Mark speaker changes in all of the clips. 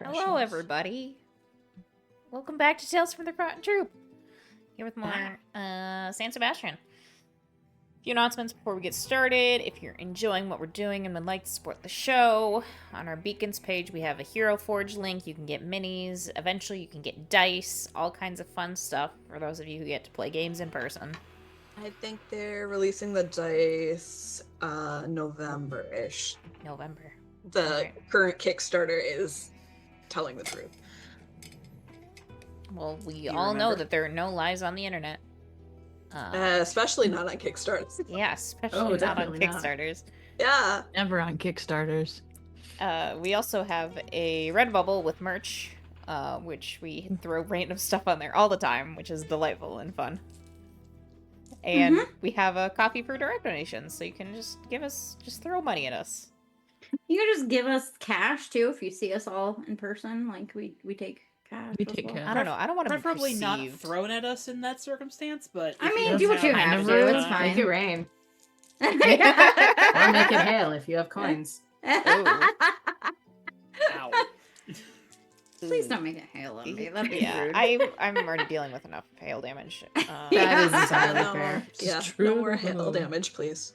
Speaker 1: Hello, everybody. Welcome back to Tales from the Rotten Troop. Here with more San Sebastián. A few announcements before we get started. If you're enjoying what we're doing and would like to support the show, on our Beacons page we have a Hero Forge link. You can get minis. Eventually you can get dice. All kinds of fun stuff for those of you who get to play games in person.
Speaker 2: I think they're releasing the dice November-ish.
Speaker 1: November.
Speaker 2: The current Kickstarter is telling the truth.
Speaker 1: Well, we all know that there are no lies on the internet.
Speaker 2: Especially not on Kickstarters.
Speaker 1: Yeah, especially not on Kickstarters.
Speaker 2: Yeah.
Speaker 3: Never on Kickstarters.
Speaker 1: We also have a Redbubble with merch, which we throw random stuff on there all the time, which is delightful and fun. And we have a coffee for direct donations, so you can just throw money at us.
Speaker 4: You can just give us cash too if you see us all in person. Like we take cash.
Speaker 3: We take cash.
Speaker 1: I don't know. I don't want to be
Speaker 5: preferably not
Speaker 1: perceived.
Speaker 5: thrown at us in that circumstance, but
Speaker 4: I mean, do what you have to. It's fine.
Speaker 6: Make it rain. Or make it hail if you have coins.
Speaker 5: Ow.
Speaker 4: Please don't make it hail on me. That'd be rude.
Speaker 1: I'm already dealing with enough hail damage.
Speaker 6: That is entirely fair.
Speaker 2: Yeah, no more hail damage, please.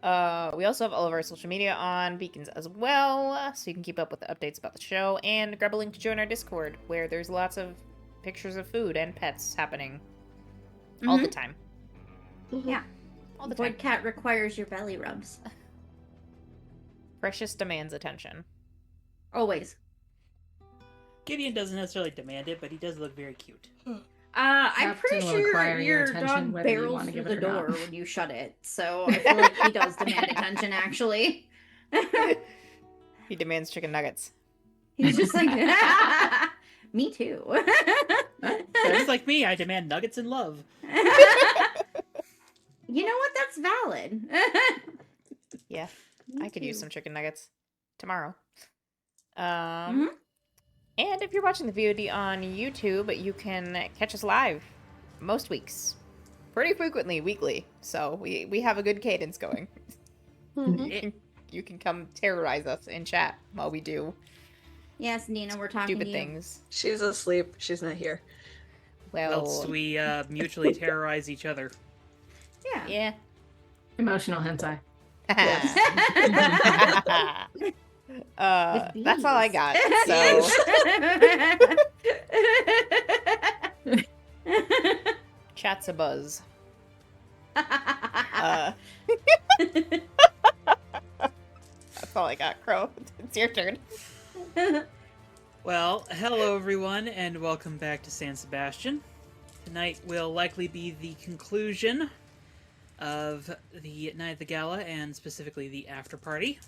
Speaker 1: We also have all of our social media on Beacons as well, so you can keep up with the updates about the show, and grab a link to join our Discord, where there's lots of pictures of food and pets happening all the time.
Speaker 4: Yeah.
Speaker 1: All the time.
Speaker 4: Void Cat requires your belly rubs.
Speaker 1: Precious demands attention.
Speaker 4: Always.
Speaker 5: Gideon doesn't necessarily demand it, but he does look very cute.
Speaker 4: I'm pretty
Speaker 6: will
Speaker 4: sure
Speaker 6: require your
Speaker 4: your
Speaker 6: attention,
Speaker 4: dog
Speaker 6: whether you
Speaker 4: barrels
Speaker 6: wanna
Speaker 4: through
Speaker 6: give it
Speaker 4: the
Speaker 6: or
Speaker 4: door
Speaker 6: not.
Speaker 4: when you shut it, so I feel like he does demand attention, actually.
Speaker 1: He demands chicken nuggets.
Speaker 4: He's just like, me too.
Speaker 5: Just like me, I demand nuggets and love.
Speaker 4: You know what? That's valid.
Speaker 1: Yeah, I could use some chicken nuggets tomorrow. And if you're watching the VOD on YouTube, you can catch us live most weeks. Pretty frequently, weekly. So we have a good cadence going. You can come terrorize us in chat while we do
Speaker 4: Yes, Nina, we're talking
Speaker 1: stupid
Speaker 4: to you.
Speaker 1: things.
Speaker 2: She's asleep. She's not here.
Speaker 1: Well,
Speaker 5: Else we mutually terrorize each other.
Speaker 4: Yeah.
Speaker 1: yeah.
Speaker 6: Emotional hentai.
Speaker 1: That's all I got. So chat's a buzz. That's all I got, Crow. It's your turn.
Speaker 5: Well, hello everyone, and welcome back to San Sebastián. Tonight will likely be the conclusion of the Night of the Gala, and specifically the Afterparty.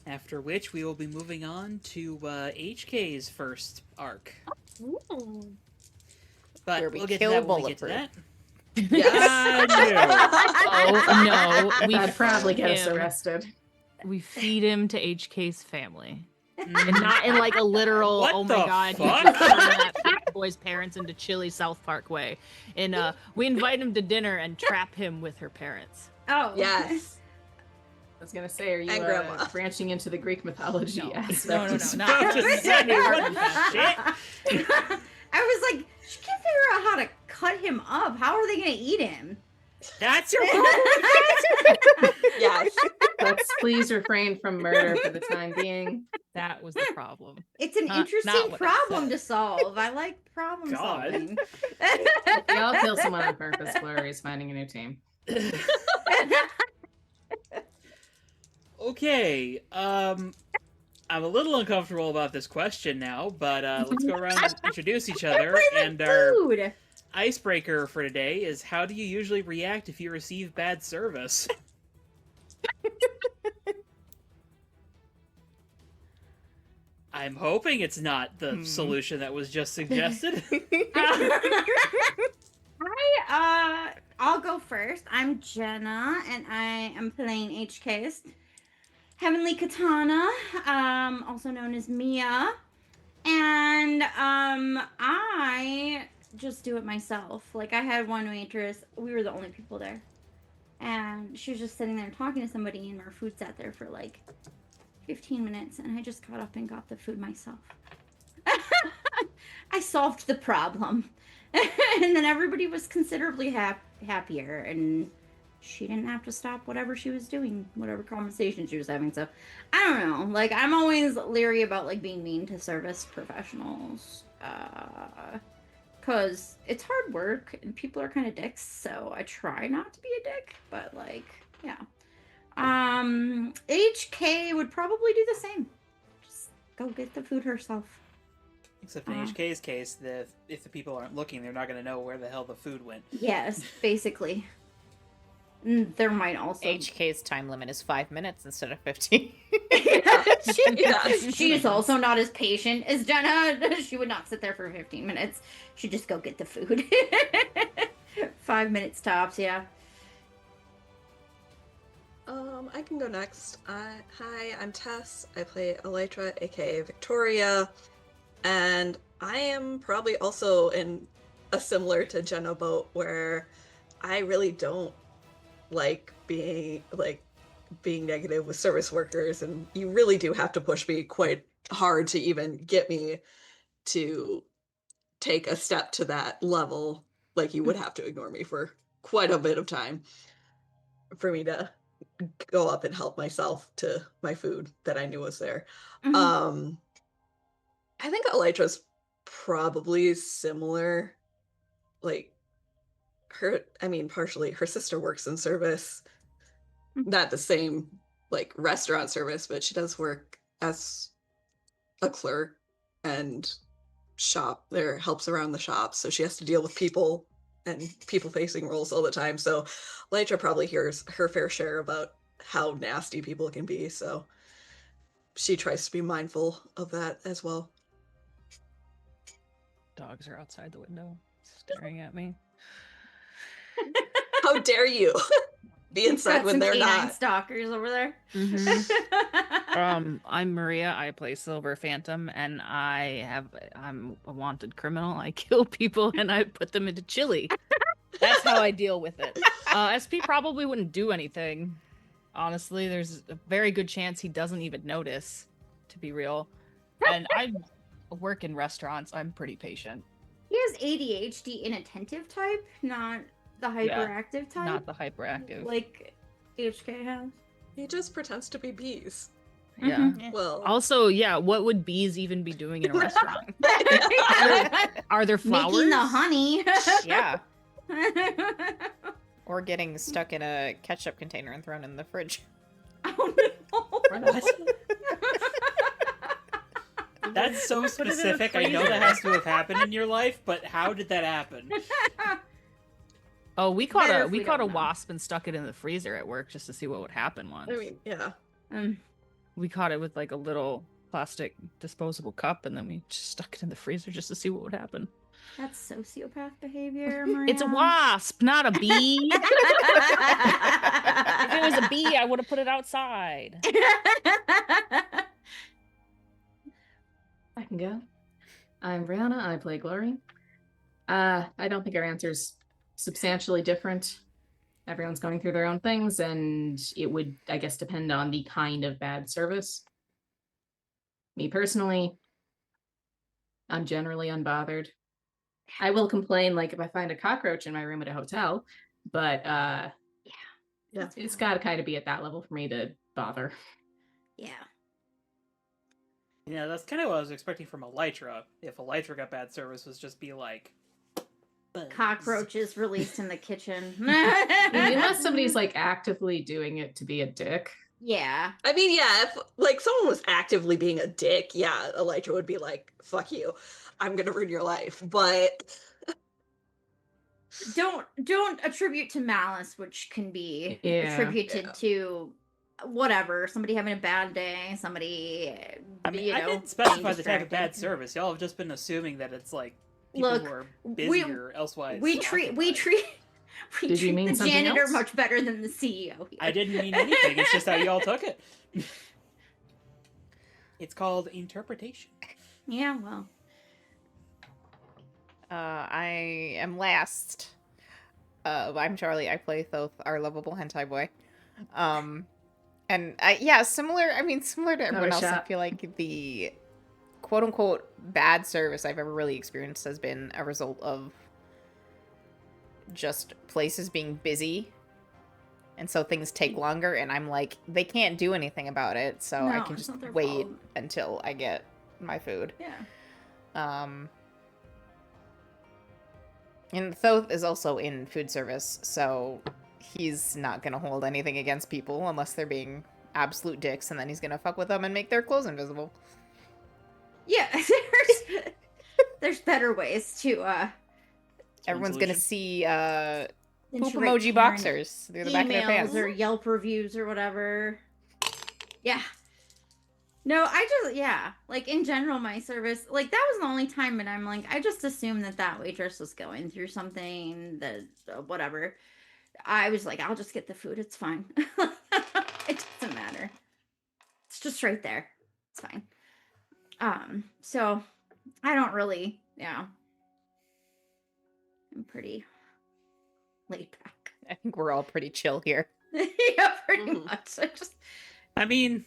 Speaker 5: After which, we will be moving on to HK's first arc. But
Speaker 1: Where we
Speaker 5: we'll get to
Speaker 1: kill
Speaker 5: that when we get to
Speaker 1: Bulletproof.
Speaker 5: that.
Speaker 2: Yes.
Speaker 3: Oh, no.
Speaker 6: That'd probably get us
Speaker 3: him.
Speaker 6: arrested.
Speaker 3: We feed him to HK's family. And not in like a literal,
Speaker 5: What
Speaker 3: oh
Speaker 5: the
Speaker 3: my god, he
Speaker 5: fuck?
Speaker 3: just turned that fat boy's parents into chilly South Park way. And we invite him to dinner and trap him with her parents.
Speaker 4: Oh.
Speaker 2: Yes.
Speaker 6: I was gonna say, are you
Speaker 2: And grandma.
Speaker 6: branching into the Greek mythology
Speaker 3: No.
Speaker 6: aspect?
Speaker 3: No,
Speaker 6: of
Speaker 3: not
Speaker 5: Just
Speaker 3: that.
Speaker 5: what the shit?
Speaker 4: I was like, she can't figure out how to cut him up. How are they going to eat him?
Speaker 5: That's your problem.
Speaker 2: Yes.
Speaker 6: Let's please refrain from murder for the time being.
Speaker 3: That was the problem.
Speaker 4: It's an
Speaker 3: Not
Speaker 4: interesting
Speaker 3: what I
Speaker 4: problem to solve. I like problem
Speaker 5: God.
Speaker 4: solving.
Speaker 6: We all kill someone on purpose. Glory's finding a new team.
Speaker 5: Okay, I'm a little uncomfortable about this question now, but let's go around and introduce each other. And our
Speaker 4: Food.
Speaker 5: icebreaker for today is, how do you usually react if you receive bad service? I'm hoping it's not the solution that was just suggested.
Speaker 4: I'll go first. I'm Jenna, and I am playing HK's Heavenly Katana, also known as Mia. And I just do it myself. Like, I had one waitress. We were the only people there. And she was just sitting there talking to somebody, and our food sat there for like 15 minutes, and I just got up and got the food myself. I solved the problem. And then everybody was considerably happier, and she didn't have to stop whatever she was doing, whatever conversation she was having. So, I don't know. Like, I'm always leery about, like, being mean to service professionals. Because it's hard work, and people are kind of dicks, so I try not to be a dick, but, like, yeah. HK would probably do the same. Just go get the food herself.
Speaker 5: Except in HK's case, if the people aren't looking, they're not going to know where the hell the food went.
Speaker 4: Yes, basically. There might also...
Speaker 1: HK's time limit is 5 minutes instead of 15.
Speaker 4: She's also not as patient as Jenna. She would not sit there for 15 minutes. She'd just go get the food. 5 minutes tops, yeah.
Speaker 2: I can go next. Hi, I'm Tess. I play Elytra, aka Victoria, and I am probably also in a similar to Jenna boat where I really don't like being negative with service workers, and you really do have to push me quite hard to even get me to take a step to that level. Like, you would have to ignore me for quite a bit of time for me to go up and help myself to my food that I knew was there. I think Elytra's probably similar. Like, partially her sister works in service, not the same like restaurant service, but she does work as a clerk and helps around the shop, so she has to deal with people and people facing roles all the time. So Elytra probably hears her fair share about how nasty people can be, so she tries to be mindful of that as well.
Speaker 3: Dogs are outside the window staring at me.
Speaker 2: How dare you be inside when they're not.
Speaker 4: Stalkers over there.
Speaker 3: I'm Maria. I play Silver Phantom, and I'm a wanted criminal. I kill people and I put them into chili. That's how I deal with it. SP probably wouldn't do anything. Honestly, there's a very good chance he doesn't even notice, to be real. And I work in restaurants. I'm pretty patient.
Speaker 4: He has ADHD inattentive type, not the hyperactive type.
Speaker 3: Not the hyperactive.
Speaker 4: Like HK has.
Speaker 2: He just pretends to be bees.
Speaker 3: Yeah.
Speaker 2: Well,
Speaker 3: Also, yeah, what would bees even be doing in a restaurant? Are there flowers?
Speaker 4: Making the honey.
Speaker 1: Yeah. Or getting stuck in a ketchup container and thrown in the fridge.
Speaker 4: Oh no.
Speaker 5: What? That's so specific. I know that has to have happened in your life, but how did that happen?
Speaker 3: Oh, we caught
Speaker 4: Better
Speaker 3: a
Speaker 4: if we
Speaker 3: we caught a
Speaker 4: don't know.
Speaker 3: wasp and stuck it in the freezer at work just to see what would happen once.
Speaker 2: I mean, yeah.
Speaker 3: We caught it with like a little plastic disposable cup, and then we just stuck it in the freezer just to see what would happen.
Speaker 4: That's sociopath behavior, Maria.
Speaker 3: It's a wasp, not a bee. If it was a bee, I would have put it outside.
Speaker 6: I can go. I'm Brianna. I play Glory. I don't think our answer's substantially different. Everyone's going through their own things, and it would, I guess, depend on the kind of bad service. Me personally, I'm generally unbothered. I will complain, like, if I find a cockroach in my room at a hotel, but
Speaker 2: Yeah.
Speaker 6: it's got to kind of be at that level for me to bother.
Speaker 4: Yeah.
Speaker 5: Yeah, that's kind of what I was expecting from Elytra. If Elytra got bad service, was just be like... "Buzz."
Speaker 4: Cockroaches released in the kitchen.
Speaker 6: Unless somebody's, like, actively doing it to be a dick.
Speaker 4: Yeah.
Speaker 2: I mean, yeah, if like someone was actively being a dick, yeah, Elytra would be like, fuck you, I'm gonna ruin your life. But
Speaker 4: Don't attribute to malice, which can be
Speaker 6: Yeah.
Speaker 4: attributed to whatever, somebody having a bad day, somebody
Speaker 5: I mean,
Speaker 4: you
Speaker 5: I
Speaker 4: know,
Speaker 5: didn't specify
Speaker 4: being
Speaker 5: the type of bad
Speaker 4: distracted.
Speaker 5: service. Y'all have just been assuming that it's like people
Speaker 4: Look,
Speaker 5: who are
Speaker 4: we-
Speaker 5: busy or elsewise.
Speaker 4: We treat
Speaker 5: occupied.
Speaker 6: Did you mean
Speaker 4: the
Speaker 6: something
Speaker 4: janitor
Speaker 6: else?
Speaker 4: much better than the CEO here.
Speaker 5: I didn't mean anything. It's just how y'all took it. It's called interpretation.
Speaker 4: Yeah, well.
Speaker 1: I am last. I'm Charlie. I play Thoth, our lovable hentai boy. And similar to everyone else, I
Speaker 6: shot.
Speaker 1: feel like the quote unquote bad service I've ever really experienced has been a result of just places being busy. And so things take longer, and I'm like, they can't do anything about it, so I
Speaker 4: No,
Speaker 1: can
Speaker 4: it's
Speaker 1: just
Speaker 4: not their
Speaker 1: wait
Speaker 4: fault.
Speaker 1: until I get my food.
Speaker 4: Yeah.
Speaker 1: And Thoth is also in food service, so he's not gonna hold anything against people unless they're being absolute dicks, and then he's gonna fuck with them and make their clothes invisible.
Speaker 4: Yeah, there's better ways to
Speaker 1: Everyone's gonna see poop
Speaker 4: iterate
Speaker 1: emoji
Speaker 4: porn,
Speaker 1: boxers through the back of their
Speaker 4: emails
Speaker 1: pants.
Speaker 4: or Yelp reviews or whatever. Yeah. No, like in general, my service, like that was the only time, and I'm like, I just assumed that waitress was going through something, that whatever. I was like, I'll just get the food. It's fine. It doesn't matter. It's just right there. It's fine. So I don't really, I'm pretty laid back.
Speaker 1: I think we're all pretty chill here.
Speaker 4: Yeah, pretty much.
Speaker 5: I mean,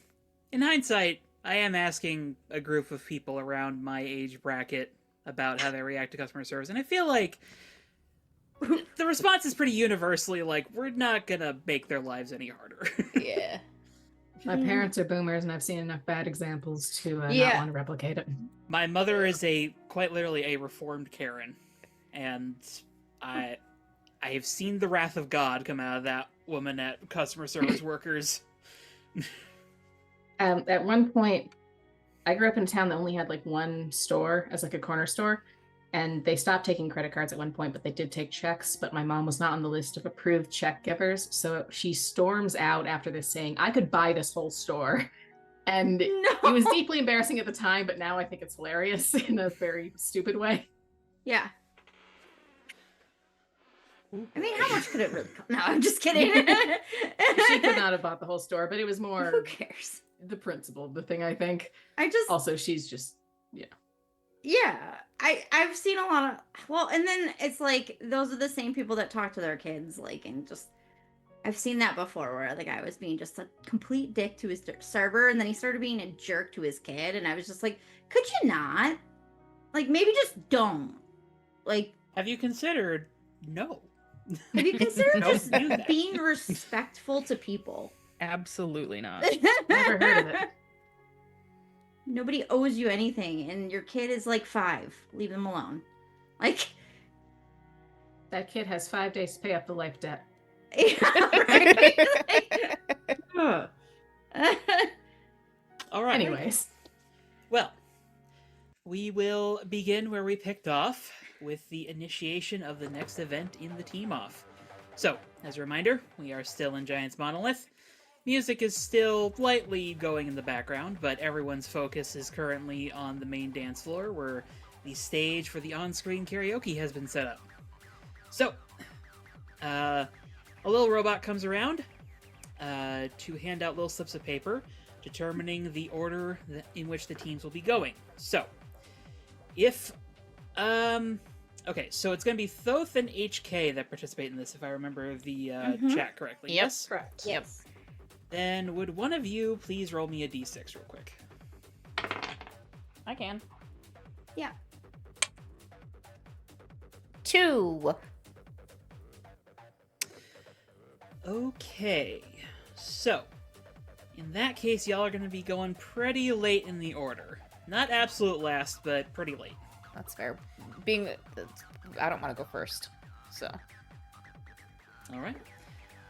Speaker 5: in hindsight, I am asking a group of people around my age bracket about how they react to customer service, and I feel like the response is pretty universally like, we're not gonna make their lives any harder.
Speaker 1: Yeah.
Speaker 6: My parents are boomers, and I've seen enough bad examples to not
Speaker 4: Yeah.
Speaker 6: want to replicate it.
Speaker 5: My mother is quite literally a reformed Karen, and I have seen the wrath of God come out of that woman at customer service workers.
Speaker 6: At one point, I grew up in a town that only had like one store as like a corner store, and they stopped taking credit cards at one point, but they did take checks. But my mom was not on the list of approved check givers, so she storms out after this saying, I could buy this whole store. And it was deeply embarrassing at the time, but now I think it's hilarious in a very stupid way.
Speaker 4: Yeah. I mean, how much could it really cost? No, I'm just kidding.
Speaker 6: She could not have bought the whole store, but it was more
Speaker 4: Who cares?
Speaker 6: the principle of the thing, I think.
Speaker 4: Also,
Speaker 6: she's just,
Speaker 4: yeah, I've seen a lot of, and then it's like, those are the same people that talk to their kids, like, and just, I've seen that before, where the guy was being just a complete dick to his server, and then he started being a jerk to his kid, and I was just like, could you not? Like, maybe just don't. Like,
Speaker 5: Have you considered? No.
Speaker 4: have you considered
Speaker 5: Don't
Speaker 4: just
Speaker 5: do that.
Speaker 4: being respectful to people?
Speaker 3: Absolutely not.
Speaker 6: never heard of it.
Speaker 4: Nobody owes you anything, and your kid is like 5. Leave them alone. Like,
Speaker 6: That kid has 5 days to pay up the life debt.
Speaker 4: yeah, right? Like,
Speaker 5: All right.
Speaker 6: Anyways,
Speaker 5: Well, we will begin where we picked off with the initiation of the next event in the team off. So, as a reminder, we are still in Giants Monolith. Music is still lightly going in the background, but everyone's focus is currently on the main dance floor where the stage for the on-screen karaoke has been set up. So, a little robot comes around to hand out little slips of paper determining the order in which the teams will be going. So, if okay, so it's going to be Thoth and HK that participate in this, if I remember the chat correctly.
Speaker 1: Yep.
Speaker 5: Yes?
Speaker 2: Correct.
Speaker 4: yes.
Speaker 5: Then would one of you please roll me a d6 real quick?
Speaker 1: I can.
Speaker 4: Yeah.
Speaker 1: 2.
Speaker 5: Okay, so in that case, y'all are going to be going pretty late in the order. Not absolute last, but pretty late.
Speaker 1: That's fair. I don't want to go first, so
Speaker 5: All right.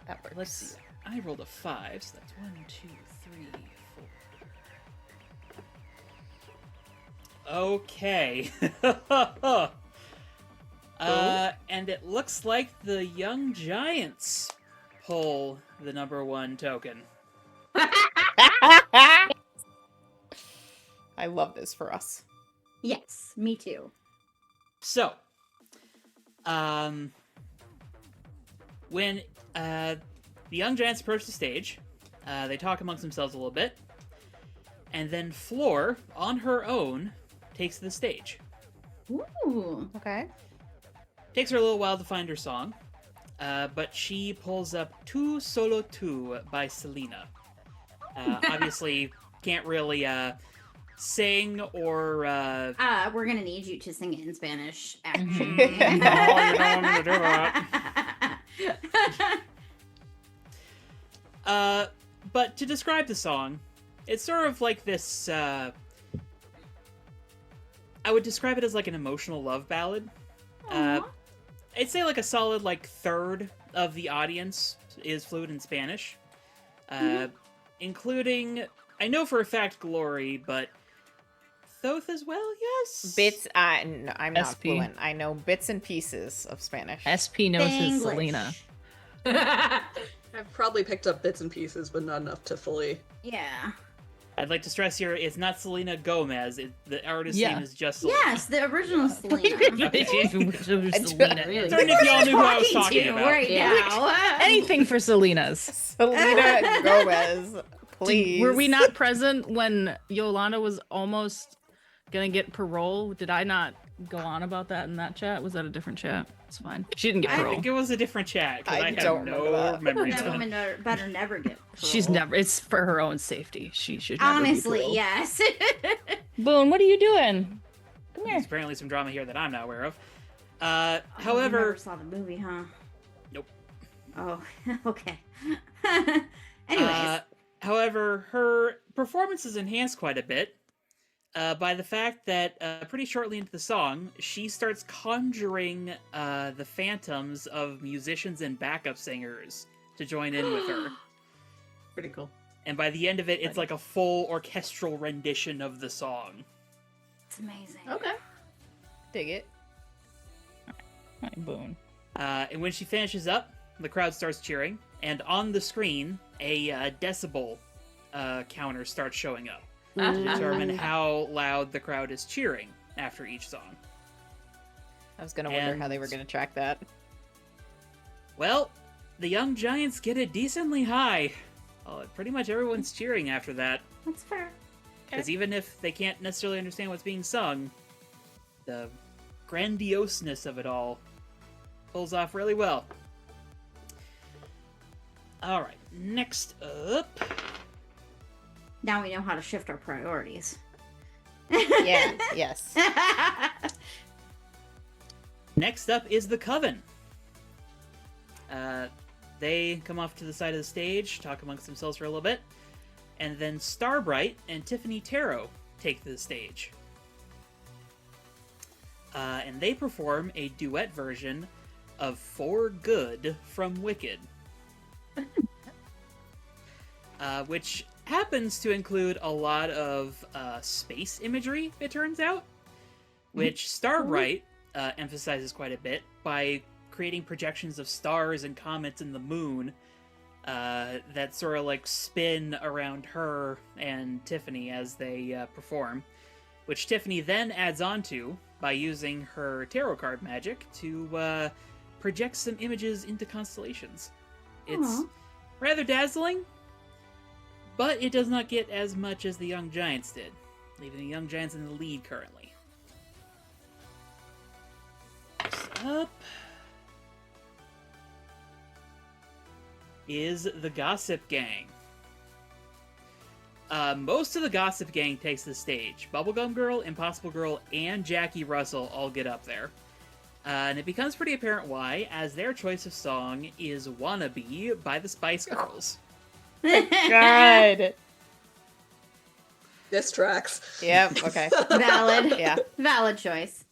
Speaker 1: that works.
Speaker 5: Let's see. I rolled a 5, so that's 1, 2, 3, 4. Okay. And it looks like the Young Giants pull the number 1 token.
Speaker 1: I love this for us.
Speaker 4: Yes, me too.
Speaker 5: So, when the Young Giants approach the stage, they talk amongst themselves a little bit, and then Floor, on her own, takes the stage.
Speaker 4: Ooh.
Speaker 1: Okay.
Speaker 5: Takes her a little while to find her song, but she pulls up Tu Solo Tu by Selena. Obviously, can't really sing or.
Speaker 4: We're gonna need you to sing it in Spanish. Actually.
Speaker 5: No, you don't want me to do that. But to describe the song, it's sort of like this. I would describe it as like an emotional love ballad. I'd say like a solid third of the audience is fluent in Spanish, including, I know for a fact, Glory, but Thoth as well. Yes,
Speaker 1: Bits. No, I'm not
Speaker 3: SP.
Speaker 1: fluent. I know bits and pieces of Spanish.
Speaker 3: SP knows his
Speaker 4: Spanglish.
Speaker 3: Selena.
Speaker 2: I've probably picked up bits and pieces, but not enough to fully.
Speaker 4: Yeah.
Speaker 5: I'd like to stress here, it's not Selena Gomez. The artist
Speaker 3: Yeah.
Speaker 5: name is just Selena.
Speaker 4: Yes, the original Selena.
Speaker 3: Selena.
Speaker 6: Really?
Speaker 5: Sorry if y'all knew who I was talking
Speaker 4: to
Speaker 5: about.
Speaker 4: right
Speaker 6: Yeah.
Speaker 4: now.
Speaker 3: Anything for Selena's.
Speaker 1: Selena Gomez, please.
Speaker 3: Were we not present when Yolanda was almost gonna get parole? Did I not go on about that in that chat? Was that a different chat? It's fine. She didn't get
Speaker 5: I
Speaker 3: parole.
Speaker 5: think it was a different chat, because
Speaker 1: I
Speaker 5: I have
Speaker 1: don't remember
Speaker 5: no
Speaker 1: that.
Speaker 5: memory
Speaker 4: That
Speaker 5: of it.
Speaker 4: woman better never get
Speaker 3: She's
Speaker 4: parole.
Speaker 3: never. It's for her own safety. She should never be
Speaker 4: Honestly,
Speaker 3: paroled.
Speaker 4: yes.
Speaker 3: Boone, what are you doing? Come here.
Speaker 5: There's apparently some drama here that I'm not aware of.
Speaker 4: You
Speaker 5: However,
Speaker 4: never saw the movie, huh?
Speaker 5: Nope.
Speaker 4: Oh, okay. Anyways,
Speaker 5: however, her performance is enhanced quite a bit by the fact that pretty shortly into the song, she starts conjuring the phantoms of musicians and backup singers to join in with her.
Speaker 6: Pretty cool.
Speaker 5: And by the end of it, it's like a full orchestral rendition of the song.
Speaker 4: it's amazing.
Speaker 6: Okay.
Speaker 1: dig it.
Speaker 3: Hi, Boone.
Speaker 5: And when she finishes up, the crowd starts cheering, and on the screen, a decibel counter starts showing up to determine how loud the crowd is cheering after each song.
Speaker 1: I was gonna wonder how they were
Speaker 5: And-
Speaker 1: gonna track that.
Speaker 5: Well, the Young Giants get it decently high. Pretty much everyone's cheering after that,
Speaker 4: That's fair.
Speaker 5: because even if they can't necessarily understand what's being sung, the grandioseness of it all pulls off really well. Alright, next up...
Speaker 4: Now we know how to shift our priorities.
Speaker 1: Yeah. Yes.
Speaker 5: Next up is the Coven. They come off to the side of the stage, talk amongst themselves for a little bit, and then Starbright and Tiffany Tarot take to the stage. And they perform a duet version of For Good from Wicked. Which happens to include a lot of space imagery, it turns out, which Starbright emphasizes quite a bit by creating projections of stars and comets and the moon that sort of spin around her and Tiffany as they perform, which Tiffany then adds onto by using her tarot card magic to project some images into constellations. It's
Speaker 4: Aw.
Speaker 5: rather dazzling, but it does not get as much as the Young Giants did, leaving the Young Giants in the lead currently. Next up is the Gossip Gang. Most of the Gossip Gang takes the stage. Bubblegum Girl, Impossible Girl, and Jackie Russell all get up there. And it becomes pretty apparent why, as their choice of song is Wannabe by the Spice Girls.
Speaker 1: God.
Speaker 2: This tracks.
Speaker 1: Yep. Okay.
Speaker 4: Valid.
Speaker 1: Yeah.
Speaker 4: Valid choice.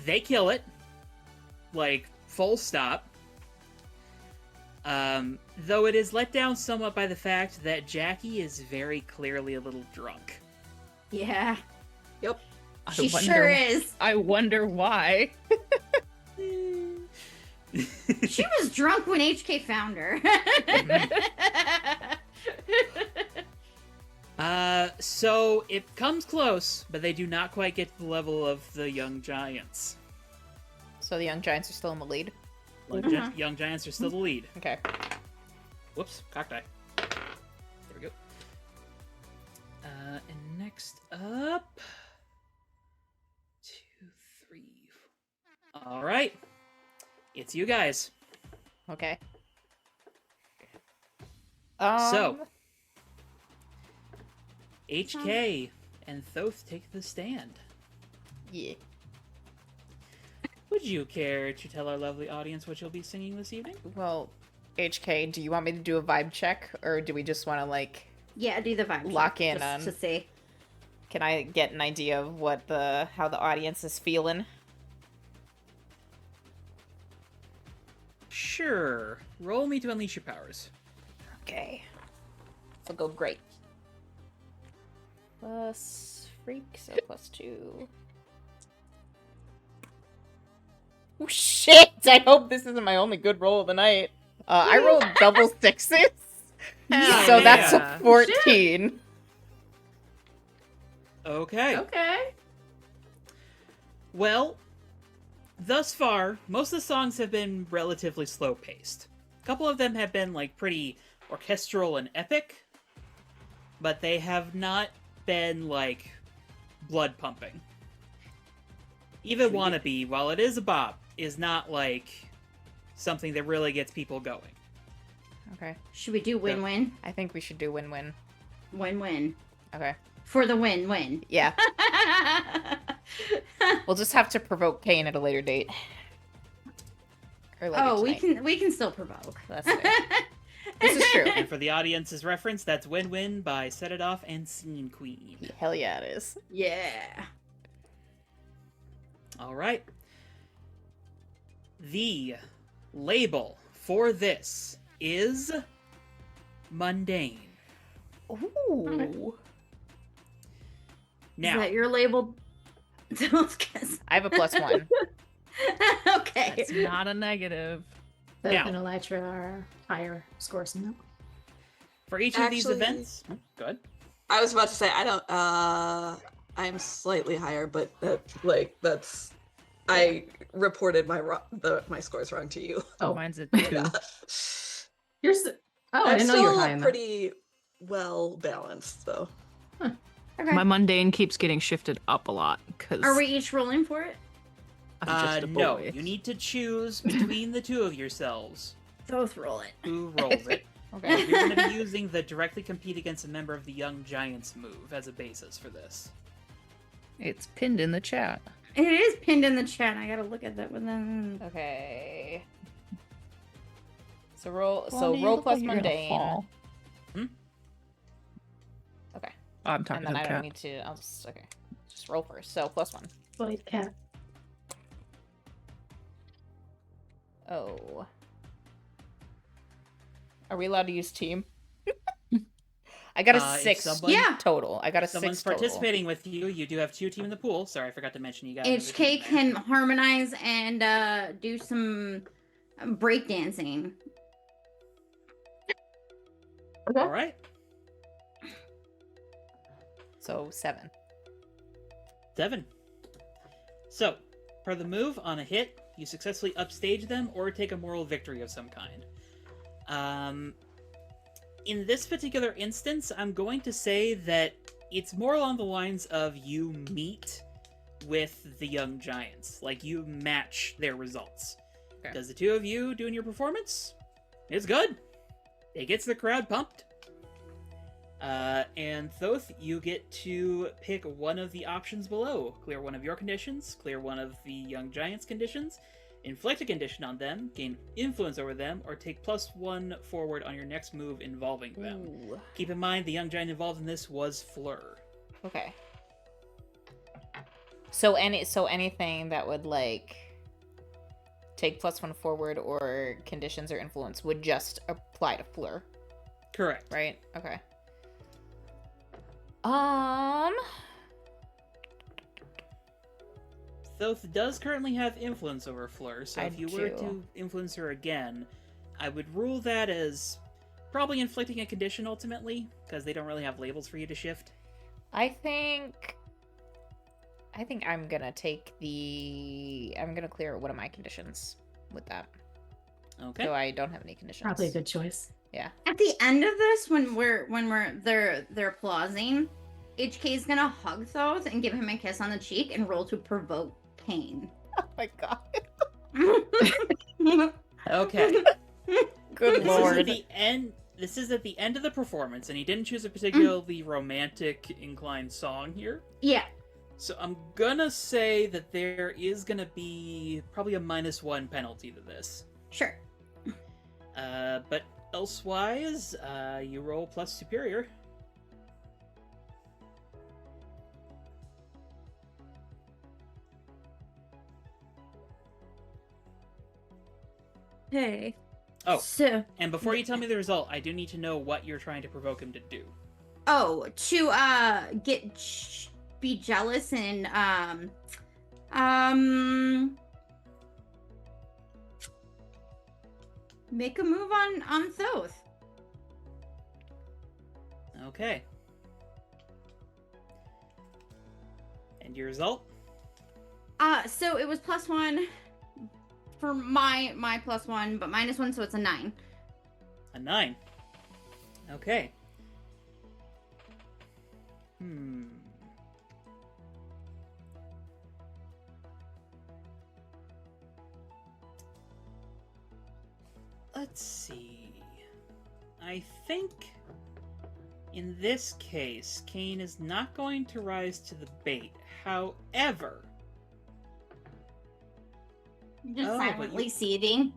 Speaker 5: They kill it. Full stop. Though it is let down somewhat by the fact that Jackie is very clearly a little drunk.
Speaker 4: Yeah.
Speaker 2: Yep.
Speaker 4: She sure is.
Speaker 3: I wonder why.
Speaker 4: She was drunk when HK found her.
Speaker 5: So it comes close, but they do not quite get to the level of the Young Giants.
Speaker 1: So the Young Giants are still in the lead.
Speaker 5: Young Giants are still the lead.
Speaker 1: Okay.
Speaker 5: Whoops, cock die. There we go. And next up... 2, 3... Alright. It's you guys.
Speaker 1: Okay.
Speaker 5: So, HK and Thoth take the stand.
Speaker 1: Yeah.
Speaker 5: Would you care to tell our lovely audience what you'll be singing this evening?
Speaker 1: Well, HK, do you want me to do a vibe check, or do we just want to, like,
Speaker 4: Yeah, do the vibe.
Speaker 1: Lock
Speaker 4: check,
Speaker 1: in
Speaker 4: just
Speaker 1: on-
Speaker 4: to see.
Speaker 1: can I get an idea of what how the audience is feeling?
Speaker 5: Sure. Roll me to unleash your powers.
Speaker 1: Okay. So go great. Plus freak, so +2. Oh shit! I hope this isn't my only good roll of the night. I rolled double sixes,
Speaker 3: Hell
Speaker 1: so that's
Speaker 3: yeah.
Speaker 1: a 14.
Speaker 5: Okay.
Speaker 6: Okay.
Speaker 5: Well, thus far, most of the songs have been relatively slow-paced. A couple of them have been, like, pretty orchestral and epic, but they have not been, like, blood-pumping. Even Wannabe, while it is a bop, is not, like, something that really gets people going.
Speaker 1: Okay.
Speaker 4: Should we do win-win?
Speaker 1: I think we should do win-win.
Speaker 4: Win-win.
Speaker 1: Okay.
Speaker 4: For the win-win.
Speaker 1: Yeah. We'll just have to provoke Kane at a later date. Or later
Speaker 4: Oh,
Speaker 1: tonight.
Speaker 4: we can still provoke.
Speaker 1: That's fair. This is true.
Speaker 5: And for the audience's reference, that's Win Win by Set It Off and Scene Queen.
Speaker 1: Hell yeah, it is.
Speaker 4: Yeah.
Speaker 5: Alright. The label for this is mundane.
Speaker 1: Ooh.
Speaker 5: Now,
Speaker 4: Is that your label?
Speaker 1: I have a +1.
Speaker 4: Okay.
Speaker 3: That's not a negative.
Speaker 6: Thoth
Speaker 5: Now-
Speaker 6: and Elytra are higher scores than that.
Speaker 5: for each of these
Speaker 2: Actually-
Speaker 5: events... Good.
Speaker 2: I was about to say I don't. I'm slightly higher, but that's. I reported my scores wrong to you.
Speaker 6: Oh,
Speaker 3: Mine's a 2.
Speaker 2: Yeah.
Speaker 6: you're. Oh, I
Speaker 2: I'm
Speaker 6: didn't know you were
Speaker 2: still
Speaker 6: high in that.
Speaker 2: pretty well balanced, though.
Speaker 4: Okay.
Speaker 3: My mundane keeps getting shifted up a lot because
Speaker 4: Are we each rolling for it?
Speaker 3: I'm just a
Speaker 5: No,
Speaker 3: boy.
Speaker 5: you need to choose between the two of yourselves
Speaker 4: Both roll it.
Speaker 5: who rolls it.
Speaker 1: Okay.
Speaker 5: You're going to be using the directly compete against a member of the Young Giants move as a basis for this.
Speaker 3: It's pinned in the chat.
Speaker 4: It is pinned in the chat. I gotta look at that with them.
Speaker 1: Okay. So roll.
Speaker 3: Well,
Speaker 1: So
Speaker 3: do you
Speaker 1: roll
Speaker 3: look
Speaker 1: plus
Speaker 3: like you're gonna
Speaker 1: mundane.
Speaker 3: fall?
Speaker 1: Okay.
Speaker 3: Oh, I'm talking
Speaker 1: And then
Speaker 3: to
Speaker 1: I
Speaker 3: the
Speaker 1: don't
Speaker 3: cat.
Speaker 1: need to. I'll just just roll first. So +1.
Speaker 6: White cat.
Speaker 1: Oh. Are we allowed to use team? I got a
Speaker 5: If
Speaker 1: 6
Speaker 5: someone-
Speaker 4: Yeah.
Speaker 1: total. I got a
Speaker 5: If someone's
Speaker 1: 6 total.
Speaker 5: participating with you, you do have 2 team in the pool. Sorry, I forgot to mention you guys.
Speaker 4: HK can harmonize and do some breakdancing.
Speaker 5: All right.
Speaker 1: So 7.
Speaker 5: 7. So, per the move, on a hit, you successfully upstage them or take a moral victory of some kind. In this particular instance, I'm going to say that it's more along the lines of you meet with the Young Giants. Like, you match their results.
Speaker 1: Okay.
Speaker 5: Does the two of you doing your performance? It's good. It gets the crowd pumped. And Thoth, you get to pick one of the options below. Clear one of your conditions, clear one of the Young Giants' conditions, inflict a condition on them, gain influence over them, or take +1 forward on your next move involving them.
Speaker 1: Ooh.
Speaker 5: Keep in mind, the Young Giant involved in this was Fleur.
Speaker 1: Okay. So anything that would like take +1 forward or conditions or influence would just apply to Fleur,
Speaker 5: Correct.
Speaker 1: right? Okay.
Speaker 5: Thoth does currently have influence over Fleur, so
Speaker 1: I
Speaker 5: if you were
Speaker 1: do.
Speaker 5: to influence her again, I would rule that as probably inflicting a condition ultimately, because they don't really have labels for you to shift.
Speaker 1: I think I'm gonna clear one of my conditions with that.
Speaker 5: Okay.
Speaker 1: So I don't have any conditions.
Speaker 6: Probably a good choice.
Speaker 1: Yeah.
Speaker 4: At the end of this, when they're applauding, HK is gonna hug Thoth and give him a kiss on the cheek and roll to provoke Kane.
Speaker 1: Oh my god.
Speaker 5: Okay.
Speaker 1: Good
Speaker 5: This
Speaker 1: lord.
Speaker 5: is the end. this is at the end of the performance, and he didn't choose a particularly romantic inclined song here.
Speaker 4: Yeah.
Speaker 5: So I'm gonna say that there is gonna be probably a -1 penalty to this.
Speaker 4: Sure.
Speaker 5: But elsewise, you roll plus superior.
Speaker 4: Hey.
Speaker 5: Oh,
Speaker 4: So.
Speaker 5: and before you tell me the result, I do need to know what you're trying to provoke him to do.
Speaker 4: Oh, to be jealous and make a move on Thoth.
Speaker 5: Okay. And your result?
Speaker 4: So it was +1 for my +1, but -1, so it's a 9.
Speaker 5: A 9. Okay. Let's see. I think in this case, Kane is not going to rise to the bait. However,
Speaker 4: Just
Speaker 5: Oh, but
Speaker 4: silently
Speaker 5: you-
Speaker 4: seething.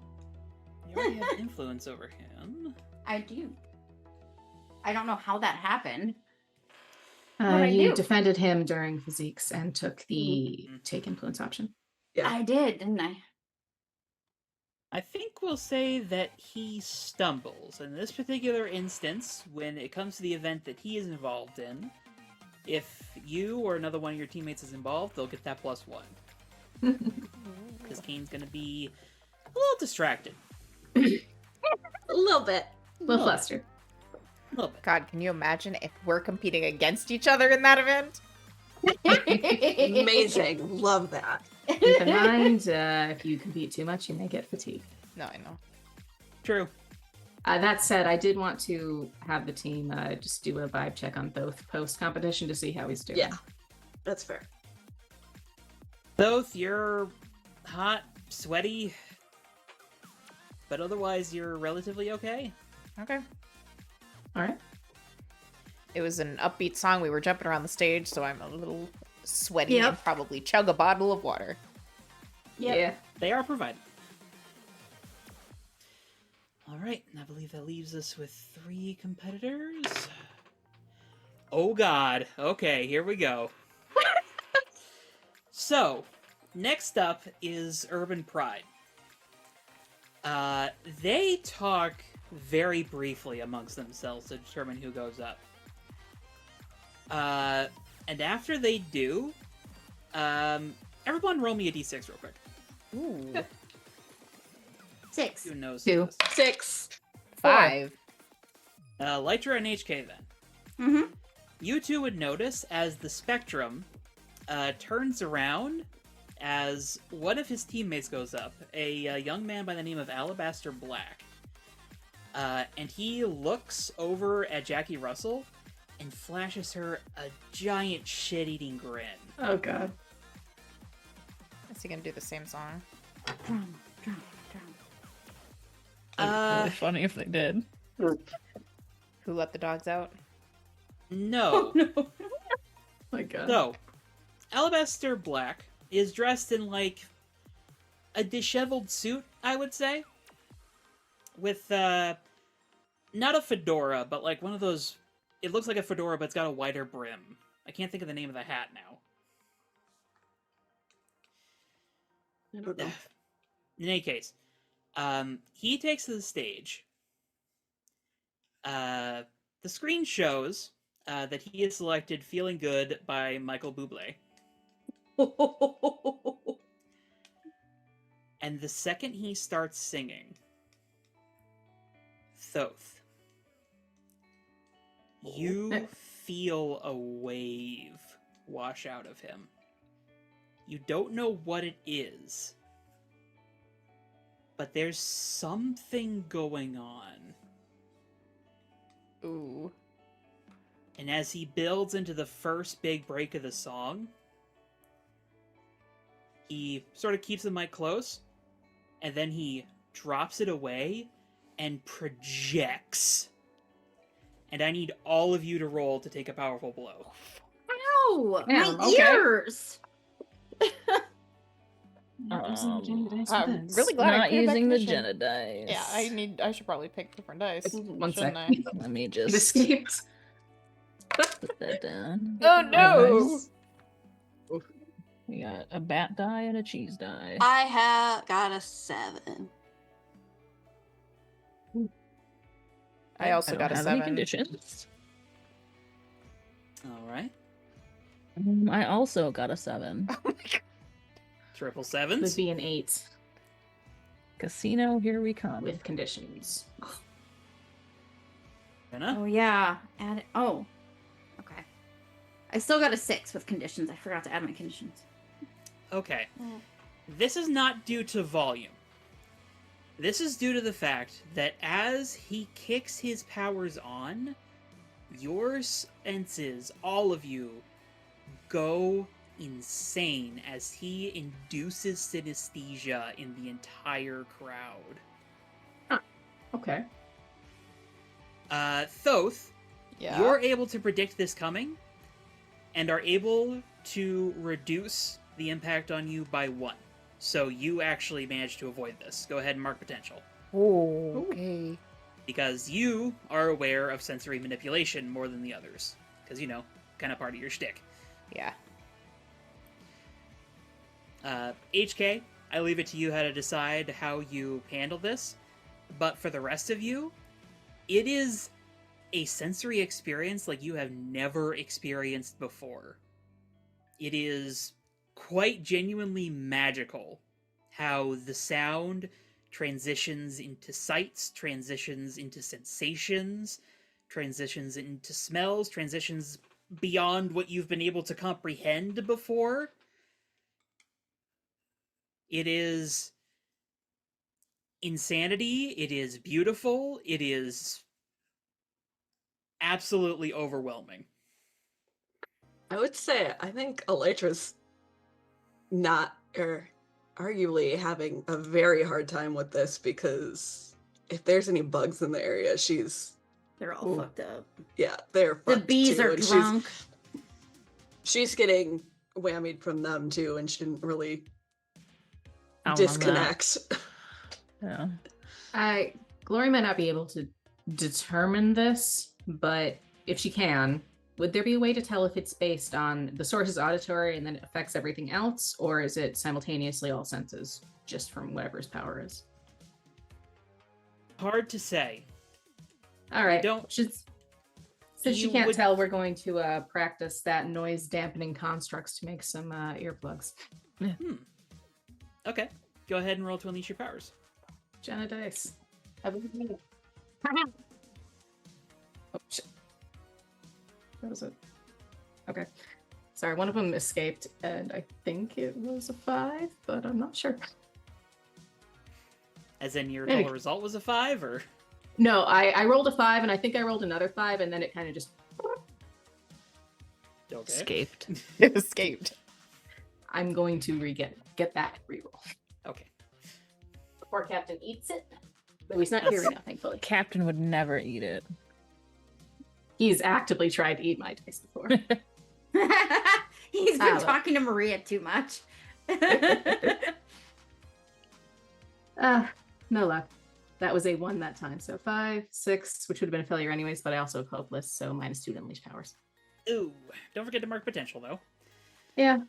Speaker 5: you already have influence over him.
Speaker 4: I do. I don't know how that happened. What'd I
Speaker 6: You
Speaker 4: do?
Speaker 6: defended him during physiques and took the
Speaker 5: Mhm.
Speaker 6: take influence option.
Speaker 2: Yeah.
Speaker 4: I did, didn't I?
Speaker 5: I think we'll say that he stumbles. In this particular instance, when it comes to the event that he is involved in, if you or another one of your teammates is involved, they'll get that +1. Because Kane's going to be a little distracted.
Speaker 2: A little bit.
Speaker 6: Little flustered.
Speaker 5: A little bit.
Speaker 1: God, can you imagine if we're competing against each other in that event?
Speaker 2: Amazing. Love that.
Speaker 6: Keep in mind, if you compete too much, you may get fatigued.
Speaker 1: No, I know.
Speaker 5: True.
Speaker 6: That said, I did want to have the team just do a vibe check on both post competition to see how he's doing.
Speaker 2: Yeah. That's fair.
Speaker 5: Both, you're hot, sweaty, but otherwise you're relatively okay.
Speaker 1: Okay.
Speaker 6: All right.
Speaker 1: It was an upbeat song. We were jumping around the stage, so I'm a little sweaty
Speaker 4: Yep.
Speaker 1: and probably chug a bottle of water.
Speaker 4: Yep.
Speaker 6: Yeah.
Speaker 5: They are provided. All right, and I believe that leaves us with 3 competitors. Oh God. Okay, here we go. So, next up is Urban Pride. They talk very briefly amongst themselves to determine who goes up. And after they do, everyone roll me a d6 real quick.
Speaker 1: Ooh.
Speaker 4: 6.
Speaker 5: Who knows?
Speaker 6: 2.
Speaker 5: This?
Speaker 2: 6.
Speaker 1: 5.
Speaker 5: Lytra and HK then.
Speaker 4: Mm-hmm.
Speaker 5: You two would notice as the spectrum turns around as one of his teammates goes up, a young man by the name of Alabaster Black. And he looks over at Jackie Russell and flashes her a giant shit-eating grin.
Speaker 6: Oh god.
Speaker 1: Is he gonna do the same song?
Speaker 4: Drama.
Speaker 3: Really funny if they did.
Speaker 1: Who let the dogs out?
Speaker 5: No.
Speaker 4: No.
Speaker 6: My god.
Speaker 5: So, Alabaster Black is dressed in, like, a disheveled suit, I would say. With, not a fedora, but, like, one of those... It looks like a fedora, but it's got a wider brim. I can't think of the name of the hat now.
Speaker 2: I don't know.
Speaker 5: In any case, he takes to the stage. The screen shows that he is selected Feeling Good by Michael Bublé. And the second he starts singing, Thoth, you feel a wave wash out of him. You don't know what it is, but there's something going on.
Speaker 1: Ooh.
Speaker 5: And as he builds into the first big break of the song, he sort of keeps the mic close, and then he drops it away and projects and I need all of you to roll to take a powerful blow.
Speaker 4: Ow!
Speaker 6: Damn,
Speaker 4: My
Speaker 6: okay.
Speaker 4: ears!
Speaker 6: Not using the Jenny dice for
Speaker 1: I'm
Speaker 6: this.
Speaker 1: really glad I
Speaker 3: Not
Speaker 1: cleared that
Speaker 3: using the
Speaker 1: condition.
Speaker 3: Jenna dice.
Speaker 1: Yeah, I should probably pick different dice.
Speaker 6: One
Speaker 1: shouldn't
Speaker 6: sec.
Speaker 1: I?
Speaker 3: Let me
Speaker 6: It
Speaker 3: just
Speaker 6: escaped.
Speaker 3: put that down.
Speaker 1: Oh no!
Speaker 3: We got a bat die and a cheese die.
Speaker 2: I have got a 7.
Speaker 1: I also
Speaker 3: don't
Speaker 1: got a
Speaker 3: have any
Speaker 1: 7.
Speaker 3: conditions.
Speaker 5: All right.
Speaker 3: I also got a 7.
Speaker 1: Oh my god.
Speaker 5: Triple
Speaker 6: Would
Speaker 5: sevens.
Speaker 6: be an 8
Speaker 3: Casino, here we come.
Speaker 6: with conditions.
Speaker 5: Jenna?
Speaker 4: Oh yeah, add it. Oh, okay. I still got a 6 with conditions. I forgot to add my conditions.
Speaker 5: Okay.
Speaker 2: Mm.
Speaker 5: This is not due to volume. This is due to the fact that as he kicks his powers on, your senses, all of you, go insane as he induces synesthesia in the entire crowd.
Speaker 6: Okay.
Speaker 5: Thoth,
Speaker 1: Yeah.
Speaker 5: you're able to predict this coming and are able to reduce the impact on you by 1. So you actually managed to avoid this. Go ahead and mark potential.
Speaker 1: Oh, okay.
Speaker 5: Because you are aware of sensory manipulation more than the others. Because, kind of part of your shtick.
Speaker 1: Yeah.
Speaker 5: HK, I leave it to you how to decide how you handle this. But for the rest of you, it is a sensory experience like you have never experienced before. It is quite genuinely magical how the sound transitions into sights, transitions into sensations, transitions into smells, transitions beyond what you've been able to comprehend before. It is insanity. It is beautiful. It is absolutely overwhelming.
Speaker 2: I would say I think Elytra's not, or arguably having a very hard time with this, because if there's any bugs in the area,
Speaker 4: They're all
Speaker 2: Ooh.
Speaker 4: fucked up.
Speaker 2: they're
Speaker 4: The
Speaker 2: fucked
Speaker 4: bees
Speaker 2: too,
Speaker 4: are
Speaker 2: and
Speaker 4: drunk.
Speaker 2: She's getting whammied from them too, and she didn't really
Speaker 3: Count on that.
Speaker 2: disconnect.
Speaker 3: Yeah.
Speaker 6: Glory might not be able to determine this, but if she can, would there be a way to tell if it's based on the source is auditory and then it affects everything else, or is it simultaneously all senses, just from whatever his power is?
Speaker 5: Hard to say.
Speaker 6: All right.
Speaker 5: don't-
Speaker 6: Since she
Speaker 5: you
Speaker 6: can't
Speaker 5: would-
Speaker 6: tell, we're going to practice that noise dampening constructs to make some earplugs.
Speaker 5: Okay. Go ahead and roll to unleash your powers.
Speaker 6: Jenna dice. Oh, shit. That was it. Okay. Sorry, one of them escaped, and I think it was a 5, but I'm not sure.
Speaker 5: As in your
Speaker 6: There you
Speaker 5: total
Speaker 6: go.
Speaker 5: result was a 5, or?
Speaker 6: No, I rolled a 5, and I think I rolled another 5, and then it kind of just...
Speaker 5: Okay.
Speaker 3: Escaped.
Speaker 1: It escaped.
Speaker 6: I'm going to get that reroll.
Speaker 5: Okay.
Speaker 6: Before Captain eats it. But he's not here right now, thankfully.
Speaker 3: Captain would never eat it.
Speaker 6: He's actively tried to eat my dice before.
Speaker 4: He's been
Speaker 6: look.
Speaker 4: talking to Maria too much.
Speaker 6: No luck. That was a 1 that time. So 5, 6, which would have been a failure anyways, but I also have hopeless, so -2 to unleash powers.
Speaker 5: Ooh. Don't forget to mark potential, though.
Speaker 6: Yeah.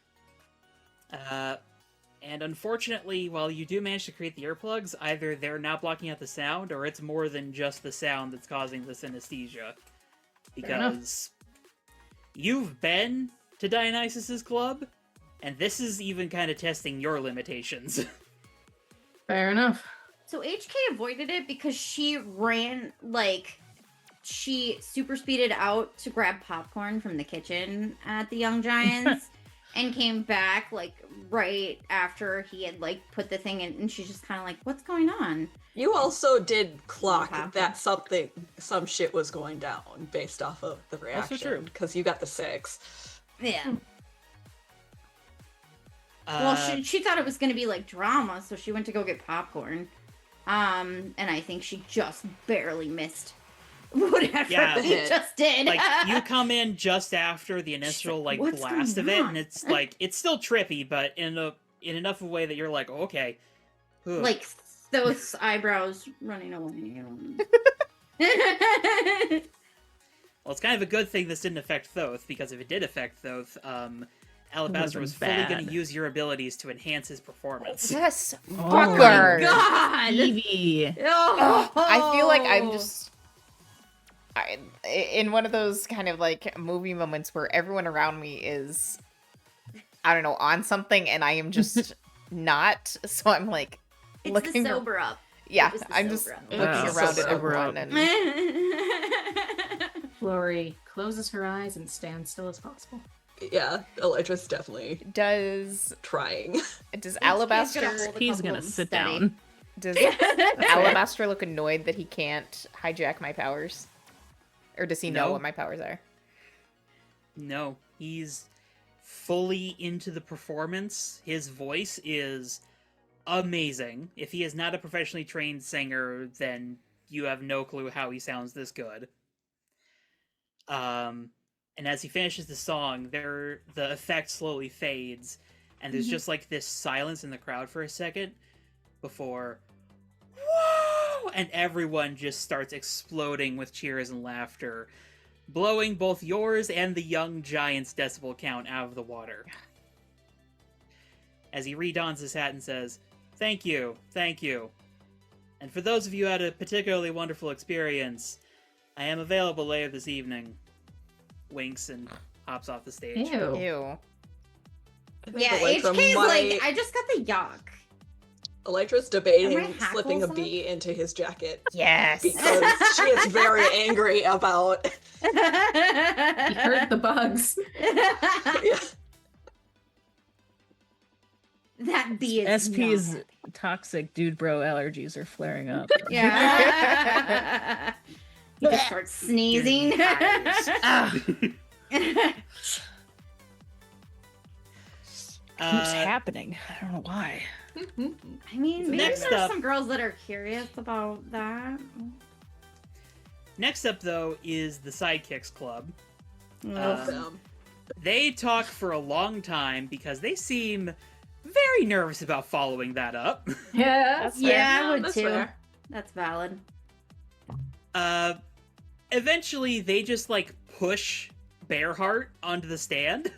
Speaker 5: And unfortunately, while you do manage to create the earplugs, either they're not blocking out the sound, or it's more than just the sound that's causing the synesthesia. Because you've been to Dionysus's club, and this is even kind of testing your limitations.
Speaker 6: Fair enough.
Speaker 4: So HK avoided it because she ran, she super speeded out to grab popcorn from the kitchen at the Young Giants and came back, right after he had, put the thing in, and she's just kind of like, what's going on?
Speaker 2: You also did clock
Speaker 4: happened?
Speaker 2: that some shit was going down based off of the reaction.
Speaker 5: true.
Speaker 2: Because you got the 6.
Speaker 4: Yeah. Well, she thought it was going to be, drama, so she went to go get popcorn. And I think she just barely missed Whatever
Speaker 5: Yeah.
Speaker 4: you just did.
Speaker 5: Like, you come in just after the initial, like,
Speaker 4: What's
Speaker 5: blast of
Speaker 4: going
Speaker 5: it,
Speaker 4: on?
Speaker 5: and it's, like, it's still trippy, but in enough of a way that you're like, oh, okay. Ugh.
Speaker 4: Like those eyebrows running away.
Speaker 5: Well, it's kind of a good thing this didn't affect Thoth, because if it did affect Thoth, Alabaster was fully going
Speaker 3: bad.
Speaker 5: to use your abilities to enhance his performance.
Speaker 1: Yes,
Speaker 3: Oh
Speaker 1: fucker.
Speaker 4: God!
Speaker 3: Evie.
Speaker 1: Ugh, I feel like I'm just in one of those kind of like movie moments where everyone around me is, I don't know, on something, and I am just not. So I'm like
Speaker 4: It's
Speaker 1: looking.
Speaker 4: the sober up.
Speaker 1: Yeah,
Speaker 4: It was the
Speaker 1: I'm just
Speaker 4: sober up.
Speaker 1: looking
Speaker 3: It's
Speaker 1: around at
Speaker 3: sober
Speaker 1: everyone,
Speaker 3: up.
Speaker 1: and
Speaker 6: Flory closes her eyes and stands still as possible.
Speaker 2: Yeah, Elytra's definitely
Speaker 1: does
Speaker 2: trying.
Speaker 1: does
Speaker 4: He's gonna
Speaker 1: Alabaster
Speaker 4: hold a
Speaker 3: He's
Speaker 4: couple
Speaker 3: gonna
Speaker 4: of them
Speaker 3: sit
Speaker 4: steady.
Speaker 3: down.
Speaker 1: does Alabaster look annoyed that he can't hijack my powers, or does he know
Speaker 5: No.
Speaker 1: what my powers are?
Speaker 5: No, he's fully into the performance. His voice is amazing. If he is not a professionally trained singer, then you have no clue how he sounds this good. And as he finishes the song, the effect slowly fades, and there's just like this silence in the crowd for a second before, whoa! And everyone just starts exploding with cheers and laughter, blowing both yours and the young giant's decibel count out of the water. As he redons his hat and says, "Thank you, thank you. And for those of you who had a particularly wonderful experience, I am available later this evening." Winks and hops off the stage.
Speaker 6: Ew.
Speaker 1: Ew.
Speaker 4: Yeah,
Speaker 2: Elytra
Speaker 4: HK's
Speaker 2: might-
Speaker 4: like, I just got the yuck.
Speaker 2: Elytra's
Speaker 4: Are
Speaker 2: debating
Speaker 4: my
Speaker 2: slipping a
Speaker 4: hackles
Speaker 2: bee into his jacket
Speaker 1: Yes.
Speaker 2: because she is very angry about.
Speaker 6: He heard the bugs.
Speaker 2: Yeah.
Speaker 4: That bee is
Speaker 3: SP's
Speaker 4: not happy.
Speaker 3: toxic dude bro allergies are flaring up.
Speaker 4: Yeah. He just starts sneezing.
Speaker 1: Ah.
Speaker 3: Keeps happening. I don't know why.
Speaker 4: I mean, maybe
Speaker 5: Next
Speaker 4: there's
Speaker 5: up-
Speaker 4: some girls that are curious about that.
Speaker 5: Next up, though, is the Sidekicks Club.
Speaker 2: Them.
Speaker 5: They talk for a long time because they seem very nervous about following that up.
Speaker 6: Yeah.
Speaker 1: That's fair.
Speaker 4: Yeah, I
Speaker 2: No,
Speaker 4: would
Speaker 2: that's
Speaker 4: too.
Speaker 2: fair.
Speaker 4: That's valid.
Speaker 5: Eventually, they just, like, push Bearheart onto the stand,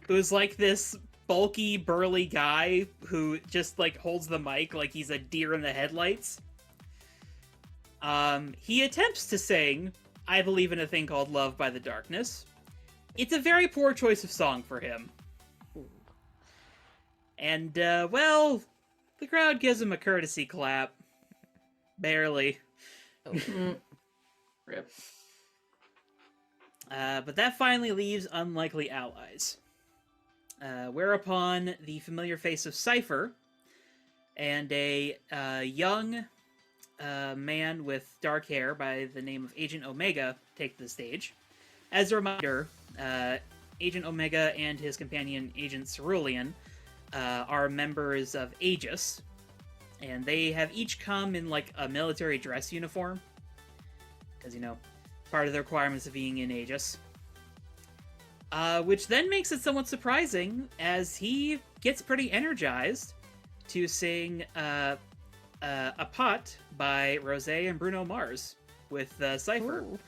Speaker 5: who's, like, this bulky, burly guy who just, like, holds the mic like he's a deer in the headlights. He attempts to sing I Believe in a Thing Called Love by the Darkness. It's a very poor choice of song for him. And, well, the crowd gives him a courtesy clap. Barely.
Speaker 6: Rip.
Speaker 5: But that finally leaves unlikely allies. Whereupon the familiar face of Cypher and a young man with dark hair by the name of Agent Omega take the stage. As a reminder, Agent Omega and his companion Agent Cerulean are members of Aegis, and they have each come in like a military dress uniform, because, you know, part of the requirements of being in Aegis. Which then makes it somewhat surprising, as he gets pretty energized to sing A Pot by Rosé and Bruno Mars with Cypher.
Speaker 1: Ooh.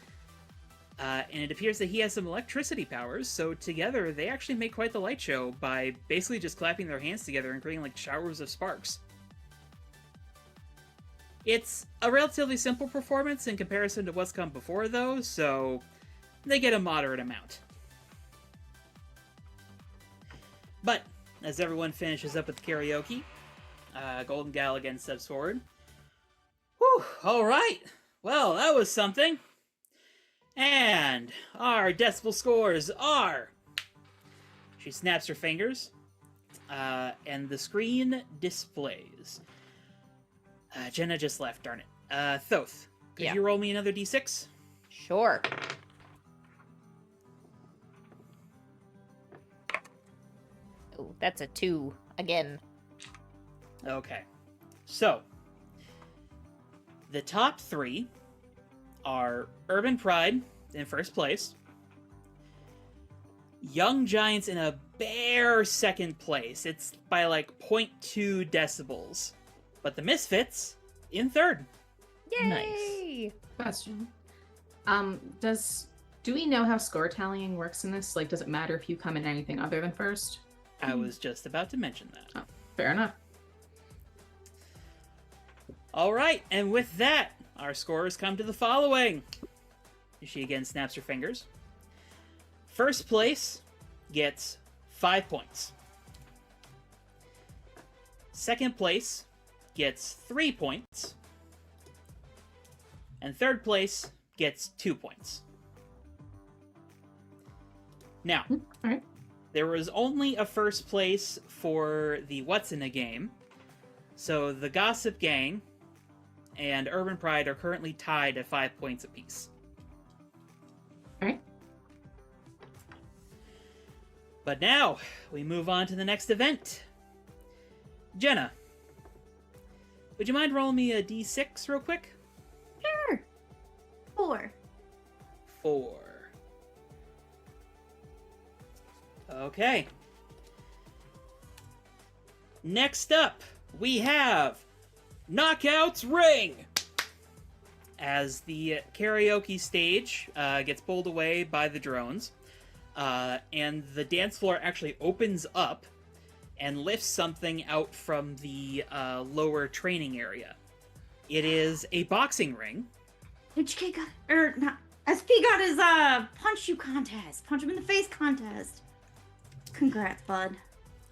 Speaker 5: And it appears that he has some electricity powers, so together they actually make quite the light show by basically just clapping their hands together and creating like showers of sparks. It's a relatively simple performance in comparison to what's come before, though, so they get a moderate amount. But, as everyone finishes up with the karaoke, Golden Gal again steps forward. Whew, alright! Well, that was something. And our decibel scores are... She snaps her fingers, and the screen displays. Jenna just left, darn it. Thoth, could
Speaker 1: Yeah.
Speaker 5: you roll me another d6?
Speaker 1: Sure. Oh, that's a 2 again.
Speaker 5: Okay. So, the top 3 are Urban Pride in first place, Young Giants in a bare second place. It's by like 0.2 decibels. But the Misfits in third.
Speaker 1: Yay!
Speaker 6: Question. Do we know how score tallying works in this? Like, does it matter if you come in anything other than first?
Speaker 5: I was just about to mention that.
Speaker 6: Oh, fair enough.
Speaker 5: All right, and with that, our scores come to the following. She again snaps her fingers. First place gets 5 points. Second place gets 3 points. And third place gets 2 points. Now,
Speaker 6: Alright.
Speaker 5: there was only a first place for the What's in a Game. So the Gossip Gang and Urban Pride are currently tied at 5 points apiece.
Speaker 6: Alright.
Speaker 5: But now, we move on to the next event. Jenna, would you mind rolling me a d6 real quick?
Speaker 4: Sure. 4.
Speaker 5: 4. Okay. Next up, we have Knockouts Ring! As the karaoke stage gets pulled away by the drones, and the dance floor actually opens up and lifts something out from the lower training area. It is a boxing ring.
Speaker 4: HK got, or not, SP got his punch you contest, punch him in the face contest. Congrats, bud.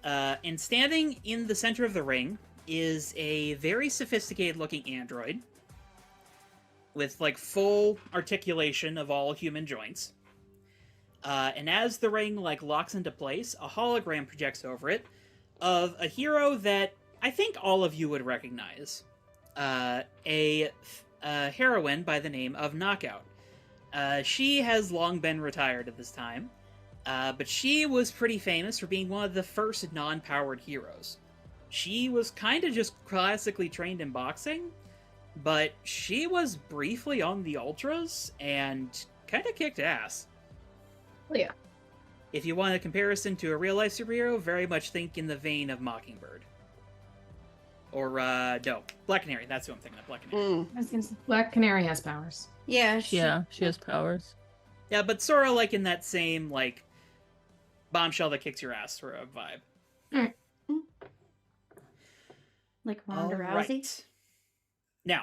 Speaker 5: And standing in the center of the ring is a very sophisticated looking android with like full articulation of all human joints. And as the ring like locks into place, a hologram projects over it of a hero that I think all of you would recognize. A heroine by the name of Knockout. She has long been retired at this time, but she was pretty famous for being one of the first non-powered heroes. She was kind of just classically trained in boxing, but she was briefly on the Ultras and kind of kicked ass.
Speaker 6: Well, yeah.
Speaker 5: If you want a comparison to a real-life superhero, very much think in the vein of Mockingbird. Or, no, Black Canary, that's who I'm thinking of, Black Canary.
Speaker 4: I was gonna say,
Speaker 6: Black Canary has powers.
Speaker 4: yeah,
Speaker 3: She has powers.
Speaker 5: Yeah, but sort of like in that same, like, bombshell that kicks your ass sort of vibe.
Speaker 4: like Ronda Rousey.
Speaker 5: Alright. Now,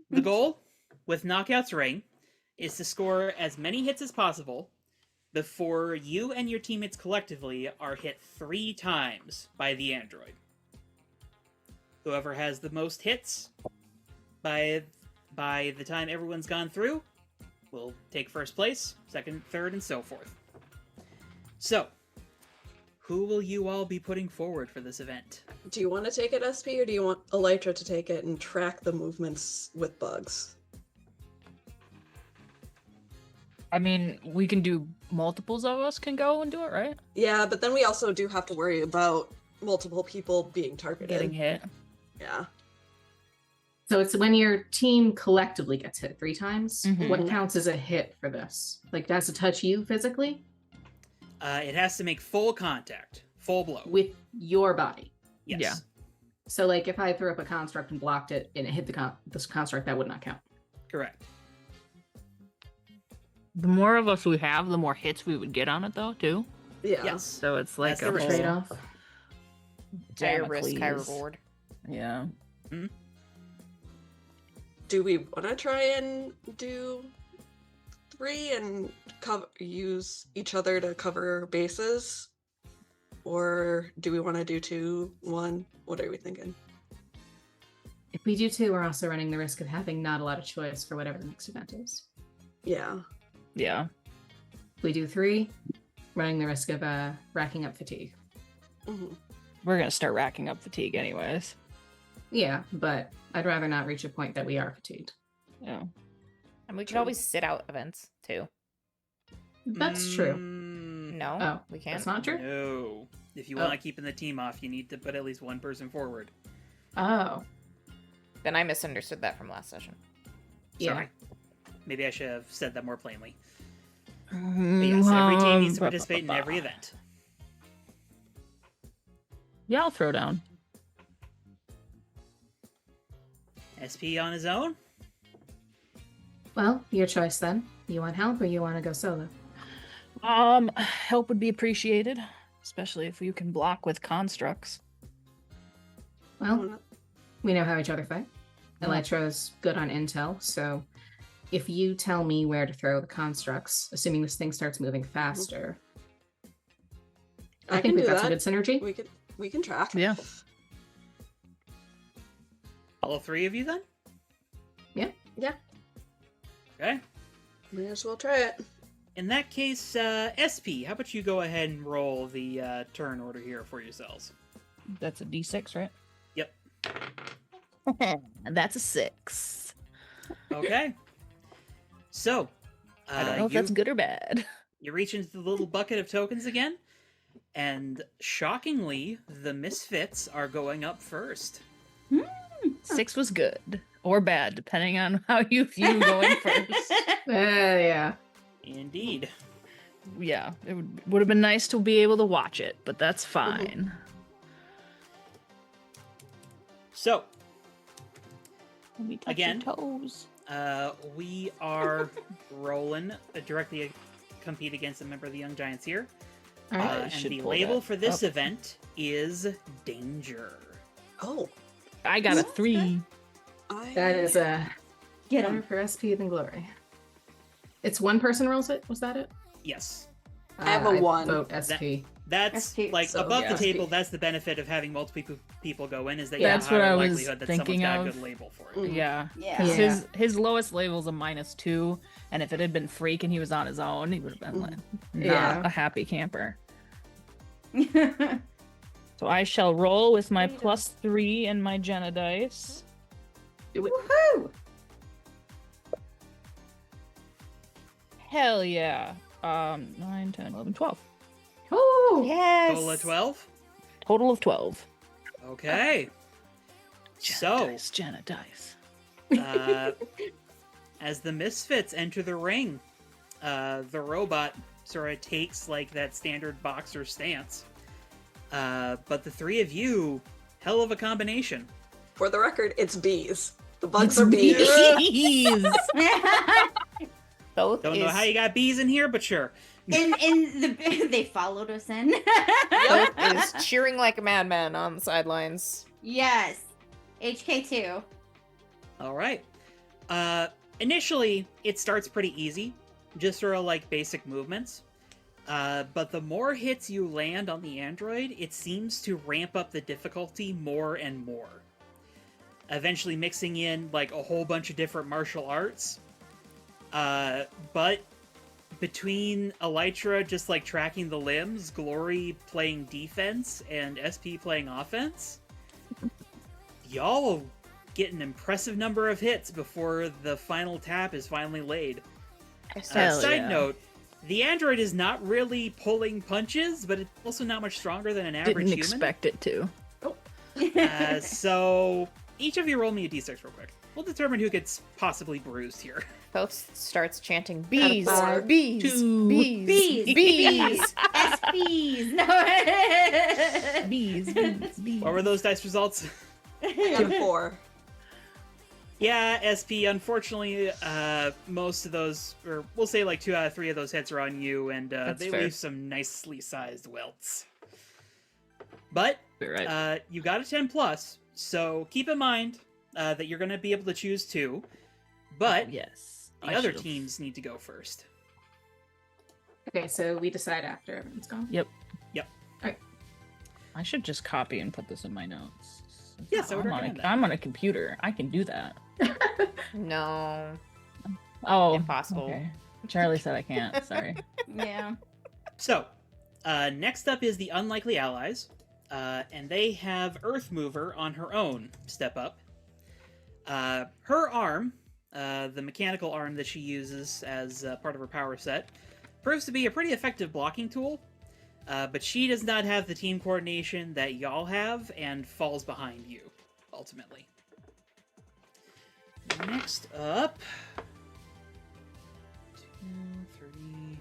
Speaker 5: the goal with Knockout's Ring is to score as many hits as possible before you and your teammates collectively are hit 3 times by the android. Whoever has the most hits by the time everyone's gone through will take first place, second, third, and so forth. So, who will you all be putting forward for this event?
Speaker 2: Do you want to take it, SP, or do you want Elytra to take it and track the movements with bugs?
Speaker 3: I mean, we can do multiples of us can go and do it, right?
Speaker 2: Yeah, but then we also do have to worry about multiple people being targeted.
Speaker 3: Getting hit.
Speaker 2: Yeah.
Speaker 6: So it's when your team collectively gets hit 3 times.
Speaker 3: Mhm.
Speaker 6: What counts as a hit for this? Like, does it touch you physically?
Speaker 5: It has to make full contact, full blow.
Speaker 6: With your body.
Speaker 5: Yes.
Speaker 3: Yeah.
Speaker 6: So, like, if I threw up a construct and blocked it and it hit this construct, that would not count.
Speaker 5: Correct.
Speaker 3: The more of us we have, the more hits we would get on it, though, too.
Speaker 2: Yeah.
Speaker 5: Yes.
Speaker 3: So it's like
Speaker 5: That's
Speaker 3: a
Speaker 5: the
Speaker 3: whole
Speaker 6: Trade-off.
Speaker 1: Higher risk, high
Speaker 3: Damocles.
Speaker 1: reward.
Speaker 3: Yeah.
Speaker 2: Do we want to try and do 3 and use each other to cover bases? Or do we want to do 2, 1? What are we thinking?
Speaker 6: If we do 2, we're also running the risk of having not a lot of choice for whatever the next event is.
Speaker 2: Yeah.
Speaker 3: Yeah.
Speaker 6: If we do 3, running the risk of racking up fatigue.
Speaker 2: Hmm.
Speaker 3: We're going to start racking up fatigue anyways.
Speaker 6: Yeah, but I'd rather not reach a point that we are fatigued.
Speaker 3: Yeah.
Speaker 1: And we could
Speaker 2: True.
Speaker 1: always sit out events, too.
Speaker 6: That's true.
Speaker 1: No,
Speaker 6: Oh,
Speaker 1: we can't.
Speaker 6: that's not true?
Speaker 5: No. If you
Speaker 6: Oh.
Speaker 5: want to keep the team off, you need to put at least one person forward.
Speaker 6: Oh,
Speaker 1: Then I misunderstood that from last session.
Speaker 6: yeah.
Speaker 5: Sorry. Maybe I should have said that more plainly. But yes, every team needs to participate in every event.
Speaker 3: Yeah, I'll throw down.
Speaker 5: SP on his own?
Speaker 6: Well, your choice then. You want help or you want to go solo?
Speaker 3: Help would be appreciated, especially if you can block with constructs.
Speaker 6: Well, we know how each other fight. Elytra's good on intel, so if you tell me where to throw the constructs, assuming this thing starts moving faster, I think we've got some good synergy.
Speaker 2: We can track.
Speaker 3: Yeah.
Speaker 5: All three of you then?
Speaker 6: Yeah.
Speaker 2: Yeah.
Speaker 5: Okay.
Speaker 2: May as well try it.
Speaker 5: In that case, SP, how about you go ahead and roll the turn order here for yourselves?
Speaker 3: That's a D6, right?
Speaker 5: Yep.
Speaker 3: That's a 6.
Speaker 5: Okay. So,
Speaker 3: I don't know if that's good or bad.
Speaker 5: You reach into the little bucket of tokens again, and shockingly, the misfits are going up first.
Speaker 3: 6 was good or bad, depending on how you view going first.
Speaker 6: Yeah.
Speaker 5: Indeed.
Speaker 3: Yeah, it would have been nice to be able to watch it, but that's fine.
Speaker 5: So,
Speaker 3: Let me touch
Speaker 5: Again?
Speaker 3: your toes.
Speaker 5: we are rolling directly compete against a member of the Young Giants here.
Speaker 6: All right.
Speaker 5: And
Speaker 3: should
Speaker 5: the
Speaker 3: pull
Speaker 5: label
Speaker 3: that
Speaker 5: for this
Speaker 3: up.
Speaker 5: event is Danger.
Speaker 2: Oh,
Speaker 3: I got a 3.
Speaker 6: That is a
Speaker 4: Get
Speaker 6: more
Speaker 4: him.
Speaker 6: for SP than glory. It's one person rolls it? Was that it?
Speaker 5: Yes.
Speaker 2: I have a 1.
Speaker 6: Vote SP.
Speaker 5: That's
Speaker 4: SP.
Speaker 5: like
Speaker 6: So,
Speaker 5: above
Speaker 6: yeah.
Speaker 5: the table. That's the benefit of having multiple people go in, is that you
Speaker 3: That's
Speaker 5: have a
Speaker 3: what
Speaker 5: higher
Speaker 3: I was
Speaker 5: likelihood that
Speaker 3: thinking
Speaker 5: someone's got a
Speaker 3: of.
Speaker 5: good label for it.
Speaker 3: Yeah.
Speaker 4: Yeah.
Speaker 3: 'Cause
Speaker 6: Yeah.
Speaker 3: his lowest label's a -2, and if it had been Freak and he was on his own, he would have been like not
Speaker 6: Yeah.
Speaker 3: a happy camper. So I shall roll with my +3 and my Jenna dice.
Speaker 4: Woohoo!
Speaker 3: Hell yeah. 9, 10, 11, 12.
Speaker 6: Oh,
Speaker 1: Yes.
Speaker 5: Total of 12?
Speaker 3: Total of 12.
Speaker 5: Okay.
Speaker 3: Jenna dice.
Speaker 5: As the misfits enter the ring, the robot sort of takes like that standard boxer stance. But the three of you, hell of a combination.
Speaker 2: For the record, it's bees. The bugs
Speaker 3: It's
Speaker 2: are bees.
Speaker 3: bees.
Speaker 1: Both
Speaker 5: Don't know how you got bees in here, but sure.
Speaker 4: They followed us in.
Speaker 1: Both is cheering like a madman on the sidelines.
Speaker 4: Yes. HK2.
Speaker 5: All right. Initially, it starts pretty easy, just sort of like basic movements. But the more hits you land on the android, it seems to ramp up the difficulty more and more. Eventually mixing in like a whole bunch of different martial arts. But between Elytra just like tracking the limbs, Glory playing defense, and SP playing offense, y'all will get an impressive number of hits before the final tap is finally laid.
Speaker 3: Hell
Speaker 5: Side
Speaker 3: yeah.
Speaker 5: note, the android is not really pulling punches, but it's also not much stronger than an average
Speaker 3: Didn't
Speaker 5: human.
Speaker 3: expect it to.
Speaker 5: So each of you roll me a d6 real quick. We'll determine who gets possibly bruised here.
Speaker 1: Both starts chanting bees,
Speaker 2: four.
Speaker 1: bees,
Speaker 3: Two.
Speaker 1: bees,
Speaker 4: Bees.
Speaker 1: bees.
Speaker 4: SPs. No.
Speaker 3: Bees.
Speaker 5: What were those dice results?
Speaker 2: And 4.
Speaker 5: Yeah, SP, unfortunately, most of those, or we'll say like 2 out of 3 of those hits are on you, and
Speaker 3: That's
Speaker 5: they
Speaker 3: fair.
Speaker 5: leave some nicely sized welts. But
Speaker 3: Right.
Speaker 5: you got a 10 plus, so keep in mind that you're going to be able to choose 2, but
Speaker 3: yes.
Speaker 5: the other teams need to go first.
Speaker 6: okay. So we decide after everyone's gone.
Speaker 3: Yep.
Speaker 5: Yep.
Speaker 3: I should just copy and put this in my notes.
Speaker 5: Yes, I would recommend that.
Speaker 3: I'm on a computer. I can do that.
Speaker 1: No.
Speaker 3: Oh,
Speaker 1: Impossible.
Speaker 3: okay. Charlie said I can't. Sorry.
Speaker 4: Yeah.
Speaker 5: So, next up is the Unlikely Allies, and they have Earth Mover on her own step up. Her arm, the mechanical arm that she uses as part of her power set, proves to be a pretty effective blocking tool, but she does not have the team coordination that y'all have and falls behind you, ultimately. Next up, 3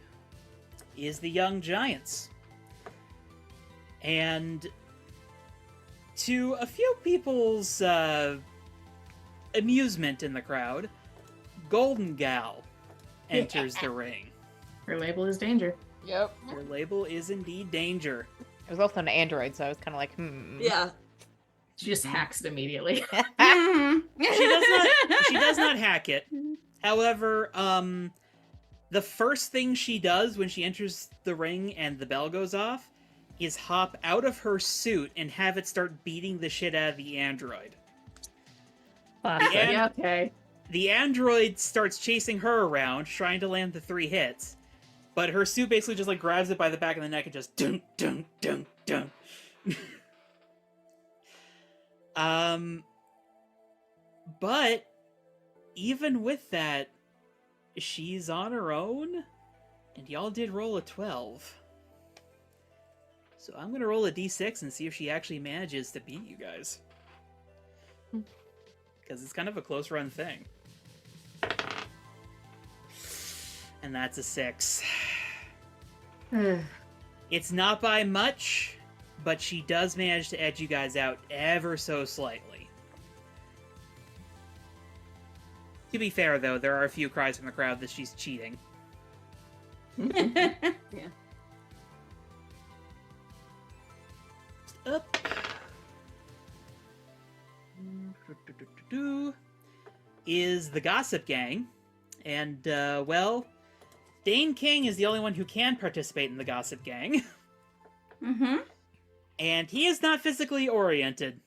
Speaker 5: is the young giants. And to a few people's amusement in the crowd, Golden Gal enters the ring.
Speaker 6: Her label is danger.
Speaker 1: Yep.
Speaker 5: Her label is indeed danger.
Speaker 1: It was also an android, so I was kind of like,
Speaker 2: Yeah.
Speaker 6: She just hacks it immediately.
Speaker 5: She does not hack it. However, the first thing she does when she enters the ring and the bell goes off is hop out of her suit and have it start beating the shit out of the android.
Speaker 6: Yeah, okay.
Speaker 5: The android starts chasing her around, trying to land the 3 hits, but her suit basically just like grabs it by the back of the neck and just dunk, dunk, dunk, dunk. But even with that, she's on her own, and y'all did roll a 12. So I'm gonna roll a d6 and see if she actually manages to beat you guys. Because it's kind of a close run thing. And that's a 6. It's not by much, but she does manage to edge you guys out ever so slightly. To be fair, though, there are a few cries from the crowd that she's cheating.
Speaker 6: Yeah.
Speaker 5: Up. Is the Gossip Gang. And, well, Dane King is the only one who can participate in the Gossip Gang.
Speaker 4: Mm-hmm.
Speaker 5: And he is not physically oriented.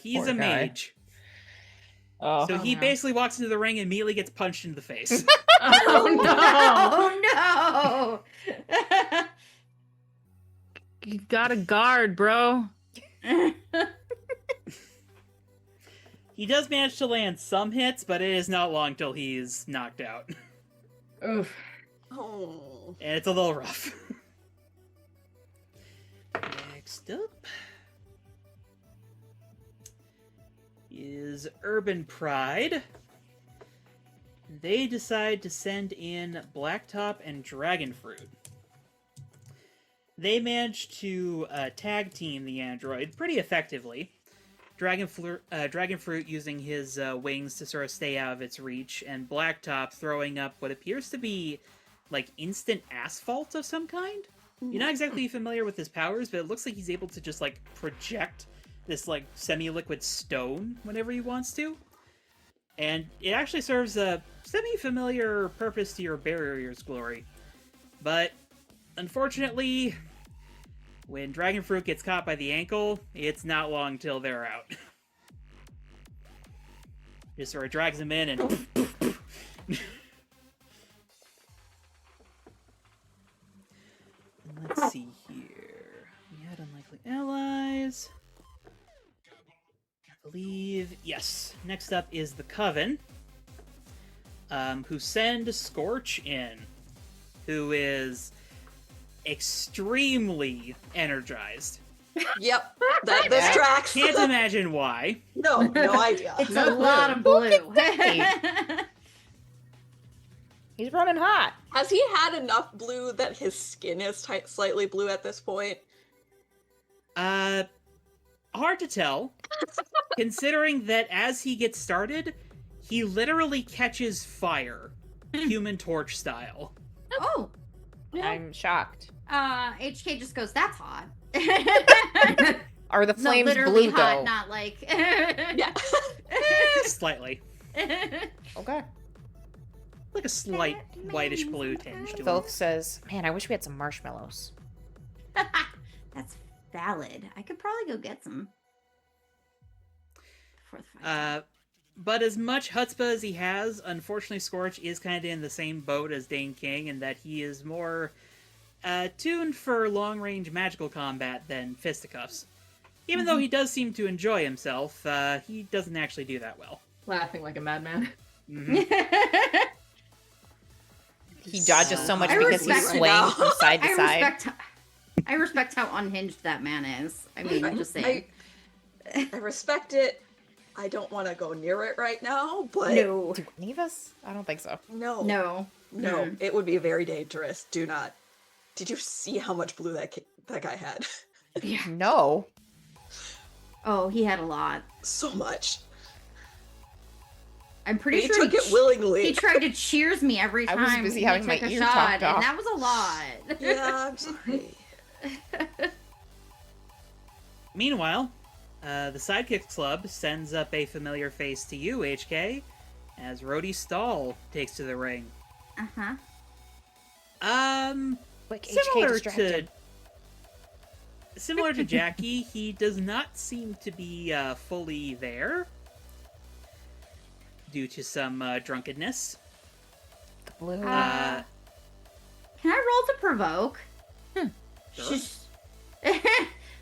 Speaker 5: He's
Speaker 1: Poor
Speaker 5: a
Speaker 1: guy.
Speaker 5: mage.
Speaker 1: Oh.
Speaker 5: So he
Speaker 6: no.
Speaker 5: basically walks into the ring and immediately gets punched in the face.
Speaker 6: Oh
Speaker 4: Oh no!
Speaker 3: You gotta guard, bro.
Speaker 5: He does manage to land some hits, but it is not long till he's knocked out.
Speaker 6: no! Oof.
Speaker 2: Oh.
Speaker 5: And it's a little rough. Next up is Urban Pride. They decide to send in Blacktop and Dragonfruit. They managed to tag team the android pretty effectively. Dragonfruit using his wings to sort of stay out of its reach, and Blacktop throwing up what appears to be like instant asphalt of some kind. You're not exactly familiar with his powers, but it looks like he's able to just like project this like semi-liquid stone whenever he wants to. And it actually serves a semi-familiar purpose to your barrier's glory. But unfortunately, when Dragonfruit gets caught by the ankle, it's not long till they're out. Just sort of drags him in and... Let's see here. We had unlikely allies. I believe... Yes. Next up is the Coven. Who send Scorch in. Who is extremely energized.
Speaker 2: Yep. This tracks.
Speaker 5: Can't imagine why.
Speaker 2: No idea.
Speaker 4: It's a lot of blue.
Speaker 1: He's running hot.
Speaker 2: Has he had enough blue that his skin is slightly blue at this point?
Speaker 5: Hard to tell. Considering that as he gets started, he literally catches fire. Human Torch style.
Speaker 4: Oh,
Speaker 1: I'm shocked.
Speaker 4: HK just goes, that's hot.
Speaker 1: Are the
Speaker 4: No,
Speaker 1: flames
Speaker 4: literally
Speaker 1: blue,
Speaker 4: hot,
Speaker 1: though?
Speaker 4: not like...
Speaker 2: Yeah.
Speaker 5: Slightly.
Speaker 1: Okay.
Speaker 5: Like a slight whitish blue tinge to it.
Speaker 1: Thoth says, man, I wish we had some marshmallows.
Speaker 4: That's valid. I could probably go get some. Before the fight.
Speaker 5: But as much chutzpah as he has, unfortunately Scorch is kind of in the same boat as Dane King in that he is more tuned for long-range magical combat than fisticuffs. Even though he does seem to enjoy himself, he doesn't actually do that well.
Speaker 6: Laughing like a madman.
Speaker 5: Mhm.
Speaker 1: He dodges so much
Speaker 4: I
Speaker 1: because he's
Speaker 4: respect it
Speaker 1: swaying
Speaker 2: now.
Speaker 1: from side to side.
Speaker 4: I respect how unhinged that man is. I mean, I'm just saying.
Speaker 2: I respect it. I don't want to go near it right now, but
Speaker 4: No.
Speaker 1: Do any of us? I don't think so.
Speaker 2: no,
Speaker 4: No.
Speaker 2: it would be very dangerous. Do not. Did you see how much blue that guy had?
Speaker 4: Yeah.
Speaker 1: No.
Speaker 4: Oh, he had a lot.
Speaker 2: So much.
Speaker 4: I'm pretty
Speaker 2: He
Speaker 4: sure
Speaker 2: took it willingly.
Speaker 4: he tried to cheers me every
Speaker 1: I
Speaker 4: time.
Speaker 1: was busy
Speaker 4: he
Speaker 1: having
Speaker 4: took
Speaker 1: my
Speaker 4: a
Speaker 1: ear
Speaker 4: shot,
Speaker 1: chopped off.
Speaker 4: and that was a lot.
Speaker 2: Yeah, I'm sorry.
Speaker 5: Meanwhile, the Sidekick Club sends up a familiar face to you, HK, as Rowdy Stahl takes to the ring.
Speaker 4: Uh-huh.
Speaker 1: Quick,
Speaker 5: Similar
Speaker 1: HK distracted.
Speaker 5: Similar to Jackie, he does not seem to be fully there due to some drunkenness.
Speaker 1: The blue.
Speaker 4: Can I roll to provoke?
Speaker 5: Sure.
Speaker 4: She's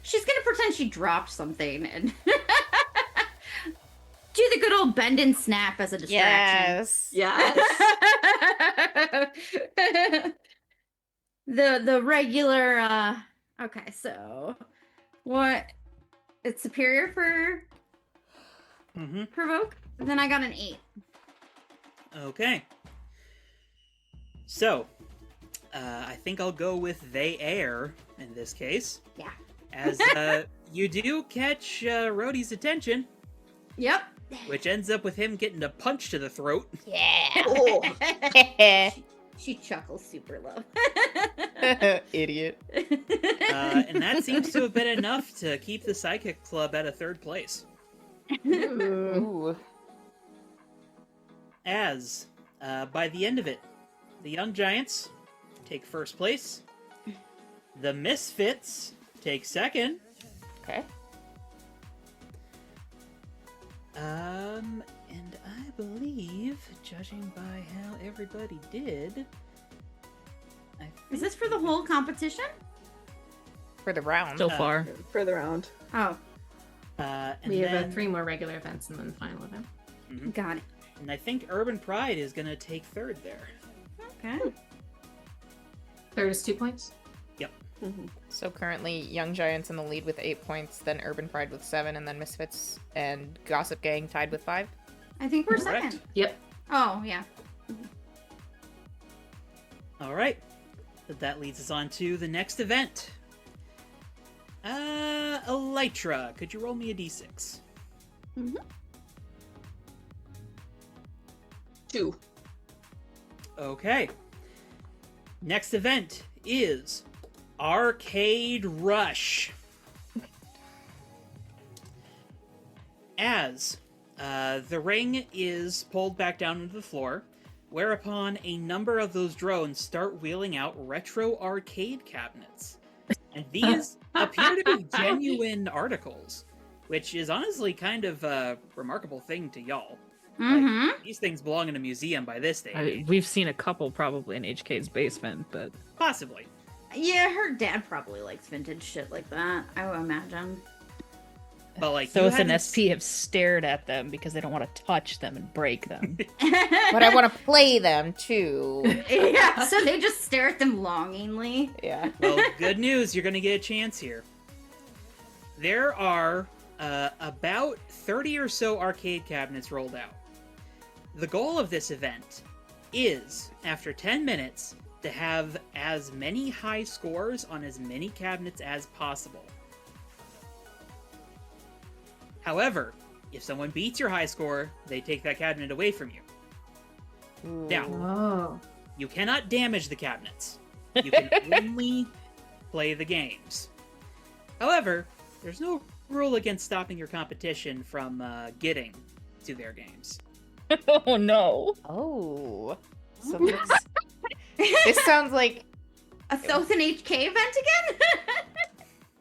Speaker 4: she's gonna pretend she dropped something and do the good old bend and snap as a distraction.
Speaker 1: Yes.
Speaker 2: Yes.
Speaker 4: the regular okay, so what it's superior for
Speaker 5: Mm-hmm.
Speaker 4: provoke? Then I got an 8.
Speaker 5: Okay. So, I think I'll go with they air in this case.
Speaker 4: Yeah.
Speaker 5: As you do catch Rhodey's attention,
Speaker 4: Yep.
Speaker 5: which ends up with him getting a punch to the throat.
Speaker 1: Yeah.
Speaker 2: Oh,
Speaker 4: She chuckles super low.
Speaker 1: Idiot.
Speaker 5: And that seems to have been enough to keep the Psychic Club at a 3rd place.
Speaker 1: Ooh.
Speaker 5: As, by the end of it, the Young Giants take 1st place, the Misfits take 2nd,
Speaker 1: Okay.
Speaker 5: and I believe, judging by how everybody did,
Speaker 4: Is this for the whole competition?
Speaker 1: For the round.
Speaker 3: So far.
Speaker 2: for the round.
Speaker 4: Oh,
Speaker 5: and
Speaker 6: We have
Speaker 5: then,
Speaker 6: 3 more regular events and then the final event.
Speaker 4: got it.
Speaker 5: and I think Urban Pride is going to take 3rd there.
Speaker 4: Okay.
Speaker 6: 3rd is 2 points.
Speaker 2: Mhm.
Speaker 1: So currently, Young Giants in the lead with 8 points, then Urban Pride with 7, and then Misfits and Gossip Gang tied with 5.
Speaker 4: I think we're
Speaker 5: Correct.
Speaker 4: second.
Speaker 6: Yep.
Speaker 4: Oh, yeah.
Speaker 5: All right. So that leads us on to the next event. Elytra, could you roll me a d6?
Speaker 2: 2.
Speaker 5: Okay. Next event is Arcade Rush. As the ring is pulled back down into the floor, whereupon a number of those drones start wheeling out retro arcade cabinets. And these appear to be genuine articles, which is honestly kind of a remarkable thing to y'all.
Speaker 4: Mm-hmm.
Speaker 5: These things belong in a museum by this day.
Speaker 3: We've seen a couple probably in HK's basement, but
Speaker 5: Possibly.
Speaker 4: Yeah, her dad probably likes vintage shit like that, I would imagine.
Speaker 5: But like,
Speaker 3: Thoth
Speaker 5: you
Speaker 3: and
Speaker 5: hadn't
Speaker 3: SP have stared at them because they don't want to touch them and break them.
Speaker 1: But I want to play them too.
Speaker 4: Yeah, so they just stare at them longingly.
Speaker 1: Yeah.
Speaker 5: Well, good news, you're going to get a chance here. There are about 30 or so arcade cabinets rolled out. The goal of this event is, after 10 minutes, to have as many high scores on as many cabinets as possible. However, if someone beats your high score, they take that cabinet away from you. Now,
Speaker 6: Oh.
Speaker 5: you cannot damage the cabinets. You can only play the games. However, there's no rule against stopping your competition from getting to their games.
Speaker 3: Oh no.
Speaker 1: Oh. So this sounds like
Speaker 4: A Thoth and HK event again?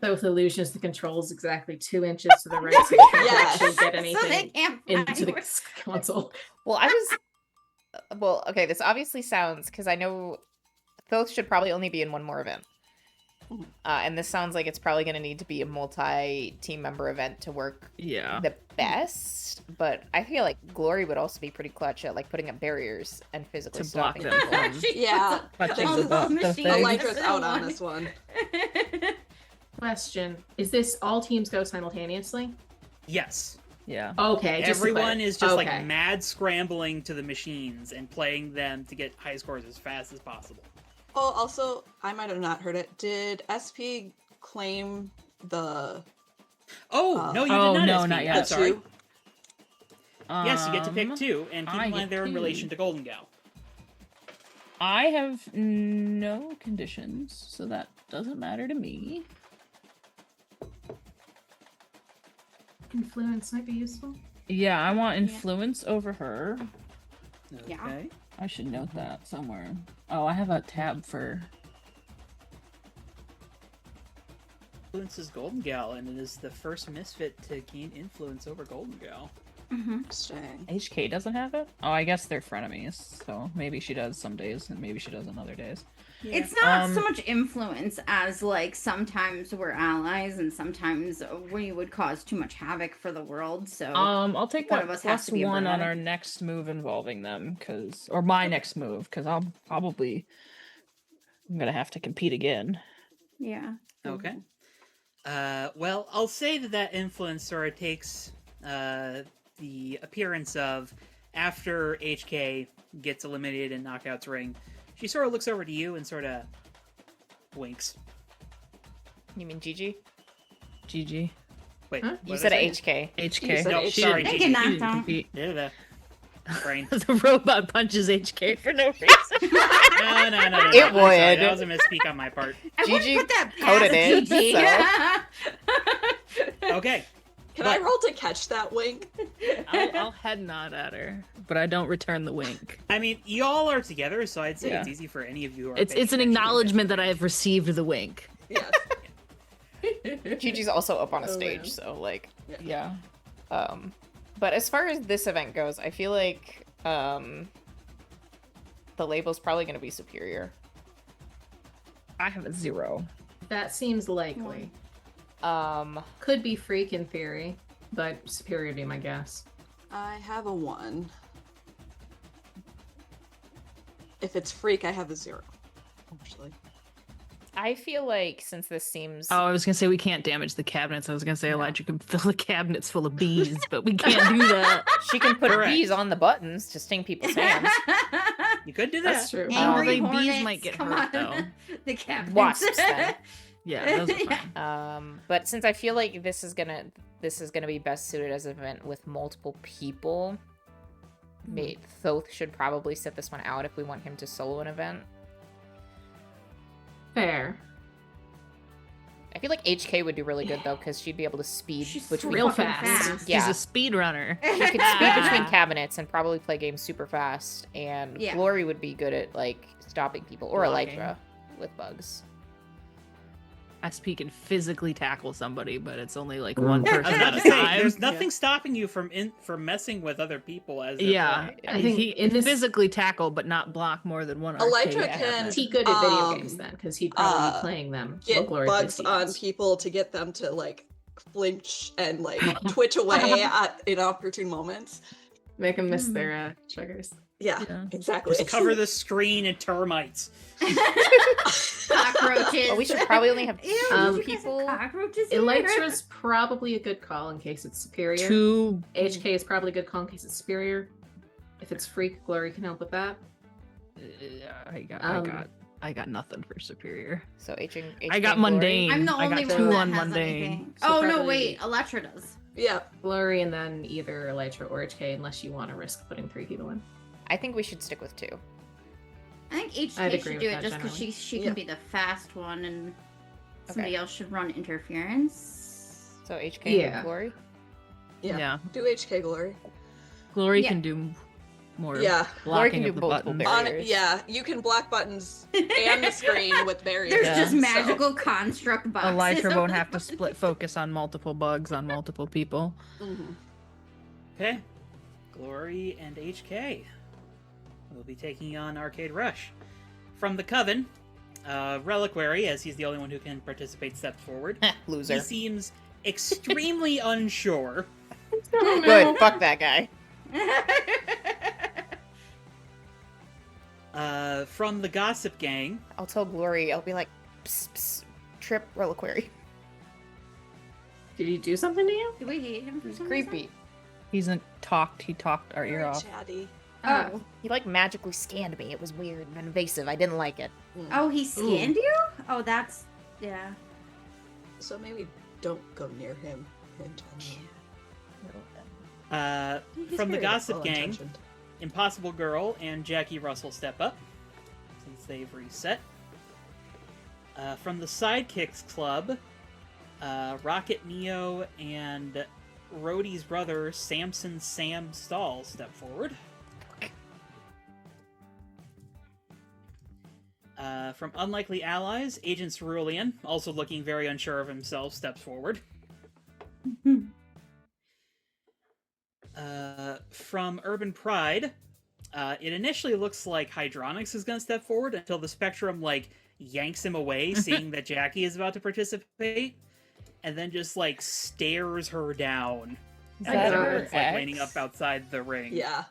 Speaker 6: Thoth illusions the controls exactly 2 inches to the right so you can't
Speaker 2: Yes.
Speaker 6: actually get
Speaker 4: So they
Speaker 6: anything
Speaker 4: can't
Speaker 6: into the
Speaker 4: find
Speaker 6: console.
Speaker 1: well, okay, this obviously sounds because I know Thoth should probably only be in one more event. And this sounds like it's probably going to need to be a multi-team member event to work
Speaker 3: Yeah.
Speaker 1: the best. But I feel like Glory would also be pretty clutch at like putting up barriers and physically
Speaker 3: To block
Speaker 1: stopping
Speaker 3: them
Speaker 1: people.
Speaker 3: from-
Speaker 4: She
Speaker 2: Yeah.
Speaker 4: puts
Speaker 3: Touching
Speaker 4: all
Speaker 3: the
Speaker 4: those
Speaker 3: bu- the
Speaker 4: machines
Speaker 3: thing.
Speaker 2: Elytra's
Speaker 4: in
Speaker 2: out on
Speaker 4: one.
Speaker 2: this one.
Speaker 6: Question: is this all teams go simultaneously?
Speaker 5: Yes.
Speaker 3: Yeah.
Speaker 6: Okay, just to
Speaker 5: Everyone
Speaker 6: clarify.
Speaker 5: is just
Speaker 6: Okay.
Speaker 5: like mad scrambling to the machines and playing them to get high scores as fast as possible.
Speaker 2: Oh, also, I might have not heard it. Did SP claim the
Speaker 5: Oh, no, you
Speaker 3: Oh,
Speaker 5: did not.
Speaker 3: no,
Speaker 5: SP.
Speaker 3: not
Speaker 5: I'm
Speaker 3: yet.
Speaker 2: the
Speaker 5: sorry.
Speaker 2: two?
Speaker 5: Yes, you get to pick 2, and keep
Speaker 3: I
Speaker 5: in
Speaker 3: get
Speaker 5: mind they're in
Speaker 3: 2.
Speaker 5: relation to Golden Gal.
Speaker 3: I have no conditions, so that doesn't matter to me.
Speaker 6: Influence might be useful.
Speaker 3: Yeah, I want influence over her.
Speaker 5: Okay.
Speaker 4: Yeah.
Speaker 3: I should note that somewhere. Oh, I have a tab for...
Speaker 5: Influence is Golden Gal, and it is the first misfit to gain influence over Golden Gal.
Speaker 2: Interesting.
Speaker 3: HK doesn't have it? Oh, I guess they're frenemies, so maybe she does some days, and maybe she doesn't other days.
Speaker 5: Yeah.
Speaker 4: It's not so much influence as like sometimes we're allies and sometimes we would cause too much havoc for the world. So
Speaker 3: I'll take
Speaker 4: one
Speaker 3: that
Speaker 4: of us has
Speaker 3: plus
Speaker 4: to be a
Speaker 3: 1 on
Speaker 4: brother.
Speaker 3: our next move involving them, or my next move, because I'm gonna have to compete again.
Speaker 4: yeah.
Speaker 5: Okay. Well, I'll say that influence sort of takes the appearance of after HK gets eliminated in Knockout's ring, she sort of looks over to you and sort of winks.
Speaker 1: You mean Gigi?
Speaker 3: GG.
Speaker 5: Wait,
Speaker 6: Huh?
Speaker 1: You
Speaker 5: what
Speaker 1: said
Speaker 5: did I say?
Speaker 1: HK.
Speaker 3: HK.
Speaker 2: said
Speaker 5: No,
Speaker 2: HK.
Speaker 5: sorry,
Speaker 4: They
Speaker 5: Gigi.
Speaker 4: get
Speaker 3: She
Speaker 4: knocked
Speaker 3: didn't
Speaker 4: out.
Speaker 3: compete.
Speaker 5: Yeah, the brain.
Speaker 3: The robot punches HK for no reason.
Speaker 5: No.
Speaker 1: It
Speaker 5: I'm sorry,
Speaker 1: would.
Speaker 5: that was a misspeak on my part.
Speaker 4: I wouldn't
Speaker 1: Gigi
Speaker 4: put that
Speaker 1: coded
Speaker 4: past
Speaker 1: it,
Speaker 4: Gigi.
Speaker 5: Okay.
Speaker 2: Can I roll to catch that wink?
Speaker 3: I'll head nod at her, but I don't return the wink.
Speaker 5: I mean, y'all are together, so I'd say
Speaker 3: Yeah.
Speaker 5: it's easy for any of you who are
Speaker 3: It's
Speaker 5: paying
Speaker 3: an
Speaker 5: attention to
Speaker 3: acknowledgement
Speaker 5: this.
Speaker 3: that I have received the wink.
Speaker 2: Yes.
Speaker 1: Gigi's also up on a
Speaker 6: Oh,
Speaker 1: stage,
Speaker 6: man.
Speaker 1: so like,
Speaker 3: Yeah.
Speaker 1: but as far as this event goes, I feel like the label's probably going to be superior.
Speaker 3: I have a 0.
Speaker 6: That seems likely. Could be freak in theory, but superior would be my guess.
Speaker 2: I have a 1. If it's freak, I have a 0. Actually.
Speaker 1: I feel like since this seems
Speaker 3: Oh, I was gonna say we can't damage the cabinets. I was gonna say Elijah can fill the cabinets full of bees, but we can't do that.
Speaker 1: she can put
Speaker 5: Correct.
Speaker 1: bees on the buttons to sting people's hands.
Speaker 5: You could do that.
Speaker 6: That's true.
Speaker 4: Angry
Speaker 3: the bees
Speaker 4: hornets,
Speaker 3: might get
Speaker 4: come
Speaker 3: hurt,
Speaker 4: on.
Speaker 3: though.
Speaker 4: The captains.
Speaker 1: Wasps, then.
Speaker 3: Yeah, those are
Speaker 4: Yeah.
Speaker 3: fine.
Speaker 1: But since I feel like this is gonna be best suited as an event with multiple people, Thoth should probably sit this one out if we want him to solo an event.
Speaker 6: Fair.
Speaker 1: I feel like HK would do really good though, because she'd be able to speed
Speaker 4: She's
Speaker 1: between
Speaker 6: real
Speaker 4: fucking
Speaker 6: fast.
Speaker 1: Yeah.
Speaker 3: She's a speed runner.
Speaker 1: She could speed between cabinets and probably play games super fast. And
Speaker 4: Yeah.
Speaker 1: Glory would be good at like stopping people, or
Speaker 3: Blocking.
Speaker 1: Elytra with bugs.
Speaker 3: SP can physically tackle somebody, but it's only like one person
Speaker 5: I was about
Speaker 3: at
Speaker 5: to
Speaker 3: a
Speaker 5: say,
Speaker 3: time.
Speaker 5: there's nothing stopping you from messing with other people as they're
Speaker 3: Yeah,
Speaker 5: playing.
Speaker 6: I think
Speaker 3: he
Speaker 6: in this-
Speaker 3: physically tackle, but not block more than one.
Speaker 2: Elytra
Speaker 3: arcade
Speaker 2: can-
Speaker 3: cabinet.
Speaker 6: Is he good at video
Speaker 2: Um,
Speaker 6: games then? Because he'd probably be playing them. while
Speaker 2: Get
Speaker 6: Glory
Speaker 2: bugs
Speaker 6: plays
Speaker 2: on
Speaker 6: defense.
Speaker 2: people to get them to like flinch and like twitch away at inopportune moments.
Speaker 6: Make them miss their triggers.
Speaker 2: Yeah,
Speaker 3: Yeah.
Speaker 2: exactly.
Speaker 5: Just cover the screen in termites.
Speaker 4: Cockroaches.
Speaker 1: Well, we should probably only have
Speaker 4: Ew,
Speaker 1: two
Speaker 4: you guys have
Speaker 1: people.
Speaker 4: Cockroaches here?
Speaker 6: Elytra's probably a good call in case it's superior.
Speaker 3: 2.
Speaker 6: HK is probably a good call in case it's superior. If it's freak, Glory can help with that.
Speaker 3: I got nothing for superior.
Speaker 1: So HK
Speaker 3: I got
Speaker 1: and Glory.
Speaker 3: mundane.
Speaker 4: I'm the
Speaker 3: I
Speaker 4: only
Speaker 3: got
Speaker 4: one
Speaker 3: 2
Speaker 4: that
Speaker 3: on
Speaker 4: has
Speaker 3: mundane.
Speaker 4: anything.
Speaker 6: So
Speaker 4: Oh no,
Speaker 6: probably-
Speaker 4: wait, Elytra does.
Speaker 2: Yeah,
Speaker 6: Glory and then either Elytra or HK unless you want to risk putting 3 people in.
Speaker 1: I think we should stick with 2.
Speaker 4: I think
Speaker 6: I'd
Speaker 4: HK
Speaker 6: agree
Speaker 4: should
Speaker 6: with
Speaker 4: do it
Speaker 6: that
Speaker 4: just because
Speaker 6: generally.
Speaker 4: she
Speaker 2: Yeah.
Speaker 4: can be the fast one and somebody
Speaker 1: Okay.
Speaker 4: else should run interference.
Speaker 1: So HK
Speaker 6: Yeah.
Speaker 1: and Glory.
Speaker 2: yeah.
Speaker 3: Yeah.
Speaker 2: Do HK Glory.
Speaker 3: Glory
Speaker 4: Yeah.
Speaker 3: can do more
Speaker 2: Yeah.
Speaker 1: Glory
Speaker 3: blocking
Speaker 1: can do
Speaker 3: of the
Speaker 1: multiple
Speaker 3: buttons.
Speaker 1: barriers.
Speaker 2: Yeah, you can block buttons and the screen with barriers.
Speaker 4: There's
Speaker 3: Yeah.
Speaker 4: just
Speaker 2: so-
Speaker 4: magical construct boxes.
Speaker 3: Elytra won't have to split focus on multiple bugs on multiple people.
Speaker 2: Mhm.
Speaker 5: Okay. Glory and HK will be taking on Arcade Rush. From the Coven, Reliquary, as he's the only one who can participate, steps forward.
Speaker 1: Loser.
Speaker 5: He seems extremely unsure.
Speaker 1: Good. Fuck that guy.
Speaker 5: From the Gossip Gang,
Speaker 1: I'll tell Glory. I'll be like, psst, psst, trip Reliquary.
Speaker 6: Did he do something to you?
Speaker 4: Do we hate him for
Speaker 1: It's
Speaker 4: some
Speaker 1: creepy.
Speaker 3: He talked our ear
Speaker 2: Very
Speaker 3: off.
Speaker 2: chatty.
Speaker 4: Oh.
Speaker 1: He like magically scanned me. It was weird and invasive. I didn't like it.
Speaker 4: Oh, he scanned you? Oh, that's yeah.
Speaker 2: So maybe don't go near him in general. He's
Speaker 5: From the
Speaker 2: very
Speaker 5: Gossip Gang,
Speaker 2: well-intentioned.
Speaker 5: Impossible Girl and Jackie Russell step up, since they've reset. From the Sidekicks Club, Rocket Neo and Rhodey's brother, Samson Sam Stahl, step forward. From Unlikely Allies, Agent Cerulean, also looking very unsure of himself, steps forward. From Urban Pride, it initially looks like Hydronics is going to step forward until the Spectrum, like, yanks him away, seeing that Jackie is about to participate, and then just, like, stares her down.
Speaker 3: Is
Speaker 5: As
Speaker 3: that her
Speaker 5: everyone's, like, lining
Speaker 3: ex?
Speaker 5: up outside the ring.
Speaker 2: Yeah.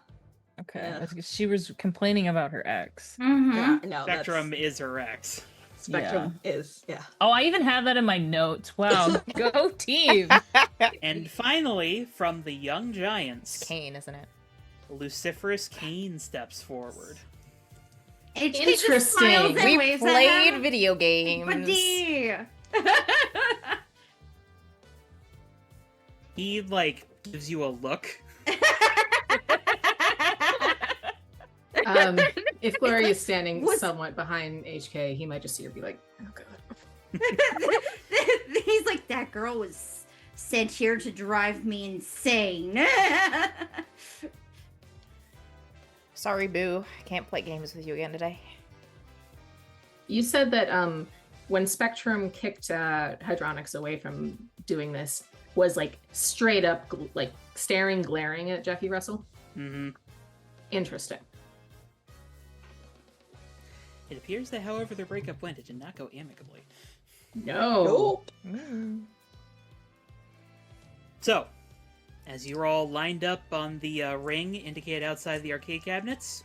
Speaker 3: Okay.
Speaker 2: Yeah.
Speaker 3: She was complaining about her ex.
Speaker 4: Mm-hmm.
Speaker 2: Yeah, no,
Speaker 5: Spectrum is her ex.
Speaker 2: Spectrum is, yeah.
Speaker 3: Oh, I even have that in my notes. Wow. Go team.
Speaker 5: And finally, from the Young
Speaker 1: It's
Speaker 5: Giants,
Speaker 1: Kane, isn't it?
Speaker 5: Luciferous Kane steps forward.
Speaker 6: Interesting.
Speaker 1: We played video games.
Speaker 4: Buddy.
Speaker 5: He, like, gives you a look.
Speaker 6: If Gloria is standing
Speaker 4: Was-
Speaker 6: somewhat behind HK, he might just see her be like, oh god.
Speaker 4: He's like, that girl was sent here to drive me insane.
Speaker 1: Sorry, Boo. I can't play games with you again today.
Speaker 6: You said that when Spectrum kicked Hydronics away from doing this, was like straight up like staring, glaring at Jackie Russell.
Speaker 5: Mm-hmm.
Speaker 6: Interesting.
Speaker 5: It appears that, however, their breakup went, it did not go amicably.
Speaker 6: No.
Speaker 2: Nope.
Speaker 5: So, as you're all lined up on the ring indicated outside the arcade cabinets,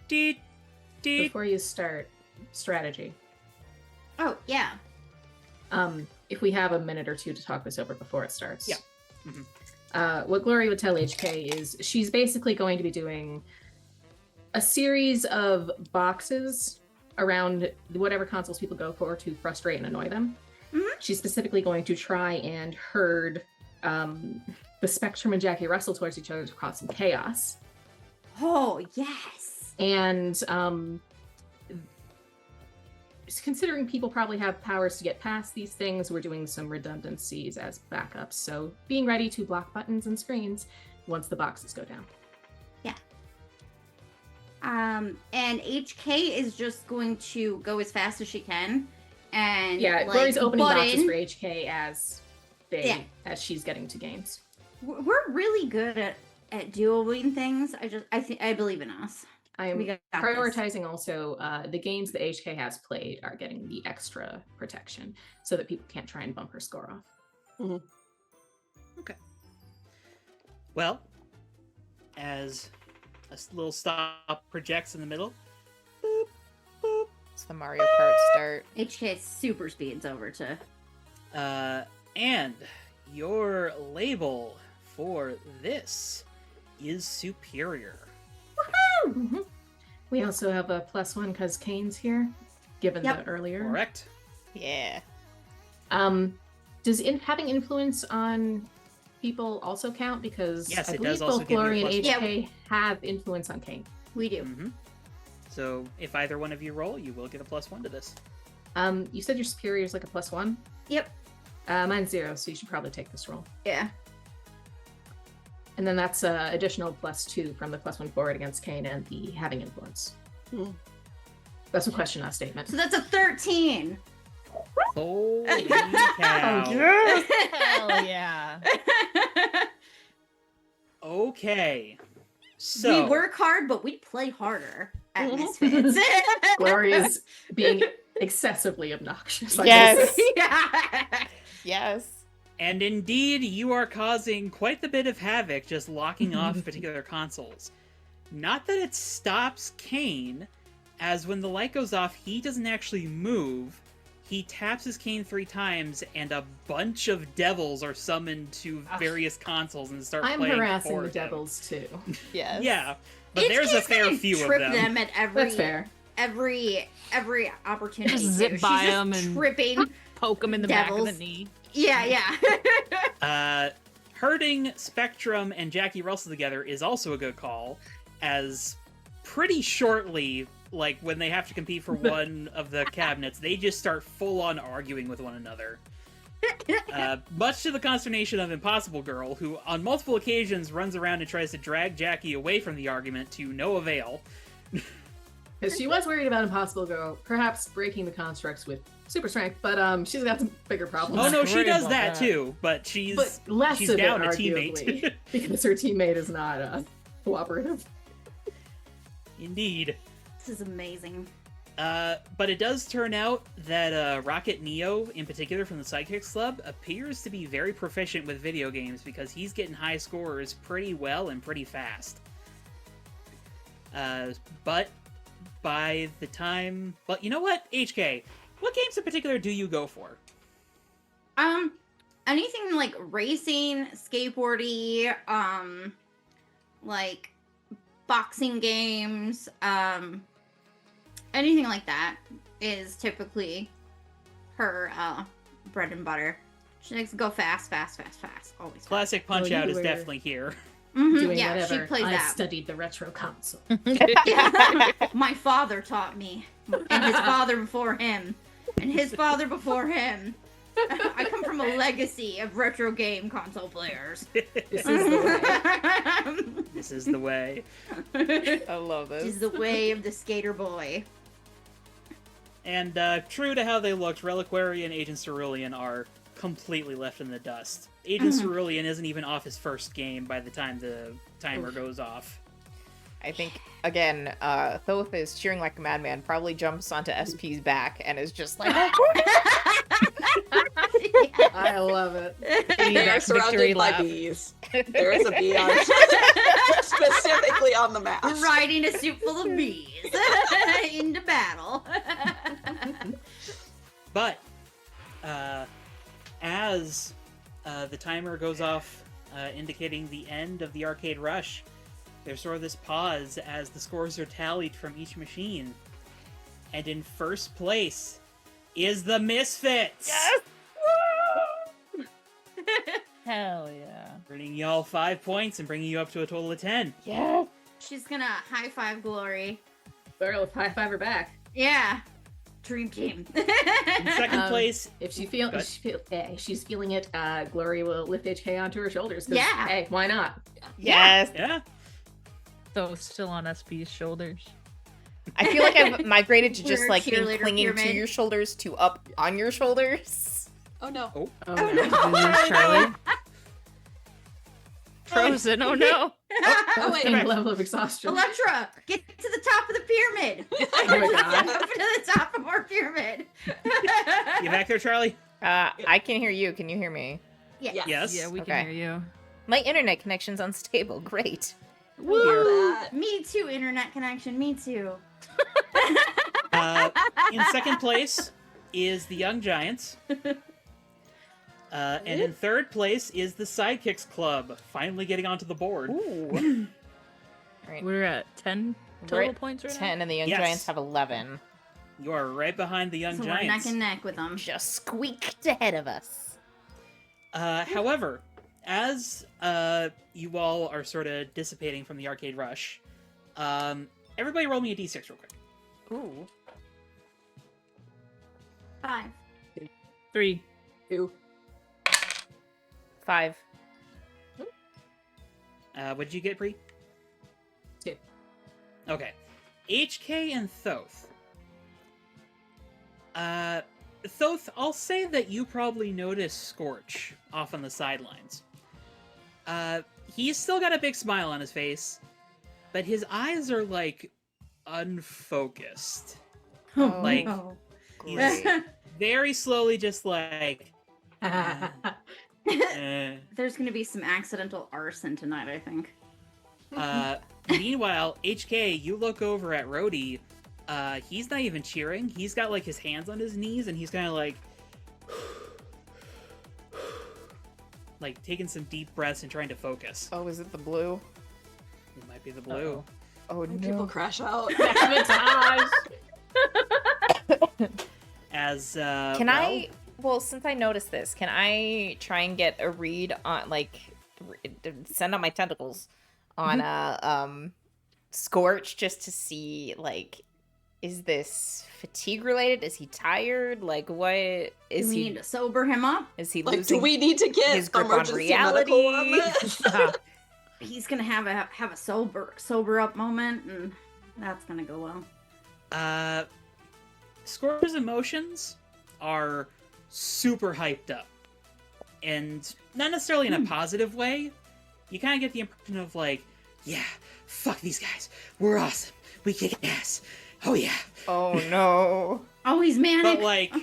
Speaker 5: deet, deet.
Speaker 6: Before you start strategy,
Speaker 4: Oh, yeah.
Speaker 6: if we have a minute or two to talk this over before it starts.
Speaker 5: Yeah.
Speaker 6: What Gloria would tell HK is she's basically going to be doing a series of boxes around whatever consoles people go for to frustrate and annoy them.
Speaker 4: Mhm.
Speaker 6: She's specifically going to try and herd the Spectrum and Jackie Russell towards each other to cause some chaos.
Speaker 4: Oh, yes.
Speaker 6: And considering people probably have powers to get past these things, we're doing some redundancies as backups. So being ready to block buttons and screens once the boxes go down.
Speaker 4: And HK is just going to go as fast as she can. And
Speaker 6: Yeah,
Speaker 4: like,
Speaker 6: Gloria's opening
Speaker 4: butt
Speaker 6: boxes
Speaker 4: in.
Speaker 6: for HK as as she's getting to games.
Speaker 4: We're really good at dueling things. I believe in us.
Speaker 6: I am
Speaker 4: We got this.
Speaker 6: prioritizing also the games that HK has played are getting the extra protection so that people can't try and bump her score off.
Speaker 5: Well, as a little stop projects in the middle, boop, boop,
Speaker 1: It's the Mario Kart start.
Speaker 4: HK super speeds over to.
Speaker 5: and your label for this is superior.
Speaker 6: Mhm. We also have a +1 because Kane's here, given
Speaker 4: Yep.
Speaker 6: the earlier.
Speaker 5: Correct?
Speaker 1: Yeah.
Speaker 6: Does having influence on people also count? Because
Speaker 5: Yes,
Speaker 6: I
Speaker 5: it
Speaker 6: believe
Speaker 5: does also
Speaker 6: both
Speaker 5: give you a
Speaker 6: Gloria and
Speaker 5: +1.
Speaker 6: HK have influence on Kane.
Speaker 4: We do.
Speaker 5: Mm-hmm. So if either one of you roll, you will get a +1 to this.
Speaker 6: You said your superior is like a +1?
Speaker 4: Yep.
Speaker 6: Mine's 0, so you should probably take this roll.
Speaker 4: Yeah.
Speaker 6: And then that's additional +2 from the +1 forward against Kane and the having influence.
Speaker 2: Hmm.
Speaker 6: That's a question, not a statement.
Speaker 4: So that's a 13.
Speaker 5: Holy cow.
Speaker 3: Hell yeah.
Speaker 5: Okay. So
Speaker 4: We work hard, but we play harder at
Speaker 2: Mhm.
Speaker 4: Misfits.
Speaker 6: Gloria's being excessively obnoxious. I
Speaker 1: Yes.
Speaker 6: guess.
Speaker 4: Yeah.
Speaker 1: Yes.
Speaker 5: And indeed, you are causing quite the bit of havoc just locking off particular consoles. Not that it stops Kane, as when the light goes off, he doesn't actually move. he taps his cane 3 times, and a bunch of devils are summoned to various consoles and start
Speaker 6: I'm
Speaker 5: playing
Speaker 6: harassing
Speaker 5: for
Speaker 6: the
Speaker 5: him.
Speaker 6: devils too.
Speaker 1: Yes.
Speaker 5: Yeah, but there's a fair few of
Speaker 4: trip
Speaker 5: them.
Speaker 4: at
Speaker 6: That's fair.
Speaker 4: every opportunity.
Speaker 3: Just zip
Speaker 4: She's
Speaker 3: by
Speaker 4: just
Speaker 3: 'em and-
Speaker 4: tripping.
Speaker 3: Poke him in the back of the
Speaker 4: Devils.
Speaker 3: knee.
Speaker 4: Yeah.
Speaker 5: Herding Spectrum and Jackie Russell together is also a good call, as pretty shortly, like when they have to compete for one of the cabinets, they just start full-on arguing with one another. Much to the consternation of Impossible Girl, who on multiple occasions runs around and tries to drag Jackie away from the argument to no avail.
Speaker 6: Because she was worried about Impossible Girl, perhaps breaking the constructs with super strength, but she's got some bigger problems.
Speaker 5: Oh no, she
Speaker 3: worried
Speaker 5: does
Speaker 3: about
Speaker 5: that
Speaker 3: that.
Speaker 5: too, but she's
Speaker 6: less
Speaker 5: she's
Speaker 6: of
Speaker 5: down
Speaker 6: it,
Speaker 5: a
Speaker 6: arguably,
Speaker 5: teammate.
Speaker 6: because her teammate is not cooperative.
Speaker 5: Indeed.
Speaker 4: This is amazing.
Speaker 5: But it does turn out that Rocket Neo, in particular from the Sidekicks Club, appears to be very proficient with video games because he's getting high scores pretty well and pretty fast. But by the time... But you know what, HK? What games in particular do you go for?
Speaker 4: Anything like racing, skateboardy, like boxing games, anything like that is typically her bread and butter. She likes to go fast, always fast.
Speaker 5: Classic Punch
Speaker 6: Well,
Speaker 5: Out
Speaker 6: you
Speaker 5: is
Speaker 6: were
Speaker 5: definitely here.
Speaker 6: Doing
Speaker 4: Yeah,
Speaker 6: whatever.
Speaker 4: she plays
Speaker 6: I
Speaker 4: that.
Speaker 6: studied the retro console.
Speaker 4: Yeah. My father taught me, and his father before him, and his father before him. I come from a legacy of retro game console players.
Speaker 6: This is the way.
Speaker 5: This is the way.
Speaker 1: I love
Speaker 4: This
Speaker 1: this.
Speaker 4: is the way of the skater boy.
Speaker 5: And true to how they looked, Reliquary and Agent Cerulean are completely left in the dust. Agent Cerulean isn't even off his first game by the time the timer goes off.
Speaker 1: I think, again, Thoth is cheering like a madman, probably jumps onto SP's back and is just like,
Speaker 6: I love it.
Speaker 2: They're surrounded by bees. There is a bee on specifically on the map.
Speaker 4: Riding a suit full of bees into battle.
Speaker 5: But as the timer goes off, indicating the end of the arcade rush, there's sort of this pause as the scores are tallied from each machine. And in first place is the Misfits!
Speaker 1: yes! Woo! Hell yeah.
Speaker 5: Bringing y'all 5 points and bringing you up to a total of 10.
Speaker 1: Yes!
Speaker 4: She's gonna high five Glory.
Speaker 6: Barrel high five her back.
Speaker 4: Yeah. Dream team.
Speaker 5: In second place,
Speaker 6: If she's feeling it, Glory will lift HK onto her shoulders. 'Cause,
Speaker 4: Yeah.
Speaker 6: Hey, why not?
Speaker 1: Yes!
Speaker 5: yeah,
Speaker 3: So still on SP's shoulders.
Speaker 1: I feel like I've migrated to just
Speaker 4: We're a
Speaker 1: like being
Speaker 4: cheerleader
Speaker 1: clinging to
Speaker 4: pyramid.
Speaker 1: your shoulders to up on your shoulders.
Speaker 2: Oh no.
Speaker 6: Oh,
Speaker 4: Oh,
Speaker 6: no.
Speaker 4: no.
Speaker 3: Charlie. Frozen. Oh no.
Speaker 2: Oh wait.
Speaker 6: Same level of exhaustion.
Speaker 4: Electra, get to the top of the pyramid.
Speaker 6: Oh my God.
Speaker 4: Up to the top of our pyramid.
Speaker 5: you back there, Charlie?
Speaker 1: I can hear you. Can you hear me?
Speaker 4: Yeah.
Speaker 5: Yes.
Speaker 3: Yeah, we
Speaker 1: Okay.
Speaker 3: can hear you.
Speaker 1: My internet connection's unstable. Great.
Speaker 2: Woo!
Speaker 4: Me too, internet connection. Me too.
Speaker 5: In second place is the Young Giants. And in third place is the Sidekicks Club, finally getting onto the board.
Speaker 1: Ooh. Right.
Speaker 3: We're at 10
Speaker 1: We're
Speaker 3: total
Speaker 1: at
Speaker 3: points right
Speaker 1: 10, and the Young
Speaker 5: Yes.
Speaker 1: Giants have 11.
Speaker 5: You are right behind the Young
Speaker 4: So we're neck
Speaker 5: Giants.
Speaker 4: and neck with them.
Speaker 1: Just squeaked ahead of us.
Speaker 5: However, as you all are sort of dissipating from the arcade rush, everybody roll me a d6 real quick.
Speaker 1: Ooh.
Speaker 4: 5.
Speaker 3: now. 3.
Speaker 2: 2.
Speaker 1: 5.
Speaker 5: What did you get, Bree?
Speaker 6: 2.
Speaker 5: Okay. HK and Thoth. Thoth, I'll say that you probably noticed Scorch off on the sidelines. He's still got a big smile on his face, but his eyes are, like, unfocused.
Speaker 1: Oh,
Speaker 5: Like,
Speaker 4: no.
Speaker 5: he's very slowly just like,
Speaker 4: There's gonna be some accidental arson tonight, I think.
Speaker 5: Meanwhile, HK, you look over at Rowdy, he's not even cheering. He's got like his hands on his knees and he's kind of like taking some deep breaths and trying to focus.
Speaker 1: Oh, is it the blue?
Speaker 5: It might be the blue.
Speaker 1: Uh-oh. Oh
Speaker 2: When
Speaker 1: no.
Speaker 2: people crash out.
Speaker 6: Sabotage.
Speaker 5: As
Speaker 1: Can I? Well, since I noticed this, can I try and get a read on send out my tentacles on Scorch just to see like, is this fatigue related? Is he tired? Like, what is
Speaker 4: We
Speaker 1: he?
Speaker 4: need to sober him up.
Speaker 1: Is he
Speaker 2: Like,
Speaker 1: losing
Speaker 2: do we need to get
Speaker 1: his grip on
Speaker 2: emergency medical on
Speaker 1: reality?
Speaker 2: this?
Speaker 4: He's gonna have a sober up moment, and that's gonna go well.
Speaker 5: Scorch's emotions are super hyped up. And not necessarily in a positive way. You kind of get the impression of like, yeah, fuck these guys. We're awesome. We kick ass. Oh yeah.
Speaker 1: Oh no.
Speaker 4: Oh, he's manic.
Speaker 5: But like,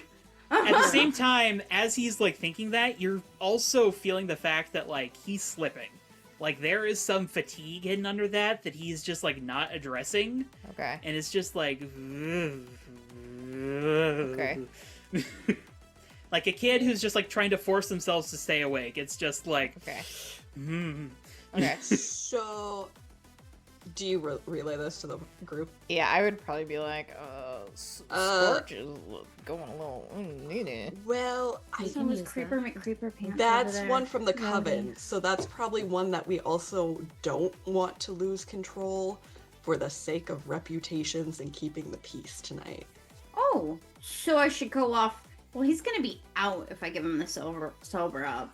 Speaker 5: at the same time, as he's like thinking that, you're also feeling the fact that like he's slipping. Like there is some fatigue hidden under that he's just like not addressing.
Speaker 1: Okay.
Speaker 5: And it's just like
Speaker 1: Okay.
Speaker 5: like a kid who's just like trying to force themselves to stay awake. It's just like
Speaker 1: Okay.
Speaker 5: mm.
Speaker 1: Okay.
Speaker 2: So, do you relay this to the group?
Speaker 1: Yeah, I would probably be like, Scorch is going a little needy.
Speaker 2: Well, I
Speaker 4: So was Creeper McCreeper Pants
Speaker 2: That's
Speaker 4: over there.
Speaker 2: one from the
Speaker 4: Rowdy.
Speaker 2: Coven, so that's probably one that we also don't want to lose control for the sake of reputations and keeping the peace tonight.
Speaker 4: Oh, so I should go off. Well, he's gonna be out if I give him the sober up.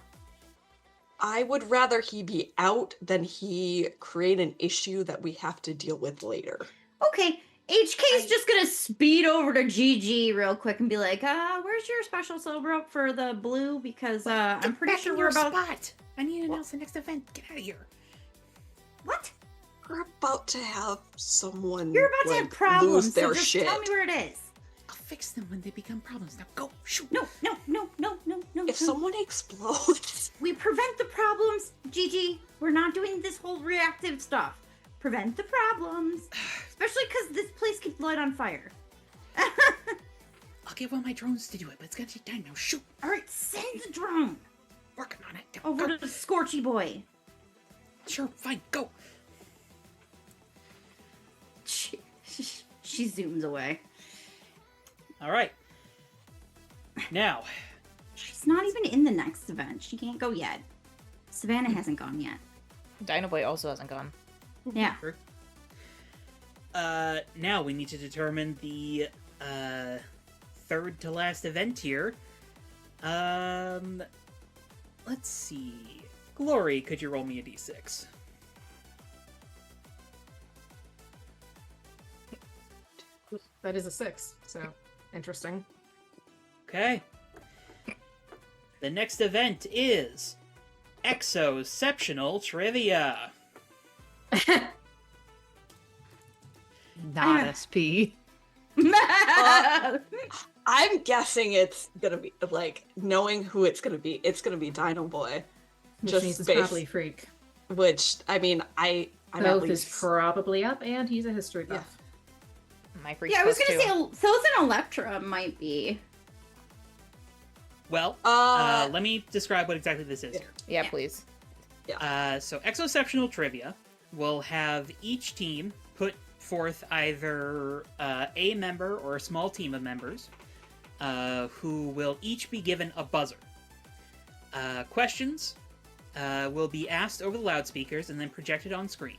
Speaker 2: I would rather he be out than he create an issue that we have to deal with later.
Speaker 4: Okay, HK's just gonna speed over to GG real quick and be like, where's your special sober up for the blue? Because I'm pretty sure we're about.
Speaker 5: spot. I need to announce the next event. Get out of here.
Speaker 4: What?
Speaker 2: We're about to have someone
Speaker 4: You're about to have problems.
Speaker 2: lose their
Speaker 4: so just
Speaker 2: shit.
Speaker 4: tell me where it is.
Speaker 5: I'll fix them when they become problems. Now go shoot.
Speaker 4: No.
Speaker 2: If someone explodes,
Speaker 4: We prevent the problems, GG. We're not doing this whole reactive stuff. Prevent the problems. Especially because this place could light on fire.
Speaker 5: I'll get one of my drones to do it, but it's gonna take time. Now shoot.
Speaker 4: Alright, send the drone
Speaker 5: Working on it.
Speaker 4: over
Speaker 5: Go.
Speaker 4: to the Scorchy boy.
Speaker 5: Sure, fine, go.
Speaker 4: She zooms away.
Speaker 5: All right. Now,
Speaker 4: She's not even in the next event. She can't go yet. Savannah hasn't gone yet.
Speaker 1: Dino Boy also hasn't gone.
Speaker 4: Yeah.
Speaker 5: now we need to determine the third to last event here. Let's see. Glory, could you roll me a d6?
Speaker 6: That is a 6, so interesting.
Speaker 5: Okay. The next event is Exoceptional Trivia.
Speaker 3: Not SP.
Speaker 2: I'm guessing it's gonna be like knowing who it's gonna be. It's gonna be Dino Boy,
Speaker 6: Which
Speaker 2: just
Speaker 6: means it's
Speaker 2: based-
Speaker 6: probably Freak.
Speaker 2: which I mean I'm at
Speaker 6: Thoth is
Speaker 2: least
Speaker 6: probably up, and he's a history buff.
Speaker 1: My freak's
Speaker 4: Yeah, I was
Speaker 1: plus
Speaker 4: gonna
Speaker 1: two.
Speaker 4: say Thoth and Electra might be.
Speaker 5: Well, let me describe what exactly this is
Speaker 2: Yeah.
Speaker 5: here.
Speaker 1: Yeah,
Speaker 4: Yeah.
Speaker 1: please.
Speaker 5: So Exoceptional Trivia will have each team put forth either a member or a small team of members who will each be given a buzzer. Questions will be asked over the loudspeakers and then projected on screen.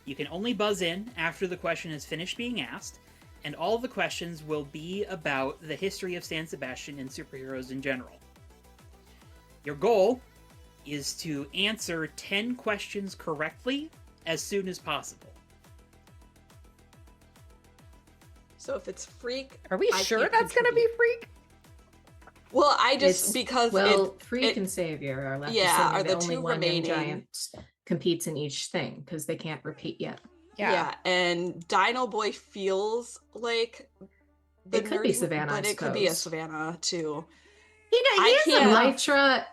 Speaker 5: You can only buzz in after the question is finished being asked, and all of the questions will be about the history of San Sebastián and superheroes in general. Your goal is to answer 10 questions correctly as soon as possible.
Speaker 2: so if it's Freak.
Speaker 1: Are we
Speaker 2: I
Speaker 1: sure
Speaker 2: can't
Speaker 1: that's gonna be
Speaker 2: contribute.
Speaker 1: Freak?
Speaker 2: Well, I just
Speaker 6: It's-
Speaker 2: because
Speaker 6: well,
Speaker 2: it,
Speaker 6: Freak and Savior are left.
Speaker 2: yeah,
Speaker 6: assuming
Speaker 2: are the
Speaker 6: only
Speaker 2: two
Speaker 6: one young
Speaker 2: remaining.
Speaker 6: giant competes in each thing because they can't repeat yet.
Speaker 2: yeah. and Dino Boy feels like the
Speaker 6: It could be
Speaker 2: nerdy-
Speaker 6: Savannah,
Speaker 2: but
Speaker 6: I
Speaker 2: it could be a
Speaker 6: suppose.
Speaker 2: Savannah too.
Speaker 4: He
Speaker 2: I
Speaker 4: has
Speaker 2: can't-
Speaker 4: a
Speaker 6: Elytra,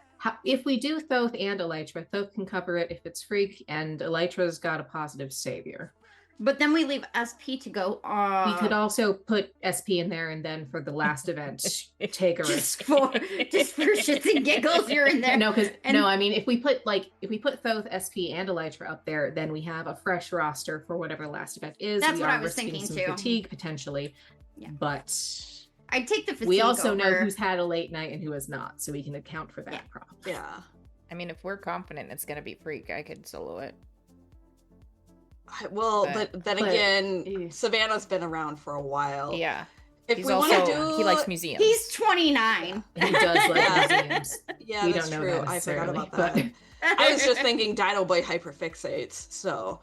Speaker 6: if we do Thoth and Elytra, Thoth can cover it if it's Freak, and Elytra's got a positive Savior.
Speaker 4: But then we leave SP to go.
Speaker 6: We could also put SP in there, and then for the last event, take a risk.
Speaker 4: just for shits and giggles, you're in there.
Speaker 6: No, because
Speaker 4: And-
Speaker 6: no, I mean if we put Thoth, SP, and Elytra up there, then we have a fresh roster for whatever the last event is.
Speaker 4: That's
Speaker 6: we
Speaker 4: what
Speaker 6: are
Speaker 4: I was
Speaker 6: risking
Speaker 4: thinking
Speaker 6: some
Speaker 4: too.
Speaker 6: fatigue potentially,
Speaker 4: Yeah.
Speaker 6: but
Speaker 4: I'd take the fatigue.
Speaker 6: we also know
Speaker 4: over-
Speaker 6: who's had a late night and who has not, so we can account for that
Speaker 4: Yeah.
Speaker 6: problem.
Speaker 2: Yeah.
Speaker 1: I mean, if we're confident it's gonna be Freak, I could solo it.
Speaker 2: Well,
Speaker 1: But-
Speaker 2: but then
Speaker 6: but-
Speaker 2: again, Savannah's been around for a while.
Speaker 1: Yeah.
Speaker 2: If
Speaker 1: He's
Speaker 2: we want
Speaker 1: also
Speaker 2: to do,
Speaker 1: he likes museums.
Speaker 4: He's 29.
Speaker 6: He does like
Speaker 2: Yeah.
Speaker 6: museums.
Speaker 2: Yeah,
Speaker 6: We
Speaker 2: that's
Speaker 6: don't know
Speaker 2: true.
Speaker 6: that
Speaker 2: I forgot
Speaker 6: necessarily,
Speaker 2: about
Speaker 6: but-
Speaker 2: that. I was just thinking Dino Boy hyperfixates. So,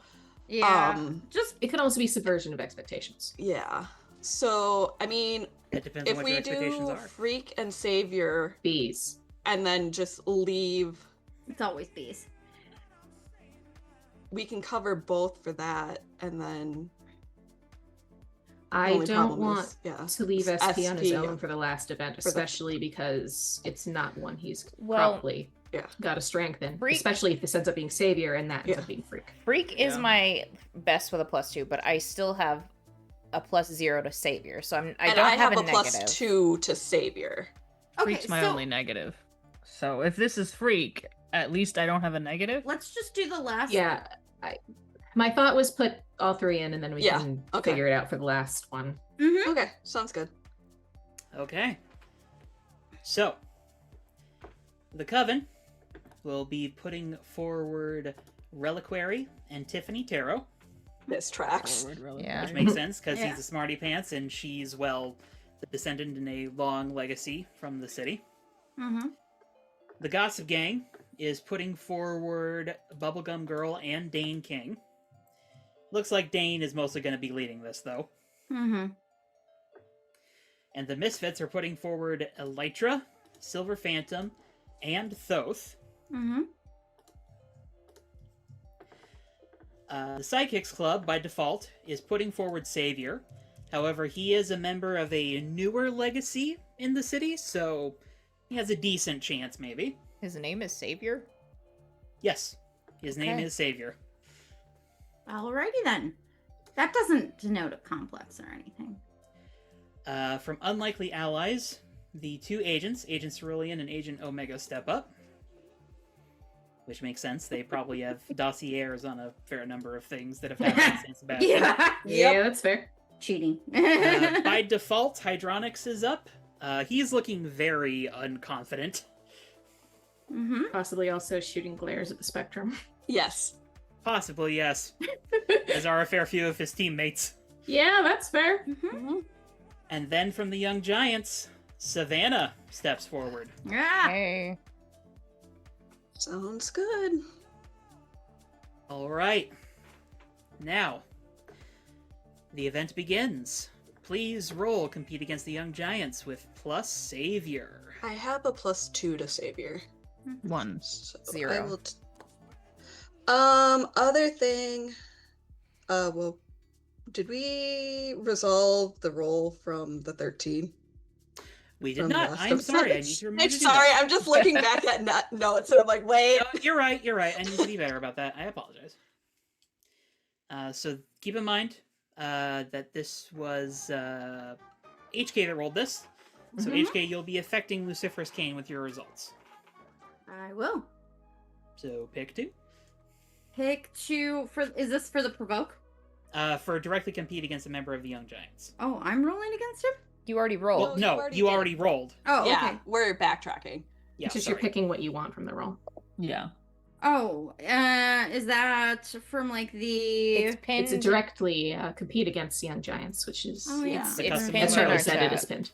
Speaker 4: Yeah. Just
Speaker 6: It could also be subversion of expectations.
Speaker 2: yeah. So, I mean,
Speaker 5: It depends on
Speaker 2: if
Speaker 5: what
Speaker 2: we
Speaker 5: your expectations
Speaker 2: do
Speaker 5: are.
Speaker 2: Freak and Savior
Speaker 6: Bees.
Speaker 2: and then just leave,
Speaker 4: it's always bees.
Speaker 2: we can cover both for that. And then the
Speaker 6: I
Speaker 2: only
Speaker 6: don't
Speaker 2: problem
Speaker 6: want
Speaker 2: is, yeah.
Speaker 6: to leave SP on his
Speaker 2: SP
Speaker 6: own for the last event,
Speaker 2: for the-
Speaker 6: especially because it's not one he's
Speaker 1: Well,
Speaker 6: probably
Speaker 2: yeah.
Speaker 6: got to strengthen.
Speaker 1: Freak-
Speaker 6: Especially if this ends up being Savior and that ends
Speaker 2: Yeah.
Speaker 6: up being Freak.
Speaker 1: Freak is
Speaker 3: Yeah.
Speaker 1: my best with a +2, but I still have a +0 to Savior, so I
Speaker 2: And
Speaker 1: don't
Speaker 2: I
Speaker 1: have
Speaker 2: have
Speaker 1: a
Speaker 2: a
Speaker 1: negative.
Speaker 2: +2 to Savior.
Speaker 4: Okay,
Speaker 3: Freak's my
Speaker 4: so
Speaker 3: only negative. So if this is Freak, at least I don't have a negative.
Speaker 4: let's just do the last.
Speaker 6: Yeah. My thought was put all three in and then we
Speaker 2: Yeah,
Speaker 6: can
Speaker 2: okay.
Speaker 6: figure it out for the last one.
Speaker 4: Mm-hmm.
Speaker 2: Okay, sounds good.
Speaker 5: Okay. So, the Coven will be putting forward Reliquary and Tiffany Tarot,
Speaker 2: This tracks.
Speaker 1: Yeah.
Speaker 5: which makes sense because
Speaker 4: Yeah.
Speaker 5: he's a smarty pants and she's, well, the descendant in a long legacy from the city.
Speaker 4: Mm-hmm.
Speaker 5: The Gossip Gang is putting forward Bubblegum Girl and Dane King. Looks like Dane is mostly going to be leading this, though.
Speaker 4: Mm-hmm.
Speaker 5: And the Misfits are putting forward Elytra, Silver Phantom, and Thoth.
Speaker 4: Mm-hmm.
Speaker 5: The Psychics Club, by default, is putting forward Savior. However, he is a member of a newer legacy in the city, so he has a decent chance, maybe.
Speaker 1: His name is Savior?
Speaker 5: Yes, his name
Speaker 1: Okay.
Speaker 5: is Savior.
Speaker 4: Alrighty then. That doesn't denote a complex or anything.
Speaker 5: From Unlikely Allies, the two agents, Agent Cerulean and Agent Omega, step up. Which makes sense. They probably have dossiers on a fair number of things that have happened in San Sebastian.
Speaker 4: Yeah.
Speaker 6: Yeah, that's fair.
Speaker 4: Cheating.
Speaker 5: By default, Hydronix is up. He's looking very unconfident.
Speaker 4: Mm-hmm.
Speaker 6: Possibly also shooting glares at the spectrum.
Speaker 2: Yes.
Speaker 5: Possibly, yes. As are a fair few of his teammates.
Speaker 6: Yeah, that's fair.
Speaker 4: Mm-hmm.
Speaker 5: And then from the Young Giants, Savannah steps forward.
Speaker 4: Yeah.
Speaker 1: Hey.
Speaker 2: Sounds good.
Speaker 5: All right. Now, the event begins. Please roll compete against the Young Giants with plus Savior.
Speaker 2: I have a +2 to Savior.
Speaker 3: 1.
Speaker 2: So
Speaker 1: 0.
Speaker 2: I will other thing. Well, did we resolve the roll from the 13?
Speaker 5: We did
Speaker 2: From
Speaker 5: not.
Speaker 2: last
Speaker 5: I'm sorry. I need
Speaker 2: episode?
Speaker 5: to remember
Speaker 2: I'm
Speaker 5: to do
Speaker 2: sorry.
Speaker 5: that.
Speaker 2: I'm just looking back at notes and I'm like, wait.
Speaker 5: No, you're right. You're right. I need to be better about that. I apologize. So keep in mind that this was HK that rolled this. So
Speaker 4: Mhm.
Speaker 5: HK, you'll be affecting Lucifer's Cane with your results.
Speaker 4: I will.
Speaker 5: So pick 2.
Speaker 4: Pick 2 for. Is this for the provoke?
Speaker 5: For directly compete against a member of the Young Giants.
Speaker 4: Oh, I'm rolling against him.
Speaker 1: You already rolled.
Speaker 5: Well,
Speaker 2: you
Speaker 5: no,
Speaker 2: already
Speaker 5: you
Speaker 2: did.
Speaker 5: already rolled.
Speaker 4: Oh,
Speaker 2: Yeah,
Speaker 4: okay.
Speaker 2: we're backtracking.
Speaker 5: Yeah,
Speaker 6: It's just
Speaker 5: sorry.
Speaker 6: you're picking what you want from the roll.
Speaker 3: Yeah.
Speaker 4: Oh, is that from like the?
Speaker 1: It's pinned.
Speaker 6: It's a directly compete against Young Giants, which is
Speaker 4: Oh, yeah.
Speaker 1: It's,
Speaker 5: The
Speaker 1: it's
Speaker 5: custom
Speaker 1: pinned
Speaker 6: That's
Speaker 1: in
Speaker 6: right.
Speaker 1: our
Speaker 6: We said it
Speaker 1: chat.
Speaker 6: is pinned.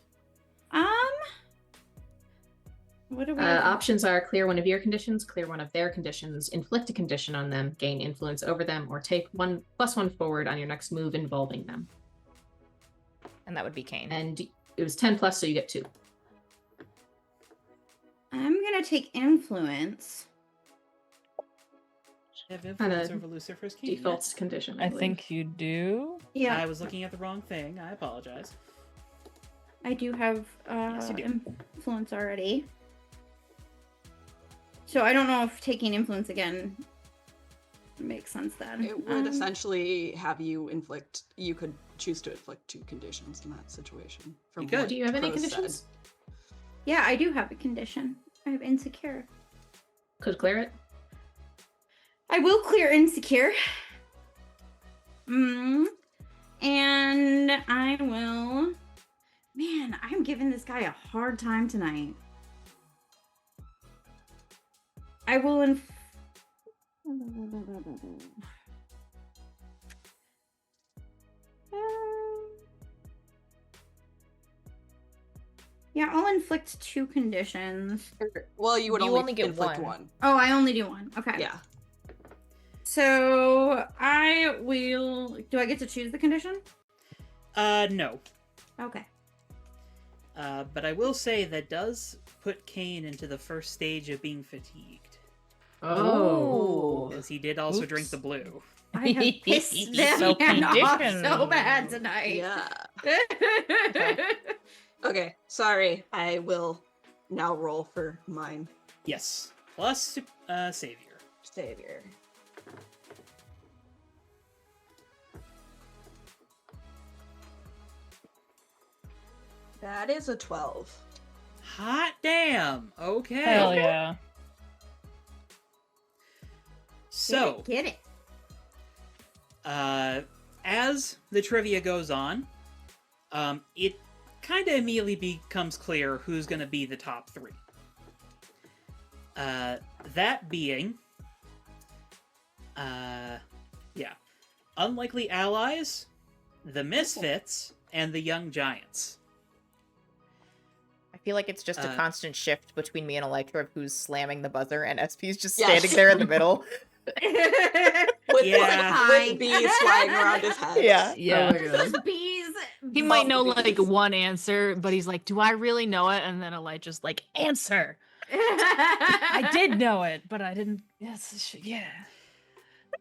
Speaker 4: What do we?
Speaker 6: Options are clear one of your conditions, clear one of their conditions, inflict a condition on them, gain influence over them, or take 1+1 forward on your next move involving them.
Speaker 1: And that would be Kane.
Speaker 6: And it was 10 plus, so you get 2.
Speaker 4: I'm gonna take influence.
Speaker 5: Have influence
Speaker 6: Kinda
Speaker 5: over Lucifer's Cane.
Speaker 6: Default condition.
Speaker 3: I
Speaker 6: believe.
Speaker 3: think you do.
Speaker 4: Yeah,
Speaker 5: I was looking at the wrong thing. I apologize.
Speaker 4: I do have
Speaker 5: Yes, you do.
Speaker 4: influence already. So I don't know if taking influence again makes sense then.
Speaker 2: It would essentially have you inflict. You could choose to inflict 2 conditions in that situation. From
Speaker 5: You could.
Speaker 2: what
Speaker 6: Do you have any
Speaker 2: Prose said.
Speaker 6: conditions?
Speaker 4: Yeah, I do have a condition. I have insecure.
Speaker 6: Could clear it.
Speaker 4: I will clear insecure. And I will. Man, I'm giving this guy a hard time tonight. I will yeah, I'll inflict 2 conditions.
Speaker 2: Well, you would
Speaker 1: You
Speaker 2: only,
Speaker 1: only get
Speaker 2: inflict
Speaker 1: one.
Speaker 2: one.
Speaker 4: Oh, I only do 1. Okay.
Speaker 2: Yeah.
Speaker 4: So I will. Do I get to choose the condition?
Speaker 5: No.
Speaker 4: Okay.
Speaker 5: But I will say that does put Kane into the first stage of being fatigued.
Speaker 6: Oh.
Speaker 5: Because he did also drink
Speaker 3: Oops.
Speaker 5: the blue.
Speaker 4: I have pissed them
Speaker 1: So
Speaker 4: off
Speaker 1: conditioned.
Speaker 4: so bad tonight.
Speaker 2: Yeah. Okay. Sorry. I will now roll for mine.
Speaker 5: Yes. Plus Savior.
Speaker 2: Savior. That is a 12.
Speaker 5: Hot damn! Okay.
Speaker 1: Hell yeah.
Speaker 5: So,
Speaker 4: Get it.
Speaker 5: as the trivia goes on, it kind of immediately becomes clear who's going to be the top 3. That being, Unlikely Allies, the Misfits, and the Young Giants.
Speaker 1: I feel like it's just a constant shift between me and Electra of who's slamming the buzzer, and SP's just
Speaker 2: Yes.
Speaker 1: standing there in the middle.
Speaker 2: With,
Speaker 5: Yeah.
Speaker 2: with bees flying around his head.
Speaker 1: Yeah.
Speaker 3: Yeah.
Speaker 4: Just bees.
Speaker 3: He might know
Speaker 2: Multiple
Speaker 3: like
Speaker 2: bees.
Speaker 3: one answer, but he's like, "Do I really know it?" And then Elijah's like, "Answer." I did know it, but I didn't. Yes, yeah.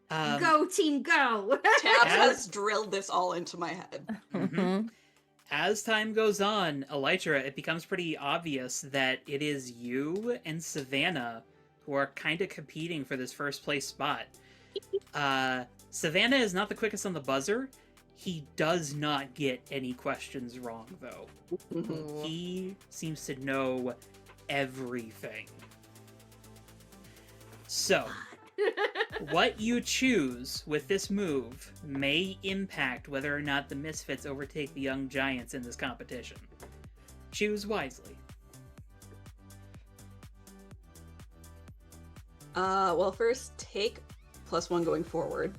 Speaker 4: Go team, go.
Speaker 2: Tabs has drilled this all into my head.
Speaker 5: Mhm. As time goes on, Elytra, it becomes pretty obvious that it is you and Savannah who are kind of competing for this first place spot. Savannah is not the quickest on the buzzer. He does not get any questions wrong, though.
Speaker 2: Mhm.
Speaker 5: He seems to know everything. So, what you choose with this move may impact whether or not the Misfits overtake the Young Giants in this competition. Choose wisely.
Speaker 2: Well, first, take +1 going forward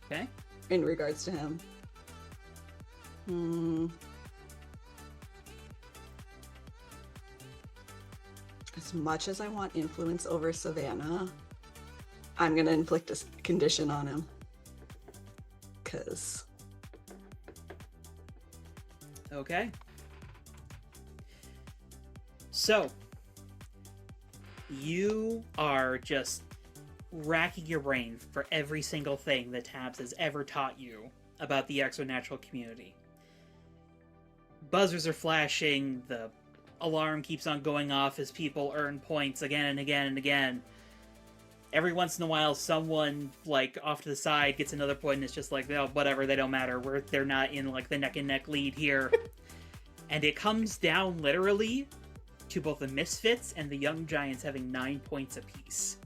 Speaker 5: Okay?
Speaker 2: in regards to him. As much as I want influence over Savannah, I'm gonna inflict a condition on him. Cause
Speaker 5: Okay. So, you are just racking your brain for every single thing that Tabs has ever taught you about the exonatural community. Buzzers are flashing, the alarm keeps on going off as people earn points again and again and again. Every once in a while, someone, like, off to the side gets another point and it's just like, oh, whatever, they don't matter. They're not in, like, the neck-and-neck lead here. And it comes down, literally, to both the Misfits and the Young Giants having 9 points apiece.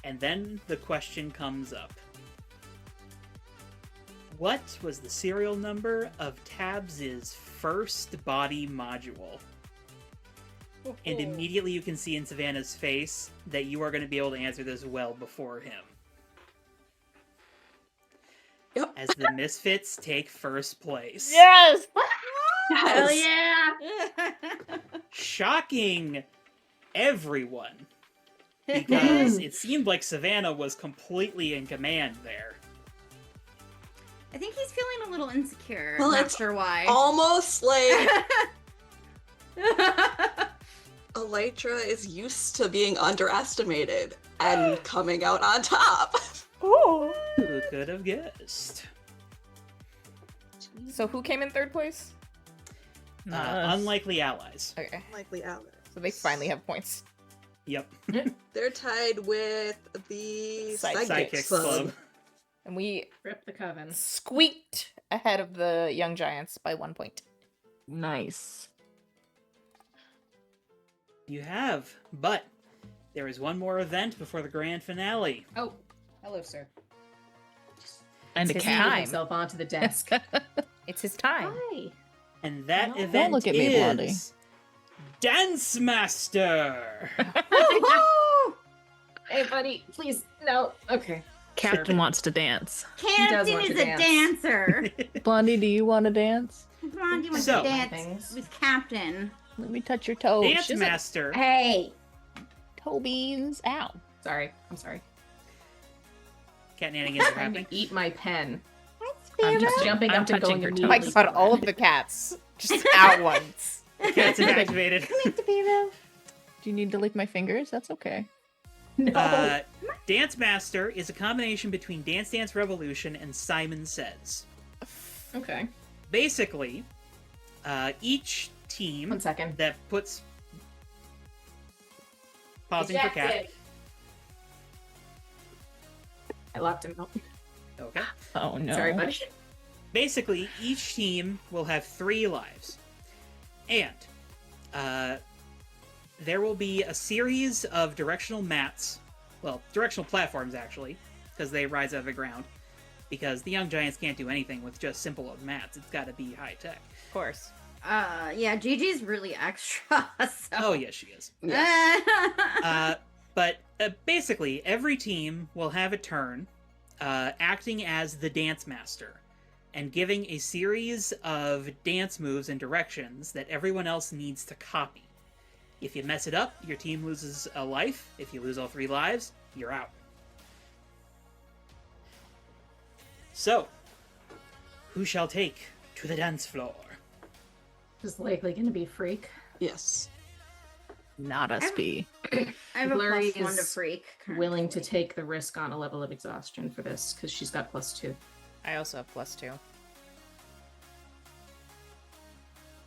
Speaker 5: And then the question comes up. What was the serial number of Tabs' first body module? And immediately you can see in Savannah's face that you are going to be able to answer this well before him.
Speaker 2: Yep.
Speaker 5: As the Misfits take first place.
Speaker 1: Yes!
Speaker 4: Hell
Speaker 2: yes.
Speaker 4: yeah.
Speaker 5: Shocking everyone. Because it seemed like Savannah was completely in command there.
Speaker 4: I think he's feeling a little insecure.
Speaker 2: Well,
Speaker 4: Not
Speaker 2: it's
Speaker 4: sure why.
Speaker 2: almost like Elytra is used to being underestimated and coming out on top.
Speaker 1: Ooh.
Speaker 5: Who could have guessed?
Speaker 1: So who came in third place?
Speaker 3: Not us.
Speaker 5: Unlikely allies.
Speaker 1: Okay.
Speaker 2: Likely out.
Speaker 1: So they finally have points.
Speaker 5: Yep.
Speaker 2: They're tied with the
Speaker 1: Sidekicks
Speaker 2: Sidekicks
Speaker 5: Club.
Speaker 2: Club.
Speaker 1: And we
Speaker 6: Rip the coven.
Speaker 1: squeaked ahead of the Young Giants by 1 point.
Speaker 3: Nice.
Speaker 5: You have, but there is one more event before the grand finale.
Speaker 6: Oh, hello, sir.
Speaker 3: And a
Speaker 1: It's his
Speaker 3: cat.
Speaker 1: time.
Speaker 6: Himself onto the desk.
Speaker 1: It's his time.
Speaker 6: Hi.
Speaker 5: And that
Speaker 6: No.
Speaker 5: event
Speaker 3: Don't look at me, Blondie.
Speaker 5: is Dance Master.
Speaker 4: Woohoo!
Speaker 6: Hey, buddy, please. No. Okay.
Speaker 3: Captain wants to dance.
Speaker 4: Captain
Speaker 6: want
Speaker 4: is
Speaker 6: to
Speaker 4: a
Speaker 6: dance.
Speaker 4: dancer.
Speaker 3: Blondie, do you want to dance?
Speaker 4: Come on, you want
Speaker 5: So-
Speaker 4: to dance
Speaker 6: Things.
Speaker 4: with Captain?
Speaker 3: Let me touch your toes.
Speaker 5: Dance
Speaker 3: She's like,
Speaker 5: Master.
Speaker 4: Hey,
Speaker 3: toe beans. Ow.
Speaker 6: Sorry. I'm sorry.
Speaker 5: Cat nanigans are
Speaker 6: Trying to
Speaker 5: happening.
Speaker 6: eat my pen.
Speaker 3: I'm
Speaker 6: Just
Speaker 3: just
Speaker 6: jumping
Speaker 3: I'm
Speaker 6: up and
Speaker 3: touching
Speaker 6: going
Speaker 3: her
Speaker 1: Oh my
Speaker 3: toes.
Speaker 6: immediately
Speaker 1: god, all of the cats just out once.
Speaker 5: Cats have activated.
Speaker 3: Do you need to lick my fingers? That's okay.
Speaker 6: No.
Speaker 5: Dance Master is a combination between Dance Dance Revolution and Simon Says.
Speaker 6: Okay.
Speaker 5: Basically, each team
Speaker 6: 1 second.
Speaker 5: that puts... Pausing for Cat.
Speaker 6: I locked him out.
Speaker 5: Okay.
Speaker 3: Oh no.
Speaker 6: Sorry, buddy.
Speaker 5: Basically, each team will have 3 lives. And there will be a series of directional mats. Well, directional platforms, actually, because they rise out of the ground. Because the Young Giants can't do anything with just simple old mats. It's got to be high-tech.
Speaker 1: Of course.
Speaker 4: yeah, Gigi's really extra. So.
Speaker 5: Oh, yes, she is. But basically, every team will have a turn acting as the dance master and giving a series of dance moves and directions that everyone else needs to copy. If you mess it up, your team loses a life. If you lose all 3 lives, you're out. So, who shall take to the dance floor?
Speaker 6: Is likely going to be Freak.
Speaker 2: Yes.
Speaker 3: Not us, B.
Speaker 4: I have a
Speaker 6: Blurry
Speaker 4: +1 to
Speaker 6: is
Speaker 4: freak.
Speaker 6: Willing to
Speaker 4: currently.
Speaker 6: take the risk on a level of exhaustion for this because she's got +2.
Speaker 1: I also have +2.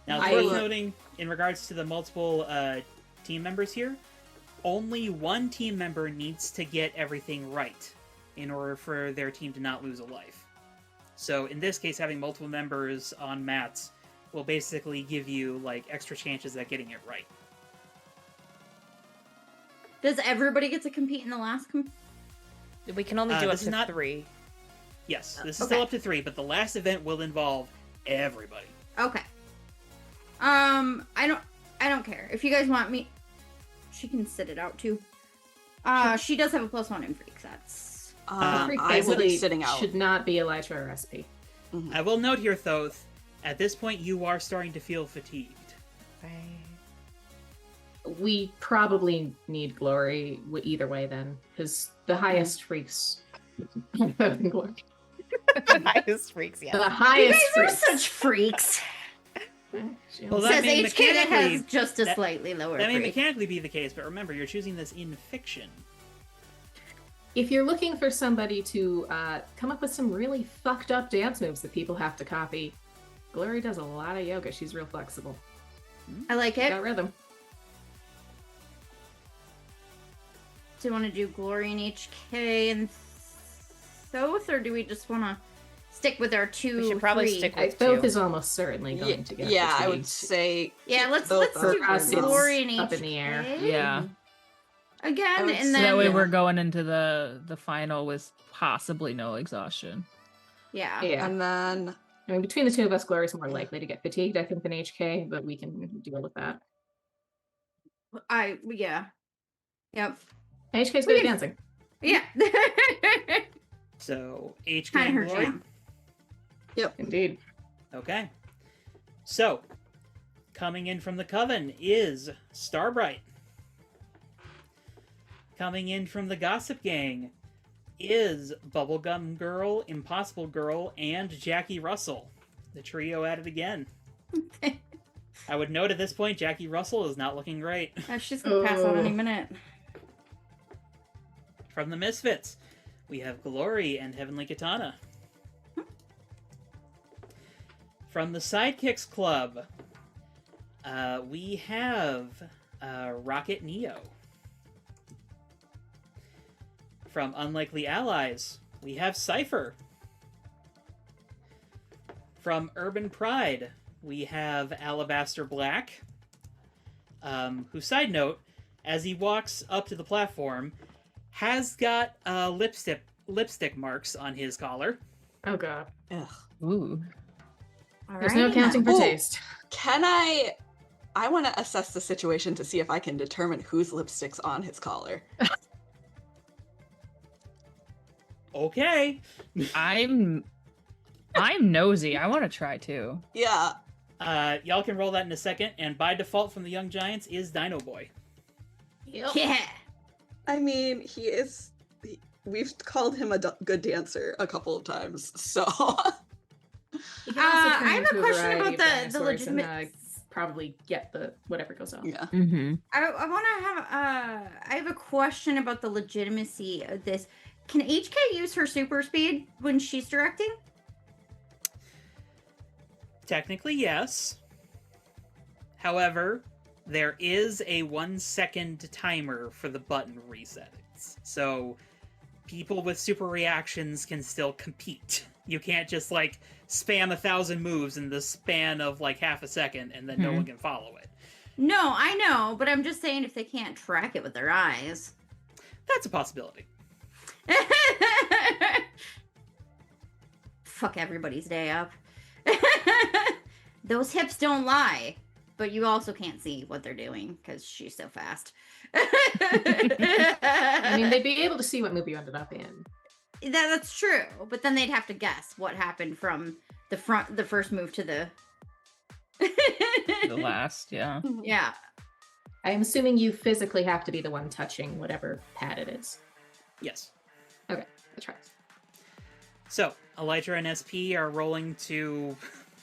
Speaker 5: Now, it's
Speaker 6: I-
Speaker 5: worth noting, in regards to the multiple team members here, only one team member needs to get everything right in order for their team to not lose a life. So, in this case, having multiple members on mats will basically give you, like, extra chances at getting it right.
Speaker 4: Does everybody get to compete in the last?
Speaker 1: We can only do up
Speaker 5: this is
Speaker 1: to
Speaker 5: not-
Speaker 1: 3.
Speaker 5: Yes, this is
Speaker 4: Okay.
Speaker 5: still up to 3, but the last event will involve everybody.
Speaker 4: Okay. I don't care if you guys want me. She can sit it out too. She does have a +1 in freaks. That's
Speaker 6: Freak
Speaker 2: I will be
Speaker 6: basically
Speaker 2: sitting out.
Speaker 6: should not be Elytra or SP.
Speaker 5: I will note here, though, at this point, you are starting to feel fatigued.
Speaker 6: We probably need Glory either way then, because the highest Freaks. Glory.
Speaker 1: Highest freaks,
Speaker 6: The
Speaker 1: yeah.
Speaker 4: you
Speaker 6: highest
Speaker 4: guys are
Speaker 6: Freaks.
Speaker 4: such freaks.
Speaker 5: Well, that
Speaker 4: Says
Speaker 5: may
Speaker 4: HK that has
Speaker 5: mechanically-
Speaker 4: just a
Speaker 5: that-
Speaker 4: slightly lower
Speaker 5: That may
Speaker 4: freak.
Speaker 5: mechanically be the case, but remember, you're choosing this in fiction.
Speaker 6: If you're looking for somebody to come up with some really fucked up dance moves that people have to copy, Glory does a lot of yoga. She's real flexible.
Speaker 4: I like it.
Speaker 6: Got rhythm.
Speaker 4: Do you want to do Glory and HK and Thoth, or do we just want to stick with our 2?
Speaker 1: We should probably
Speaker 4: 3?
Speaker 1: stick with
Speaker 6: Both
Speaker 1: 2.
Speaker 6: is almost certainly going to get.
Speaker 2: Yeah, I
Speaker 6: fatigued.
Speaker 2: would say.
Speaker 4: Yeah, let's
Speaker 2: Thoth
Speaker 4: do
Speaker 2: are
Speaker 6: For us, it's
Speaker 4: Glory and HK
Speaker 6: up in the air.
Speaker 3: Yeah.
Speaker 4: again,
Speaker 2: I would
Speaker 4: and
Speaker 2: say
Speaker 3: So
Speaker 4: then
Speaker 3: that way
Speaker 2: Yeah.
Speaker 3: we're going into the final with possibly no exhaustion.
Speaker 4: yeah.
Speaker 6: Yeah.
Speaker 2: And then
Speaker 6: I mean, between the two of us, Glory's more likely to get fatigued, I think, than HK, but we can deal with that.
Speaker 4: Yeah. Yep.
Speaker 6: HK's
Speaker 4: We
Speaker 6: good at
Speaker 4: can-
Speaker 6: dancing.
Speaker 4: Yeah.
Speaker 5: So, HK
Speaker 4: Kind of
Speaker 5: and
Speaker 4: her
Speaker 5: Glory.
Speaker 4: jam.
Speaker 6: Indeed.
Speaker 5: Okay. So, coming in from the Coven is Starbright. Coming in from the Gossip Gang is Bubblegum Girl, Impossible Girl, and Jackie Russell. The trio at it again. I would note at this point, Jackie Russell is not looking great.
Speaker 4: She's gonna pass out any
Speaker 6: Oh.
Speaker 4: minute.
Speaker 5: From the Misfits, we have Glory and Heavenly Katana. From the Sidekicks Club, we have Rocket Neo. From Unlikely Allies, we have Cypher. From Urban Pride, we have Alabaster Black, who, side note, as he walks up to the platform, has got lipstick marks on his collar.
Speaker 6: Oh god.
Speaker 2: Ugh.
Speaker 3: Ooh.
Speaker 6: There's no accounting for
Speaker 2: Ooh.
Speaker 6: taste.
Speaker 2: Can I want to assess the situation to see if I can determine whose lipstick's on his collar.
Speaker 5: Okay.
Speaker 3: I'm nosy. I want to try too.
Speaker 2: Yeah.
Speaker 5: Y'all can roll that in a second, and by default from the Young Giants is Dino Boy.
Speaker 4: Yeah.
Speaker 2: I mean, we've called him a good dancer a couple of times, so.
Speaker 6: He can also turn
Speaker 4: I have
Speaker 6: into
Speaker 4: a question
Speaker 6: variety
Speaker 4: about
Speaker 6: of
Speaker 4: the
Speaker 6: dinosaurs
Speaker 4: legitimate.
Speaker 6: and, probably get the whatever goes on.
Speaker 2: Yeah.
Speaker 3: Mm-hmm.
Speaker 4: I want to have. I have a question about the legitimacy of this. Can HK use her super speed when she's directing?
Speaker 5: Technically, yes. However, there is a 1 second timer for the button resets. So people with super reactions can still compete. You can't just like spam 1,000 moves in the span of like half a second and then no one can follow it.
Speaker 4: No, I know, but I'm just saying if they can't track it with their eyes.
Speaker 5: That's a possibility.
Speaker 4: Fuck everybody's day up. Those hips don't lie, but you also can't see what they're doing because she's so fast.
Speaker 6: I mean, they'd be able to see what movie you ended up in.
Speaker 4: That's true, but then they'd have to guess what happened from the first move to the
Speaker 3: The last, yeah.
Speaker 4: Yeah.
Speaker 6: I'm assuming you physically have to be the one touching whatever pad it is.
Speaker 5: Yes.
Speaker 6: That's right.
Speaker 5: So, Elytra and SP are rolling to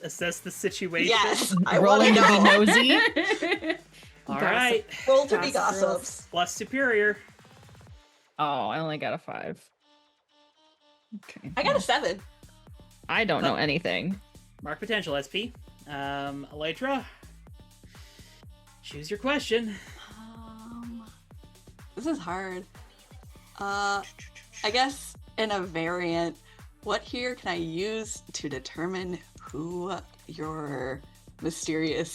Speaker 5: assess the situation.
Speaker 2: Yes, I want
Speaker 3: Rolling
Speaker 2: to
Speaker 3: to be
Speaker 2: know.
Speaker 3: nosy.
Speaker 5: All
Speaker 6: Gossip.
Speaker 5: right.
Speaker 2: Roll to be
Speaker 4: Gossip girls.
Speaker 2: gossips.
Speaker 5: Plus superior.
Speaker 3: Oh, I only got a 5. Okay.
Speaker 2: I got a 7.
Speaker 3: I don't know anything.
Speaker 5: Mark potential, SP. Elytra, choose your question.
Speaker 2: This is hard. I guess in a variant, what here can I use to determine who your mysterious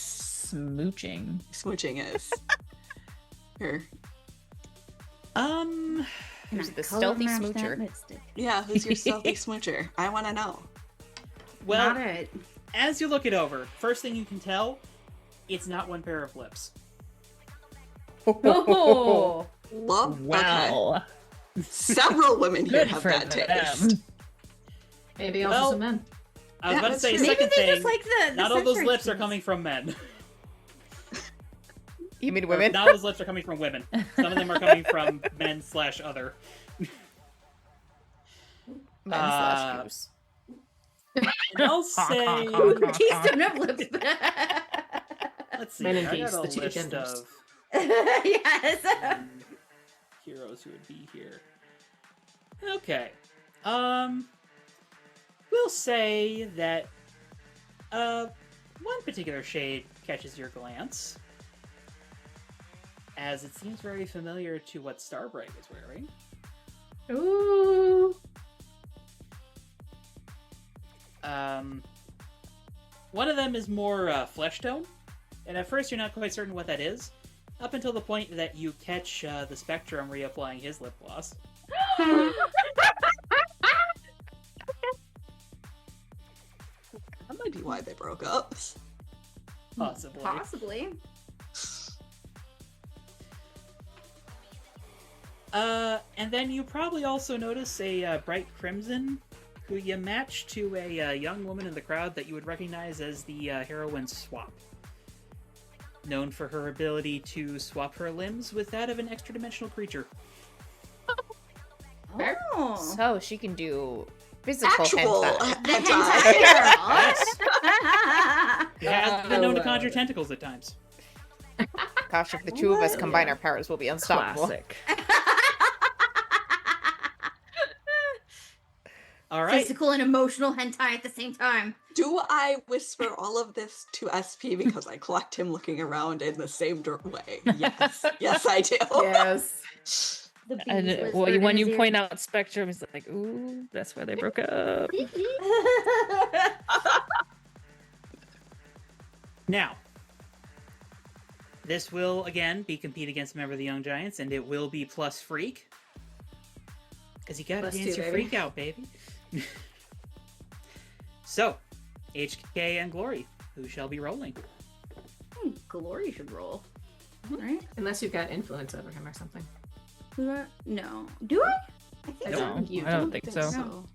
Speaker 3: Smooching.
Speaker 2: smooching is? Here.
Speaker 1: Who's the
Speaker 4: Color
Speaker 1: stealthy
Speaker 4: match that
Speaker 1: smoocher?
Speaker 4: lipstick.
Speaker 2: Yeah, who's your stealthy smoocher? I want to know.
Speaker 5: Well,
Speaker 4: Not it.
Speaker 5: as you look it over, first thing you can tell, it's not one pair of lips.
Speaker 4: Oh.
Speaker 2: Love. Okay.
Speaker 3: Wow.
Speaker 2: Several women here
Speaker 3: Good
Speaker 2: have
Speaker 3: for
Speaker 2: bad
Speaker 3: them.
Speaker 2: taste.
Speaker 6: Maybe also
Speaker 5: Well,
Speaker 6: some men.
Speaker 5: I was
Speaker 2: Yeah,
Speaker 5: about to
Speaker 2: that's
Speaker 5: say,
Speaker 2: true.
Speaker 4: Maybe
Speaker 5: second
Speaker 4: they
Speaker 5: thing,
Speaker 4: just like the
Speaker 5: not all those
Speaker 4: sensory
Speaker 5: lips are
Speaker 4: cues.
Speaker 5: coming from men.
Speaker 1: You mean
Speaker 5: Or
Speaker 1: women?
Speaker 5: not all those lips are coming from women. Some of them are coming from men/other.
Speaker 1: Men/Jews.
Speaker 5: And I'll say,
Speaker 4: Keys don't have lips.
Speaker 5: let's see,
Speaker 6: Men and
Speaker 5: I
Speaker 6: geese,
Speaker 5: got a
Speaker 6: the two
Speaker 5: list
Speaker 6: genders.
Speaker 5: of
Speaker 4: Yes.
Speaker 5: heroes who would be here. Okay. We'll say that one particular shade catches your glance, as it seems very familiar to what Starbright was wearing.
Speaker 6: Ooh.
Speaker 5: One of them is more flesh tone, and at first you're not quite certain what that is, up until the point that you catch the Spectrum reapplying his lip gloss.
Speaker 2: That might be why they broke up.
Speaker 5: Possibly.
Speaker 4: Possibly.
Speaker 5: And then you probably also notice a bright crimson, who you match to a young woman in the crowd that you would recognize as the heroine Swap. Known for her ability to swap her limbs with that of an extra-dimensional creature.
Speaker 6: Fair.
Speaker 4: Oh.
Speaker 1: So she can do physical
Speaker 2: Actual
Speaker 1: hentai.
Speaker 4: The
Speaker 2: hentai.
Speaker 4: hentai girl.
Speaker 5: It has been known to conjure tentacles at times.
Speaker 1: Gosh, if the two of us
Speaker 4: What?
Speaker 1: combine our powers, we'll be unstoppable.
Speaker 3: Classic.
Speaker 5: Alright.
Speaker 4: Physical and emotional hentai at the same time.
Speaker 2: Do I whisper all of this to SP because I clocked him looking around in the same way? Yes. Yes, I do.
Speaker 6: Yes.
Speaker 4: The
Speaker 3: And
Speaker 4: bees
Speaker 3: when
Speaker 4: whispered in
Speaker 3: you
Speaker 4: his
Speaker 3: point
Speaker 4: ear.
Speaker 3: out Spectrum, he's like, "Ooh, that's why they broke up."
Speaker 5: Now, this will again be compete against a member of the Young Giants, and it will be plus freak. Because you gotta
Speaker 6: +2,
Speaker 5: dance your
Speaker 6: baby.
Speaker 5: freak out, baby. So, HK and Glory, who shall be rolling?
Speaker 4: Glory should roll. Right?
Speaker 6: Unless you've got influence over him or something.
Speaker 4: No. Do I? I think
Speaker 6: I
Speaker 3: No,
Speaker 6: don't think you
Speaker 3: I don't
Speaker 6: do.
Speaker 3: think so.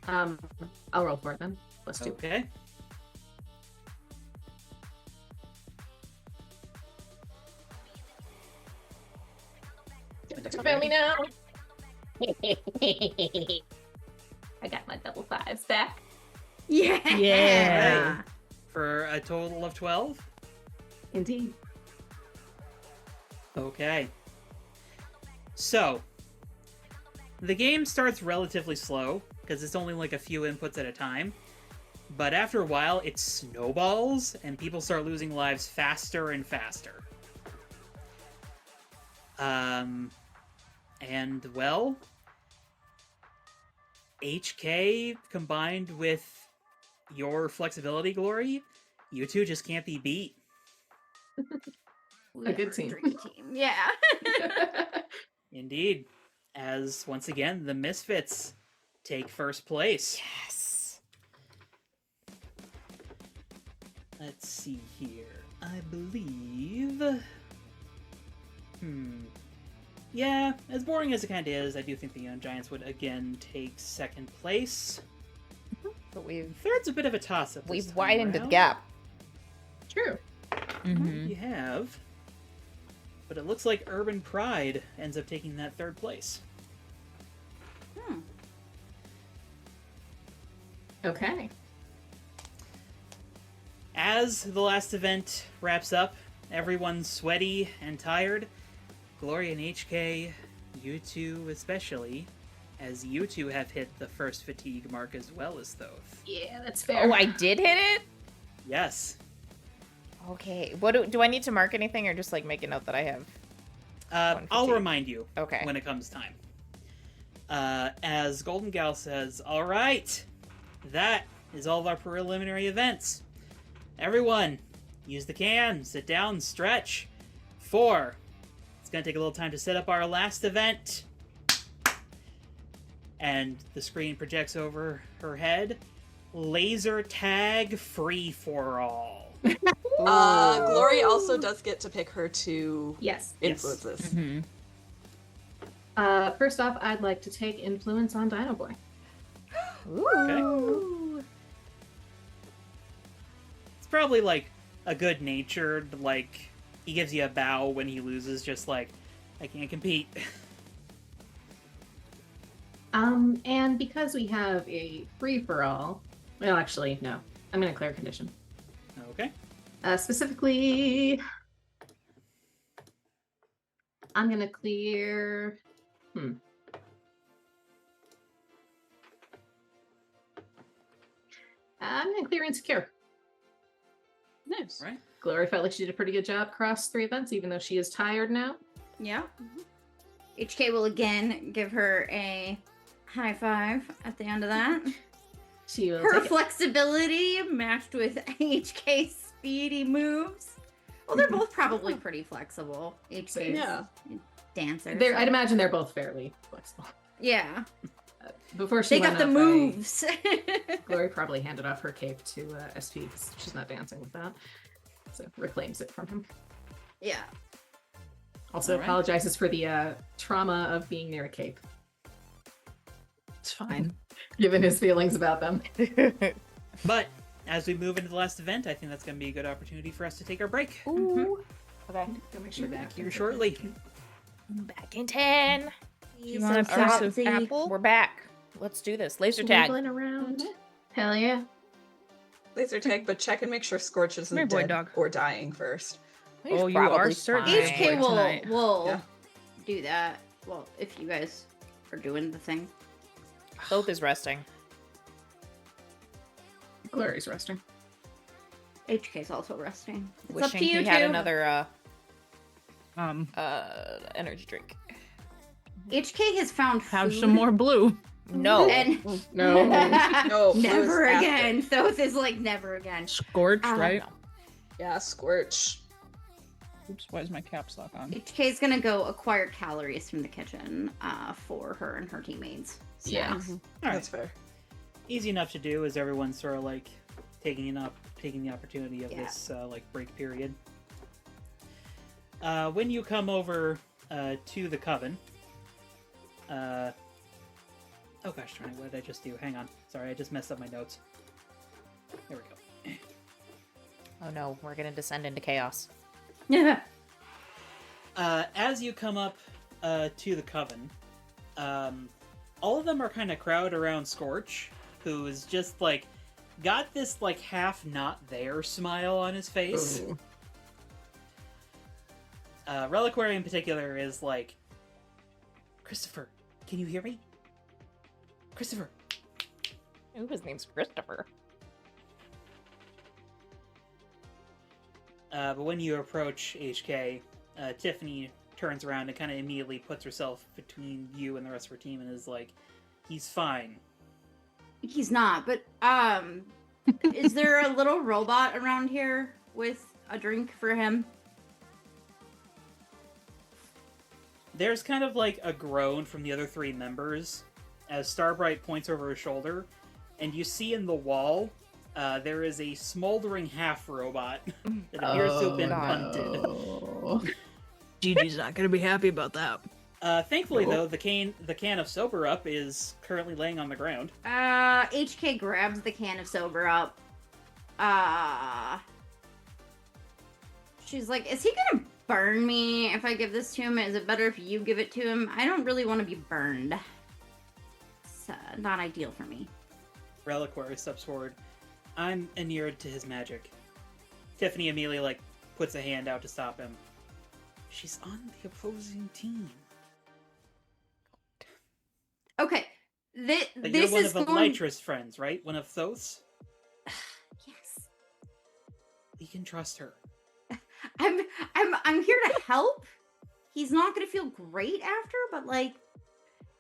Speaker 4: No.
Speaker 6: I'll roll for it then. +2.
Speaker 5: Okay.
Speaker 6: Family now. I got my double fives back.
Speaker 4: Yeah.
Speaker 3: Yeah.
Speaker 5: For a total of 12?
Speaker 6: Indeed.
Speaker 5: Okay. So, the game starts relatively slow, because it's only like a few inputs at a time. But after a while, it snowballs, and people start losing lives faster and faster. And, well, HK combined with your flexibility, Glory, you two just can't be beat.
Speaker 6: A good team.
Speaker 4: Dream team. Yeah.
Speaker 5: Indeed. As, once again, the Misfits take first place.
Speaker 1: Yes.
Speaker 5: Let's see here. I believe... Yeah, as boring as it kind of is, I do think the Young Giants would again take second place.
Speaker 1: But we've
Speaker 5: Third's a bit of a toss-up. this time
Speaker 1: widened the
Speaker 5: around.
Speaker 1: gap.
Speaker 6: True.
Speaker 3: Mm-hmm.
Speaker 5: You have. But it looks like Urban Pride ends up taking that third place.
Speaker 6: Okay.
Speaker 5: As the last event wraps up, everyone's sweaty and tired. Glory and HK, you two especially, as you two have hit the first fatigue mark as well as Thoth.
Speaker 6: Yeah, that's fair.
Speaker 1: Oh, I did hit it?
Speaker 5: Yes.
Speaker 1: Okay. What do I need to mark anything or just like make a note that I have? One
Speaker 5: I'll
Speaker 1: fatigue.
Speaker 5: remind you
Speaker 1: Okay.
Speaker 5: when it comes time. As Golden Gal says, all right, that is all of our preliminary events. Everyone, use the can, sit down, stretch. 4. It's going to take a little time to set up our last event. And the screen projects over her head. Laser tag free for all.
Speaker 2: Glory also does get to pick her two
Speaker 6: Yes.
Speaker 2: influences.
Speaker 3: Mm-hmm.
Speaker 6: First off, I'd like to take influence on Dino Boy.
Speaker 1: Ooh.
Speaker 5: It's probably like a good natured, like, he gives you a bow when he loses, just like, I can't compete.
Speaker 6: And because we have a free-for-all, well, actually, no. I'm going to clear a condition.
Speaker 5: Okay.
Speaker 6: Specifically, I'm going to clear... I'm going to clear Insecure.
Speaker 2: Nice.
Speaker 5: Right.
Speaker 6: Glory felt like she did a pretty good job across 3 events, even though she is tired now.
Speaker 4: Yeah. HK will again give her a high five at the end of that.
Speaker 6: She will
Speaker 4: Her
Speaker 6: take it.
Speaker 4: flexibility matched with HK's speedy moves. Well, they're both probably pretty flexible. HK's
Speaker 2: Yeah.
Speaker 4: dancer.
Speaker 6: I'd imagine they're both fairly flexible.
Speaker 4: Yeah.
Speaker 6: Before she
Speaker 4: They
Speaker 6: went
Speaker 4: got the
Speaker 6: up,
Speaker 4: moves.
Speaker 6: Glory probably handed off her cape to SP because she's not dancing with that. So reclaims it from him.
Speaker 4: Yeah.
Speaker 6: Also
Speaker 5: All right.
Speaker 6: apologizes for the trauma of being near a cape,
Speaker 3: It's fine.
Speaker 6: given his feelings about them.
Speaker 5: But as we move into the last event, I think that's going to be a good opportunity for us to take our break.
Speaker 1: Ooh. Okay.
Speaker 6: Go make sure
Speaker 5: Back
Speaker 6: that
Speaker 5: here shortly.
Speaker 1: Back in 10.
Speaker 3: You want a piece of apple?
Speaker 1: We're back. Let's do this. Laser tag.
Speaker 6: Wiggling around. Hell yeah.
Speaker 2: Laser tag, but check and make sure Scorch isn't
Speaker 3: Come here, boy
Speaker 2: dead
Speaker 3: dog.
Speaker 2: or dying first.
Speaker 1: He's
Speaker 3: Oh, you
Speaker 1: probably
Speaker 3: are certain.
Speaker 1: fine.
Speaker 4: HK
Speaker 3: for
Speaker 4: will
Speaker 3: tonight.
Speaker 2: Yeah.
Speaker 4: do that. Well, if you guys are doing the thing.
Speaker 1: Both is resting.
Speaker 6: Glory's resting.
Speaker 4: HK's also resting. It's up
Speaker 1: Wishing
Speaker 4: to you
Speaker 1: he had
Speaker 4: two.
Speaker 1: another
Speaker 3: Um,
Speaker 1: energy drink.
Speaker 4: HK has found
Speaker 3: Have
Speaker 4: food.
Speaker 3: some more blue.
Speaker 1: No.
Speaker 4: And
Speaker 6: No.
Speaker 2: No,
Speaker 4: never
Speaker 2: it was
Speaker 4: again. Thoth is like never again.
Speaker 3: Scorch, right?
Speaker 2: Yeah, Scorch.
Speaker 3: Oops, why is my caps lock on?
Speaker 4: HK's gonna go acquire calories from the kitchen for her and her teammates.
Speaker 6: Yeah.
Speaker 4: Snacks.
Speaker 5: All right.
Speaker 2: That's fair.
Speaker 5: Easy enough to do, as everyone's sort of like taking the opportunity of
Speaker 4: Yeah.
Speaker 5: this like break period. When you come over to the coven, oh gosh, darn it, what did I just do? Hang on, sorry, I just messed up my notes. There we go.
Speaker 1: Oh no, we're gonna descend into chaos.
Speaker 4: Yeah.
Speaker 5: As you come up to the coven, all of them are kind of crowded around Scorch, who is just like got this like half not there smile on his face.
Speaker 6: Ooh.
Speaker 5: Reliquary in particular is like, Christopher, can you hear me? Christopher.
Speaker 1: Ooh, his name's Christopher.
Speaker 5: But when you approach HK, Tiffany turns around and kind of immediately puts herself between you and the rest of her team and is like, he's fine.
Speaker 4: He's not, but is there a little robot around here with a drink for him?
Speaker 5: There's kind of like a groan from the other three members as Starbright points over her shoulder, and you see in the wall there is a smoldering half robot that appears to have been hunted.
Speaker 6: no.
Speaker 3: Gigi's not gonna be happy about that.
Speaker 5: Thankfully,
Speaker 6: Nope.
Speaker 5: though, the can of Sober Up is currently laying on the ground.
Speaker 4: HK grabs the can of Sober Up. She's like, is he gonna burn me if I give this to him? Is it better if you give it to him? I don't really want to be burned. It's not ideal for me.
Speaker 5: Reliquary steps forward. I'm inured to his magic. Tiffany immediately, like, puts a hand out to stop him. She's on the opposing team.
Speaker 4: Okay,
Speaker 5: But
Speaker 4: this
Speaker 5: you're one
Speaker 4: is
Speaker 5: of
Speaker 4: going...
Speaker 5: Elytra's friends, right? One of Thoth's?
Speaker 4: Yes.
Speaker 5: We can trust her.
Speaker 4: I'm here to help. He's not gonna feel great after, but like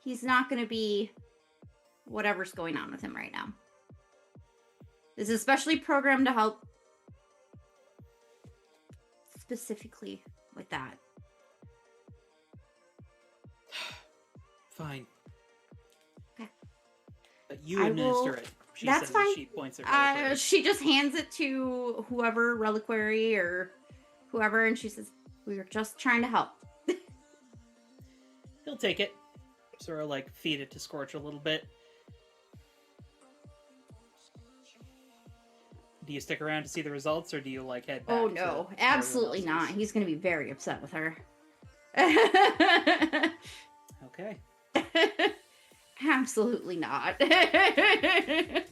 Speaker 4: he's not gonna be whatever's going on with him right now. This is especially programmed to help specifically with that.
Speaker 5: Fine.
Speaker 4: Okay.
Speaker 5: But you
Speaker 4: I
Speaker 5: administer
Speaker 4: will-
Speaker 5: it. She
Speaker 4: That's
Speaker 5: says
Speaker 4: fine.
Speaker 5: as she points at Reliquary.
Speaker 4: She just hands it to whoever, Reliquary or whoever, and she says, "We were just trying to help."
Speaker 5: He'll take it. Sort of like feed it to Scorch a little bit. Do you stick around to see the results, or do you like head back?
Speaker 4: Oh
Speaker 5: to
Speaker 4: no,
Speaker 5: everyone
Speaker 4: absolutely
Speaker 5: else's?
Speaker 4: not. He's gonna be very upset with her.
Speaker 5: Okay.
Speaker 4: Absolutely not.
Speaker 2: I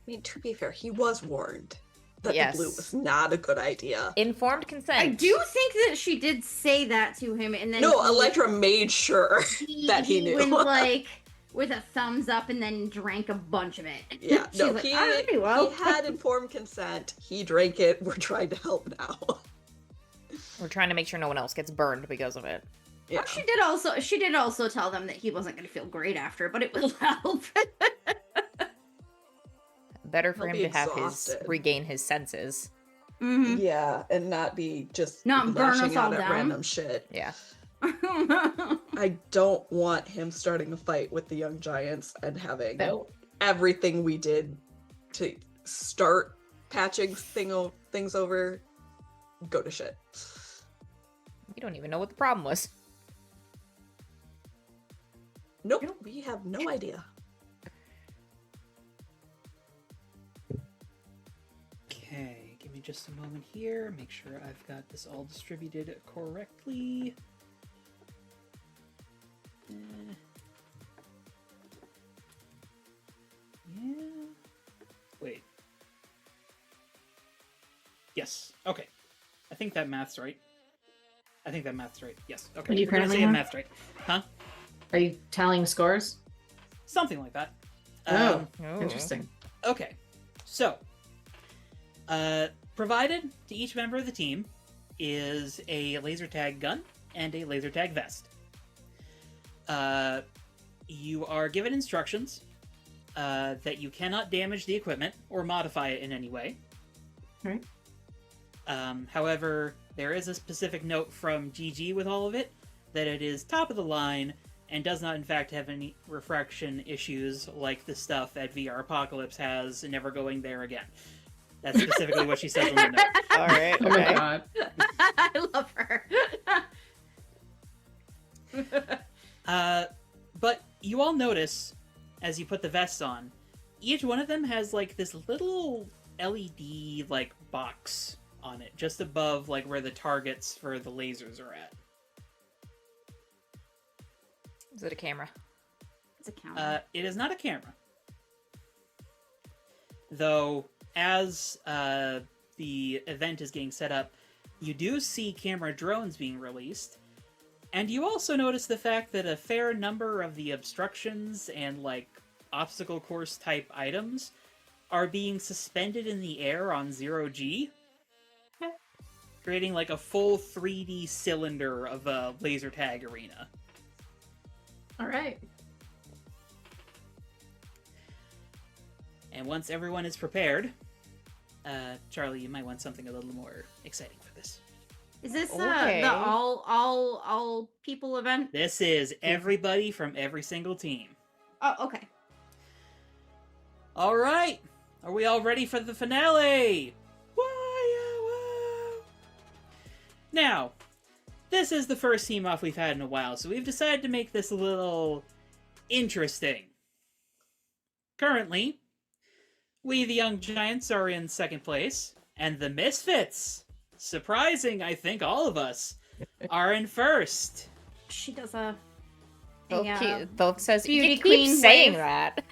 Speaker 2: mean, to be fair, he was warned that
Speaker 1: Yes.
Speaker 2: the blue was not a good idea.
Speaker 1: Informed consent.
Speaker 4: I do think that she did say that to him, and then
Speaker 2: No, Electra made sure that he knew.
Speaker 4: went like with a thumbs up and then drank a bunch of it.
Speaker 2: Yeah,
Speaker 4: She's
Speaker 2: no,
Speaker 4: like,
Speaker 2: he,
Speaker 4: "All right, well."
Speaker 2: he had informed consent. He drank it. We're trying to help now.
Speaker 1: We're trying to make sure no one else gets burned because of it.
Speaker 2: Yeah.
Speaker 4: She did also tell them that he wasn't going to feel great after, but it will help.
Speaker 1: Better for
Speaker 2: He'll
Speaker 1: him
Speaker 2: be
Speaker 1: to have
Speaker 2: exhausted.
Speaker 1: regain his senses.
Speaker 4: Mhm.
Speaker 2: Yeah, and not be just
Speaker 4: Not burn
Speaker 2: lashing
Speaker 4: us all
Speaker 2: out at
Speaker 4: down.
Speaker 2: random shit.
Speaker 1: Yeah.
Speaker 2: I don't want him starting a fight with the young giants and having
Speaker 6: No.
Speaker 2: everything we did to start patching things over go to shit.
Speaker 1: We don't even know what the problem was.
Speaker 2: Nope, we have no idea.
Speaker 5: Okay, give me just a moment here. Make sure I've got this all distributed correctly. Yeah. Wait. Yes. Okay. I think that math's right. Yes. Okay.
Speaker 6: What are you
Speaker 5: We're gonna
Speaker 6: currently
Speaker 5: say
Speaker 6: on?
Speaker 5: math's right. Huh?
Speaker 6: Are you tallying scores?
Speaker 5: Something like that.
Speaker 6: Oh,
Speaker 1: Oh.
Speaker 6: interesting.
Speaker 5: Okay, so, provided to each member of the team is a laser tag gun and a laser tag vest. You are given instructions that you cannot damage the equipment or modify it in any way.
Speaker 6: Right.
Speaker 5: However, there is a specific note from GG with all of it that it is top of the line and does not in fact have any refraction issues like the stuff at VR Apocalypse has, never going there again. That's specifically what she says on the note.
Speaker 1: All right.
Speaker 6: Oh my god.
Speaker 4: I love her.
Speaker 5: But you all notice, as you put the vests on, each one of them has, like, this little LED, like, box on it, just above, like, where the targets for the lasers are at.
Speaker 1: Is it a camera?
Speaker 4: It's a counter.
Speaker 5: It is not a camera. Though, as the event is getting set up, you do see camera drones being released, and you also notice the fact that a fair number of the obstructions and, like, obstacle course type items are being suspended in the air on 0G, creating, like, a full 3D cylinder of a laser tag arena.
Speaker 6: All right.
Speaker 5: And once everyone is prepared, Charlie, you might want something a little more exciting for this.
Speaker 4: Is this
Speaker 1: Okay.
Speaker 4: the all people event?
Speaker 5: This is everybody from every single team.
Speaker 4: Oh, okay.
Speaker 5: All right, are we all ready for the finale? Woo! Now, this is the first team off we've had in a while, so we've decided to make this a little interesting. Currently, we the Young Giants are in second place, and the Misfits, surprising I think all of us, are in first.
Speaker 4: She does a
Speaker 1: Both says
Speaker 4: beauty
Speaker 1: you keep
Speaker 4: queen
Speaker 1: saying
Speaker 4: wave.
Speaker 1: that.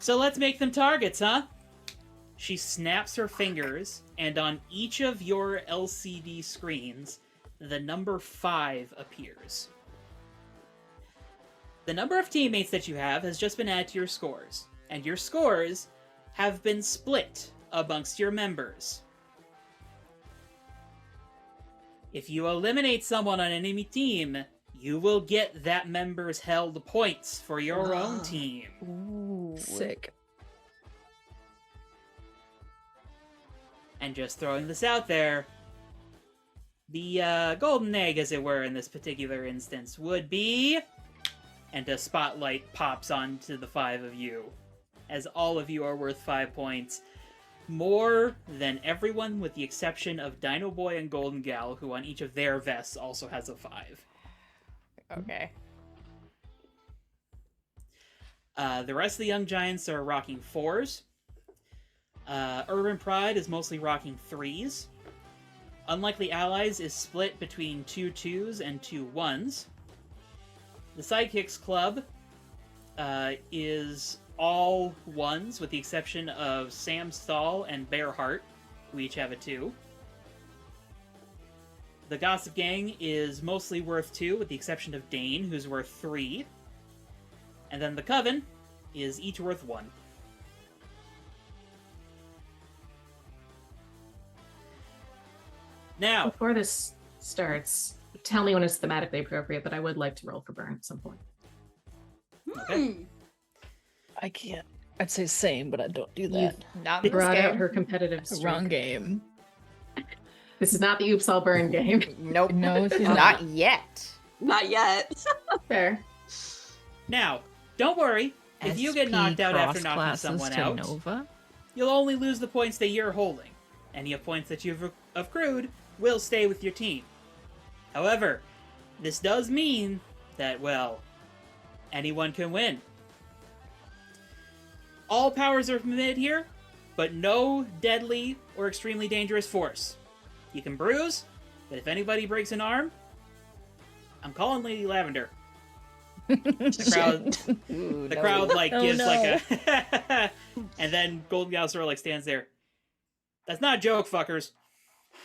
Speaker 5: So let's make them targets, huh? She snaps her fingers, and on each of your LCD screens, the number 5 appears. The number of teammates that you have has just been added to your scores, and your scores have been split amongst your members. If you eliminate someone on an enemy team, you will get that member's held points for your own team.
Speaker 1: Ooh.
Speaker 3: Sick.
Speaker 5: And just throwing this out there, the golden egg, as it were, in this particular instance would be... And a spotlight pops onto the 5 of you, as all of you are worth 5 points. More than everyone with the exception of Dino Boy and Golden Gal, who on each of their vests also has a 5.
Speaker 1: Okay.
Speaker 5: The rest of the Young Giants are rocking 4s. Urban Pride is mostly rocking 3s. Unlikely Allies is split between 2 2s and 2 1s. The Sidekicks Club is all 1s, with the exception of Sam Stahl and Bearheart, who each have a 2. The Gossip Gang is mostly worth 2, with the exception of Dane, who's worth 3. And then the Coven is each worth 1. Now,
Speaker 6: Before this starts, tell me when it's thematically appropriate, but I would like to roll for burn at some point.
Speaker 5: Okay.
Speaker 3: I can't. I'd say same, but I don't do
Speaker 6: You
Speaker 3: that.
Speaker 1: Not in this
Speaker 6: brought out
Speaker 1: game.
Speaker 6: her competitive streak.
Speaker 3: Wrong game.
Speaker 6: This is not the Oops All Burn game.
Speaker 1: Nope.
Speaker 3: No, she's
Speaker 1: Not yet.
Speaker 2: Not yet.
Speaker 6: Fair.
Speaker 5: now, don't worry. If you get
Speaker 3: SP
Speaker 5: knocked out after
Speaker 3: cross
Speaker 5: knocking
Speaker 3: classes
Speaker 5: someone
Speaker 3: to
Speaker 5: out,
Speaker 3: Nova.
Speaker 5: you'll only lose the points that you're holding. Any points that you've accrued will stay with your team. However, this does mean that, well, anyone can win. All powers are permitted here, but no deadly or extremely dangerous force. You can bruise, but if anybody breaks an arm, I'm calling Lady Lavender. The crowd,
Speaker 1: Ooh,
Speaker 5: the
Speaker 1: no.
Speaker 5: crowd like
Speaker 3: Oh,
Speaker 5: gives
Speaker 3: no.
Speaker 5: like a, and then Golden Gal sort of like stands there. That's not a joke, fuckers.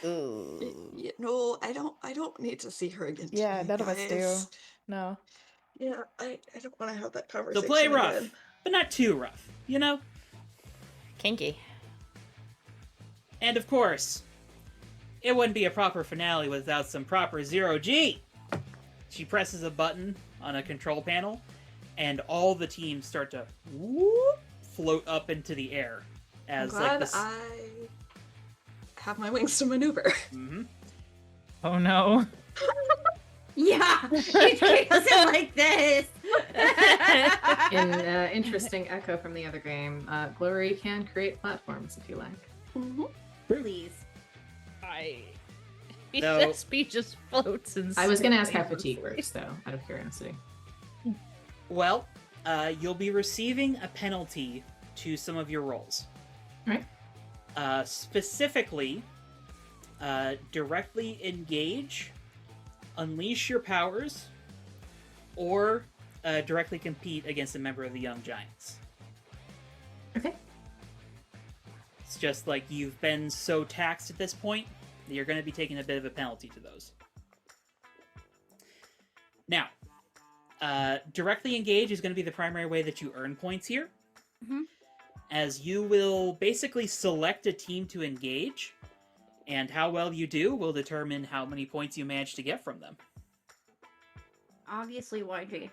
Speaker 1: Ooh.
Speaker 2: No, I don't need to see her again.
Speaker 1: Yeah,
Speaker 2: tonight,
Speaker 1: none of us do.
Speaker 2: guys.
Speaker 1: No.
Speaker 2: Yeah, I don't want to have that
Speaker 5: So
Speaker 2: conversation.
Speaker 5: play rough,
Speaker 2: again.
Speaker 5: but not too rough. You know.
Speaker 1: Kinky.
Speaker 5: And of course, it wouldn't be a proper finale without some proper zero-G. She presses a button on a control panel, and all the teams start to whoop, float up into the air.
Speaker 2: I'm
Speaker 5: As
Speaker 2: glad
Speaker 5: this...
Speaker 2: I have my wings to maneuver.
Speaker 5: Mm-hmm.
Speaker 3: Oh no.
Speaker 4: Yeah, HK doesn't like this.
Speaker 6: In interesting echo from the other game, Glory can create platforms if you like.
Speaker 4: Please.
Speaker 5: No.
Speaker 3: SP just floats and
Speaker 6: I was going to ask how fatigue works, though, out of curiosity.
Speaker 5: Well, you'll be receiving a penalty to some of your rolls.
Speaker 6: Right.
Speaker 5: Specifically, directly engage, unleash your powers, or directly compete against a member of the Young Giants.
Speaker 6: Okay.
Speaker 5: It's just like you've been so taxed at this point that you're going to be taking a bit of a penalty to those. Now, directly engage is going to be the primary way that you earn points here.
Speaker 4: Mhm.
Speaker 5: As you will basically select a team to engage, and how well you do will determine how many points you manage to get from them.
Speaker 4: Obviously, YG.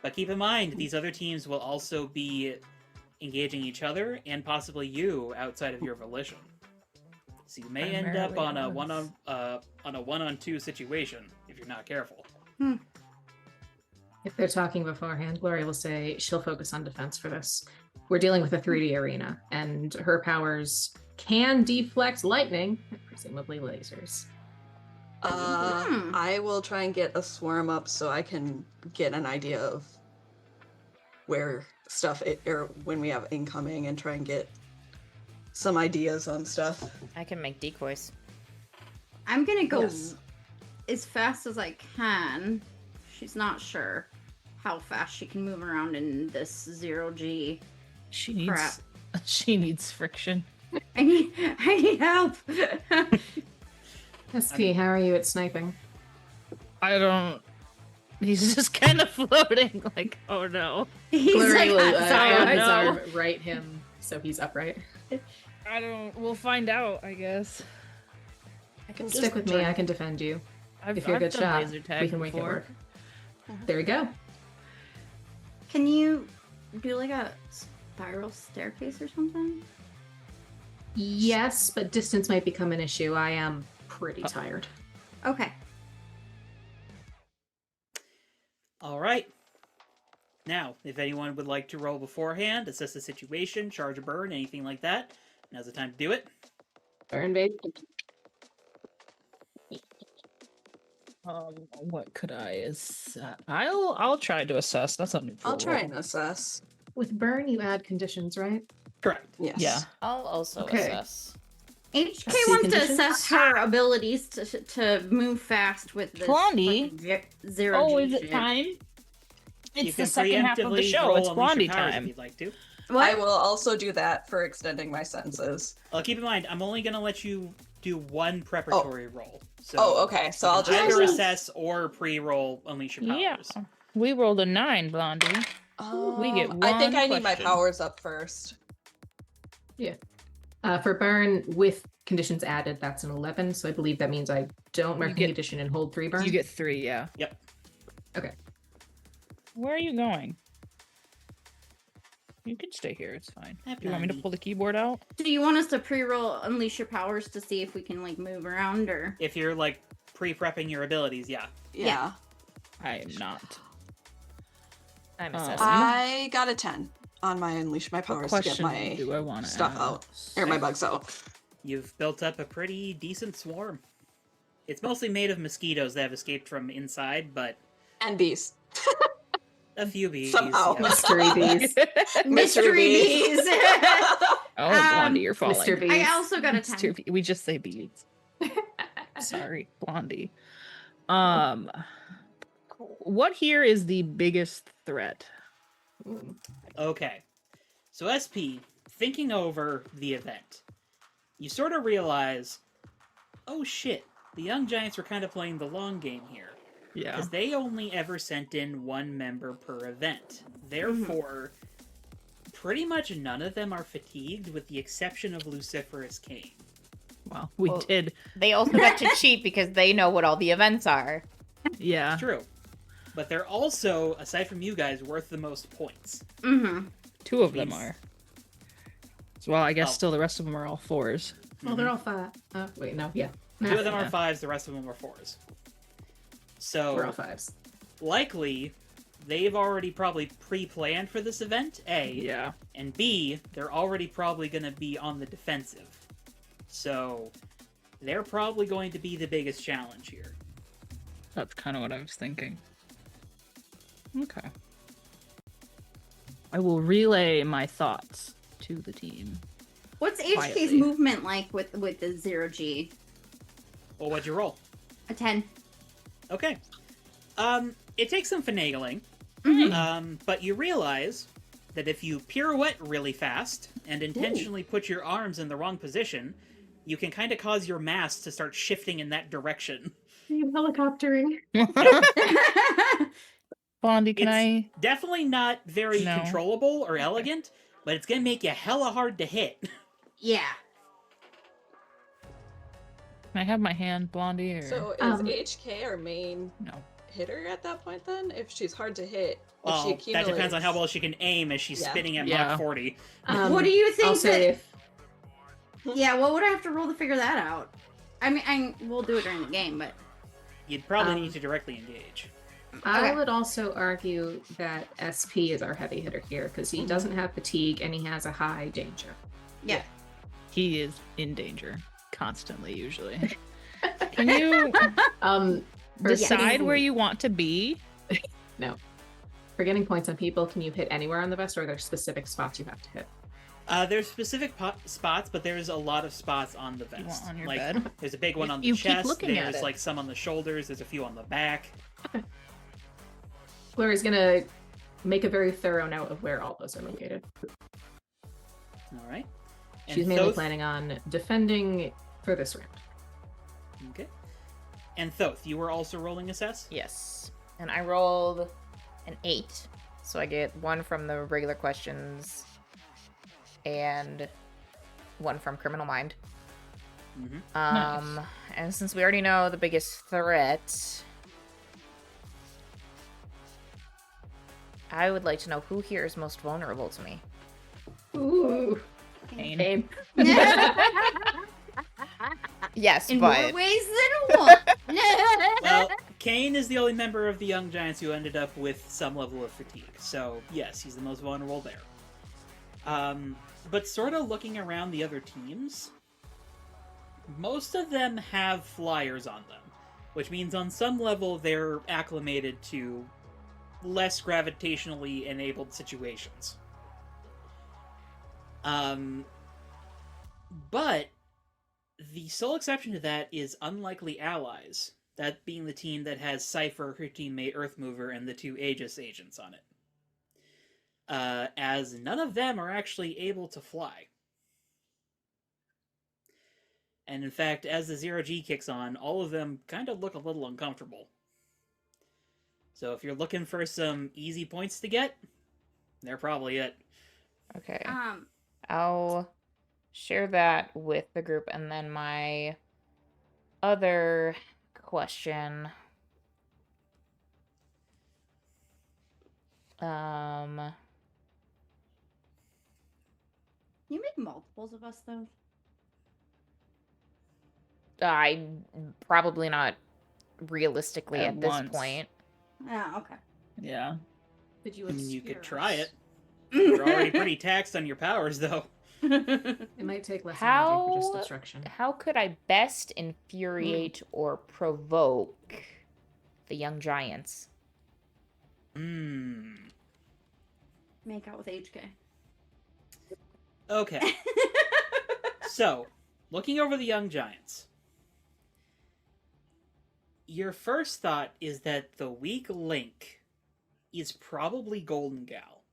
Speaker 5: But keep in mind, these other teams will also be engaging each other and possibly you outside of your volition. So you may end up on a one-on-two situation if you're not careful.
Speaker 6: If they're talking beforehand, Glory will say she'll focus on defense for this. We're dealing with a 3D arena, and her powers can deflect lightning, presumably lasers.
Speaker 2: I will try and get a swarm up so I can get an idea of where or when we have incoming, and try and get some ideas on stuff.
Speaker 1: I can make decoys.
Speaker 4: I'm gonna go
Speaker 2: Yes.
Speaker 4: as fast as I can. She's not sure how fast she can move around in this zero-G.
Speaker 3: She needs
Speaker 4: Crap.
Speaker 3: she needs friction.
Speaker 4: I need help.
Speaker 6: SP, how are you at sniping?
Speaker 3: I don't. He's just kind of floating, like, oh no.
Speaker 4: He's
Speaker 6: Glory will
Speaker 4: like, "I'm sorry."
Speaker 3: no.
Speaker 6: arm right him so he's upright.
Speaker 3: I don't. We'll find out, I guess.
Speaker 6: I can stick with me. I can defend you. If you're a good
Speaker 3: done
Speaker 6: shot,
Speaker 3: laser tag
Speaker 6: we can make it
Speaker 3: before.
Speaker 6: work. There we go.
Speaker 4: Can you do like a spiral staircase or something?
Speaker 6: Yes, but distance might become an issue. I am pretty tired.
Speaker 4: Okay.
Speaker 5: All right. Now, if anyone would like to roll beforehand, assess the situation, charge a burn, anything like that, now's the time to do it.
Speaker 6: Burn, baby.
Speaker 3: What could I I'll try to assess. That's a neutral
Speaker 2: I'll try
Speaker 3: roll.
Speaker 2: and assess.
Speaker 6: With burn, you add conditions, right?
Speaker 5: Correct.
Speaker 2: Yes.
Speaker 3: Yeah.
Speaker 1: I'll also
Speaker 6: Okay.
Speaker 1: assess.
Speaker 4: HK
Speaker 6: See
Speaker 4: wants to
Speaker 6: conditions?
Speaker 4: assess her abilities to move fast with this
Speaker 3: Blondie?
Speaker 4: fucking zero G
Speaker 3: Oh, is it
Speaker 4: shit.
Speaker 3: time?
Speaker 5: You
Speaker 3: It's
Speaker 5: can
Speaker 3: the second half of the
Speaker 5: preemptively
Speaker 3: show.
Speaker 5: roll
Speaker 3: It's
Speaker 5: Unleash Your
Speaker 3: Blondie
Speaker 5: Powers
Speaker 3: time.
Speaker 5: If you'd like to.
Speaker 4: What?
Speaker 2: I will also do that for extending my senses.
Speaker 5: Keep in mind, I'm only going to let you do one preparatory roll. So
Speaker 2: Oh, okay. So I'll
Speaker 5: you can
Speaker 2: just
Speaker 5: either assess or pre-roll Unleash Your
Speaker 3: Yeah.
Speaker 5: Powers.
Speaker 3: We rolled a 9, Blondie. We get
Speaker 2: I think
Speaker 3: one
Speaker 2: I need my
Speaker 3: question.
Speaker 2: powers up first.
Speaker 6: For burn, with conditions added, that's an 11. So I believe that means I don't mark
Speaker 3: You
Speaker 6: the
Speaker 3: get-
Speaker 6: condition and hold 3 burn.
Speaker 3: You get 3, yeah.
Speaker 5: Yep.
Speaker 6: Okay.
Speaker 3: Where are you going? You can stay here. It's fine.
Speaker 5: Hi,
Speaker 3: Do you want me to
Speaker 5: Blondie.
Speaker 3: pull the keyboard out?
Speaker 4: Do you want us to pre-roll Unleash Your Powers to see if we can like move around or?
Speaker 5: If you're like pre-prepping your abilities, yeah.
Speaker 2: Yeah.
Speaker 3: I am not.
Speaker 1: I'm
Speaker 3: Oh.
Speaker 1: assessing.
Speaker 2: I got a 10 on my Unleash My
Speaker 3: What
Speaker 2: Powers to get
Speaker 3: question
Speaker 2: my
Speaker 3: do I want to
Speaker 2: stuff out. Or my bugs out.
Speaker 5: You've built up a pretty decent swarm. It's mostly made of mosquitoes that have escaped from inside, but
Speaker 2: And bees.
Speaker 5: a few bees.
Speaker 2: Somehow.
Speaker 5: yeah.
Speaker 6: Mystery bees.
Speaker 2: Mystery bees.
Speaker 3: Oh, Blondie, you're falling.
Speaker 6: Mr. Bees.
Speaker 4: I also got a 10.
Speaker 3: Mr. B- We just say beads. Sorry, Blondie. What here is the biggest threat?
Speaker 5: Okay. So SP, thinking over the event, you sort of realize, oh shit, the Young Giants were kind of playing the long game here.
Speaker 3: Yeah.
Speaker 5: Because they only ever sent in one member per event. Therefore, pretty much none of them are fatigued with the exception of Luciferous Cain.
Speaker 3: Well, we
Speaker 1: Well,
Speaker 3: did.
Speaker 1: They also got to cheat because they know what all the events are.
Speaker 3: Yeah.
Speaker 5: It's true. But they're also, aside from you guys, worth the most points.
Speaker 4: Mm-hmm.
Speaker 3: 2 of them
Speaker 5: means-
Speaker 3: are. So, well, I guess
Speaker 5: Oh.
Speaker 3: still the rest of them are all 4s.
Speaker 6: Well, they're all 5. Wait, no, yeah.
Speaker 5: 2 of them
Speaker 3: Yeah.
Speaker 5: are 5s, the rest of them are 4s. So,
Speaker 6: We're all 5s.
Speaker 5: likely, they've already probably pre-planned for this event, A.
Speaker 3: Yeah.
Speaker 5: And B, they're already probably going to be on the defensive. So, they're probably going to be the biggest challenge here.
Speaker 3: That's kind of what I was thinking. Okay. I will relay my thoughts to the team.
Speaker 4: What's HK's
Speaker 3: Quietly.
Speaker 4: movement like with the 0G?
Speaker 5: Well, what'd you roll?
Speaker 4: A 10.
Speaker 5: Okay. It takes some finagling,
Speaker 4: Mhm.
Speaker 5: but you realize that if you pirouette really fast and intentionally put your arms in the wrong position, you can kind of cause your mass to start shifting in that direction.
Speaker 6: I'm helicoptering.
Speaker 3: Blondie, can
Speaker 5: It's
Speaker 3: I?
Speaker 5: definitely not very
Speaker 3: No.
Speaker 5: controllable or elegant, but it's gonna make you hella hard to hit.
Speaker 4: Yeah.
Speaker 3: Can I have my hand, Blondie? Or...
Speaker 2: So is HK our main
Speaker 3: no.
Speaker 2: hitter at that point then? If she's hard to hit, if
Speaker 5: Well,
Speaker 2: she
Speaker 5: that
Speaker 2: accumulates...
Speaker 5: depends on how well she can aim as she's
Speaker 2: Yeah.
Speaker 5: spinning at
Speaker 3: Yeah.
Speaker 5: Mach 40.
Speaker 4: What do you think
Speaker 6: I'll say
Speaker 4: that-
Speaker 6: if
Speaker 4: Yeah, what would I have to roll to figure that out? I mean, we'll do it during the game, but
Speaker 5: You'd probably
Speaker 6: Um,
Speaker 5: need to directly engage.
Speaker 6: I
Speaker 4: Okay.
Speaker 6: would also argue that SP is our heavy hitter here because he doesn't have fatigue and he has a high danger.
Speaker 4: yeah.
Speaker 3: He is in danger constantly, usually. Can you
Speaker 6: For
Speaker 3: decide
Speaker 6: getting-
Speaker 3: where you want to be?
Speaker 6: For getting points on people, can you hit anywhere on the vest, or are there specific spots you have to hit?
Speaker 5: There's specific spots, but there's a lot of spots on the
Speaker 3: You
Speaker 5: vest.
Speaker 3: want on your
Speaker 5: like,
Speaker 3: bed?
Speaker 5: There's a big one on the
Speaker 3: You keep
Speaker 5: chest.
Speaker 3: looking at
Speaker 5: There's
Speaker 3: it.
Speaker 5: like some on the shoulders. There's a few on the back.
Speaker 6: Glory's gonna make a very thorough note of where all those are located.
Speaker 5: All right.
Speaker 6: She's mainly planning on defending for this round.
Speaker 5: Okay. And Thoth, you were also rolling assess?
Speaker 1: Yes. And I rolled an 8. So I get 1 from the regular questions and 1 from Criminal Mind.
Speaker 5: Mm-hmm.
Speaker 3: Nice.
Speaker 1: And since we already know the biggest threat, I would like to know who here is most vulnerable to me.
Speaker 6: Ooh,
Speaker 3: Pain.
Speaker 6: pain.
Speaker 1: Yes,
Speaker 4: In
Speaker 1: but
Speaker 4: more ways than one.
Speaker 5: Well, Kane is the only member of the Young Giants who ended up with some level of fatigue. So, yes, he's the most vulnerable there. But sort of looking around the other teams, most of them have flyers on them, which means on some level they're acclimated to less gravitationally enabled situations. But the sole exception to that is Unlikely Allies, that being the team that has Cypher, her teammate Earthmover, and the 2 Aegis agents on it. As none of them are actually able to fly. And in fact, as the 0G kicks on, all of them kind of look a little uncomfortable. So if you're looking for some easy points to get, they're probably it.
Speaker 1: okay. I'll share that with the group, and then my other question.
Speaker 4: You make multiples of us, though.
Speaker 1: I probably not realistically
Speaker 3: At
Speaker 1: at this
Speaker 3: once.
Speaker 1: point.
Speaker 4: Oh, okay.
Speaker 3: Yeah.
Speaker 6: Did you
Speaker 5: You could
Speaker 6: obscure
Speaker 5: try
Speaker 6: us?
Speaker 5: it. You're already pretty taxed on your powers, though.
Speaker 6: It might take less energy for just
Speaker 1: How
Speaker 6: destruction.
Speaker 1: how could I best infuriate or provoke the young giants?
Speaker 5: Hmm.
Speaker 4: Make out with HK.
Speaker 5: Okay. So, looking over the Young Giants, your first thought is that the weak link is probably Golden Gal.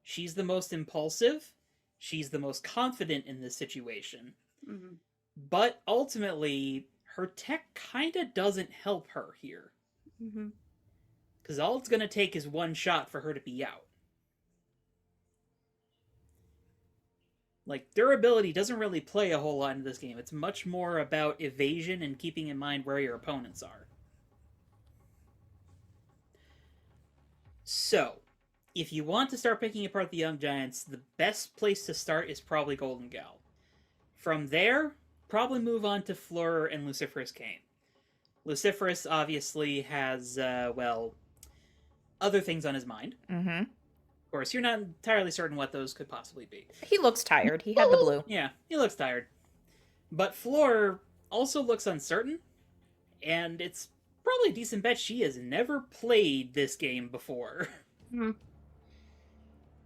Speaker 5: She's the most impulsive, she's the most confident in this situation,
Speaker 4: Mhm.
Speaker 5: but ultimately, her tech kinda doesn't help her here.
Speaker 4: Mhm.
Speaker 5: Because all it's gonna take is one shot for her to be out. Like, durability doesn't really play a whole lot in this game. It's much more about evasion and keeping in mind where your opponents are. So, if you want to start picking apart the Young Giants, the best place to start is probably Golden Gal. From there, probably move on to Fleur and Luciferous Cain. Luciferous obviously has, other things on his mind.
Speaker 1: Mm-hmm.
Speaker 5: Of course, you're not entirely certain what those could possibly be.
Speaker 1: He looks tired. He had the blue.
Speaker 5: Yeah, he looks tired. But Fleur also looks uncertain, and it's probably a decent bet she has never played this game before.
Speaker 4: Mhm.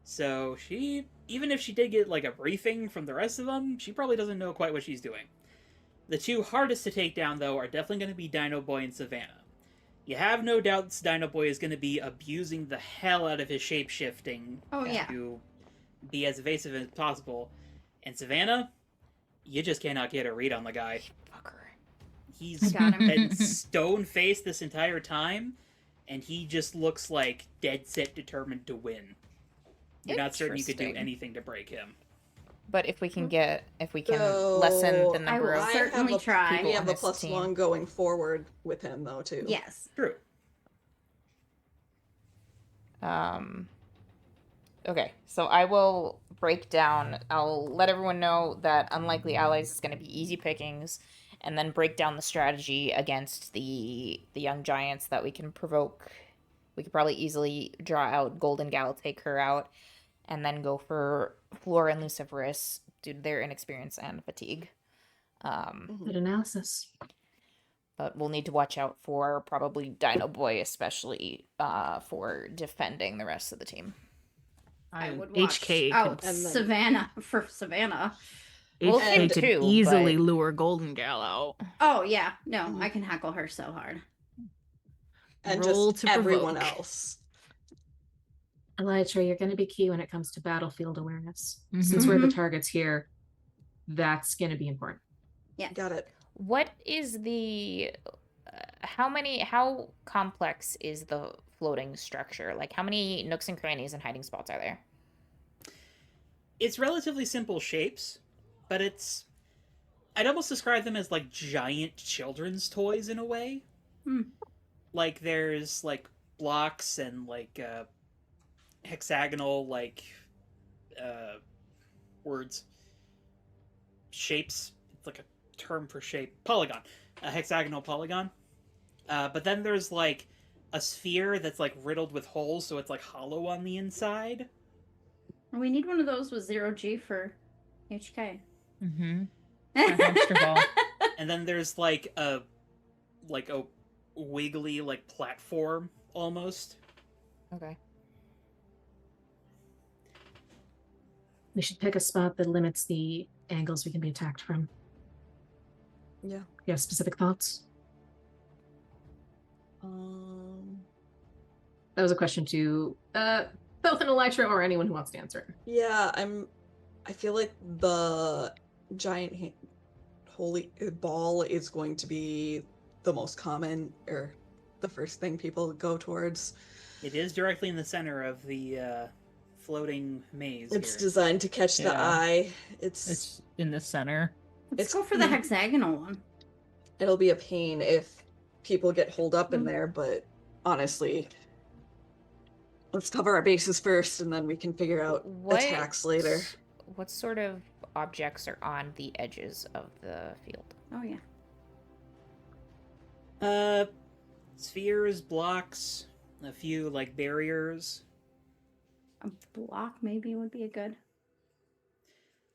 Speaker 5: So she, even if she did get like a briefing from the rest of them, she probably doesn't know quite what she's doing. The two hardest to take down, though, are definitely going to be Dino Boy and Savannah. You have no doubts Dino Boy is going to be abusing the hell out of his shape-shifting
Speaker 4: Oh, yeah.
Speaker 5: to be as evasive as possible. And Savannah, you just cannot get a read on the guy.
Speaker 1: Fucker.
Speaker 5: He's
Speaker 4: I got him.
Speaker 5: been stone-faced this entire time, and he just looks like dead set determined to win. You're not certain you could do
Speaker 1: Interesting.
Speaker 5: anything to break him.
Speaker 1: But if we can
Speaker 2: So,
Speaker 1: lessen the number
Speaker 4: will
Speaker 1: of
Speaker 4: certainly
Speaker 2: have a,
Speaker 4: try.
Speaker 1: people
Speaker 2: We have
Speaker 1: on
Speaker 2: the
Speaker 1: his
Speaker 2: plus
Speaker 1: team.
Speaker 2: one going forward with him, though, too.
Speaker 4: Yes.
Speaker 5: True.
Speaker 1: Okay, so I will break down. I'll let everyone know that Unlikely Allies is going to be easy pickings, and then break down the strategy against the Young Giants that we can provoke. We could probably easily draw out Golden Gal, take her out, and then go for Flora and Luciferous due to their inexperience and fatigue.
Speaker 6: Good analysis.
Speaker 1: But we'll need to watch out for probably Dino Boy, especially for defending the rest of the team.
Speaker 4: I would watch
Speaker 3: HK
Speaker 4: out
Speaker 2: And then-
Speaker 4: Savannah for Savannah.
Speaker 1: Well,
Speaker 3: HK
Speaker 2: him
Speaker 3: could
Speaker 1: too,
Speaker 3: easily
Speaker 1: but-
Speaker 3: lure Golden Gal out.
Speaker 4: Oh yeah, no,
Speaker 2: Mhm.
Speaker 4: I can heckle her so hard.
Speaker 2: And
Speaker 3: Roll
Speaker 2: just
Speaker 3: to
Speaker 2: everyone
Speaker 3: provoke.
Speaker 2: else.
Speaker 6: Elytra, you're going to be key when it comes to battlefield awareness.
Speaker 3: Mhm.
Speaker 6: Since we're the
Speaker 4: Mhm.
Speaker 6: targets here, that's going to be important.
Speaker 4: Yes.
Speaker 2: Got it.
Speaker 1: What is the how complex is the floating structure? Like how many nooks and crannies and hiding spots are there?
Speaker 5: It's relatively simple shapes, but I'd almost describe them as like giant children's toys in a way.
Speaker 4: Hmm.
Speaker 5: Like there's like blocks and like hexagonal like words. Shapes. It's like a term for shape. Polygon. A hexagonal polygon. But then there's like a sphere that's like riddled with holes, so it's like hollow on the inside.
Speaker 4: We need one of those with 0G for HK.
Speaker 3: Mm-hmm. hamster ball.
Speaker 5: And then there's like a wiggly like platform almost.
Speaker 1: Okay.
Speaker 6: We should pick a spot that limits the angles we can be attacked from.
Speaker 2: Yeah.
Speaker 6: You have specific thoughts? That was a question to both an Elytra or anyone who wants to answer it.
Speaker 2: Yeah, I feel like the giant holy ball is going to be the most common, or the first thing people go towards.
Speaker 5: It is directly in the center of the floating maze.
Speaker 2: It's
Speaker 5: here.
Speaker 2: designed to catch the
Speaker 3: Yeah.
Speaker 2: eye. It's
Speaker 3: It's in the center.
Speaker 4: Let's
Speaker 2: It's-
Speaker 4: go for the
Speaker 2: yeah.
Speaker 4: hexagonal one.
Speaker 2: it'll be a pain if people get holed up in
Speaker 4: Mm.
Speaker 2: there, but honestly, let's cover our bases first, and then we can figure out attacks later.
Speaker 1: What sort of objects are on the edges of the field?
Speaker 4: Oh yeah.
Speaker 5: Spheres, blocks, a few like barriers.
Speaker 4: A block maybe would be a good.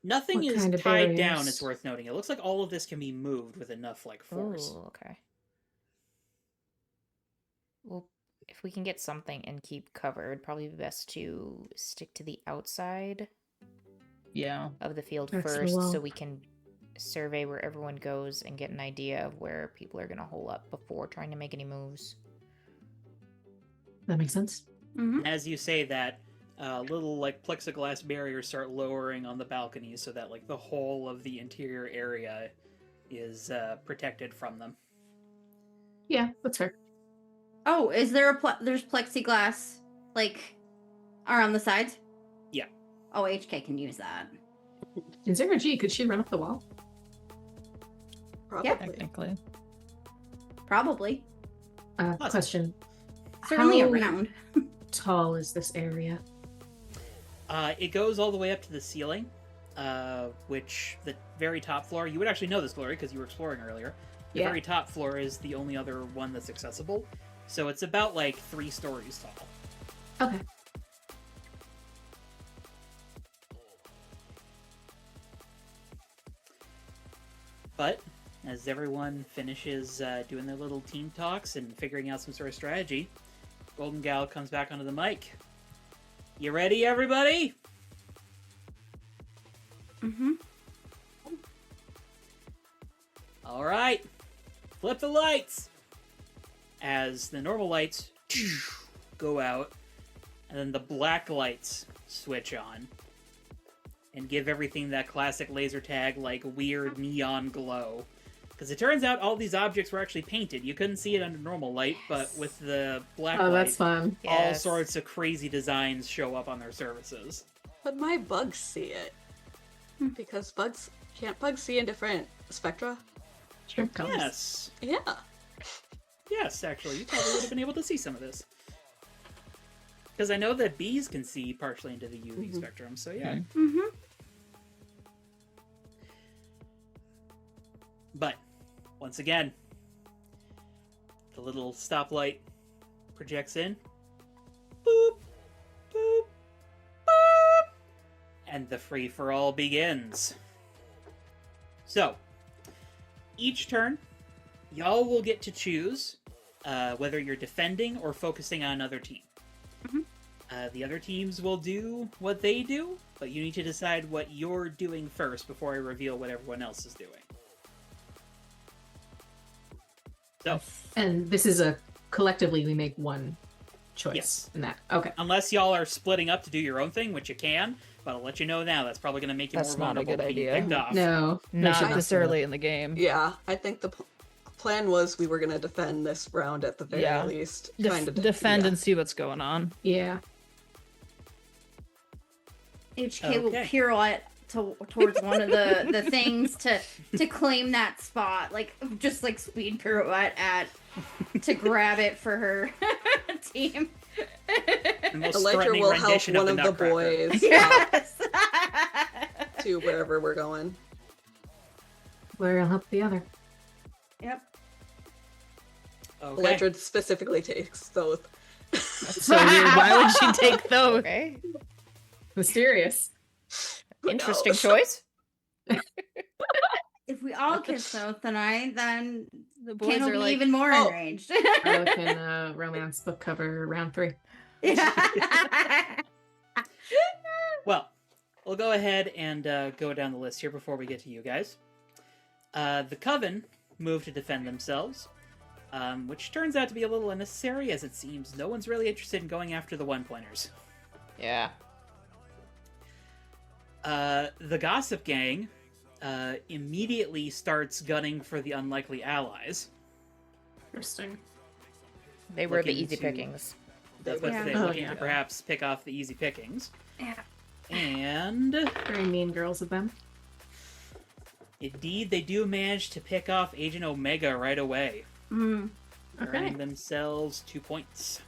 Speaker 5: Nothing
Speaker 6: What
Speaker 5: is
Speaker 6: kind of
Speaker 5: tied down,
Speaker 6: barriers?
Speaker 5: it's worth noting. It looks like all of this can be moved with enough like force.
Speaker 1: Oh, okay. Well, if we can get something and keep cover, it'd probably be best to stick to the outside
Speaker 3: Yeah.
Speaker 1: of the field
Speaker 6: Next to the
Speaker 1: first,
Speaker 6: wall.
Speaker 1: so we can survey where everyone goes and get an idea of where people are gonna hole up before trying to make any moves.
Speaker 6: That makes sense.
Speaker 4: Mm-hmm.
Speaker 5: And as you say that, little like plexiglass barriers start lowering on the balconies so that like the whole of the interior area is protected from them.
Speaker 6: Yeah, that's fair.
Speaker 4: Oh, is there there's plexiglass like are on the sides?
Speaker 5: Yeah.
Speaker 4: Oh, HK can use that.
Speaker 6: In zero G, could she run up the wall?
Speaker 2: Probably.
Speaker 4: Yeah.
Speaker 3: Technically.
Speaker 4: Probably.
Speaker 6: Question.
Speaker 4: Certainly
Speaker 6: How
Speaker 4: around.
Speaker 6: tall is this area?
Speaker 5: It goes all the way up to the ceiling, which the very top floor, you would actually know this, Glory, because you were exploring earlier. The
Speaker 6: Yeah.
Speaker 5: very top floor is the only other one that's accessible. So it's about like 3 stories tall.
Speaker 6: Okay.
Speaker 5: But as everyone finishes doing their little team talks and figuring out some sort of strategy, Golden Gal comes back onto the mic. You ready, everybody?
Speaker 4: Mm-hmm.
Speaker 5: All right. Flip the lights. As the normal lights go out, and then the black lights switch on. And give everything that classic laser tag, like, weird neon glow. Because it turns out all these objects were actually painted. You couldn't see it under normal light, but with the black
Speaker 6: Oh,
Speaker 5: light,
Speaker 6: that's fun.
Speaker 5: all
Speaker 1: Yes.
Speaker 5: sorts of crazy designs show up on their surfaces.
Speaker 2: But my bugs see it. Because can't bugs see in different spectra?
Speaker 6: Shrimp colors.
Speaker 5: Yes.
Speaker 2: Yeah.
Speaker 5: Yes, actually. You probably would have been able to see some of this. Because I know that bees can see partially into the UV spectrum, so yeah.
Speaker 4: Mm-hmm.
Speaker 5: But, once again, the little stoplight projects in. Boop, boop, boop. And the free-for-all begins. So, each turn, y'all will get to choose whether you're defending or focusing on another team. The other teams will do what they do, but you need to decide what you're doing first before I reveal what everyone else is doing. So,
Speaker 6: And this is a collectively we make one choice
Speaker 5: Yes.
Speaker 6: in that. Okay.
Speaker 5: unless y'all are splitting up to do your own thing, which you can, but I'll let you know now, that's probably going to make you
Speaker 3: That's
Speaker 5: more
Speaker 3: not a
Speaker 5: vulnerable
Speaker 3: good
Speaker 5: to being
Speaker 3: idea.
Speaker 5: picked off.
Speaker 6: No.
Speaker 3: Not
Speaker 6: should
Speaker 3: this
Speaker 6: do that.
Speaker 3: early in the game.
Speaker 2: Yeah, I think the plan was we were going to defend this round at the very
Speaker 3: Yeah.
Speaker 2: least.
Speaker 3: Defend
Speaker 2: yeah.
Speaker 3: and see what's going on.
Speaker 6: Yeah.
Speaker 4: HK will
Speaker 5: Okay.
Speaker 4: pirouette towards one of the things to claim that spot, like just like speed pirouette to grab it for her team.
Speaker 5: The most
Speaker 2: Elytra
Speaker 5: threatening
Speaker 2: will help
Speaker 5: rendition
Speaker 2: one of the
Speaker 5: Nutcracker.
Speaker 2: boys
Speaker 4: Yes.
Speaker 2: to wherever we're going.
Speaker 6: Where will help the other.
Speaker 4: Yep.
Speaker 5: Okay.
Speaker 2: Elytra specifically takes those.
Speaker 3: So weird. Why would she take those?
Speaker 1: Okay.
Speaker 6: Mysterious.
Speaker 2: Who
Speaker 1: Interesting
Speaker 2: knows?
Speaker 1: choice.
Speaker 4: If we all kiss both tonight, then
Speaker 3: The boys
Speaker 4: Ken will
Speaker 3: are
Speaker 4: be
Speaker 3: like,
Speaker 4: even more
Speaker 2: oh.
Speaker 4: enraged.
Speaker 6: Harlequin romance book cover round 3.
Speaker 4: Yeah.
Speaker 5: Well, we'll go ahead and go down the list here before we get to you guys. The Coven move to defend themselves, which turns out to be a little unnecessary, as it seems no one's really interested in going after the one-pointers.
Speaker 1: Yeah.
Speaker 5: The Gossip Gang immediately starts gunning for the unlikely allies.
Speaker 6: Interesting.
Speaker 1: They were the
Speaker 5: Looking
Speaker 1: easy
Speaker 5: to-
Speaker 1: pickings.
Speaker 5: That's what
Speaker 4: Yeah.
Speaker 5: they
Speaker 6: Oh,
Speaker 5: looking
Speaker 6: yeah.
Speaker 5: to perhaps pick off the easy pickings.
Speaker 4: Yeah.
Speaker 5: And
Speaker 6: Very mean girls of them.
Speaker 5: indeed, they do manage to pick off Agent Omega right away,
Speaker 4: Mm.
Speaker 6: Okay.
Speaker 5: earning themselves 2 points.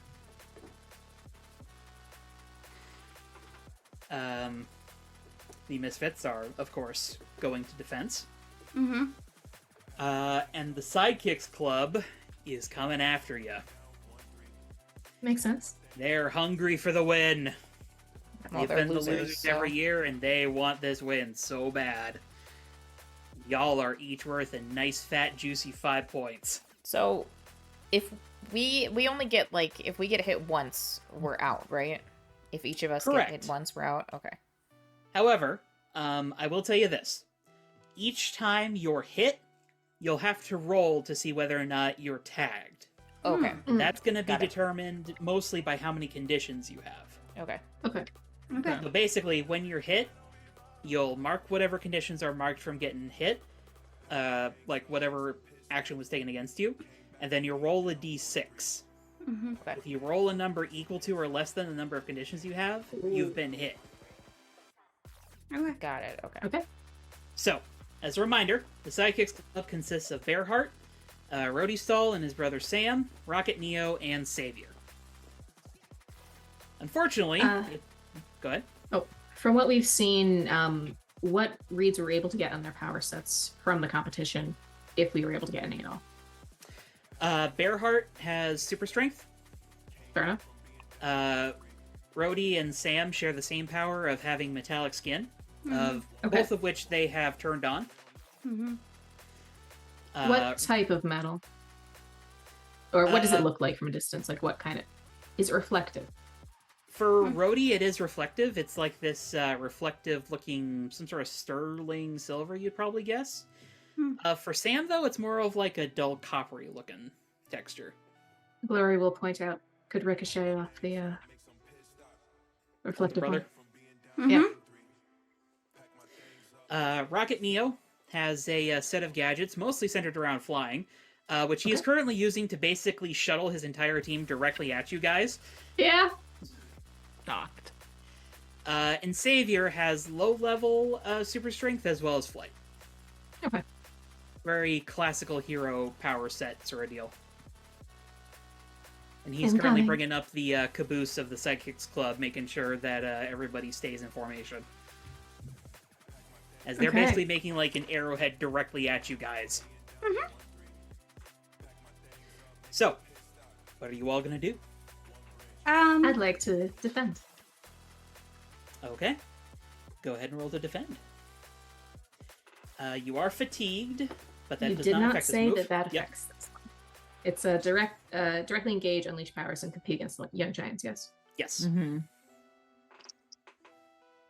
Speaker 5: The Misfits are, of course, going to defense.
Speaker 4: Mm-hmm.
Speaker 5: And the Sidekicks Club is coming after you.
Speaker 6: Makes sense.
Speaker 5: They're hungry for the win.
Speaker 1: Well,
Speaker 5: They've
Speaker 1: they're
Speaker 5: been the
Speaker 1: losers,
Speaker 5: losers
Speaker 1: so-
Speaker 5: every year, and they want this win so bad. Y'all are each worth a nice, fat, juicy 5 points.
Speaker 1: So, if we only get like if we get hit once, we're out, right? If each of us
Speaker 5: Correct.
Speaker 1: get hit once, we're out. Okay.
Speaker 5: However, I will tell you this. Each time you're hit, you'll have to roll to see whether or not you're tagged.
Speaker 1: Okay.
Speaker 6: Mm.
Speaker 5: That's going to be
Speaker 1: Got it.
Speaker 5: determined mostly by how many conditions you have.
Speaker 1: Okay.
Speaker 6: Okay.
Speaker 4: Okay.
Speaker 5: So basically, when you're hit, you'll mark whatever conditions are marked from getting hit, like whatever action was taken against you, and then you roll a d6.
Speaker 4: Mm-hmm.
Speaker 5: If you roll a number equal to or less than the number of conditions you have, you've been hit.
Speaker 4: Okay.
Speaker 1: Got it. Okay.
Speaker 6: Okay.
Speaker 5: So, as a reminder, the Sidekicks Club consists of Bearheart, Rowdy Stall and his brother Sam, Rocket Neo, and Savior. Unfortunately, go ahead.
Speaker 6: Oh, from what we've seen, what reads were able to get on their power sets from the competition, if we were able to get any at all?
Speaker 5: Bearheart has super strength.
Speaker 6: Fair enough.
Speaker 5: Rhodey and Sam share the same power of having metallic skin, of
Speaker 6: Okay.
Speaker 5: both of which they have turned on.
Speaker 4: Mm-hmm.
Speaker 6: What type of metal? Or what does it
Speaker 5: uh,
Speaker 6: look like from a distance? Like what kind of... Is it reflective?
Speaker 5: For Rhodey, it is reflective. It's like this reflective-looking, some sort of sterling silver, you'd probably guess. For Sam, though, it's more of like a dull coppery-looking texture.
Speaker 6: Glory will point out, could ricochet off the reflective one.
Speaker 5: Brother.
Speaker 6: Yeah.
Speaker 5: Rocket Neo has a set of gadgets, mostly centered around flying, which he is
Speaker 6: Okay.
Speaker 5: currently using to basically shuttle his entire team directly at you guys.
Speaker 6: Yeah.
Speaker 3: Knocked.
Speaker 5: And Savior has low-level super strength as well as flight.
Speaker 6: Okay.
Speaker 5: Very classical hero power set sort of deal. And he's
Speaker 6: Incoming.
Speaker 5: currently bringing up the caboose of the Sidekicks Club, making sure that everybody stays in formation. As they're
Speaker 6: Okay.
Speaker 5: basically making like an arrowhead directly at you guys. So, what are you all gonna do?
Speaker 6: I'd like to defend.
Speaker 5: Okay. Go ahead and roll to defend. You are fatigued, but that
Speaker 6: You
Speaker 5: does
Speaker 6: did
Speaker 5: not
Speaker 6: not
Speaker 5: affect this
Speaker 6: say
Speaker 5: move.
Speaker 6: that
Speaker 5: Yep.
Speaker 6: affects this one. It's a directly engage, unleash powers, and compete against young giants, yes?
Speaker 5: Yes.
Speaker 3: Mm-hmm.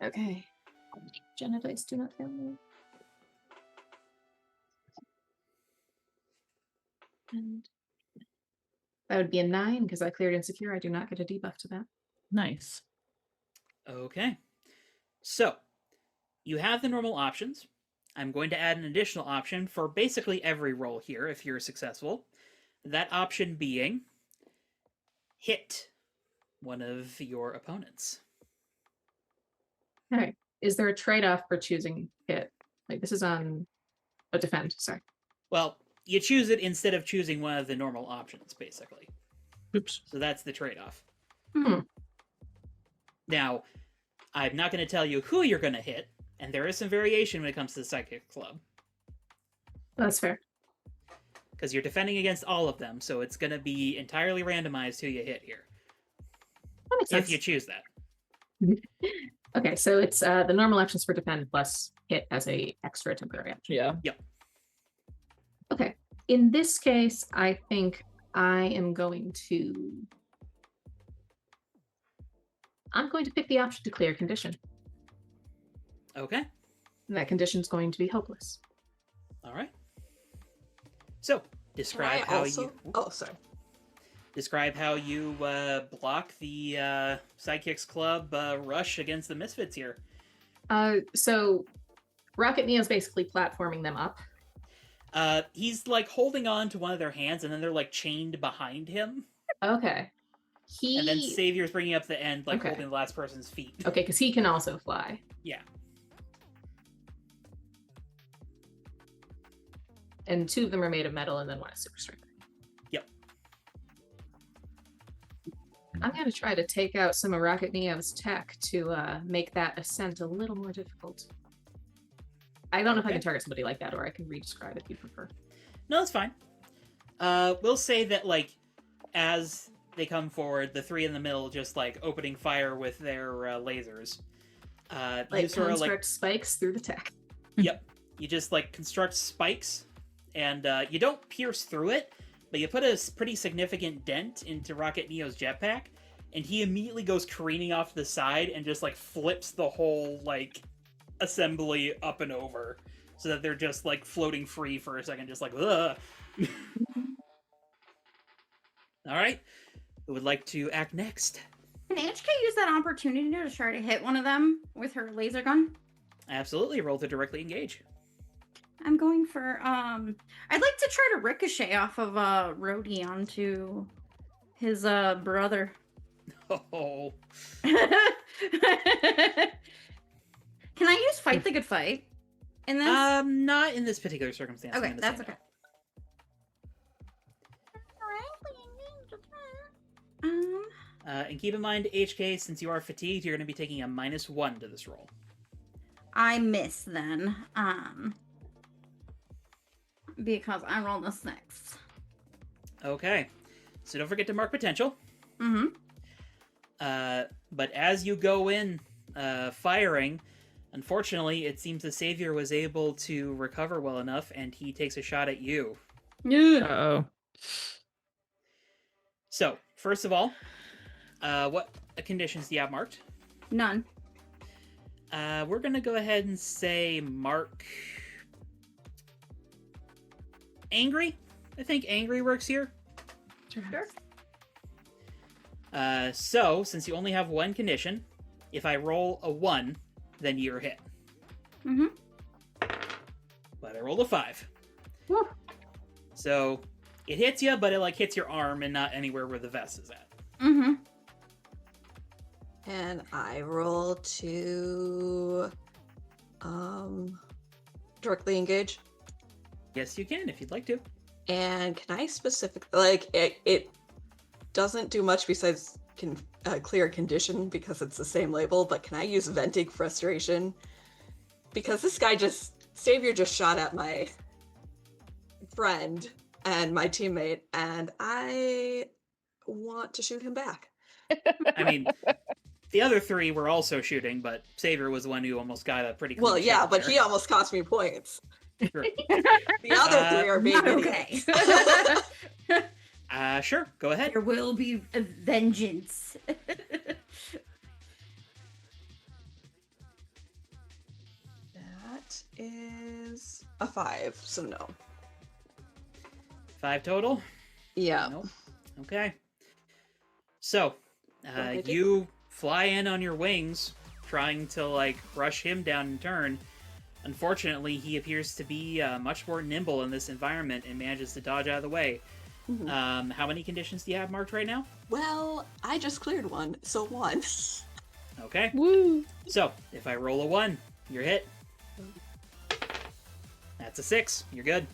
Speaker 6: Okay. Jenna dice do not fail me. And that would be a 9 because I cleared insecure. I do not get a debuff to that.
Speaker 3: Nice.
Speaker 5: Okay. So, you have the normal options. I'm going to add an additional option for basically every roll here if you're successful. That option being hit one of your opponents.
Speaker 6: Okay. Is there a trade-off for choosing hit? Like this is on a defend, sorry.
Speaker 5: Well, you choose it instead of choosing one of the normal options, basically.
Speaker 3: Oops.
Speaker 5: So that's the trade-off.
Speaker 6: Hmm.
Speaker 5: Now, I'm not going to tell you who you're going to hit, and there is some variation when it comes to the Psychic Club.
Speaker 6: That's fair.
Speaker 5: Because you're defending against all of them, so it's going to be entirely randomized who you hit here.
Speaker 6: That makes
Speaker 5: If
Speaker 6: sense.
Speaker 5: you choose that.
Speaker 6: Okay, so it's the normal actions for defend plus hit as a extra temporary action.
Speaker 3: Yeah.
Speaker 6: Okay. In this case, I think I am going to... I'm going to pick the option to clear condition.
Speaker 5: Okay.
Speaker 6: And that condition's going to be hopeless.
Speaker 5: All right. So,
Speaker 2: Can
Speaker 5: describe
Speaker 2: I
Speaker 5: how
Speaker 2: also...
Speaker 5: you
Speaker 2: Oh, sorry.
Speaker 5: describe how you block the Sidekicks Club rush against the Misfits here.
Speaker 6: So Rocket Neo's basically platforming them up.
Speaker 5: He's like holding on to one of their hands, and then they're like chained behind him.
Speaker 6: Okay.
Speaker 5: And then Savior's bringing up the end, like
Speaker 6: Okay.
Speaker 5: holding the last person's feet.
Speaker 6: Okay, because he can also fly.
Speaker 5: Yeah.
Speaker 6: And 2 of them are made of metal, and then 1 is super strength.
Speaker 5: Yep.
Speaker 6: I'm going to try to take out some of Rocket Neo's tech to make that ascent a little more difficult. I don't know if I
Speaker 5: Okay.
Speaker 6: can target somebody like that, or I can re-describe if you prefer.
Speaker 5: No, that's fine. We'll say that, like, as they come forward, the 3 in the middle just, like, opening fire with their lasers. You
Speaker 6: Like
Speaker 5: sort of,
Speaker 6: construct spikes through the tech.
Speaker 5: Yep. You just, like, construct spikes, and you don't pierce through it, but you put a pretty significant dent into Rocket Neo's jetpack, and he immediately goes careening off to the side and just, like, flips the whole, like, assembly up and over, so that they're just, like, floating free for a second, just like, ugh. Alright. Who would like to act next?
Speaker 4: Can HK use that opportunity to try to hit one of them with her laser gun?
Speaker 5: Absolutely. Roll to directly engage.
Speaker 4: I'm going for I'd like to try to ricochet off of Rhodey onto his
Speaker 5: Oh.
Speaker 4: Can I use fight the good fight in this?
Speaker 5: Not in this particular circumstance. I'm
Speaker 4: Okay,
Speaker 5: gonna
Speaker 4: that's
Speaker 5: say
Speaker 4: okay.
Speaker 5: no. And keep in mind, HK, since you are fatigued, you're going to be taking a -1 to this roll.
Speaker 4: I miss then. Because I rolled a 6.
Speaker 5: Okay. So don't forget to mark potential.
Speaker 4: Mm-hmm.
Speaker 5: But as you go in firing, unfortunately, it seems the Savior was able to recover well enough, and he takes a shot at you.
Speaker 3: Uh-oh.
Speaker 5: So, first of all, what conditions do you have marked?
Speaker 4: None.
Speaker 5: We're going to go ahead and say mark... angry? I think angry works here.
Speaker 4: Sure.
Speaker 5: So, since you only have one condition, if I roll a 1, then you're hit.
Speaker 4: Mm-hmm.
Speaker 5: But I rolled a 5.
Speaker 4: Woo.
Speaker 5: So, it hits you, but it like hits your arm and not anywhere where the vest is at.
Speaker 4: Mm-hmm.
Speaker 2: And I roll to directly engage.
Speaker 5: Yes, you can if you'd like to.
Speaker 2: And can I specifically, like, it doesn't do much besides clear condition because it's the same label, but can I use venting frustration? Because this guy Savior just shot at my friend and my teammate, and I want to shoot him back.
Speaker 5: I mean, the other 3 were also shooting, but Savior was the one who almost got a pretty clean
Speaker 2: Well, yeah,
Speaker 5: shot
Speaker 2: but
Speaker 5: there.
Speaker 2: he almost cost me points.
Speaker 5: Sure.
Speaker 2: The other 3 are being
Speaker 4: Not okay.
Speaker 2: idiots.
Speaker 5: Sure, go ahead.
Speaker 4: There will be a vengeance.
Speaker 2: That is a 5, so no.
Speaker 5: 5 total?
Speaker 2: Yeah.
Speaker 5: Nope. Okay. So,
Speaker 2: I do?
Speaker 5: you fly in on your wings, trying to, like, rush him down in turn. Unfortunately, he appears to be much more nimble in this environment and manages to dodge out of the way.
Speaker 2: Mhm.
Speaker 5: How many conditions do you have marked right now?
Speaker 2: Well, I just cleared one, so 1.
Speaker 5: Okay.
Speaker 3: Woo!
Speaker 5: So, if I roll a 1, you're hit. That's a 6. You're good.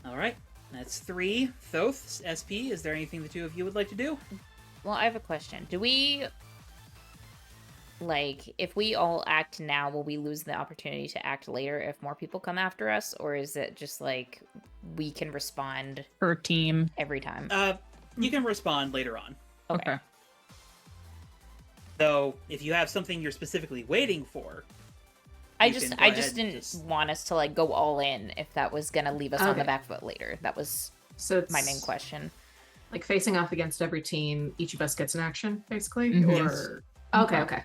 Speaker 5: Alright. That's 3. Thoth, SP, is there anything the two of you would like to do?
Speaker 1: Well, I have a question. Do we, like, if we all act now, will we lose the opportunity to act later if more people come after us? Or is it just, like, we can respond
Speaker 3: Per team.
Speaker 1: every time?
Speaker 5: You can respond later on.
Speaker 1: Okay.
Speaker 5: So, if you have something you're specifically waiting for,
Speaker 1: I
Speaker 5: you
Speaker 1: just
Speaker 5: can go ahead and
Speaker 1: didn't
Speaker 5: just-
Speaker 1: want us to, like, go all in if that was gonna leave us on the
Speaker 6: Okay.
Speaker 1: back foot later. That was
Speaker 6: So it's
Speaker 1: my main question.
Speaker 6: like facing off against every team, each of us gets an action, basically?
Speaker 3: Mhm.
Speaker 6: Or okay, okay.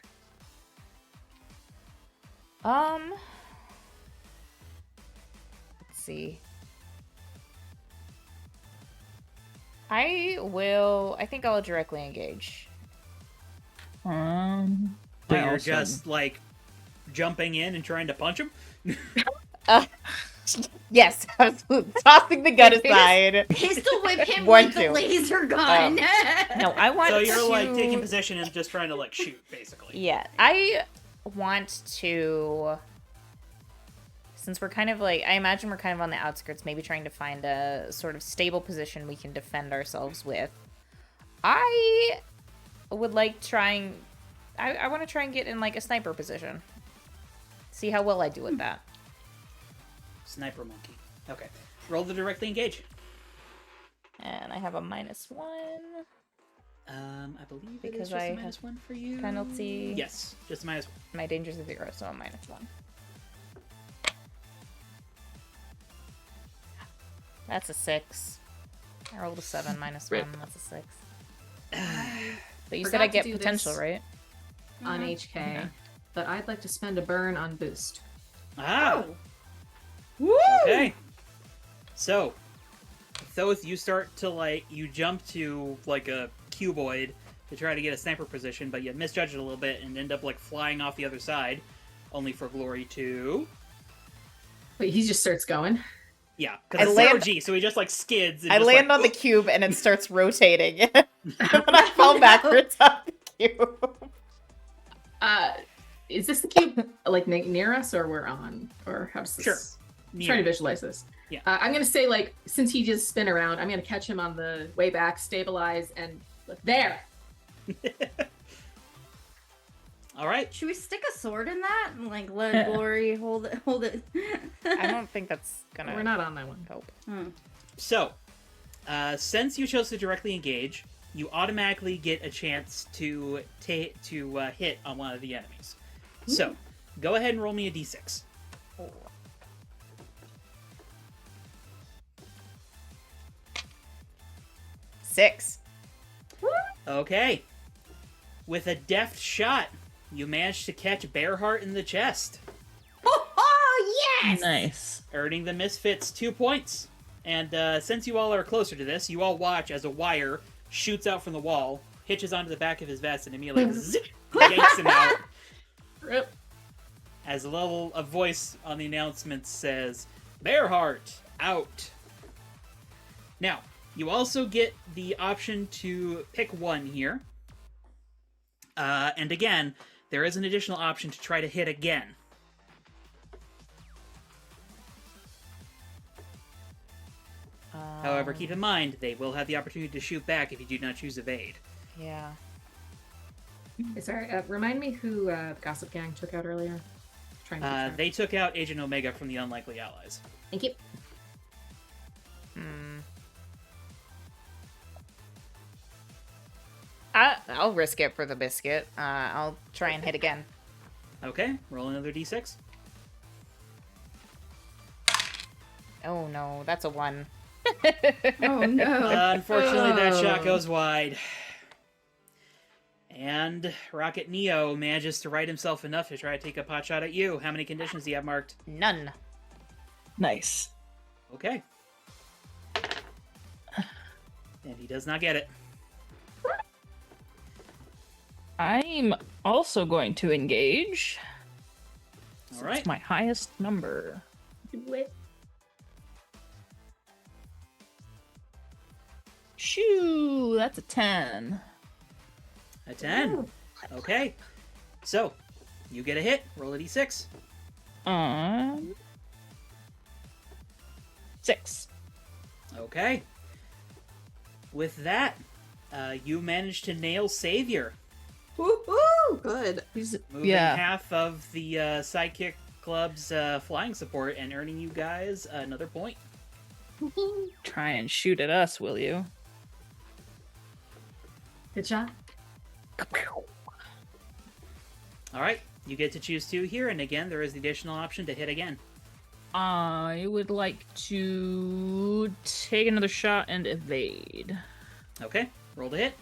Speaker 1: Let's see. I think I'll directly engage.
Speaker 5: so
Speaker 3: I
Speaker 5: you're
Speaker 3: also-
Speaker 5: just, like, jumping in and trying to punch him?
Speaker 1: Yes, absolutely. Tossing the gun aside.
Speaker 4: Pistol whip him
Speaker 1: One,
Speaker 4: with the
Speaker 1: two.
Speaker 4: laser gun.
Speaker 1: No, I want
Speaker 5: So you're,
Speaker 1: to...
Speaker 5: like, taking position and just trying to, like, shoot, basically.
Speaker 1: Yeah, I want to... Since we're kind of like... I imagine we're kind of on the outskirts, maybe trying to find a sort of stable position we can defend ourselves with. I would like trying... I want to try and get in, like, a sniper position. See how well I do with that.
Speaker 5: Sniper monkey. Okay. Roll the directly engage.
Speaker 1: And I have a -1.
Speaker 5: I believe it
Speaker 1: Because
Speaker 5: is just
Speaker 1: I
Speaker 5: a
Speaker 1: have
Speaker 5: -1 for you.
Speaker 1: penalty.
Speaker 5: Yes, just a -1.
Speaker 1: My danger's a 0, so a -1. That's a 6. I rolled a 7 -1.
Speaker 3: Rip.
Speaker 1: That's a 6. But you
Speaker 6: Forgot
Speaker 1: said I
Speaker 6: to
Speaker 1: get
Speaker 6: do
Speaker 1: potential,
Speaker 6: this.
Speaker 1: right?
Speaker 6: On HK.
Speaker 3: Yeah.
Speaker 6: But I'd like to spend a burn on boost.
Speaker 5: Ah!
Speaker 4: Woo!
Speaker 5: Okay. So, Thoth, you start to, like, you jump to, like, a cuboid to try to get a sniper position, but you misjudge it a little bit and end up, like, flying off the other side, only for glory to...
Speaker 6: Wait, he just starts going.
Speaker 5: Yeah,
Speaker 1: I
Speaker 5: because it's
Speaker 1: land-
Speaker 5: zero G, so he just, like, skids. And
Speaker 1: I
Speaker 5: just,
Speaker 1: land
Speaker 5: like,
Speaker 1: on the cube and it starts rotating. When I fall backwards up the cube.
Speaker 6: Is this the cube like near us, or we're on, or how does this?
Speaker 5: Sure.
Speaker 6: Trying to visualize this.
Speaker 5: Yeah.
Speaker 6: I'm gonna say, like, since he just spin around, I'm gonna catch him on the way back, stabilize, and there.
Speaker 5: All right.
Speaker 4: Should we stick a sword in that and like let Glory hold it?
Speaker 1: I don't think that's gonna
Speaker 6: We're not on that one.
Speaker 1: help.
Speaker 5: So, since you chose to directly engage, you automatically get a chance to hit on one of the enemies. So, go ahead and roll me a d6.
Speaker 1: Oh. Six.
Speaker 5: Okay. With a deft shot, you manage to catch Bearheart in the chest,
Speaker 4: Oh yes!
Speaker 3: Nice.
Speaker 5: earning the Misfits 2 points. And since you all are closer to this, you all watch as a wire shoots out from the wall, hitches onto the back of his vest, and immediately zip, yanks him out.
Speaker 6: Rip.
Speaker 5: As a voice on the announcement says, Bearheart, out. Now, you also get the option to pick one here. And again, there is an additional option to try to hit again. However, keep in mind, they will have the opportunity to shoot back if you do not choose evade.
Speaker 1: Yeah.
Speaker 6: Sorry, remind me who the Gossip Gang took out earlier. Trying to keep track.
Speaker 5: They took out Agent Omega from the Unlikely Allies.
Speaker 6: Thank you.
Speaker 1: I'll risk it for the biscuit. I'll try and hit again.
Speaker 5: Okay, roll another d6.
Speaker 1: Oh no, that's a 1.
Speaker 4: Oh no!
Speaker 5: Unfortunately, that shot
Speaker 6: Oh.
Speaker 5: goes wide. And Rocket Neo manages to right himself enough to try to take a pot shot at you. How many conditions do you have marked?
Speaker 1: None.
Speaker 3: Nice.
Speaker 5: Okay. And he does not get it.
Speaker 3: I'm also going to engage.
Speaker 5: All right.
Speaker 3: It's my highest number. Shoo! That's a 10.
Speaker 5: A 10. Okay. So, you get a hit. Roll a d6.
Speaker 3: 6.
Speaker 5: Okay. With that, you manage to nail Savior,
Speaker 2: Woo-hoo! Good.
Speaker 5: moving
Speaker 3: Yeah.
Speaker 5: half of the Sidekick Club's flying support and earning you guys another point.
Speaker 3: Try and shoot at us, will you?
Speaker 6: Good shot.
Speaker 5: All right. You get to choose 2 here, and again, there is the additional option to hit again.
Speaker 3: I would like to take another shot and evade.
Speaker 5: Okay. Roll to hit.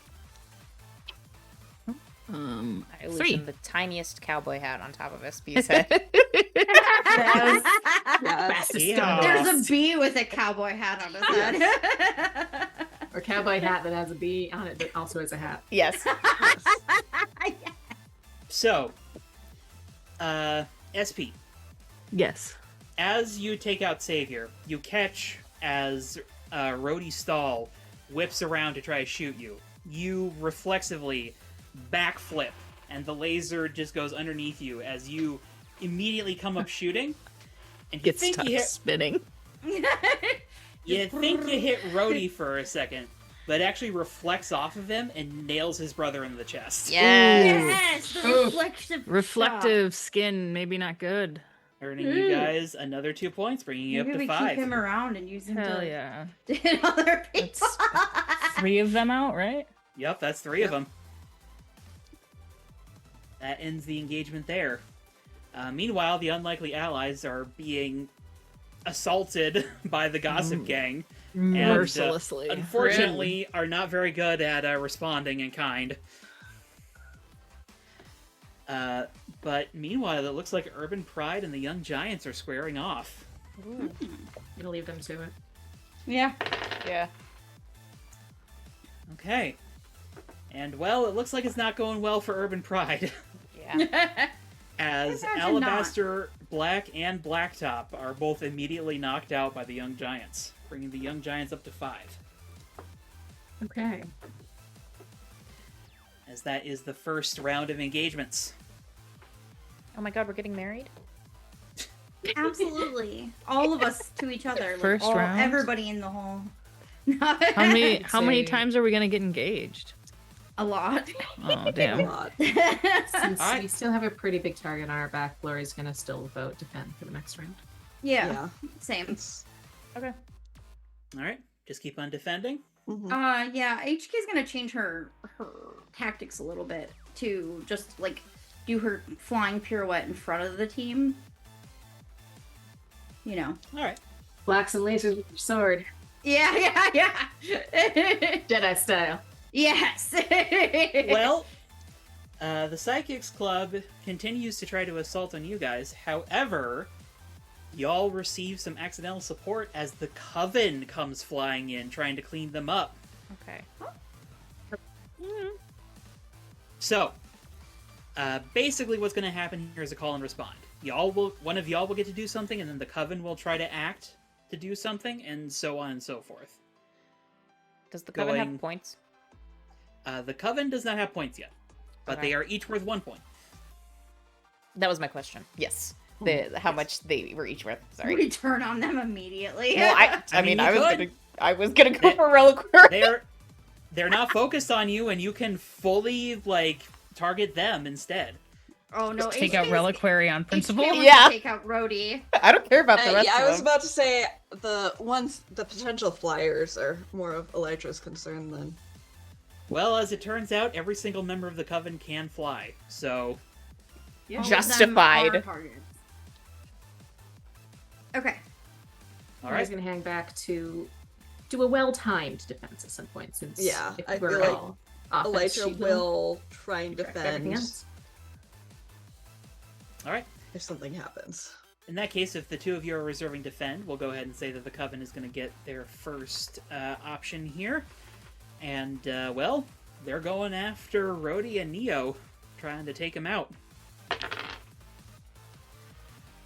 Speaker 1: I
Speaker 3: 3.
Speaker 1: loosened the tiniest cowboy hat on top of SB's head.
Speaker 2: Yes.
Speaker 6: Fastest
Speaker 5: Yeah.
Speaker 6: gun.
Speaker 4: There's a bee with a cowboy hat on his head.
Speaker 6: Or cowboy hat that has a bee on it, but also has a hat.
Speaker 1: Yes.
Speaker 5: So, SP,
Speaker 3: Yes.
Speaker 5: as you take out Savior, you catch as Rhodey Stall whips around to try to shoot you. You reflexively backflip, and the laser just goes underneath you as you immediately come up shooting. And you
Speaker 3: Gets
Speaker 5: think
Speaker 3: stuck
Speaker 5: you hit,
Speaker 3: spinning.
Speaker 5: you think you hit Rhodey for a second, but actually reflects off of him and nails his brother in the chest.
Speaker 1: Yes.
Speaker 4: Yes, the reflective.
Speaker 3: Reflective skin, maybe not good.
Speaker 5: Earning you guys another 2 points, bringing you
Speaker 4: Maybe
Speaker 5: up to
Speaker 4: we
Speaker 5: 5.
Speaker 4: keep him around and use him
Speaker 3: Hell
Speaker 4: to
Speaker 3: yeah.
Speaker 4: hit other people.
Speaker 3: That's 3 of them out, right?
Speaker 5: Yep, that's 3 of them. That ends the engagement there. Meanwhile, the Unlikely Allies are being assaulted by the Gossip Gang.
Speaker 3: Mercilessly.
Speaker 5: Unfortunately, are not very good at responding in kind. But meanwhile, it looks like Urban Pride and the Young Giants are squaring off.
Speaker 6: Gonna leave them to it.
Speaker 4: Yeah.
Speaker 1: Yeah.
Speaker 5: Okay. And, well, it looks like it's not going well for Urban Pride.
Speaker 1: Yeah.
Speaker 5: As
Speaker 4: Imagine
Speaker 5: Alabaster, Black, and Blacktop are both immediately knocked out by the Young Giants, bringing the Young Giants up to 5.
Speaker 6: Okay.
Speaker 5: as that is the first round of engagements.
Speaker 1: Oh my god, we're getting married?
Speaker 4: Absolutely. All of us to each other. Like,
Speaker 3: First round?
Speaker 4: Everybody in the whole.
Speaker 3: How many
Speaker 6: say-
Speaker 3: times are we gonna get engaged?
Speaker 4: A lot.
Speaker 3: Oh
Speaker 2: A
Speaker 3: damn.
Speaker 2: lot.
Speaker 6: Since
Speaker 5: Alright.
Speaker 6: we still have a pretty big target on our back, Lori's gonna still vote defend for the next round.
Speaker 4: Yeah,
Speaker 2: Yeah.
Speaker 4: same.
Speaker 2: It's,
Speaker 1: Okay.
Speaker 5: All right, just keep on defending.
Speaker 2: mhm.
Speaker 4: Yeah, HK's gonna change her tactics a little bit to just like do her flying pirouette in front of the team. You know.
Speaker 5: All right.
Speaker 6: Blacks and lasers with your sword.
Speaker 4: Yeah.
Speaker 6: Jedi style.
Speaker 4: Yes.
Speaker 5: Well, the Psychics Club continues to try to assault on you guys. However, y'all receive some accidental support as the Coven comes flying in, trying to clean them up.
Speaker 1: Okay.
Speaker 5: So, basically what's going to happen here is a call and respond. One of y'all will get to do something, and then the Coven will try to act to do something, and so on and so forth.
Speaker 1: Does the Coven
Speaker 5: Going-
Speaker 1: have points?
Speaker 5: The Coven does not have points yet, but
Speaker 1: Okay.
Speaker 5: they are each worth 1 point.
Speaker 1: That was my question. Yes. How much they were each worth. Sorry.
Speaker 4: We turn on them immediately.
Speaker 1: Well, I
Speaker 5: I mean,
Speaker 1: mean,
Speaker 5: you
Speaker 1: I
Speaker 5: could.
Speaker 1: was gonna go
Speaker 5: They-
Speaker 1: for Reliquary.
Speaker 5: They're not focused on you, and you can fully target them instead.
Speaker 4: Oh no!
Speaker 3: Just take out
Speaker 4: HK's
Speaker 3: Reliquary on principle.
Speaker 4: HK wants
Speaker 1: Yeah.
Speaker 4: to take out Rowdy.
Speaker 1: I don't care about the rest
Speaker 2: Yeah, I
Speaker 1: of
Speaker 2: was
Speaker 1: them.
Speaker 2: about to say the potential flyers are more of Elytra's concern than.
Speaker 5: Well, as it turns out, every single member of the Coven can fly, so
Speaker 6: Yeah.
Speaker 4: All of them
Speaker 1: Justified.
Speaker 4: are targets. Okay.
Speaker 5: all
Speaker 6: Lori's
Speaker 5: right.
Speaker 6: gonna hang back to do a well-timed defense at some point, since
Speaker 2: Yeah,
Speaker 6: if
Speaker 2: I
Speaker 6: we're
Speaker 2: feel like
Speaker 6: all offense,
Speaker 2: Elytra
Speaker 6: she
Speaker 2: will try and
Speaker 6: direct everything
Speaker 2: defend
Speaker 6: else.
Speaker 5: All right.
Speaker 2: if something happens.
Speaker 5: In that case, if the two of you are reserving defend, we'll go ahead and say that the Coven is going to get their first option here. And, well, they're going after Rhodey and Neo, trying to take him out.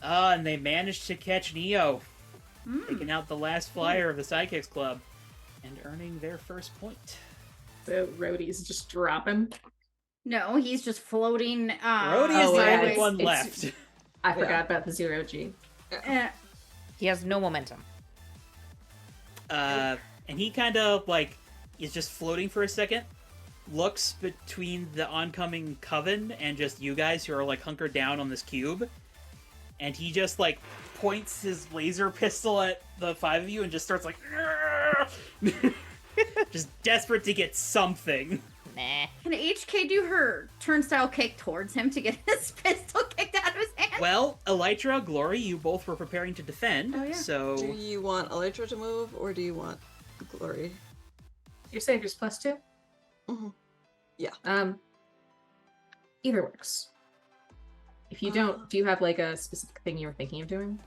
Speaker 5: And they managed to catch Neo, taking out the last flyer of the Sidekicks Club, and earning their first point.
Speaker 6: So Rhodey's just dropping.
Speaker 4: No, he's just floating.
Speaker 5: Rhodey is
Speaker 6: Oh,
Speaker 5: the
Speaker 6: yeah,
Speaker 5: only
Speaker 6: it's-
Speaker 5: one
Speaker 6: it's-
Speaker 5: left.
Speaker 6: I
Speaker 2: Yeah.
Speaker 6: forgot about the 0G.
Speaker 1: He has no momentum.
Speaker 5: And he kind of is just floating for a second, looks between the oncoming Coven and just you guys who are hunkered down on this cube, and he just points his laser pistol at the five of you and just starts just desperate to get something.
Speaker 1: Nah.
Speaker 4: Can HK do her turnstile kick towards him to get his pistol kicked out of his hand?
Speaker 5: Well, Elytra, Glory, you both were preparing to defend,
Speaker 4: Oh, yeah.
Speaker 5: so
Speaker 2: Do you want Elytra to move or do you want Glory?
Speaker 6: Your savior's +2?
Speaker 2: Mhm. Yeah.
Speaker 6: Either works. If you don't, do you have a specific thing you were thinking of doing?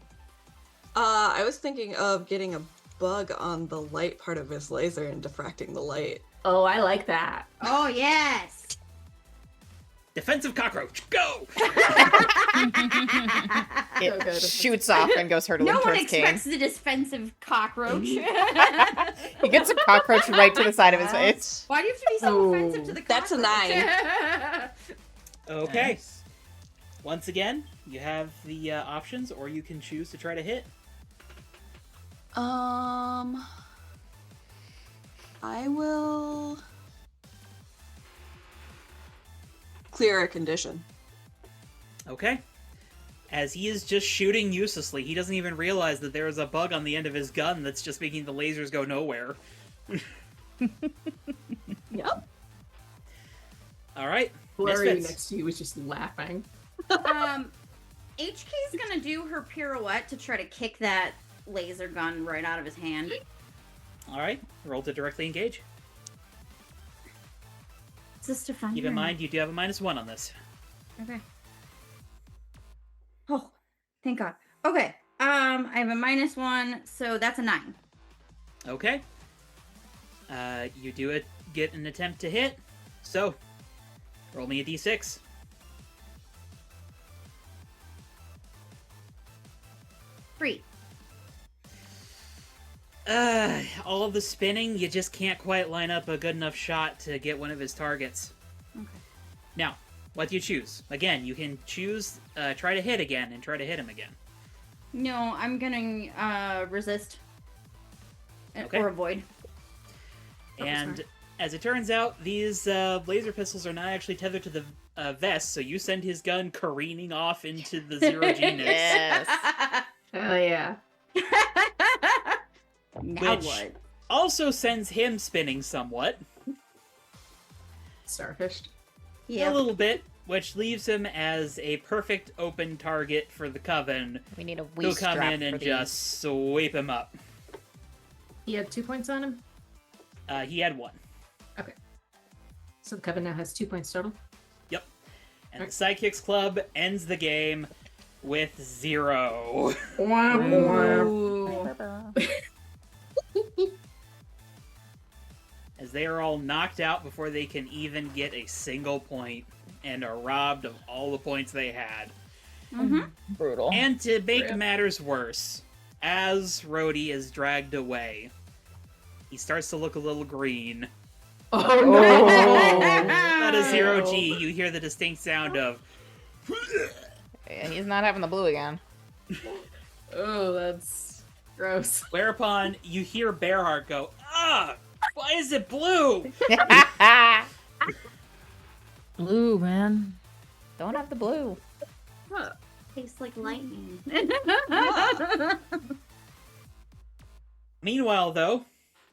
Speaker 2: I was thinking of getting a bug on the light part of his laser and diffracting the light.
Speaker 6: Oh, I like that.
Speaker 4: Oh yes.
Speaker 5: defensive cockroach, go!
Speaker 1: It
Speaker 6: go to-
Speaker 1: shoots off and goes hurtling
Speaker 4: No one
Speaker 1: towards Kane.
Speaker 4: expects the defensive cockroach.
Speaker 1: He gets a cockroach right to the side of his face.
Speaker 4: Why do you have to be so
Speaker 6: Oh.
Speaker 4: offensive to the
Speaker 2: That's a
Speaker 4: cockroach?
Speaker 5: Okay.
Speaker 3: Nice.
Speaker 5: Once again, you have the options, or you can choose to try to hit.
Speaker 2: I will clear a condition.
Speaker 5: Okay. As he is just shooting uselessly, he doesn't even realize that there is a bug on the end of his gun that's just making the lasers go nowhere.
Speaker 2: Yep.
Speaker 5: All right.
Speaker 6: Glory
Speaker 5: Misfits.
Speaker 6: next to you was just laughing.
Speaker 4: HK's gonna do her pirouette to try to kick that laser gun right out of his hand.
Speaker 5: All right. Roll to directly engage.
Speaker 4: Is this to find
Speaker 5: Keep in mind, you do have a -1 on this.
Speaker 4: Okay. Oh, thank God. Okay. I have a -1, so that's a 9.
Speaker 5: Okay. You do get an attempt to hit. So, roll me a d6.
Speaker 4: 3.
Speaker 5: All of the spinning, you just can't quite line up a good enough shot to get one of his targets. Now, what do you choose? Again, you can choose try to hit again and try to hit him again.
Speaker 4: No, I'm gonna resist.
Speaker 5: Okay.
Speaker 4: Or avoid.
Speaker 5: And
Speaker 6: smart.
Speaker 5: as it turns out, these laser pistols are not actually tethered to the vest, so you send his gun careening off into the zero-G nix.
Speaker 1: Yes.
Speaker 6: Hell yeah.
Speaker 4: Now
Speaker 5: Which-
Speaker 4: what?
Speaker 5: Also sends him spinning somewhat,
Speaker 6: Starfished.
Speaker 5: a little bit, which leaves him as a perfect open target for the Coven,
Speaker 1: We need a
Speaker 5: who'll
Speaker 1: waist
Speaker 5: come
Speaker 1: strap
Speaker 5: in and
Speaker 1: for
Speaker 5: just sweep him up.
Speaker 6: He had 2 points on him.
Speaker 5: He had 1.
Speaker 6: So the Coven now has 2 points total.
Speaker 5: Yep. And the Sidekicks Club ends the game with 0.
Speaker 4: Ooh.
Speaker 5: As they are all knocked out before they can even get a single point and are robbed of all the points they had.
Speaker 4: Mm-hmm.
Speaker 1: Brutal.
Speaker 5: And to make
Speaker 6: Rip.
Speaker 5: matters worse, as Rhodey is dragged away, he starts to look a little green.
Speaker 6: Oh no!
Speaker 5: Not a 0G, you hear the distinct sound of
Speaker 1: Yeah, he's not having the blue again.
Speaker 6: Oh, that's gross.
Speaker 5: whereupon you hear Bearheart go, "Ah! Why is it blue?"
Speaker 3: Blue, man.
Speaker 1: Don't have the blue.
Speaker 4: Tastes like lightning.
Speaker 5: Meanwhile, though,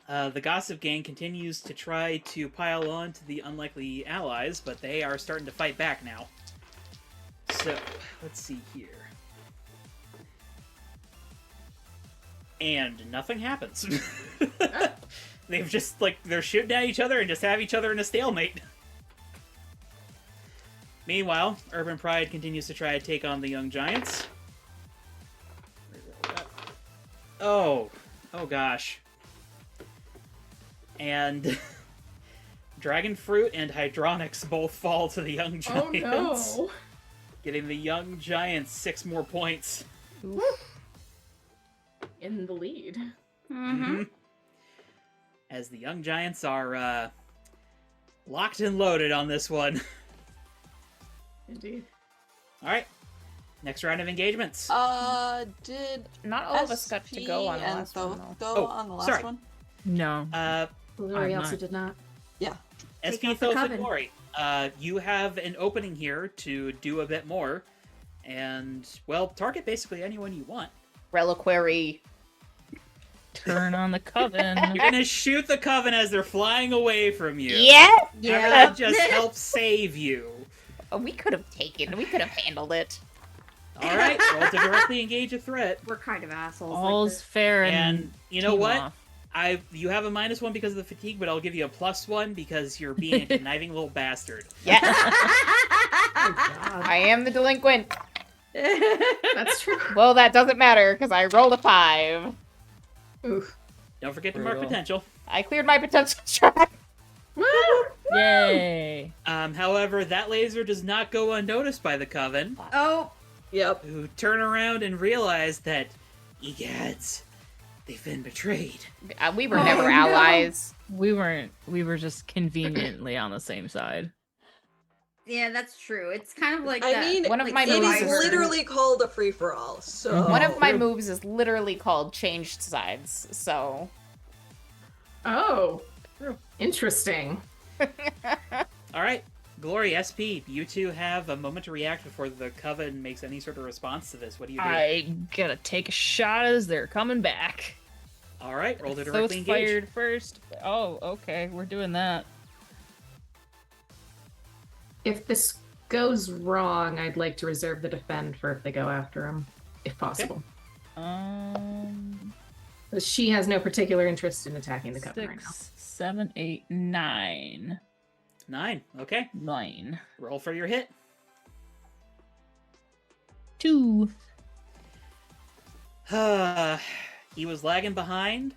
Speaker 5: the Gossip Gang continues to try to pile on to the unlikely allies, but they are starting to fight back now. So, let's see here. And nothing happens. They've just, they're shooting at each other and just have each other in a stalemate. Meanwhile, Urban Pride continues to try to take on the Young Giants. Oh gosh. And Dragon Fruit and Hydronics both fall to the Young Giants.
Speaker 6: Oh no!
Speaker 5: Giving the Young Giants 6 more points.
Speaker 6: In the lead.
Speaker 4: Mm-hmm.
Speaker 5: As the Young Giants are locked and loaded on this one.
Speaker 6: Indeed.
Speaker 5: Alright. Next round of engagements.
Speaker 2: Did
Speaker 1: Not all of us got to go on the
Speaker 2: and
Speaker 1: last one,
Speaker 2: Thoth
Speaker 1: though.
Speaker 2: go
Speaker 5: Oh,
Speaker 2: on the last
Speaker 5: sorry.
Speaker 2: one?
Speaker 3: No.
Speaker 6: Lily
Speaker 3: I'm
Speaker 6: also
Speaker 3: not.
Speaker 6: did not.
Speaker 2: Yeah.
Speaker 4: Take
Speaker 5: SP
Speaker 4: out the
Speaker 5: Thoth and
Speaker 4: Coven.
Speaker 5: Glory. You have an opening here to do a bit more. And, well, target basically anyone you want.
Speaker 1: Reliquary.
Speaker 3: Turn on the Coven.
Speaker 5: You're gonna shoot the Coven as they're flying away from you.
Speaker 1: Yeah!
Speaker 5: Remember, that just helps save you.
Speaker 1: We could have handled it.
Speaker 5: Alright, roll to directly engage a threat.
Speaker 4: We're kind of assholes.
Speaker 3: All's
Speaker 4: like
Speaker 3: fair
Speaker 5: And you know
Speaker 3: team
Speaker 5: what?
Speaker 3: off.
Speaker 5: You have a -1 because of the fatigue, but I'll give you a +1 because you're being a conniving little bastard.
Speaker 1: Yeah,
Speaker 6: Oh god.
Speaker 1: I am the delinquent.
Speaker 6: That's true.
Speaker 1: Well, that doesn't matter, because I rolled a 5.
Speaker 6: Oof.
Speaker 5: Don't forget to mark
Speaker 3: Brutal.
Speaker 5: potential.
Speaker 1: I cleared my potential track.
Speaker 6: Woo!
Speaker 3: Yay.
Speaker 5: However, that laser does not go unnoticed by the Coven,
Speaker 4: Oh,
Speaker 2: Yep.
Speaker 5: who turn around and realize that, egads, they've been betrayed.
Speaker 1: We were
Speaker 4: Oh,
Speaker 1: never
Speaker 4: no.
Speaker 1: allies.
Speaker 3: We weren't. We were just conveniently on the same side.
Speaker 4: yeah, that's true. It's kind of like
Speaker 2: I
Speaker 4: that.
Speaker 2: mean,
Speaker 1: One of my
Speaker 2: It is
Speaker 1: movies-
Speaker 2: literally called a free for all. So
Speaker 1: One of my
Speaker 3: True.
Speaker 1: moves is literally called changed sides, so...
Speaker 6: Oh. Interesting.
Speaker 5: Alright, Glory, SP, you two have a moment to react before the Coven makes any sort of response to this. What do you do?
Speaker 3: I gotta take a shot as they're coming back.
Speaker 5: Alright, roll to
Speaker 3: Thoth
Speaker 5: directly engage.
Speaker 3: fired first. Oh, okay, we're doing that.
Speaker 6: If this goes wrong, I'd like to reserve the defend for if they go after him, if possible. But she has no particular interest in attacking the Coven right now.
Speaker 3: 6, 7, 8, 9.
Speaker 5: 9, okay.
Speaker 3: 9.
Speaker 5: Roll for your hit.
Speaker 3: 2.
Speaker 5: He was lagging behind,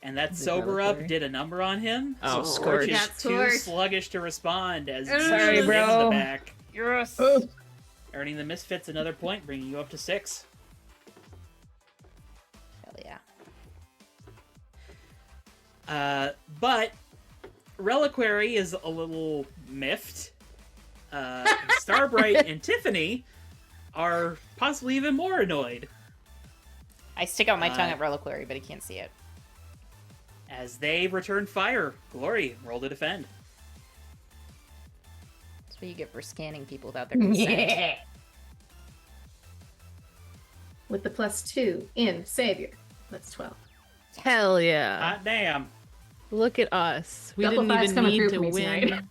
Speaker 5: and that
Speaker 3: The
Speaker 5: sober up
Speaker 3: reliquary.
Speaker 5: did a number on him.
Speaker 3: Oh,
Speaker 5: so
Speaker 3: Scorch.
Speaker 5: Scorch is
Speaker 4: That's
Speaker 5: too
Speaker 4: Scorch.
Speaker 5: sluggish to respond as
Speaker 4: Sorry,
Speaker 5: he hits
Speaker 3: bro.
Speaker 5: the back,
Speaker 1: Yes!
Speaker 6: Oh.
Speaker 5: earning the Misfits another point, bringing you up to 6.
Speaker 1: Hell yeah.
Speaker 5: But Reliquary is a little miffed. Starbright and Tiffany are possibly even more annoyed
Speaker 1: I stick out my tongue at Reliquary, but he can't see it.
Speaker 5: as they return fire. Glory, roll to defend.
Speaker 1: That's what you get for scanning people without their consent.
Speaker 6: With the +2 in Savior. That's 12.
Speaker 3: Hell yeah.
Speaker 5: Hot damn.
Speaker 3: Look at us. We
Speaker 6: Double
Speaker 3: didn't
Speaker 6: fives
Speaker 3: even
Speaker 6: coming
Speaker 3: need
Speaker 6: through
Speaker 3: to
Speaker 6: for me
Speaker 3: win
Speaker 6: tonight.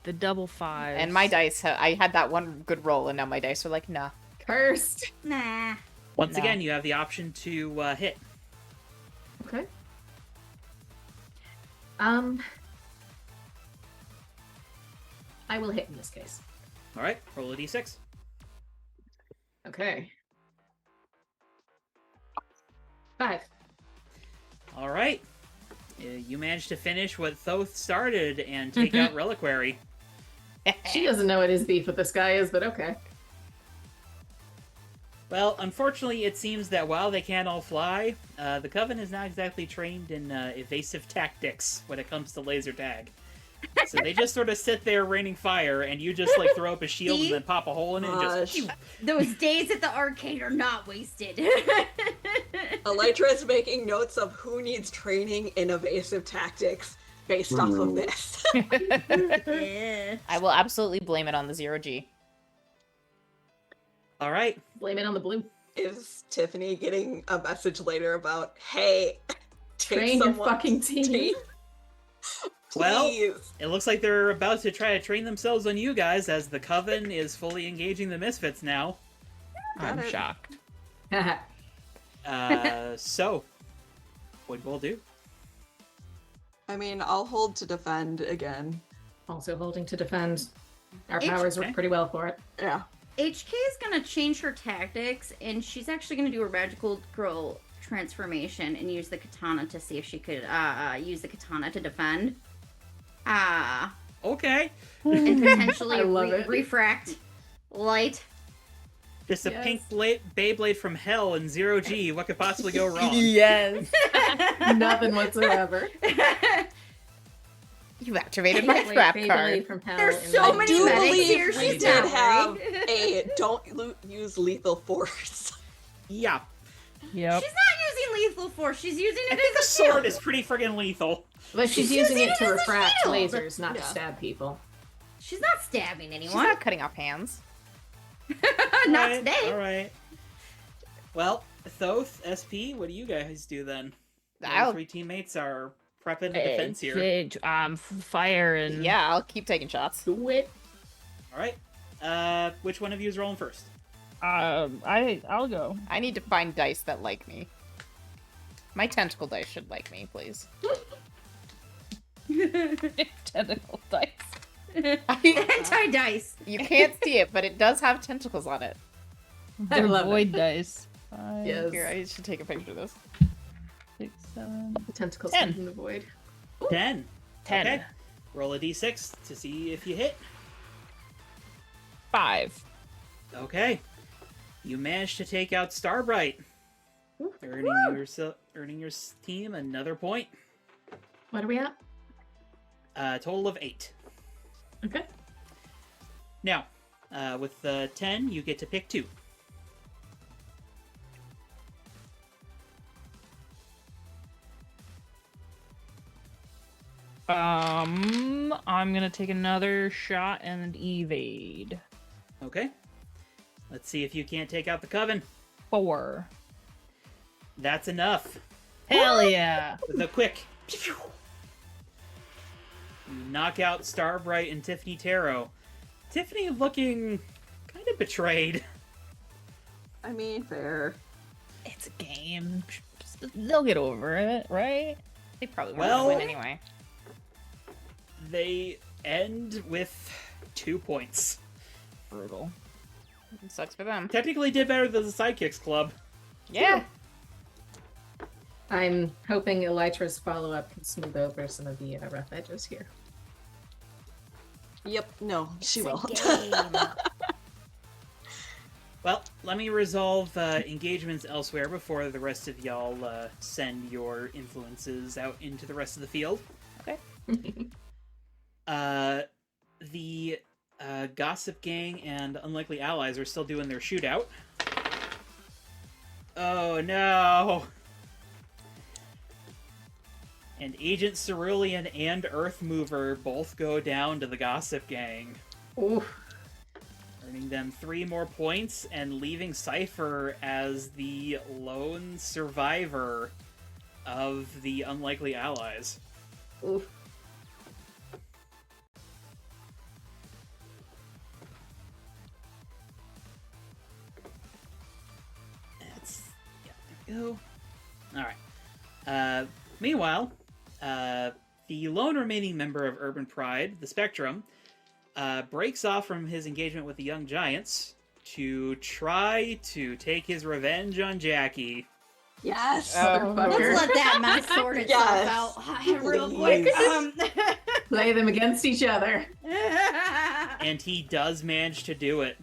Speaker 3: the double five.
Speaker 1: And my dice, I had that one good roll, and now my dice are like, nah.
Speaker 6: Cursed.
Speaker 4: Nah.
Speaker 5: Once
Speaker 1: No.
Speaker 5: again, you have the option to hit.
Speaker 6: Okay. I will hit in this case.
Speaker 5: All right, roll a d6.
Speaker 6: Okay. 5.
Speaker 5: All right. You managed to finish what Thoth started and take out Reliquary.
Speaker 6: She doesn't know what his beef with this guy is, but okay.
Speaker 5: Well, unfortunately, it seems that while they can't all fly, the Coven is not exactly trained in evasive tactics when it comes to laser tag. So they just sort of sit there raining fire, and you just like throw up a shield and then pop a hole in it and just...
Speaker 2: Gosh.
Speaker 4: Those days at the arcade are not wasted.
Speaker 2: Elytra is making notes of who needs training in evasive tactics based off of this.
Speaker 4: Yeah.
Speaker 1: I will absolutely blame it on the 0G.
Speaker 5: All right.
Speaker 6: Blame it on the blue.
Speaker 2: Is Tiffany getting a message later about, hey, take
Speaker 6: Train your
Speaker 2: someone's
Speaker 6: fucking team.
Speaker 5: Well,
Speaker 2: Please.
Speaker 5: it looks like they're about to try to train themselves on you guys as the Coven is fully engaging the Misfits now.
Speaker 3: I'm
Speaker 2: Got it.
Speaker 3: shocked.
Speaker 5: So, what will do?
Speaker 2: I mean, I'll hold to defend again.
Speaker 6: Also holding to defend. Our
Speaker 4: It's-
Speaker 6: powers
Speaker 5: okay.
Speaker 6: work pretty well for it.
Speaker 2: Yeah.
Speaker 4: HK is gonna change her tactics, and she's actually gonna do her magical girl transformation and use the katana to see if she could use the katana to defend.
Speaker 5: Okay.
Speaker 4: And potentially
Speaker 6: I love it.
Speaker 4: refract light.
Speaker 5: Just a
Speaker 6: Yes.
Speaker 5: pink Beyblade from hell in 0G. What could possibly go wrong?
Speaker 1: Yes.
Speaker 6: Nothing whatsoever.
Speaker 1: You activated my
Speaker 6: Beyblade-
Speaker 1: trap
Speaker 6: Beyblade
Speaker 1: card.
Speaker 6: from hell.
Speaker 4: There's
Speaker 6: in
Speaker 4: so
Speaker 6: the-
Speaker 2: I
Speaker 4: many
Speaker 2: do
Speaker 4: medics
Speaker 2: believe
Speaker 4: here,
Speaker 2: we
Speaker 4: she's
Speaker 2: did
Speaker 4: not
Speaker 2: have
Speaker 4: worried.
Speaker 2: a use lethal force.
Speaker 5: Yeah.
Speaker 3: Yep.
Speaker 4: She's not using lethal force. She's using
Speaker 5: I
Speaker 4: it
Speaker 5: think the
Speaker 4: as a
Speaker 5: sword
Speaker 4: shield.
Speaker 5: is pretty friggin' lethal.
Speaker 6: But she's
Speaker 4: She's
Speaker 6: using
Speaker 4: using
Speaker 6: it
Speaker 4: it
Speaker 6: to
Speaker 4: as a
Speaker 6: refract
Speaker 4: shield.
Speaker 6: lasers, not to
Speaker 2: Yeah.
Speaker 6: stab people.
Speaker 4: She's not stabbing
Speaker 1: She's
Speaker 4: anyone.
Speaker 1: not cutting off hands.
Speaker 4: Not
Speaker 5: Alright,
Speaker 4: today.
Speaker 5: Alright. Well, Thoth, SP, what do you guys do then? Your
Speaker 1: I'll,
Speaker 5: three teammates are prepping the defense here.
Speaker 3: Fire and
Speaker 1: yeah, I'll keep taking shots.
Speaker 6: Do it.
Speaker 5: Alright. Which one of you is rolling first?
Speaker 3: I'll go.
Speaker 1: I need to find dice that like me. My tentacle dice should like me, please.
Speaker 3: Tentacle dice.
Speaker 4: Anti-dice.
Speaker 1: You can't see it, but it does have tentacles on it.
Speaker 3: They're
Speaker 6: love it.
Speaker 3: void dice. 5,
Speaker 6: Yes.
Speaker 1: Here, I should take a picture of this.
Speaker 3: 6, 7,
Speaker 6: The tentacles
Speaker 3: 10.
Speaker 6: in the void.
Speaker 5: 10.
Speaker 3: 10.
Speaker 5: Okay. Roll a d6 to see if you hit.
Speaker 3: 5.
Speaker 5: Okay. You managed to take out Starbright, earning your team another point.
Speaker 6: What are we at?
Speaker 5: Total of 8.
Speaker 6: Okay.
Speaker 5: Now, with the 10, you get to pick 2.
Speaker 3: I'm gonna take another shot and evade.
Speaker 5: Okay. Let's see if you can't take out the Coven.
Speaker 3: 4.
Speaker 5: That's enough.
Speaker 3: Hell yeah!
Speaker 5: With a quick... You knock out Starbright and Tiffany Tarot. Tiffany looking kind of betrayed.
Speaker 2: I mean, fair.
Speaker 3: It's a game. They'll get over it, right?
Speaker 1: They probably
Speaker 5: Well-
Speaker 1: won't win anyway.
Speaker 5: They end with 2 points.
Speaker 3: Brutal.
Speaker 1: It sucks for them.
Speaker 5: Technically did better than the Sidekicks Club.
Speaker 1: Yeah.
Speaker 6: I'm hoping Elytra's follow-up can smooth over some of the rough edges here.
Speaker 2: Yep, no, she
Speaker 1: It's a
Speaker 2: will.
Speaker 1: game.
Speaker 5: Well, let me resolve engagements elsewhere before the rest of y'all send your influences out into the rest of the field.
Speaker 1: Okay.
Speaker 5: The Gossip Gang and Unlikely Allies are still doing their shootout. Oh no! And Agent Cerulean and Earthmover both go down to the Gossip Gang,
Speaker 6: Ooh.
Speaker 5: earning them 3 more points and leaving Cypher as the lone survivor of the Unlikely Allies.
Speaker 6: Ooh.
Speaker 5: There we go. Alright. Meanwhile, the lone remaining member of Urban Pride, the Spectrum, breaks off from his engagement with the Young Giants to try to take his revenge on Jackie.
Speaker 2: Yes.
Speaker 6: Oh,
Speaker 4: Let's
Speaker 6: fucker.
Speaker 4: let that mess sort itself
Speaker 2: Yes.
Speaker 4: out real quick.
Speaker 6: Play them against each other.
Speaker 5: And he does manage to do it.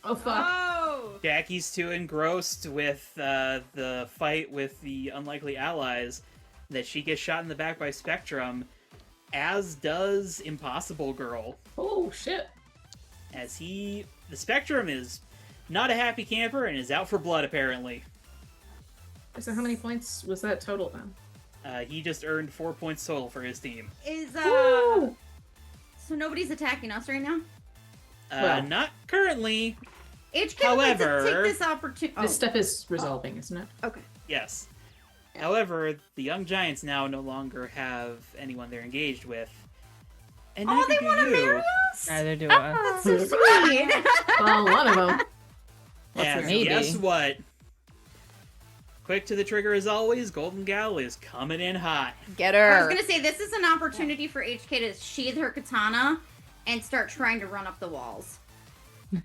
Speaker 6: Oh, fuck.
Speaker 4: Oh!
Speaker 5: Jackie's too engrossed with the fight with the Unlikely Allies that she gets shot in the back by Spectrum, as does Impossible Girl.
Speaker 6: Oh, shit.
Speaker 5: As the Spectrum is not a happy camper and is out for blood, apparently.
Speaker 6: So how many points was that total then?
Speaker 5: He just earned 4 points total for his team.
Speaker 4: Is,
Speaker 6: Woo!
Speaker 4: so nobody's attacking us right now?
Speaker 6: Well.
Speaker 5: Not currently,
Speaker 4: HK would like to
Speaker 5: However-
Speaker 4: take this opportunity.
Speaker 6: This stuff is resolving, isn't it?
Speaker 4: Okay.
Speaker 5: yes. However, the Young Giants now no longer have anyone they're engaged with. And
Speaker 4: Oh,
Speaker 5: neither
Speaker 4: they
Speaker 5: do
Speaker 4: want to
Speaker 5: you.
Speaker 4: marry us?
Speaker 3: Neither do
Speaker 4: That's so sweet.
Speaker 6: Well, one of them.
Speaker 5: And
Speaker 3: maybe.
Speaker 5: guess what? Quick to the trigger as always, Golden Gal is coming in hot.
Speaker 1: Get
Speaker 4: I
Speaker 1: her.
Speaker 4: was gonna say this is an opportunity for HK to sheath her katana and start trying to run up the walls.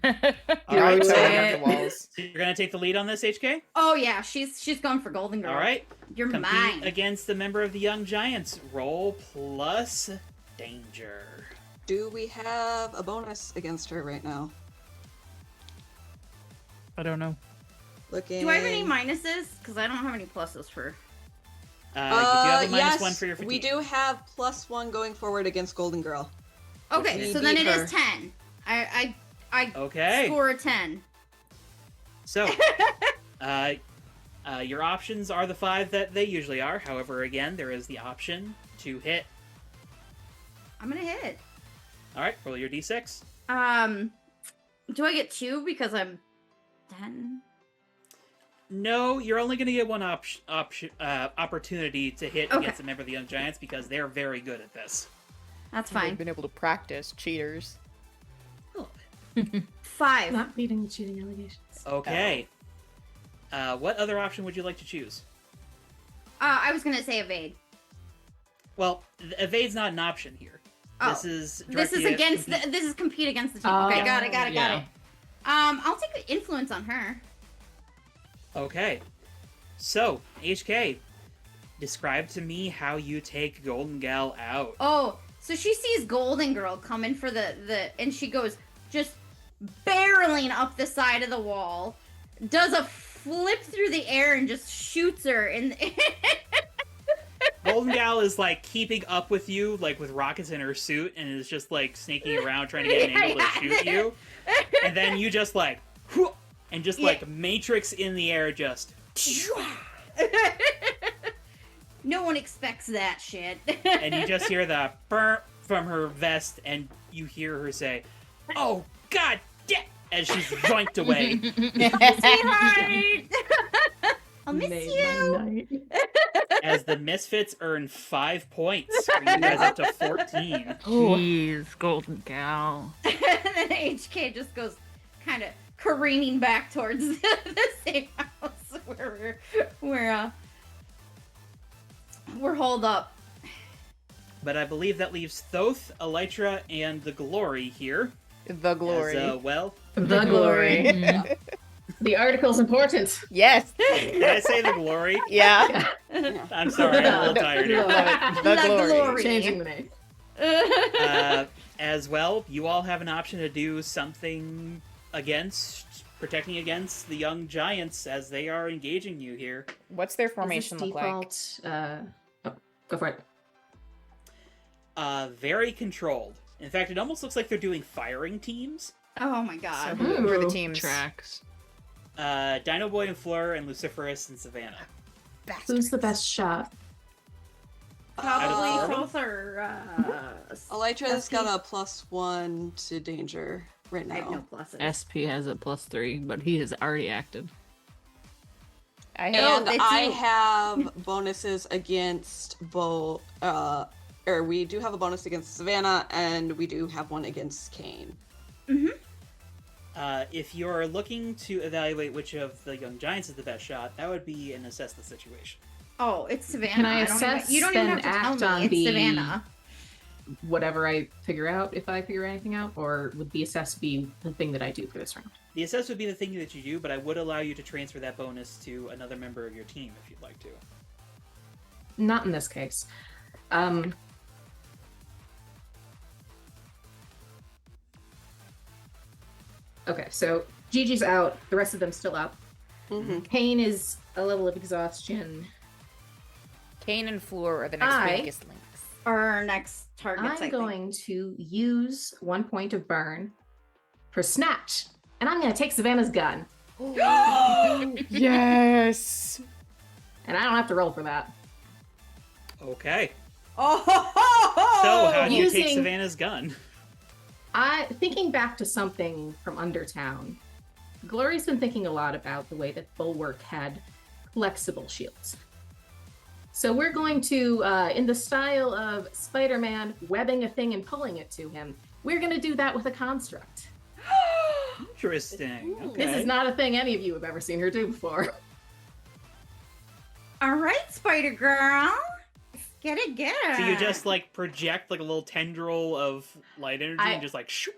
Speaker 5: Alright,
Speaker 6: Do
Speaker 5: so
Speaker 6: it.
Speaker 5: you're gonna take the lead on this, HK?
Speaker 4: Oh yeah, she's going for Golden Girl.
Speaker 5: Alright.
Speaker 4: You're
Speaker 5: Compete
Speaker 4: mine.
Speaker 5: against the member of the Young Giants. Roll plus danger.
Speaker 2: Do we have a bonus against her right now?
Speaker 3: I don't know.
Speaker 2: Looking.
Speaker 4: Do I have any minuses? Because I don't have any pluses for.
Speaker 5: You do have a minus
Speaker 2: yes,
Speaker 5: 1 for your fatigue.
Speaker 2: we do have +1 going forward against Golden Girl.
Speaker 4: Okay,
Speaker 2: We
Speaker 4: so then
Speaker 2: beat
Speaker 4: it
Speaker 2: her.
Speaker 4: is 10. I
Speaker 5: Okay.
Speaker 4: score a 10.
Speaker 5: So, your options are the 5 that they usually are. However, again, there is the option to hit.
Speaker 4: I'm gonna hit.
Speaker 5: Alright, roll your d6.
Speaker 4: Do I get 2 because I'm 10?
Speaker 5: No, you're only going to get one opportunity to hit
Speaker 4: Okay.
Speaker 5: against a member of the Young Giants because they're very good at this.
Speaker 4: That's
Speaker 1: They've
Speaker 4: fine.
Speaker 1: been able to practice, cheaters.
Speaker 4: 5.
Speaker 6: Not beating the cheating allegations.
Speaker 5: Okay. What other option would you like to choose?
Speaker 4: I was gonna say evade.
Speaker 5: Well, evade's not an option here.
Speaker 4: Oh,
Speaker 5: This is
Speaker 4: This is
Speaker 5: directly
Speaker 4: against
Speaker 5: compete-
Speaker 4: this is compete against the team.
Speaker 6: Oh.
Speaker 4: Okay, got it.
Speaker 3: Yeah.
Speaker 4: I'll take influence on her.
Speaker 5: Okay. So, HK, describe to me how you take Golden Gal out.
Speaker 4: Oh, so she sees Golden Girl coming for the and she goes just barreling up the side of the wall, does a flip through the air and just shoots her in.
Speaker 5: Golden Gal is like keeping up with you, like with rockets in her suit, and is just like sneaking around trying to get an angle to shoot you. And then you just like, whoo, and just like matrix in the air, just.
Speaker 4: No one expects that shit.
Speaker 5: And you just hear the burp from her vest, and you hear her say, "Oh God, damn!" as she's yoinked away.
Speaker 4: Sweetheart, I'll miss
Speaker 6: Made
Speaker 4: you.
Speaker 6: my night.
Speaker 5: As the Misfits earn 5 points, bringing you guys up to 14.
Speaker 3: Jeez, Golden Gal.
Speaker 4: And then HK just goes kind of careening back towards the safe house where we're holed up.
Speaker 5: But I believe that leaves Thoth, Elytra, and the Glory here.
Speaker 1: The glory.
Speaker 5: As, well,
Speaker 6: The glory.
Speaker 3: Mhm.
Speaker 6: The article's important.
Speaker 1: Yes.
Speaker 5: did I say the Glory?
Speaker 1: Yeah.
Speaker 5: I'm sorry, I'm a little tired here.
Speaker 1: The
Speaker 4: The
Speaker 1: glory.
Speaker 4: glory.
Speaker 6: Changing the name.
Speaker 5: As well, you all have an option to do something protecting against the Young Giants as they are engaging you here.
Speaker 1: What's their
Speaker 6: Is
Speaker 1: formation
Speaker 6: this
Speaker 1: look like?
Speaker 6: default, oh, go for it.
Speaker 5: Very controlled. In fact, it almost looks like they're doing firing teams.
Speaker 4: Oh my god.
Speaker 1: So who are the
Speaker 6: Ooh,
Speaker 1: teams?
Speaker 3: Tracks.
Speaker 5: Dino Boy and Fleur and Luciferus and Savannah.
Speaker 6: Who's the best shot?
Speaker 4: Probably
Speaker 5: Out of
Speaker 4: both are.
Speaker 2: Elytra's
Speaker 4: SP.
Speaker 2: got a +1 to danger right
Speaker 4: I have no
Speaker 2: now.
Speaker 4: pluses.
Speaker 3: SP has a +3, but he has already acted.
Speaker 1: I have.
Speaker 2: And
Speaker 4: they
Speaker 2: I
Speaker 4: do.
Speaker 2: have bonuses against both. Or we do have a bonus against Savannah, and we do have one against Kane.
Speaker 5: If you're looking to evaluate which of the young giants is the best shot, that would be an assess the situation.
Speaker 4: Oh, it's Savannah.
Speaker 6: Can I
Speaker 4: don't even-
Speaker 6: assess,
Speaker 4: you don't even
Speaker 6: then
Speaker 4: have to
Speaker 6: act
Speaker 4: tell
Speaker 6: on
Speaker 4: me. It's
Speaker 6: the-
Speaker 4: Savannah.
Speaker 6: Whatever I figure out, if I figure anything out, or would the assess be the thing that I do for this round?
Speaker 5: The assess would be the thing that you do, but I would allow you to transfer that bonus to another member of your team if you'd like to.
Speaker 6: Not in this case. Okay, so Gigi's out. The rest of them still up.
Speaker 2: Mm-hmm.
Speaker 6: Kane is a level of exhaustion.
Speaker 1: Kane and Fleur are the next
Speaker 6: I-
Speaker 1: weakest links.
Speaker 4: Our next targets, I
Speaker 6: I'm
Speaker 4: think.
Speaker 6: going to use 1 point of burn for snatch, and I'm going to take Savannah's gun,
Speaker 1: Yes.
Speaker 6: and I don't have to roll for that.
Speaker 5: Okay.
Speaker 4: Oh!
Speaker 5: So, how do you take
Speaker 6: Using-
Speaker 5: Savannah's gun?
Speaker 6: Thinking back to something from Undertown, Glory's been thinking a lot about the way that Bulwark had flexible shields. So we're going to, in the style of Spider-Man webbing a thing and pulling it to him, we're going to do that with a construct.
Speaker 5: Interesting. Okay.
Speaker 6: This is not a thing any of you have ever seen her do before.
Speaker 4: All right, Spider Girl. Get it, get it.
Speaker 5: So you just like project like a little tendril of light energy and just like shoot.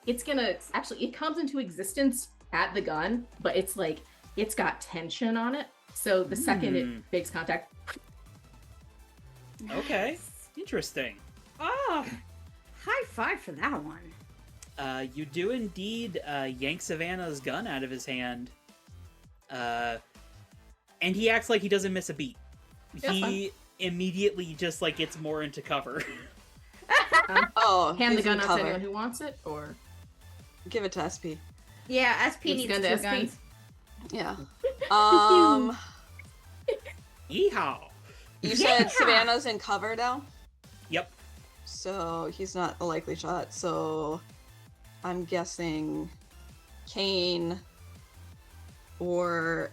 Speaker 6: It's gonna, actually, it comes into existence at the gun, but it's like, it's got tension on it. So the second it makes contact,
Speaker 5: Okay. Interesting.
Speaker 4: Oh, high five for that one.
Speaker 5: You do indeed yank Savannah's gun out of his hand. And he acts like he doesn't miss a beat.
Speaker 6: That's
Speaker 5: He immediately just like gets more into cover.
Speaker 2: Oh,
Speaker 6: hand the
Speaker 2: he's in
Speaker 6: gun out to
Speaker 2: cover.
Speaker 6: anyone who wants it, or
Speaker 2: Give it to SP.
Speaker 4: Yeah, SP
Speaker 6: It's
Speaker 4: needs
Speaker 6: gun
Speaker 4: two
Speaker 6: to SP.
Speaker 4: guns.
Speaker 2: Yeah.
Speaker 5: Yeehaw!
Speaker 2: You said Savannah's in cover now?
Speaker 5: Yep.
Speaker 2: So he's not a likely shot. So I'm guessing Kane or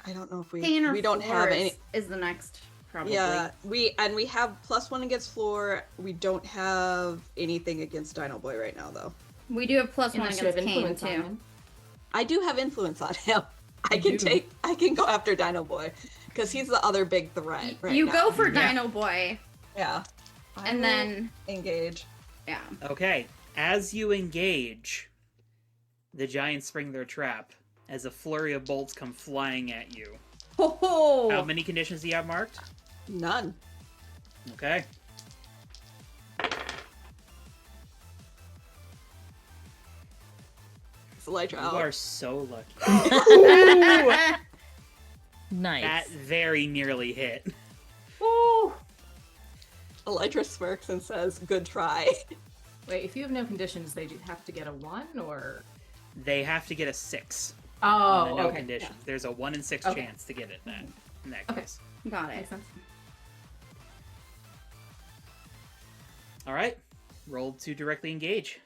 Speaker 2: I don't know if
Speaker 4: Kane or
Speaker 2: we don't have
Speaker 4: Fleur
Speaker 2: any.
Speaker 4: is the next, probably.
Speaker 2: Yeah, we have +1 against Floor. We don't have anything against Dino Boy right now, though.
Speaker 4: We do have +1
Speaker 6: unless you have
Speaker 4: against Kane,
Speaker 6: influence on
Speaker 4: too.
Speaker 6: him.
Speaker 2: I do have influence on him. I
Speaker 3: You
Speaker 2: can
Speaker 3: do.
Speaker 2: I can go after Dino Boy because he's the other big threat. Right
Speaker 4: You
Speaker 2: now.
Speaker 4: go for
Speaker 3: Yeah.
Speaker 4: Dino Boy,
Speaker 2: Yeah. I
Speaker 4: and
Speaker 2: will
Speaker 4: then,
Speaker 2: engage.
Speaker 4: yeah.
Speaker 5: Okay. As you engage, the giants spring their trap as a flurry of bolts come flying at you.
Speaker 4: Ho ho!
Speaker 5: How many conditions do you have marked?
Speaker 2: None.
Speaker 5: Okay.
Speaker 2: It's Elytra
Speaker 5: You
Speaker 2: out.
Speaker 5: are so lucky.
Speaker 1: Nice.
Speaker 5: That very nearly hit.
Speaker 6: Ooh.
Speaker 2: Elytra smirks and says, "Good try."
Speaker 6: Wait, if you have no conditions, they do have to get a 1, or?
Speaker 5: They have to get a 6
Speaker 6: Oh,
Speaker 5: on the no
Speaker 6: okay.
Speaker 5: conditions. There's a 1 in 6
Speaker 6: Okay.
Speaker 5: chance to get it in that
Speaker 6: Okay.
Speaker 5: case.
Speaker 4: Got it.
Speaker 6: Makes sense.
Speaker 5: All right. Roll to directly engage.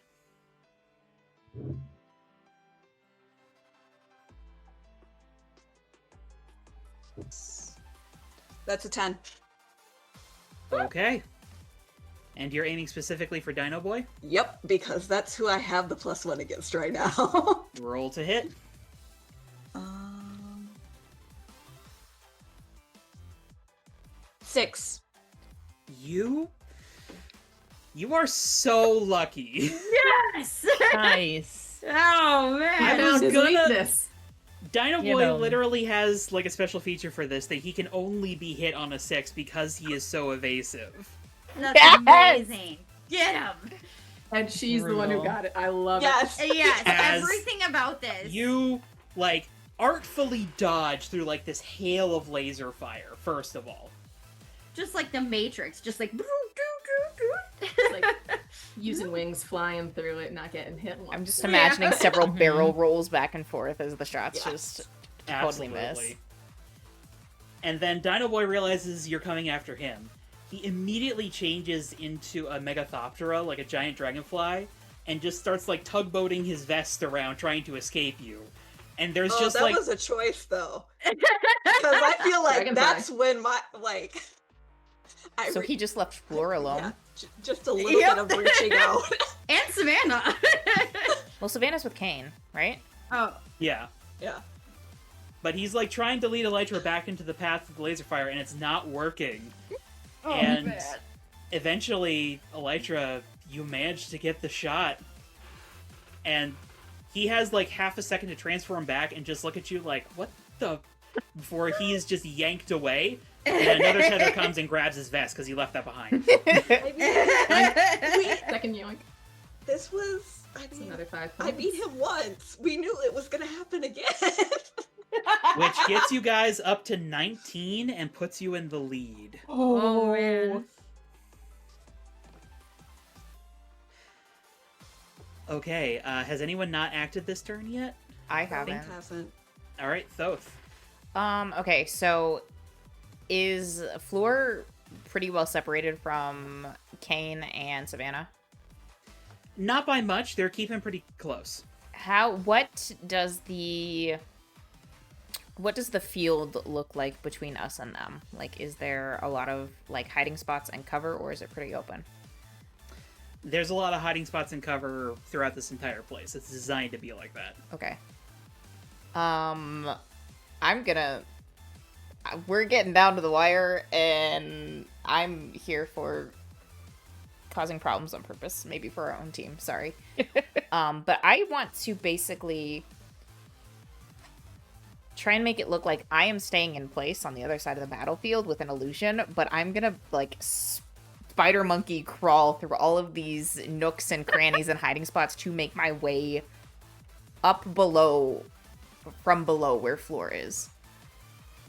Speaker 2: That's a 10.
Speaker 5: Okay. And you're aiming specifically for Dino Boy?
Speaker 2: Yep, because that's who I have the +1 against right now.
Speaker 5: Roll to hit.
Speaker 2: um, 6.
Speaker 5: You are so lucky.
Speaker 4: Yes!
Speaker 1: Nice.
Speaker 4: Oh, man!
Speaker 5: I
Speaker 6: I
Speaker 5: was
Speaker 6: found his
Speaker 5: gonna-
Speaker 6: weakness.
Speaker 5: Dino
Speaker 1: You
Speaker 5: Boy
Speaker 1: know.
Speaker 5: literally has like a special feature for this that he can only be hit on a 6 because he is so evasive.
Speaker 4: That's
Speaker 1: Yes!
Speaker 4: amazing. Get him!
Speaker 6: And she's the one who
Speaker 1: Brutal.
Speaker 6: got it. I love
Speaker 2: Yes.
Speaker 4: Yes,
Speaker 5: As
Speaker 4: everything about this.
Speaker 5: You like artfully dodge through like this hail of laser fire, first of all.
Speaker 4: Just like the Matrix, just like.
Speaker 6: using wings, flying through it, not getting hit.
Speaker 1: I'm just
Speaker 6: once.
Speaker 1: imagining several
Speaker 3: Mhm.
Speaker 1: barrel rolls back and forth as the shots
Speaker 2: Yes.
Speaker 1: just totally miss.
Speaker 5: And then Dino Boy realizes you're coming after him. He immediately changes into a Megathoptera, like a giant dragonfly, and just starts like tugboating his vest around trying to escape you. And there's
Speaker 2: Oh,
Speaker 5: just
Speaker 2: that
Speaker 5: like
Speaker 2: was a choice though, because I feel like
Speaker 6: Dragonfly.
Speaker 2: that's when my like.
Speaker 1: So he just left Floor alone.
Speaker 2: Yeah, just a little
Speaker 4: Yep.
Speaker 2: bit of reaching out.
Speaker 4: And Savannah.
Speaker 1: Well, Savannah's with Kane, right?
Speaker 4: Oh.
Speaker 5: yeah.
Speaker 2: Yeah.
Speaker 5: But he's like trying to lead Elytra back into the path of the laser fire, and it's not working.
Speaker 4: Oh,
Speaker 5: And
Speaker 4: bad.
Speaker 5: eventually, Elytra, you manage to get the shot, and he has like half a second to transform back and just look at you like, what the? Before he is just yanked away, and another tether comes and grabs his vest because he left that behind.
Speaker 2: I mean,
Speaker 6: Second yoink.
Speaker 2: this was. I
Speaker 6: It's
Speaker 2: mean,
Speaker 6: another 5
Speaker 2: I
Speaker 6: points.
Speaker 2: beat him once. We knew it was gonna happen again.
Speaker 5: Which gets you guys up to 19 and puts you in the lead.
Speaker 4: Oh, man.
Speaker 5: Okay, has anyone not acted this turn yet?
Speaker 1: I
Speaker 2: Think
Speaker 1: haven't.
Speaker 2: hasn't.
Speaker 5: Alright, Thoth.
Speaker 1: Okay, so is Floor pretty well separated from Kane and Savannah?
Speaker 5: Not by much, they're keeping pretty close.
Speaker 1: What does the field look like between us and them? Like, is there a lot of like hiding spots and cover, or is it pretty open?
Speaker 5: There's a lot of hiding spots and cover throughout this entire place. It's designed to be like that.
Speaker 1: Okay. We're getting down to the wire, and I'm here for causing problems on purpose, maybe for our own team. Sorry. But I want to basically try and make it look like I am staying in place on the other side of the battlefield with an illusion, but I'm gonna like spider monkey crawl through all of these nooks and crannies and hiding spots to make my way up below, from below where Floor is.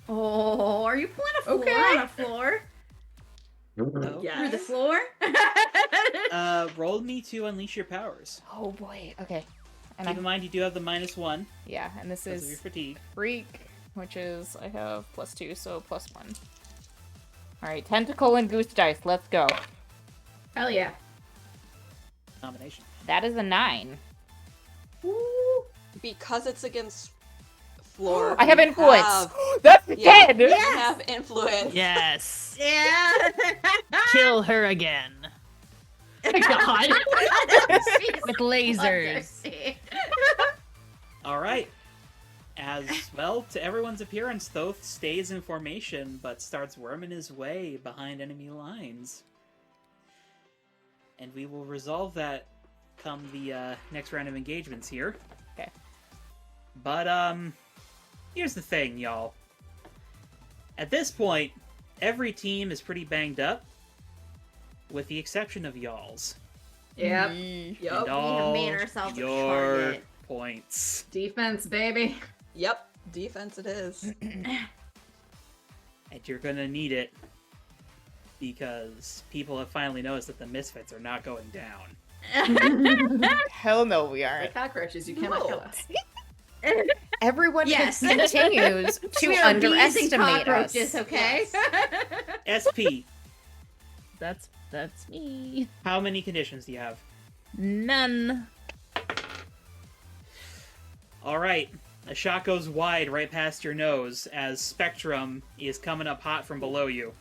Speaker 4: Oh, are you pulling a floor
Speaker 6: Okay.
Speaker 4: on a floor?
Speaker 5: No.
Speaker 2: Yeah.
Speaker 4: Through the floor?
Speaker 5: Roll me to unleash your powers.
Speaker 1: Oh boy. Okay. And
Speaker 5: Keep in mind you do have the -1
Speaker 1: yeah, and this
Speaker 5: because of your
Speaker 1: is
Speaker 5: fatigue.
Speaker 1: freak, which is I have +2, so +1. All right, tentacle and goose dice. Let's go.
Speaker 6: Hell yeah.
Speaker 5: Combination.
Speaker 1: That is a 9.
Speaker 2: Because it's against Floor.
Speaker 1: I have
Speaker 2: we
Speaker 1: influence.
Speaker 2: have-
Speaker 1: That's
Speaker 2: Yeah.
Speaker 1: 10.
Speaker 2: we have influence.
Speaker 3: Yes.
Speaker 4: Yeah.
Speaker 3: Kill her again.
Speaker 6: God.
Speaker 3: With lasers.
Speaker 5: Alright. As well, to everyone's appearance, Thoth stays in formation, but starts worming his way behind enemy lines. And we will resolve that come the next round of engagements here.
Speaker 1: Okay.
Speaker 5: But, here's the thing, y'all. At this point, every team is pretty banged up, with the exception of y'all's.
Speaker 6: Yep.
Speaker 2: Yup.
Speaker 5: And all
Speaker 4: made ourselves a
Speaker 5: your
Speaker 4: target.
Speaker 5: points.
Speaker 6: Defense, baby.
Speaker 2: Yep. Defense it is.
Speaker 5: And you're gonna need it, because people have finally noticed that the Misfits are not going down.
Speaker 1: Hell no, we
Speaker 6: Like
Speaker 1: aren't.
Speaker 6: cockroaches, you cannot
Speaker 2: No.
Speaker 6: kill us.
Speaker 1: Everyone
Speaker 4: Yes.
Speaker 1: continues to
Speaker 4: We are bees and
Speaker 1: underestimate us.
Speaker 4: cockroaches, okay?
Speaker 5: SP,
Speaker 3: That's me.
Speaker 5: how many conditions do you have?
Speaker 3: None.
Speaker 5: Alright, a shot goes wide right past your nose as Spectrum is coming up hot from below you.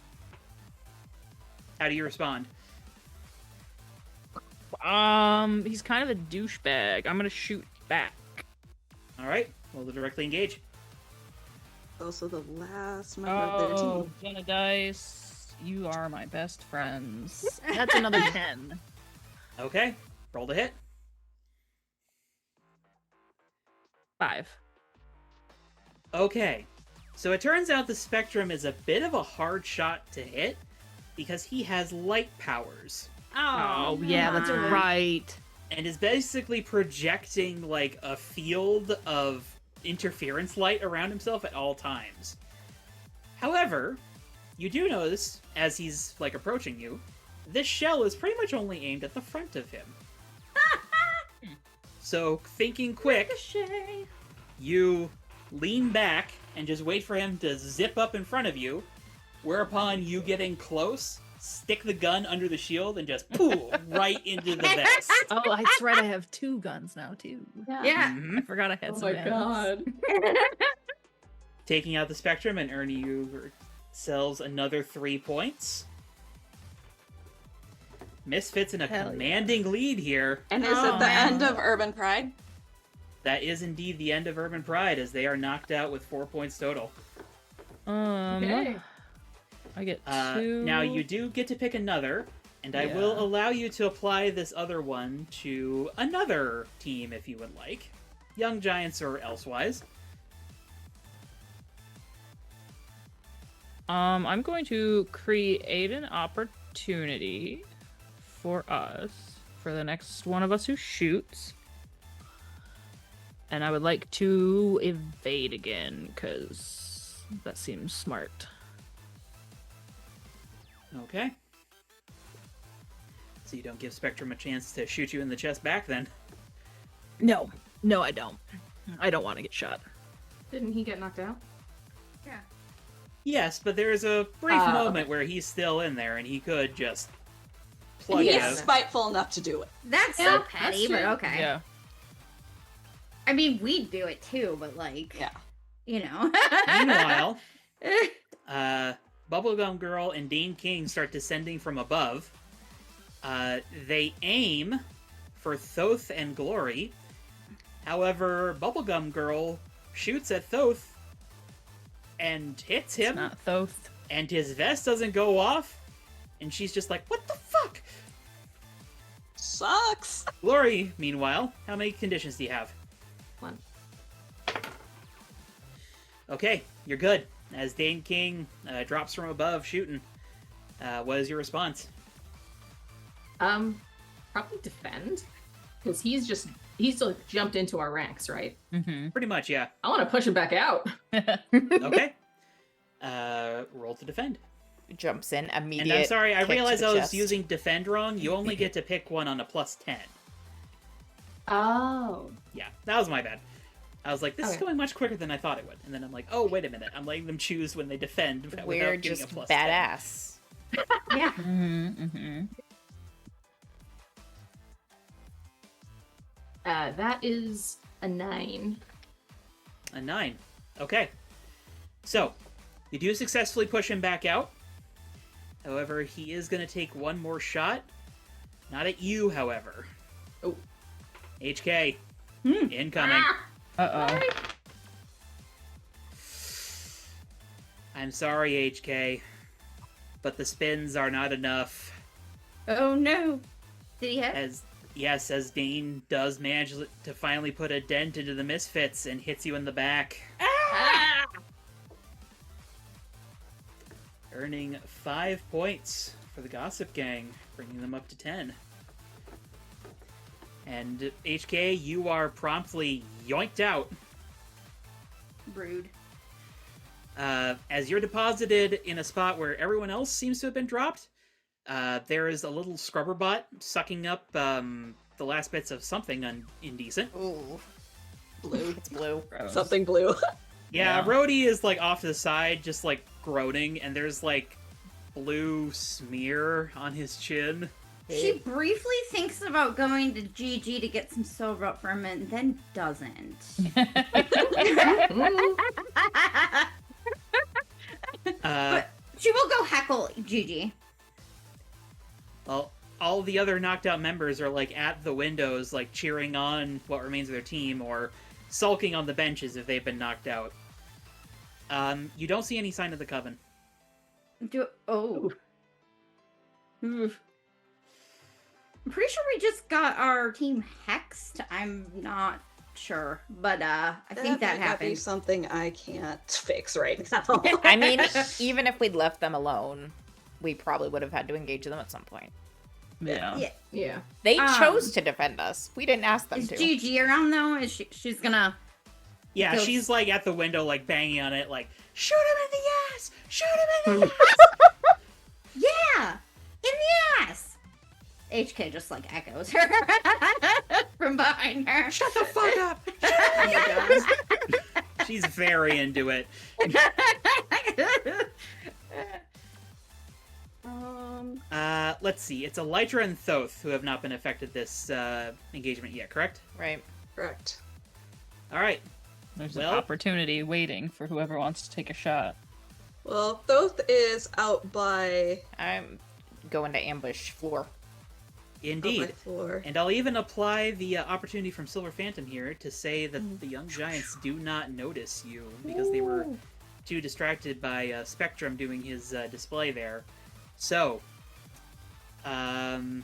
Speaker 5: How do you respond?
Speaker 3: He's kind of a douchebag. I'm gonna shoot back.
Speaker 5: Alright, we'll directly engage.
Speaker 2: Also the last member of their
Speaker 3: Oh,
Speaker 2: team.
Speaker 3: Jenna Dice, you are my best friends. That's another 10.
Speaker 5: Okay, roll to hit.
Speaker 3: 5.
Speaker 5: Okay, so it turns out the Spectrum is a bit of a hard shot to hit, because he has light powers.
Speaker 3: Oh, yeah, that's
Speaker 4: come on.
Speaker 3: right.
Speaker 5: And is basically projecting like a field of interference light around himself at all times. However, you do notice as he's like approaching you this shell is pretty much only aimed at the front of him. So, thinking quick,
Speaker 4: Ricochet.
Speaker 5: you lean back and just wait for him to zip up in front of you, whereupon you getting close, stick the gun under the shield, and just poof right into the vest.
Speaker 3: Oh, that's right. I have 2 guns now too.
Speaker 4: Yeah.
Speaker 5: Mhm.
Speaker 3: I forgot I had
Speaker 6: Oh
Speaker 3: some.
Speaker 6: my god.
Speaker 5: Taking out the spectrum and earning you yourselves another 3 points. Misfits in a
Speaker 3: Hell yeah.
Speaker 5: commanding lead here.
Speaker 2: And is
Speaker 4: Oh,
Speaker 2: it the
Speaker 4: man.
Speaker 2: end of Urban Pride?
Speaker 5: That is indeed the end of Urban Pride, as they are knocked out with 4 points total.
Speaker 6: Okay.
Speaker 3: I get 2.
Speaker 5: Now, you do get to pick another, and I will
Speaker 3: Yeah.
Speaker 5: allow you to apply this other one to another team if you would like. Young Giants or elsewise.
Speaker 3: I'm going to create an opportunity for us, for the next one of us who shoots. And I would like to evade again, because that seems smart.
Speaker 5: Okay. So you don't give Spectrum a chance to shoot you in the chest back, then?
Speaker 3: No, I don't. I don't want to get shot.
Speaker 6: Didn't he get knocked out?
Speaker 4: Yeah.
Speaker 5: Yes, but there is a brief
Speaker 6: Okay.
Speaker 5: moment where he's still in there, and he could just
Speaker 2: And
Speaker 5: plug
Speaker 2: he's
Speaker 5: you out.
Speaker 2: spiteful enough to do it.
Speaker 4: That's
Speaker 6: Yeah,
Speaker 4: so petty,
Speaker 6: that's
Speaker 4: but
Speaker 6: true.
Speaker 4: okay.
Speaker 3: Yeah.
Speaker 4: I mean, we'd do it too, but like,
Speaker 2: Yeah.
Speaker 4: you know.
Speaker 5: Meanwhile, Bubblegum Girl and Dane King start descending from above. They aim for Thoth and Glory. However, Bubblegum Girl shoots at Thoth and hits
Speaker 3: It's
Speaker 5: him,
Speaker 3: not Thoth.
Speaker 5: and his vest doesn't go off, and she's just like, what the fuck?
Speaker 2: Sucks.
Speaker 5: Glory, meanwhile, how many conditions do you have?
Speaker 6: 1.
Speaker 5: Okay, you're good. As Dane King drops from above shooting, what is your response?
Speaker 6: Probably defend. Because he's like jumped into our ranks, right?
Speaker 3: Mm-hmm.
Speaker 5: Pretty much, yeah.
Speaker 6: I want to push him back out.
Speaker 5: Okay. Roll to defend.
Speaker 1: Jumps in
Speaker 5: And
Speaker 1: immediate.
Speaker 5: I'm sorry, I
Speaker 1: kick to
Speaker 5: realized
Speaker 1: the
Speaker 5: I was
Speaker 1: chest.
Speaker 5: using defend wrong. You only get to pick one on a +10.
Speaker 6: Oh.
Speaker 5: Yeah, that was my bad. I was like, this is
Speaker 6: Okay.
Speaker 5: going much quicker than I thought it would. And then I'm like, oh, wait a minute. I'm letting them choose when they defend without
Speaker 1: We're
Speaker 5: getting
Speaker 1: just
Speaker 5: a +10.
Speaker 1: badass.
Speaker 4: Yeah.
Speaker 3: Mm-hmm. Mm-hmm.
Speaker 6: That is a 9.
Speaker 5: A 9. Okay. So, you do successfully push him back out. However, he is going to take one more shot. Not at you, however.
Speaker 6: Oh.
Speaker 5: HK.
Speaker 4: Hmm.
Speaker 5: Incoming.
Speaker 3: Uh-oh.
Speaker 5: I'm sorry, HK. But the spins are not enough.
Speaker 4: Oh no. Did he hit?
Speaker 5: As Dane does manage to finally put a dent into the Misfits and hits you in the back.
Speaker 4: Ah!
Speaker 5: Earning 5 points for the Gossip Gang, bringing them up to 10. And HK, you are promptly yoinked out.
Speaker 4: Rude.
Speaker 5: As you're deposited in a spot where everyone else seems to have been dropped, there is a little scrubber bot sucking up the last bits of something indecent.
Speaker 1: Ooh,
Speaker 2: Blue.
Speaker 1: it's blue.
Speaker 2: Something blue.
Speaker 5: Yeah,
Speaker 3: Yeah.
Speaker 5: Rowdy is like off to the side, just like groaning, and there's like blue smear on his chin.
Speaker 4: She briefly thinks about going to GG to get some silver up from it, and then doesn't. But she will go heckle GG.
Speaker 5: Well, all the other knocked out members are like at the windows, like cheering on what remains of their team, or sulking on the benches if they've been knocked out. You don't see any sign of the coven.
Speaker 4: Oh. I'm pretty sure we just got our team hexed. I'm not sure, but I think that
Speaker 2: might not be
Speaker 4: happened.
Speaker 2: something I can't fix right now.
Speaker 1: I mean, even if we'd left them alone, we probably would have had to engage them at some point.
Speaker 3: Yeah.
Speaker 4: Yeah.
Speaker 6: Yeah.
Speaker 1: They chose to defend us. We didn't ask them
Speaker 4: Is
Speaker 1: to.
Speaker 4: GG around though? Is she's gonna?
Speaker 5: Yeah,
Speaker 4: Go-
Speaker 5: she's like at the window, like banging on it, like, shoot him in the ass! Shoot him in the ass!
Speaker 4: Yeah, in the ass. HK just like echoes her from behind her.
Speaker 5: Shut the fuck up!
Speaker 2: Oh my god.
Speaker 5: She's very into it. Let's see. It's Elytra and Thoth who have not been affected this engagement yet, correct?
Speaker 1: Right.
Speaker 2: Correct.
Speaker 5: All right.
Speaker 3: There's
Speaker 5: Well-
Speaker 3: an opportunity waiting for whoever wants to take a shot.
Speaker 2: Well, Thoth is out by
Speaker 1: I'm going to ambush Floor.
Speaker 2: out by
Speaker 5: Indeed.
Speaker 2: floor.
Speaker 5: And I'll even apply the opportunity from Silver Phantom here to say that the young giants do not notice you because they were too distracted by Spectrum doing his display there. So, you know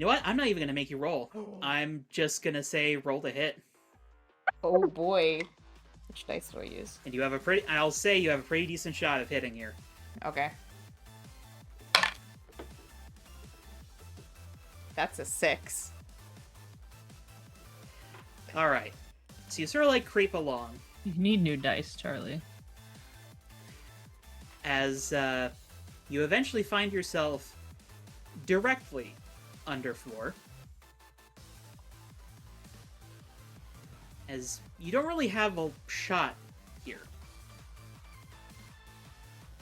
Speaker 5: what? I'm not even going to make you roll. I'm just going to say roll to hit.
Speaker 1: Oh boy. Which dice do I use?
Speaker 5: And you have a pretty, I'll say you have a pretty decent shot of hitting here.
Speaker 1: Okay. That's a 6.
Speaker 5: All right. So you sort of like creep along
Speaker 3: You need new dice, Charlie.
Speaker 5: as you eventually find yourself directly under Floor. As you don't really have a shot here.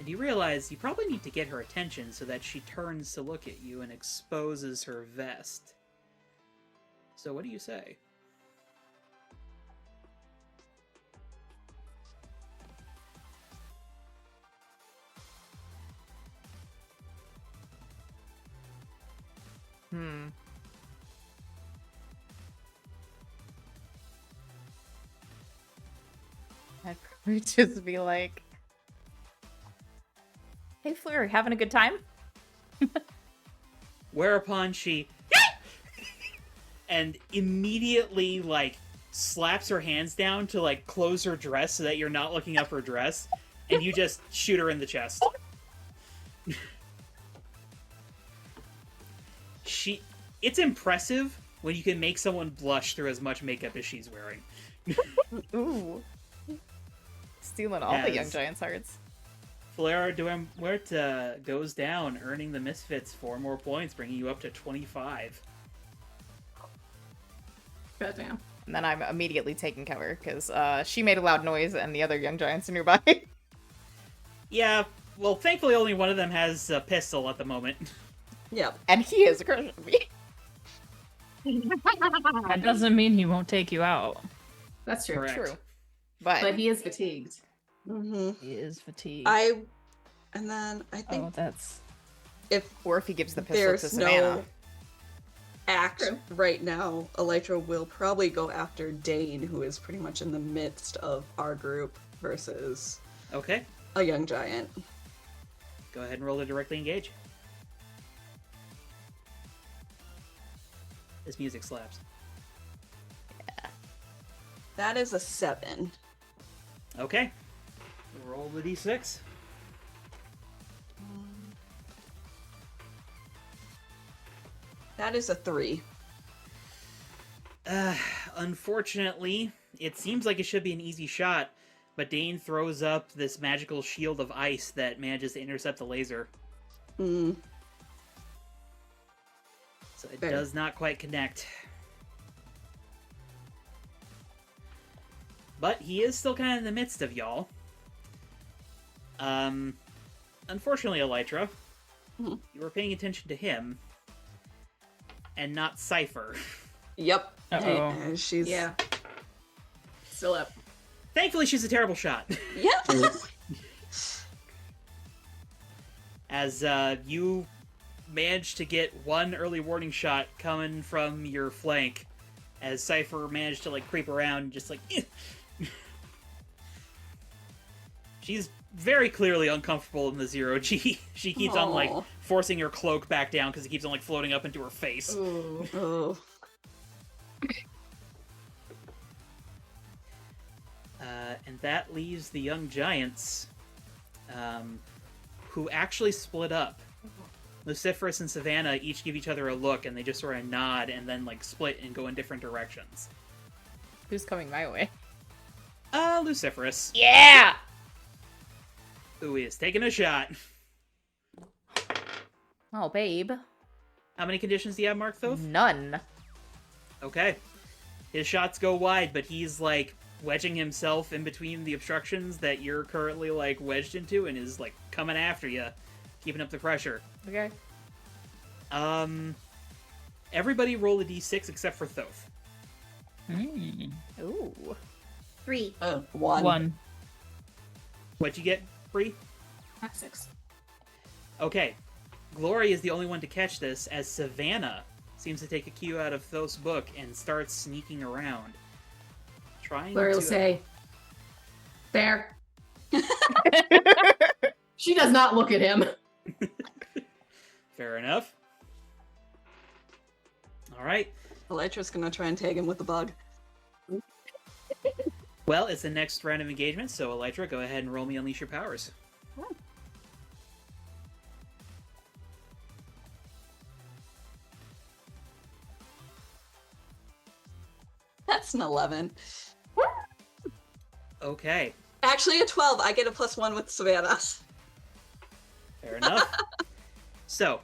Speaker 5: And you realize you probably need to get her attention so that she turns to look at you and exposes her vest. So what do you say?
Speaker 1: I'd probably just be like, hey, Fleur, having a good time?
Speaker 5: Whereupon she and immediately like slaps her hands down to like close her dress so that you're not looking up her dress, and you just shoot her in the chest. It's impressive when you can make someone blush through as much makeup as she's wearing.
Speaker 1: Ooh. Stealing all the young
Speaker 5: Yes.
Speaker 1: giants' hearts.
Speaker 5: Fleur Duemwert goes down, earning the Misfits 4 more points, bringing you up to 25.
Speaker 6: Goddamn.
Speaker 1: And then I'm immediately taking cover, because she made a loud noise and the other young giants are nearby.
Speaker 5: Yeah, well, thankfully only one of them has a pistol at the moment.
Speaker 2: Yep.
Speaker 1: And he is crushing me.
Speaker 3: That doesn't mean he won't take you out.
Speaker 6: That's true.
Speaker 5: Correct.
Speaker 1: True. But
Speaker 6: But he is fatigued.
Speaker 2: Mm-hmm.
Speaker 3: He is fatigued.
Speaker 2: And then I think
Speaker 3: Oh, that's...
Speaker 2: if
Speaker 1: or if he gives the pistol to
Speaker 2: there's
Speaker 1: Savannah.
Speaker 2: no act
Speaker 6: True.
Speaker 2: right now, Elytra will probably go after Dane, who is pretty much in the midst of our group versus
Speaker 5: Okay,
Speaker 2: a young giant.
Speaker 5: go ahead and roll to directly engage. This music slaps.
Speaker 2: That is a 7.
Speaker 5: Okay. Roll the d6.
Speaker 2: That is a 3.
Speaker 5: Unfortunately, it seems like it should be an easy shot, but Dane throws up this magical shield of ice that manages to intercept the laser.
Speaker 2: Mm.
Speaker 5: So it
Speaker 2: Fair.
Speaker 5: does not quite connect. But he is still kind of in the midst of y'all. Unfortunately, Elytra,
Speaker 2: Mhm.
Speaker 5: you were paying attention to him, and not Cypher.
Speaker 2: Yep.
Speaker 3: Uh-oh.
Speaker 2: And she's
Speaker 6: Yeah. Still up.
Speaker 5: Thankfully, she's a terrible shot.
Speaker 2: Yep.
Speaker 5: As you manage to get one early warning shot coming from your flank, as Cypher managed to like creep around and just like she's very clearly uncomfortable in the 0G. She keeps on like
Speaker 2: Aw.
Speaker 5: forcing her cloak back down because it keeps on like floating up into her face.
Speaker 6: Ooh.
Speaker 2: Oh.
Speaker 5: And that leaves the young giants, who actually split up. Luciferus and Savannah each give each other a look, and they just sort of nod and then like split and go in different directions.
Speaker 1: Who's coming my way?
Speaker 5: Luciferus,
Speaker 1: Yeah!
Speaker 5: who is taking a shot.
Speaker 1: Oh, babe.
Speaker 5: How many conditions do you have, Mark Thoth?
Speaker 1: None.
Speaker 5: Okay. His shots go wide, but he's, like, wedging himself in between the obstructions that you're currently, like, wedged into and is, like, coming after you, keeping up the pressure.
Speaker 1: Okay.
Speaker 5: Everybody roll a d6 except for Thoth.
Speaker 1: Ooh.
Speaker 4: 3.
Speaker 2: One.
Speaker 3: 1.
Speaker 5: What'd you get, Bree?
Speaker 6: 6.
Speaker 5: Okay. Glory is the only one to catch this, as Savannah seems to take a cue out of Thoth's book and starts sneaking around. Trying
Speaker 6: Glory
Speaker 5: to...
Speaker 6: will say, there. She does not look at him.
Speaker 5: Fair enough. Alright.
Speaker 2: Elytra's gonna try and tag him with the bug.
Speaker 5: Well, it's the next round of engagement, so Elytra, go ahead and roll me Unleash Your Powers.
Speaker 2: That's an 11.
Speaker 5: Okay.
Speaker 2: Actually, a 12. I get a +1 with Savannah.
Speaker 5: Fair enough. So,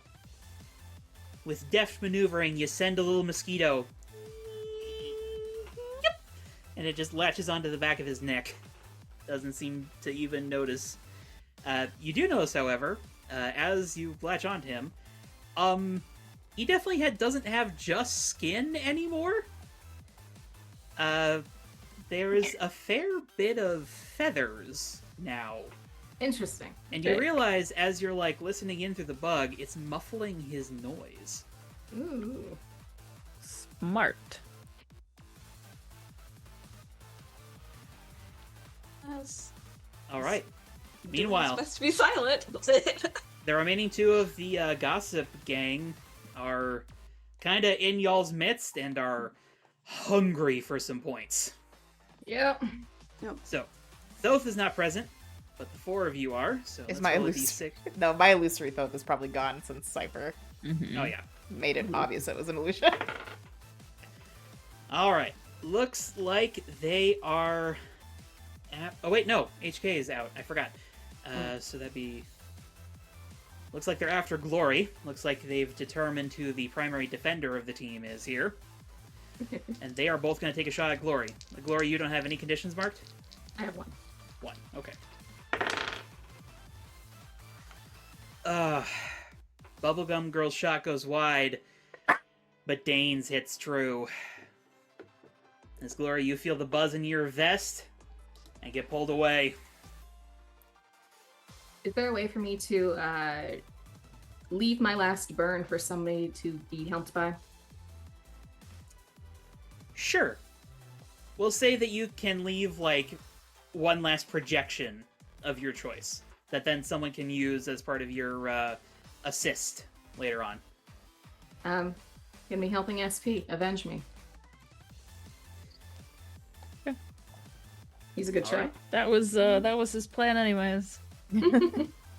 Speaker 5: with deft maneuvering, you send a little mosquito. Yep. And it just latches onto the back of his neck. Doesn't seem to even notice. You do notice, however, as you latch onto him, he definitely doesn't have just skin anymore. There is a fair bit of feathers now.
Speaker 6: Interesting.
Speaker 5: And you realize, as you're, like, listening in through the bug, it's muffling his noise.
Speaker 6: Ooh.
Speaker 3: Smart.
Speaker 5: Alright.
Speaker 2: It's
Speaker 5: Meanwhile,
Speaker 2: best to be silent. That's it.
Speaker 5: the remaining two of the gossip gang are kind of in y'all's midst and are hungry for some points.
Speaker 6: Yep.
Speaker 5: So, Thoth is not present, but the four of you are, so
Speaker 1: Is
Speaker 5: let's
Speaker 1: my
Speaker 5: roll a
Speaker 1: illusory?
Speaker 5: d6.
Speaker 1: No, my illusory Thoth is probably gone since Cypher
Speaker 5: Oh, yeah.
Speaker 1: made it obvious it was an illusion.
Speaker 5: Alright. Looks like they are... Oh, wait, no. HK is out. I forgot. So that'd be... Looks like they're after Glory. Looks like they've determined who the primary defender of the team is here. And they are both going to take a shot at Glory. Glory, you don't have any conditions marked?
Speaker 6: I have 1.
Speaker 5: 1. Okay. Bubblegum Girl's shot goes wide, but Dane's hits true. As Glory, you feel the buzz in your vest and get pulled away.
Speaker 6: Is there a way for me to leave my last burn for somebody to be helped by?
Speaker 5: Sure. We'll say that you can leave, like, one last projection of your choice that then someone can use as part of your assist later on.
Speaker 6: Gonna be helping SP. Avenge me.
Speaker 3: Okay.
Speaker 6: He's a good
Speaker 5: All
Speaker 6: try.
Speaker 5: right.
Speaker 3: That was his plan, anyways.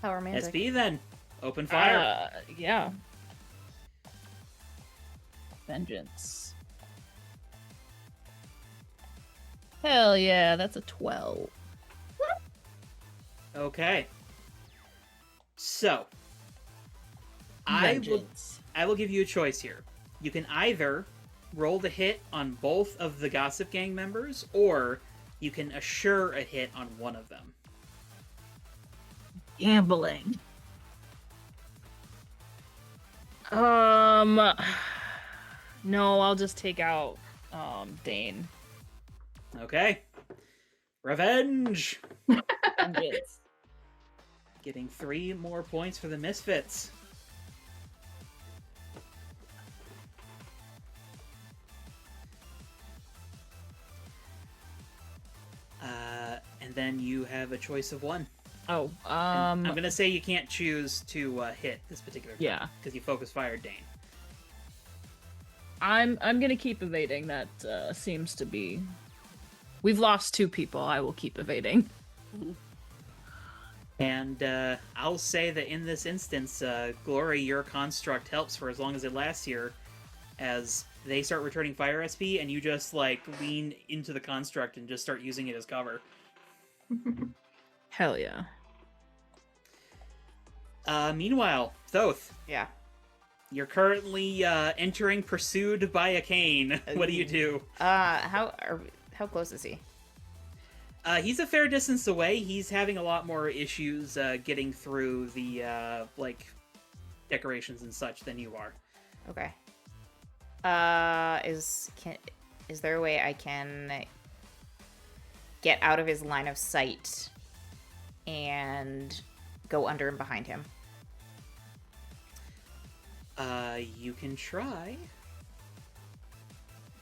Speaker 1: How romantic.
Speaker 5: SP then. Open fire.
Speaker 3: Yeah. Vengeance. Hell yeah, that's a 12.
Speaker 5: Okay. So, I will give you a choice here. You can either roll the hit on both of the Gossip Gang members, or you can assure a hit on one of them.
Speaker 3: Gambling. No, I'll just take out Dane.
Speaker 5: Okay. Revenge!
Speaker 3: Vengeance.
Speaker 5: Getting 3 more points for the Misfits. And then you have a choice of 1.
Speaker 3: Oh,
Speaker 5: And I'm gonna say you can't choose to hit this particular time.
Speaker 3: Yeah.
Speaker 5: Because you focus fire Dane.
Speaker 3: I'm gonna keep evading. That seems to be. We've lost 2 people. I will keep evading.
Speaker 5: And I'll say that in this instance, Glory, your construct helps for as long as it lasts here, as they start returning fire SP, and you just, like, lean into the construct and just start using it as cover.
Speaker 3: Hell yeah.
Speaker 5: Meanwhile, Thoth,
Speaker 1: Yeah.
Speaker 5: You're currently entering pursued by a cane. What do you do?
Speaker 1: How close is he?
Speaker 5: He's a fair distance away. He's having a lot more issues getting through the decorations and such than you are.
Speaker 1: Okay. Is there a way I can get out of his line of sight and go under and behind him?
Speaker 5: You can try.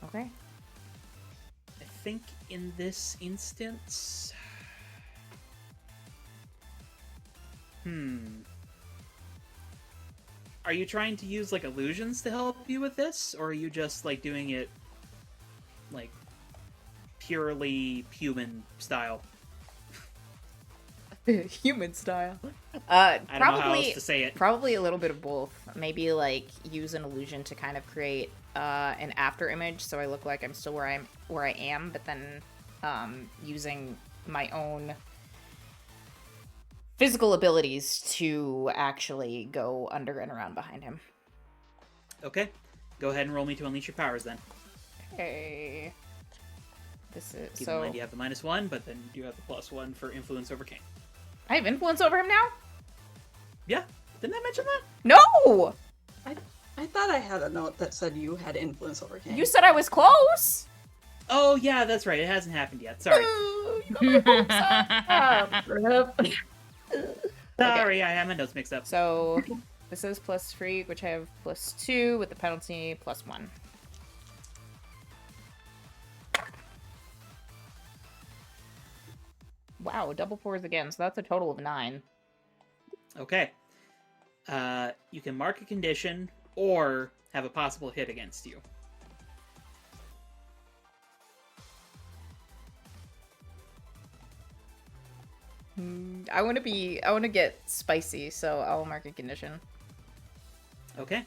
Speaker 1: Okay.
Speaker 5: I think in this instance... Are you trying to use, like, illusions to help you with this? Or are you just, like, doing it, like, purely human style?
Speaker 1: Human style.
Speaker 5: I don't know how else to say it.
Speaker 1: Probably a little bit of both. Maybe like use an illusion to kind of create an after image, so I look like I'm still where I am, but then using my own physical abilities to actually go under and around behind him.
Speaker 5: Okay. Go ahead and roll me to unleash your powers then.
Speaker 1: Okay. This is
Speaker 5: Keep in mind you have the -1, but then you have the +1 for influence over Kane.
Speaker 1: I have influence over him now?
Speaker 5: Yeah. Didn't I mention that?
Speaker 1: No!
Speaker 2: I thought I had a note that said you had influence over Kane.
Speaker 1: You said I was close!
Speaker 5: Oh, yeah, that's right. It hasn't happened yet. Sorry. Sorry, I have my notes mixed up.
Speaker 1: So, this is +3, which I have +2 with the penalty +1. Wow, double 4s again, so that's a total of 9.
Speaker 5: Okay. You can mark a condition or have a possible hit against you.
Speaker 1: I want to get spicy, so I'll mark a condition.
Speaker 5: Okay.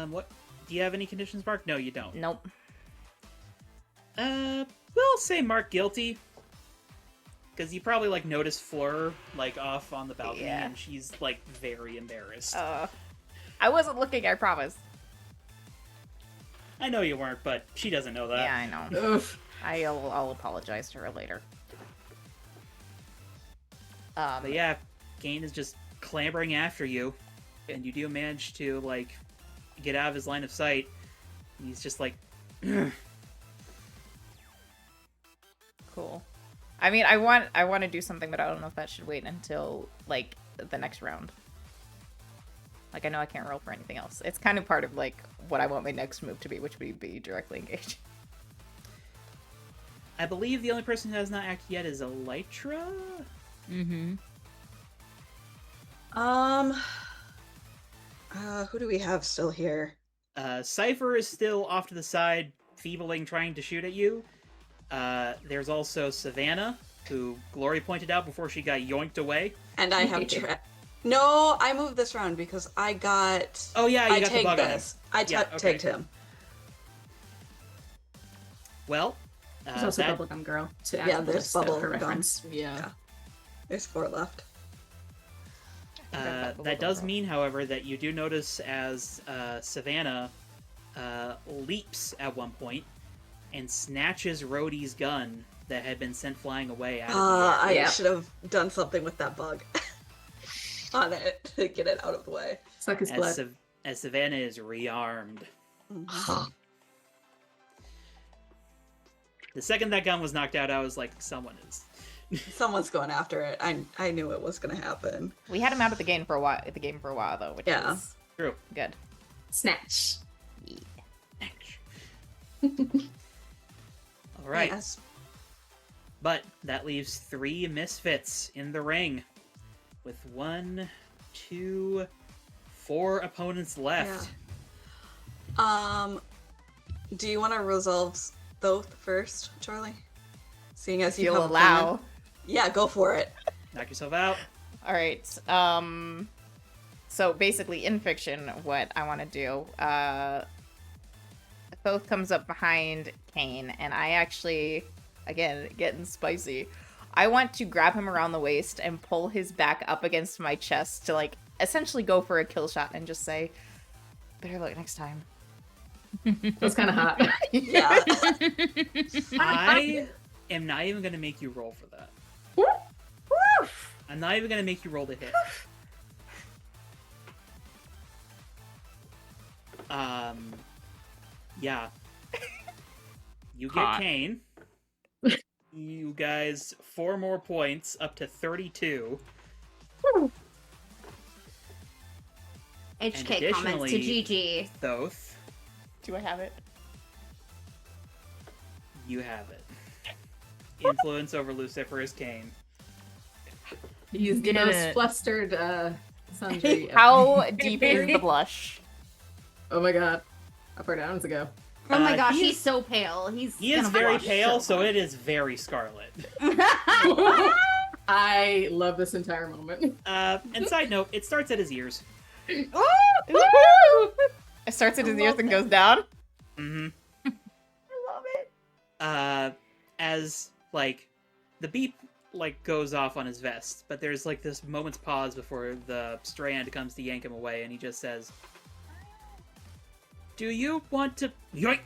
Speaker 5: What? Do you have any conditions marked? No, you don't.
Speaker 1: Nope.
Speaker 5: We'll say mark guilty. Because you probably, like, noticed Fleur, like, off on the balcony,
Speaker 1: Yeah.
Speaker 5: and she's, like, very embarrassed.
Speaker 1: I wasn't looking, I promise.
Speaker 5: I know you weren't, but she doesn't know that.
Speaker 1: Yeah, I know.
Speaker 6: Oof.
Speaker 1: I'll apologize to her later.
Speaker 5: But yeah, Kane is just clambering after you, and you do manage to, like, get out of his line of sight. And he's just like,
Speaker 1: Cool. I mean, I want to do something, but I don't know if that should wait until, like, the next round. Like, I know I can't roll for anything else. It's kind of part of, like, what I want my next move to be, which would be directly engaged.
Speaker 5: I believe the only person who has not acted yet is Elytra?
Speaker 3: Mm-hmm.
Speaker 2: Who do we have still here?
Speaker 5: Cypher is still off to the side, feebling, trying to shoot at you. There's also Savannah, who Glory pointed out before she got yoinked away.
Speaker 2: And I have No, I moved this round because I got.
Speaker 5: Oh yeah, you
Speaker 2: I
Speaker 5: got the
Speaker 2: tagged
Speaker 5: bug on him.
Speaker 2: this. I
Speaker 5: Yeah, okay.
Speaker 2: tagged him.
Speaker 5: Well,
Speaker 6: There's also
Speaker 5: that-
Speaker 6: Bubblegum Girl to add
Speaker 2: Yeah,
Speaker 6: to the
Speaker 2: there's
Speaker 6: list, though, for
Speaker 2: Bubblegum.
Speaker 6: reference.
Speaker 3: Yeah.
Speaker 2: There's 4 left.
Speaker 5: that does mean, however, that you do notice as Savannah leaps at one point and snatches Rhodey's gun that had been sent flying away out of the air.
Speaker 2: I
Speaker 6: Yeah.
Speaker 2: should have done something with that bug on it to get it out of the way.
Speaker 6: Suck his blood.
Speaker 5: As Savannah is rearmed. The second that gun was knocked out, I was like, someone is.
Speaker 2: Someone's going after it. I knew it was gonna happen.
Speaker 1: We had him out of the game for a while, though, which
Speaker 2: Yeah.
Speaker 1: is
Speaker 5: True.
Speaker 1: good.
Speaker 6: Snatch.
Speaker 5: All right.
Speaker 2: Yes.
Speaker 5: But that leaves 3 misfits in the ring. With 1, 2, 4 opponents left.
Speaker 2: Do you want to resolve both first, Charlie? Seeing as
Speaker 1: If
Speaker 2: you
Speaker 1: you'll
Speaker 2: have a
Speaker 1: allow.
Speaker 2: plan. Yeah, go for it.
Speaker 5: Knock yourself out.
Speaker 1: All right. So basically, in fiction, what I want to do, Thoth comes up behind Kane, and I actually, again, getting spicy. I want to grab him around the waist and pull his back up against my chest to, like, essentially go for a kill shot and just say, Better luck next time.
Speaker 6: That's kind of hot.
Speaker 2: Yeah.
Speaker 5: I am not even going to make you roll for that. I'm not even going to make you roll to hit. Yeah. You get
Speaker 3: Hot.
Speaker 5: Kane. You guys 4 more points, up to 32.
Speaker 4: HK comments to
Speaker 5: additionally-
Speaker 4: GG.
Speaker 5: Thoth,
Speaker 1: Do I have it?
Speaker 5: you have it. Influence over Luciferous Kane.
Speaker 6: He's the
Speaker 3: Did
Speaker 6: most
Speaker 3: it.
Speaker 6: flustered Sundry. ever.
Speaker 1: How deep is the blush?
Speaker 6: Oh my god. Up or down to go.
Speaker 4: Oh my
Speaker 5: Uh,
Speaker 4: gosh,
Speaker 5: he
Speaker 4: he's
Speaker 5: is-
Speaker 4: so pale.
Speaker 5: He is
Speaker 4: gonna
Speaker 5: very
Speaker 4: blush
Speaker 5: pale, so
Speaker 4: hard.
Speaker 5: it is very scarlet.
Speaker 6: I love this entire moment.
Speaker 5: And side note, it starts at his ears.
Speaker 1: It starts at his ears and goes down.
Speaker 5: Mm-hmm.
Speaker 4: I love it.
Speaker 5: As like the beep like goes off on his vest, but there's like this moment's pause before the strand comes to yank him away, and he just says, "Do you want to?" Yoink!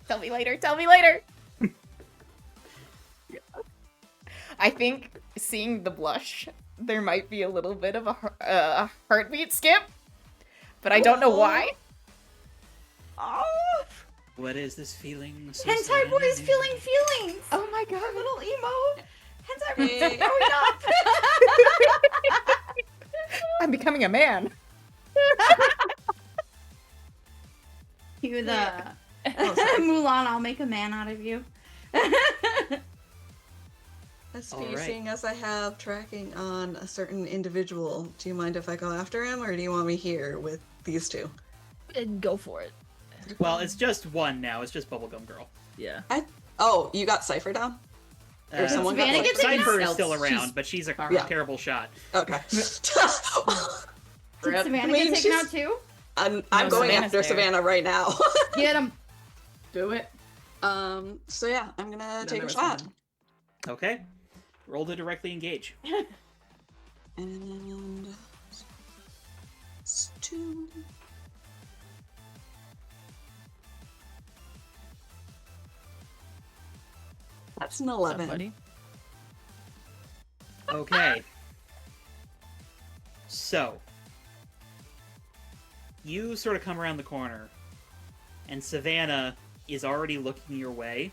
Speaker 1: Tell me later. Tell me later. I think seeing the blush, there might be a little bit of a heartbeat skip, but I don't know why.
Speaker 4: Oh,
Speaker 5: What is this feeling? So
Speaker 4: hentai boy is
Speaker 5: sudden?
Speaker 4: feeling feelings.
Speaker 1: Oh my god.
Speaker 4: Our little emo. Hentai boy
Speaker 2: Hey.
Speaker 4: is growing up.
Speaker 1: I'm becoming a man.
Speaker 4: You the
Speaker 2: Oh, sorry.
Speaker 4: Mulan, I'll make a man out of you.
Speaker 2: SP,
Speaker 5: All right.
Speaker 2: seeing as I have tracking on a certain individual, do you mind if I go after him, or do you want me here with these two?
Speaker 3: Go for it.
Speaker 5: Well, it's just one now. It's just Bubblegum Girl.
Speaker 3: Yeah.
Speaker 2: Oh, you got Cypher down? Or someone got
Speaker 4: Savannah
Speaker 2: like,
Speaker 4: gets it now?
Speaker 5: Cypher is
Speaker 6: Else,
Speaker 5: still
Speaker 6: she's
Speaker 5: around, but she's a
Speaker 6: Yeah.
Speaker 5: terrible shot.
Speaker 2: Okay.
Speaker 4: Did
Speaker 6: Rip.
Speaker 4: Savannah
Speaker 2: I mean,
Speaker 4: get taken
Speaker 2: she's-
Speaker 4: out too?
Speaker 2: I'm
Speaker 1: No,
Speaker 2: going
Speaker 1: Savannah's
Speaker 2: after
Speaker 1: there.
Speaker 2: Savannah right now.
Speaker 4: Get him.
Speaker 6: Do it.
Speaker 2: So yeah, I'm gonna
Speaker 6: No,
Speaker 2: take
Speaker 6: there
Speaker 2: a
Speaker 6: was
Speaker 2: shot.
Speaker 6: something.
Speaker 5: Okay. Roll to directly engage.
Speaker 2: And it's 2. That's an 11.
Speaker 3: Somebody.
Speaker 5: Okay. So, you sort of come around the corner, and Savannah is already looking your way.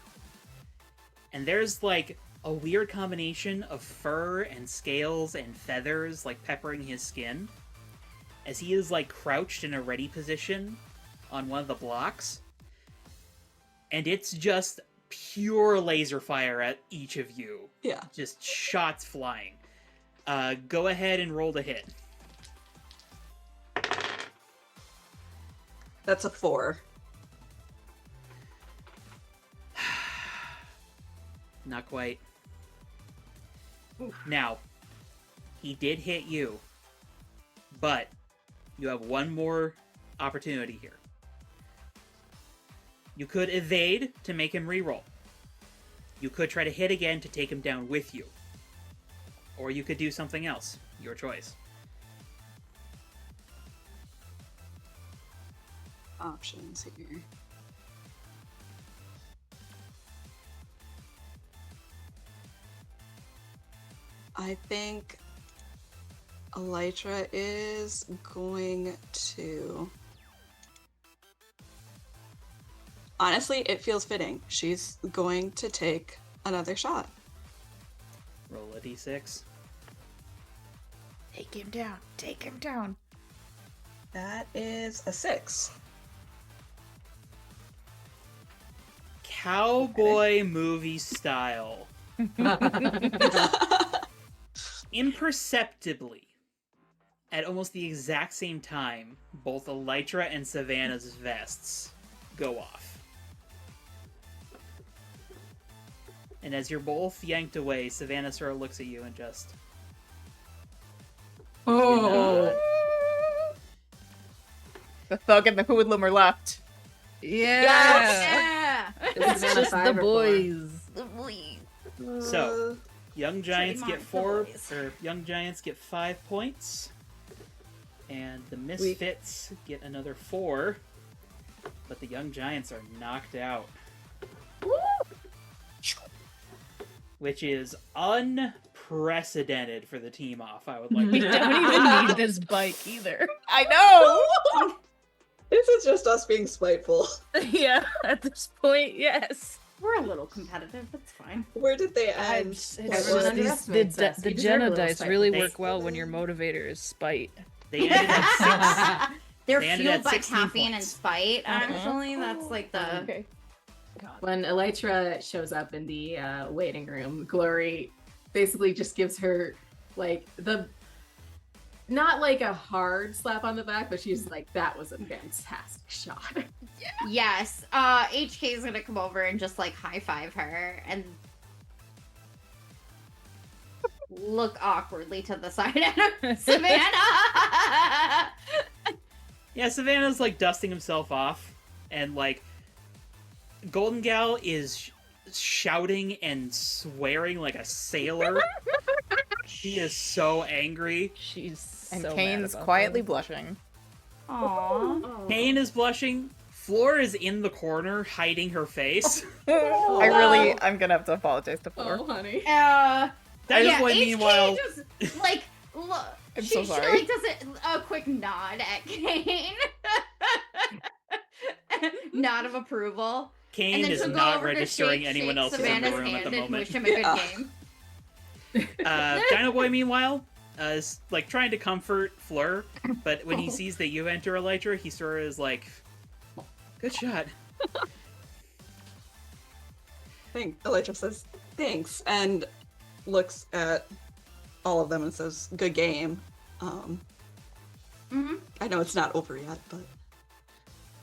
Speaker 5: And there's like a weird combination of fur and scales and feathers like peppering his skin as he is like crouched in a ready position on one of the blocks. And it's just pure laser fire at each of you.
Speaker 2: Yeah.
Speaker 5: Just shots flying. Go ahead and roll to hit.
Speaker 2: That's a 4.
Speaker 5: Not quite. Now, he did hit you, but you have one more opportunity here. You could evade to make him reroll. You could try to hit again to take him down with you. Or you could do something else. Your choice.
Speaker 2: Options here. I think Elytra is going to... Honestly, it feels fitting. She's going to take another shot.
Speaker 5: Roll a d6.
Speaker 1: Take him down. Take him down.
Speaker 2: That is a 6.
Speaker 5: Cowboy movie style. Imperceptibly, at almost the exact same time, both Elytra and Savannah's vests go off. And as you're both yanked away, Savannah sort of looks at you and just...
Speaker 6: Oh.
Speaker 1: The thug and the hoodlum are left.
Speaker 3: Yeah.
Speaker 4: Yeah.
Speaker 6: This is
Speaker 3: It's just the
Speaker 6: Savannah 5 or 4.
Speaker 3: boys.
Speaker 1: The boys.
Speaker 5: So, Young Giants get
Speaker 4: Trademark
Speaker 5: 4,
Speaker 4: boys.
Speaker 5: or Young Giants get 5 points. And the Misfits get another 4. But the Young Giants are knocked out. Which is unprecedented for the team off, I would like
Speaker 3: We
Speaker 5: to
Speaker 3: don't even need this bike either.
Speaker 1: I know.
Speaker 2: This is just us being spiteful.
Speaker 3: Yeah, at this point, yes.
Speaker 4: We're a little competitive. That's fine.
Speaker 2: Where did they end?
Speaker 3: It's
Speaker 6: Everyone
Speaker 2: What?
Speaker 6: underestimates us.
Speaker 3: the
Speaker 6: You deserve a
Speaker 3: Jenna
Speaker 6: little
Speaker 3: dice
Speaker 6: spite.
Speaker 3: really
Speaker 5: They-
Speaker 3: work well when your motivator is spite.
Speaker 5: They ended at 6.
Speaker 4: They're
Speaker 5: They ended
Speaker 4: fueled
Speaker 5: at
Speaker 4: by
Speaker 5: 16
Speaker 4: caffeine and
Speaker 5: points.
Speaker 4: spite.
Speaker 3: Uh-huh.
Speaker 4: Actually, that's like the.
Speaker 1: Okay.
Speaker 6: When Elytra shows up in the waiting room, Glory basically just gives her like not like a hard slap on the back, but she's like, that was a fantastic shot.
Speaker 4: Yes. HK is gonna come over and just like high five her and look awkwardly to the side at Savannah.
Speaker 5: Yeah, Savannah's like dusting himself off, and like Golden Gal is shouting and swearing like a sailor. She is so angry.
Speaker 3: She's
Speaker 1: And
Speaker 3: so mad
Speaker 1: Kane's
Speaker 3: about
Speaker 1: quietly
Speaker 3: that.
Speaker 1: blushing.
Speaker 4: Aww.
Speaker 5: Kane is blushing. Floor is in the corner, hiding her face.
Speaker 1: I'm gonna have to apologize to Floor.
Speaker 6: Oh, honey.
Speaker 5: That is
Speaker 4: yeah,
Speaker 5: why,
Speaker 4: HK
Speaker 5: meanwhile,
Speaker 4: just like look.
Speaker 1: I'm
Speaker 4: she,
Speaker 1: so
Speaker 4: she
Speaker 1: sorry.
Speaker 4: like does a quick nod at Kane. Nod of approval. And
Speaker 5: Kane
Speaker 4: then
Speaker 5: is
Speaker 4: she'll go
Speaker 5: not
Speaker 4: over to
Speaker 5: registering
Speaker 4: shake
Speaker 5: anyone else in the
Speaker 4: Savannah's
Speaker 5: room at
Speaker 4: hand
Speaker 5: the
Speaker 4: and wish
Speaker 5: moment.
Speaker 4: him a good
Speaker 2: Yeah.
Speaker 4: game.
Speaker 5: Dino Boy, meanwhile, is like trying to comfort Fleur, but when he sees that you enter Elytra, he sort of is like, "Good shot."
Speaker 2: Elytra says, thanks, and looks at all of them and says, good game.
Speaker 4: Mm-hmm.
Speaker 2: I know it's not over yet, but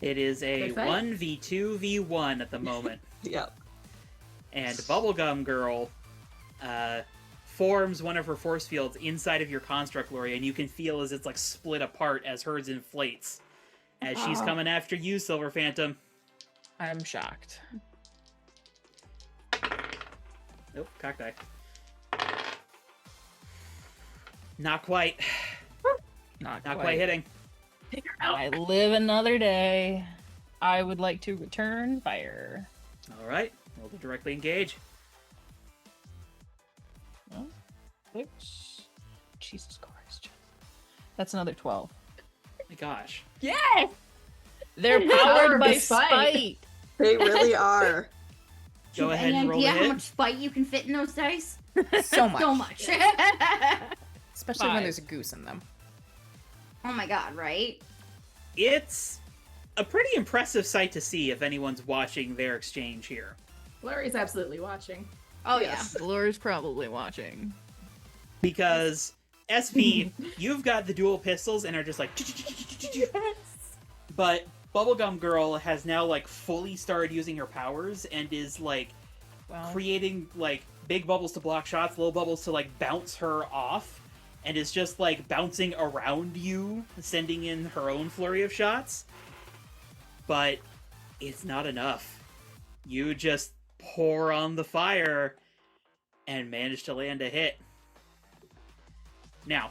Speaker 5: It is a
Speaker 6: Good fight.
Speaker 5: 1v2v1 at the moment,
Speaker 2: yeah.
Speaker 5: and Bubblegum Girl forms one of her force fields inside of your construct, Lori, and you can feel as it's like split apart as hers inflates. As she's coming after you, Silver Phantom.
Speaker 3: I'm shocked.
Speaker 5: Nope, cock die. Not quite.
Speaker 3: Not
Speaker 5: Not quite hitting.
Speaker 3: I live another day. I would like to return fire.
Speaker 5: Alright, roll to directly engage.
Speaker 3: Oh, oops. Jesus Christ. That's another 12.
Speaker 5: My gosh.
Speaker 3: Yes! They're
Speaker 6: Power
Speaker 3: powered
Speaker 6: of
Speaker 3: by
Speaker 6: the spite.
Speaker 3: spite.
Speaker 2: They really are.
Speaker 5: Go ahead
Speaker 4: Any
Speaker 5: and roll the
Speaker 4: idea how
Speaker 5: hit.
Speaker 4: much spite you can fit in those dice?
Speaker 1: So much.
Speaker 4: So much.
Speaker 1: Especially when
Speaker 3: 5.
Speaker 1: there's a goose in them.
Speaker 4: Oh my god, right?
Speaker 5: It's a pretty impressive sight to see if anyone's watching their exchange here.
Speaker 6: Glory's absolutely watching.
Speaker 4: Oh
Speaker 2: Yes.
Speaker 3: Laura's probably watching.
Speaker 5: Because SP, you've got the dual pistols and are just like. But Bubblegum Girl has now like fully started using her powers and is like
Speaker 3: Well,
Speaker 5: creating like big bubbles to block shots, little bubbles to like bounce her off, and is just like bouncing around you, sending in her own flurry of shots. But it's not enough. You just pour on the fire and manage to land a hit. Now,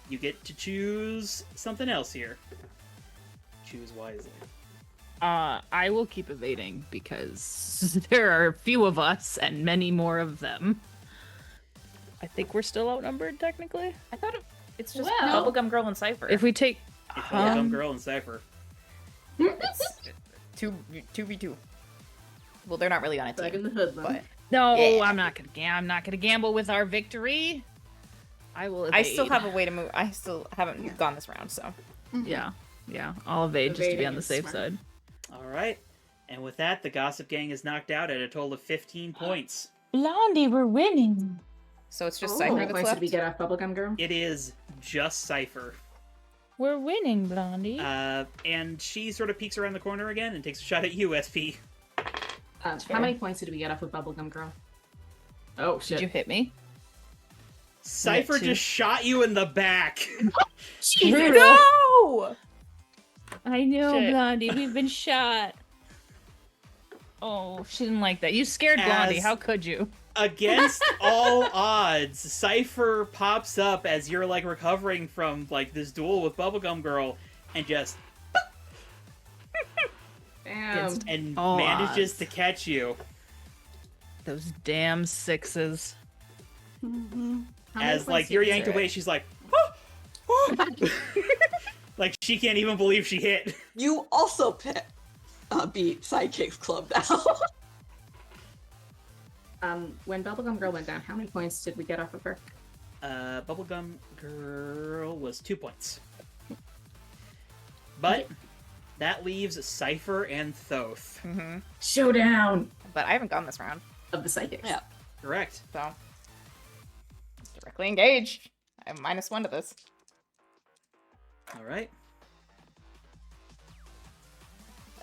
Speaker 5: you get to choose something else here. Choose wisely.
Speaker 3: I will keep evading because there are a few of us and many more of them. I think we're still outnumbered technically.
Speaker 1: I thought it's just
Speaker 6: Well-
Speaker 1: Bubblegum Girl and Cypher.
Speaker 3: If we take
Speaker 5: It's Bubblegum
Speaker 3: Um,
Speaker 5: Girl and Cypher.
Speaker 1: It's 2v2. Well, they're not really on a
Speaker 6: Back in
Speaker 1: team,
Speaker 6: the hoodlum.
Speaker 1: but
Speaker 3: no,
Speaker 1: Yeah.
Speaker 3: I'm not gonna gamble with our victory. I will evade.
Speaker 1: I still have a way to move. I still haven't gone this round, so
Speaker 3: Yeah, I'll evade just to be
Speaker 6: Evading
Speaker 3: on the
Speaker 6: is
Speaker 3: safe
Speaker 6: smart.
Speaker 3: side.
Speaker 5: All right. And with that, the Gossip Gang is knocked out at a total of 15 points.
Speaker 3: Blondie, we're winning.
Speaker 1: so it's just
Speaker 2: Oh.
Speaker 6: How
Speaker 1: Cypher
Speaker 6: many
Speaker 1: that's
Speaker 6: points
Speaker 1: left.
Speaker 6: did we get off Bubblegum Girl?
Speaker 5: It is just Cypher.
Speaker 3: We're winning, Blondie.
Speaker 5: And she sort of peeks around the corner again and takes a shot at you, SP.
Speaker 6: How many points did we get off with Bubblegum Girl? Oh, shit.
Speaker 3: Did you hit me?
Speaker 5: Cypher
Speaker 3: two.
Speaker 5: just shot you in the back.
Speaker 1: No!
Speaker 3: I know,
Speaker 5: Shit.
Speaker 3: Blondie. We've been shot. Oh, she didn't like that. You scared Blondie.
Speaker 5: As-
Speaker 3: How could you?
Speaker 5: Against all odds, Cypher pops up as you're like recovering from like this duel with Bubblegum Girl, and just
Speaker 6: Damn.
Speaker 5: and
Speaker 3: all
Speaker 5: manages
Speaker 3: odds.
Speaker 5: to catch you.
Speaker 3: Those damn sixes.
Speaker 6: How many
Speaker 5: As like
Speaker 6: points
Speaker 5: you're
Speaker 6: do you
Speaker 5: yanked
Speaker 6: deserve?
Speaker 5: away, she's like, "Ah! Ah!" Like she can't even believe she hit.
Speaker 2: You also beat Sidekicks Club now.
Speaker 6: When Bubblegum Girl went down, how many points did we get off of her?
Speaker 5: Bubblegum Girl was 2 points. But that leaves Cypher and Thoth.
Speaker 1: Mm-hmm.
Speaker 6: Showdown
Speaker 1: But I haven't gone this round,
Speaker 6: of the psychics.
Speaker 2: Yeah.
Speaker 5: Correct.
Speaker 1: so directly engaged. I have -1 to this.
Speaker 5: All right.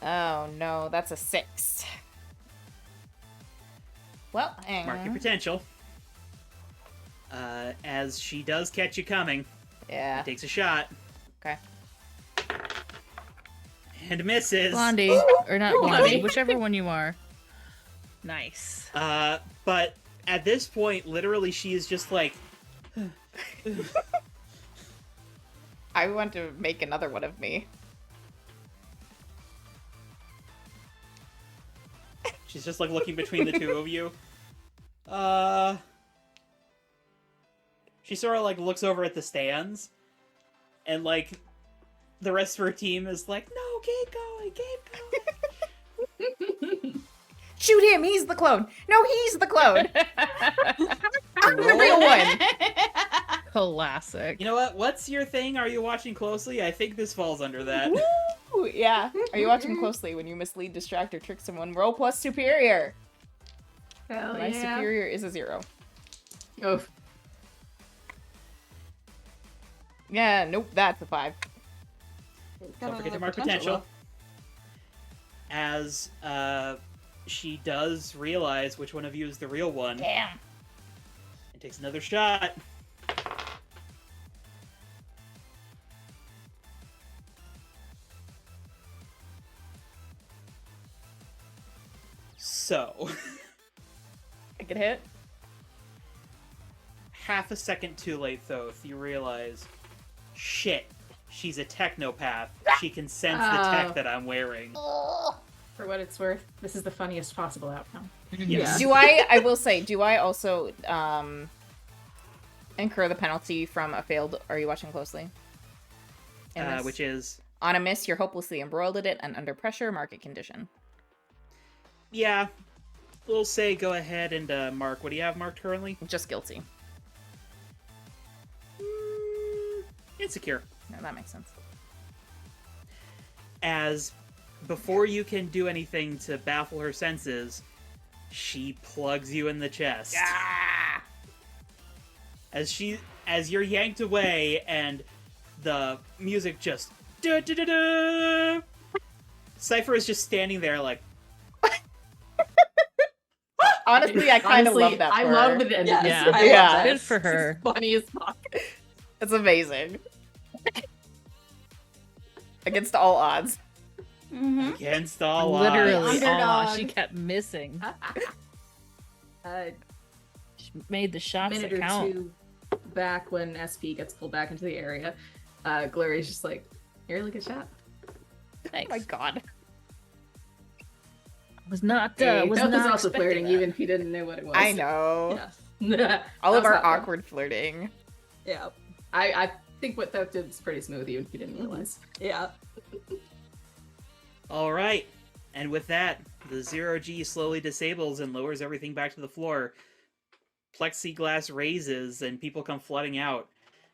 Speaker 1: Oh no, that's a 6. Well,
Speaker 5: Mark your potential. As she does catch you coming,
Speaker 1: yeah.
Speaker 5: takes a shot
Speaker 1: Okay.
Speaker 5: and misses.
Speaker 3: Blondie. Or not Blondie,
Speaker 6: Blondie.
Speaker 3: whichever one you are. Nice.
Speaker 5: But at this point, literally, she is just like,
Speaker 1: I want to make another one of me.
Speaker 5: she's just like looking between the two of you. She sort of like looks over at the stands, and like the rest of her team is like, no, keep going, keep going.
Speaker 1: Shoot him! He's the clone. No, he's the clone. I'm the real one.
Speaker 3: Classic.
Speaker 5: You know what? What's your thing? Are you watching closely? I think this falls under that.
Speaker 1: Ooh, yeah. Are you watching closely when you mislead, distract, or trick someone? Roll plus superior.
Speaker 6: Hell
Speaker 1: My
Speaker 6: yeah.
Speaker 1: superior is a 0.
Speaker 6: Oh,
Speaker 1: Yeah, nope, that's a 5.
Speaker 5: Don't forget to mark potential. As she does realize which one of you is the real one,
Speaker 1: Damn.
Speaker 5: and takes another shot. So,
Speaker 1: I get hit.
Speaker 5: half a second too late, Thoth, you realize, shit, she's a technopath. She can sense the
Speaker 6: Oh.
Speaker 5: tech that I'm wearing.
Speaker 6: for what it's worth, this is the funniest possible outcome.
Speaker 5: Yes.
Speaker 1: Do I will say, do I also incur the penalty from a failed Are You Watching Closely? In this?
Speaker 5: Which is,
Speaker 1: On a miss, you're hopelessly embroiled in it, and under pressure, market condition.
Speaker 5: yeah, we'll say go ahead and mark. What do you have marked currently?
Speaker 1: Just guilty.
Speaker 5: Insecure.
Speaker 1: No, that makes sense.
Speaker 5: As before you can do anything to baffle her senses, she plugs you in the chest.
Speaker 1: Ah!
Speaker 5: As you're yanked away and the music just da-da-da-da, Cypher is just standing there like,
Speaker 1: Honestly, I kind of
Speaker 6: Honestly,
Speaker 1: love that.
Speaker 6: I
Speaker 1: for
Speaker 6: love
Speaker 1: her.
Speaker 6: the end
Speaker 2: Yes,
Speaker 6: of this.
Speaker 3: Yeah.
Speaker 2: I love
Speaker 1: Yeah.
Speaker 2: that.
Speaker 3: Good for her.
Speaker 6: It's funny as fuck.
Speaker 1: It's amazing. Against all odds.
Speaker 4: Mm-hmm.
Speaker 5: against all
Speaker 3: Literally,
Speaker 5: odds.
Speaker 3: aw,
Speaker 4: Underdog.
Speaker 3: she kept missing.
Speaker 6: A
Speaker 3: She made the shots
Speaker 6: minute
Speaker 3: that
Speaker 6: or
Speaker 3: count.
Speaker 6: two back when SP gets pulled back into the area, Glory's just like, "You're a really good shot."
Speaker 3: Thanks.
Speaker 1: Oh my god.
Speaker 3: Was not.
Speaker 6: Hey,
Speaker 3: Was
Speaker 6: Beth
Speaker 3: not
Speaker 6: was also
Speaker 3: expecting
Speaker 6: flirting,
Speaker 3: that.
Speaker 6: even if he didn't know what it was.
Speaker 1: I know.
Speaker 2: Yes.
Speaker 1: All of
Speaker 6: That
Speaker 1: our
Speaker 6: was not fun.
Speaker 1: awkward flirting.
Speaker 2: Yeah.
Speaker 6: I think what Thoth did was pretty smooth, even if you didn't realize.
Speaker 2: Yeah.
Speaker 5: All right. And with that, the 0G slowly disables and lowers everything back to the floor. Plexiglass raises and people come flooding out.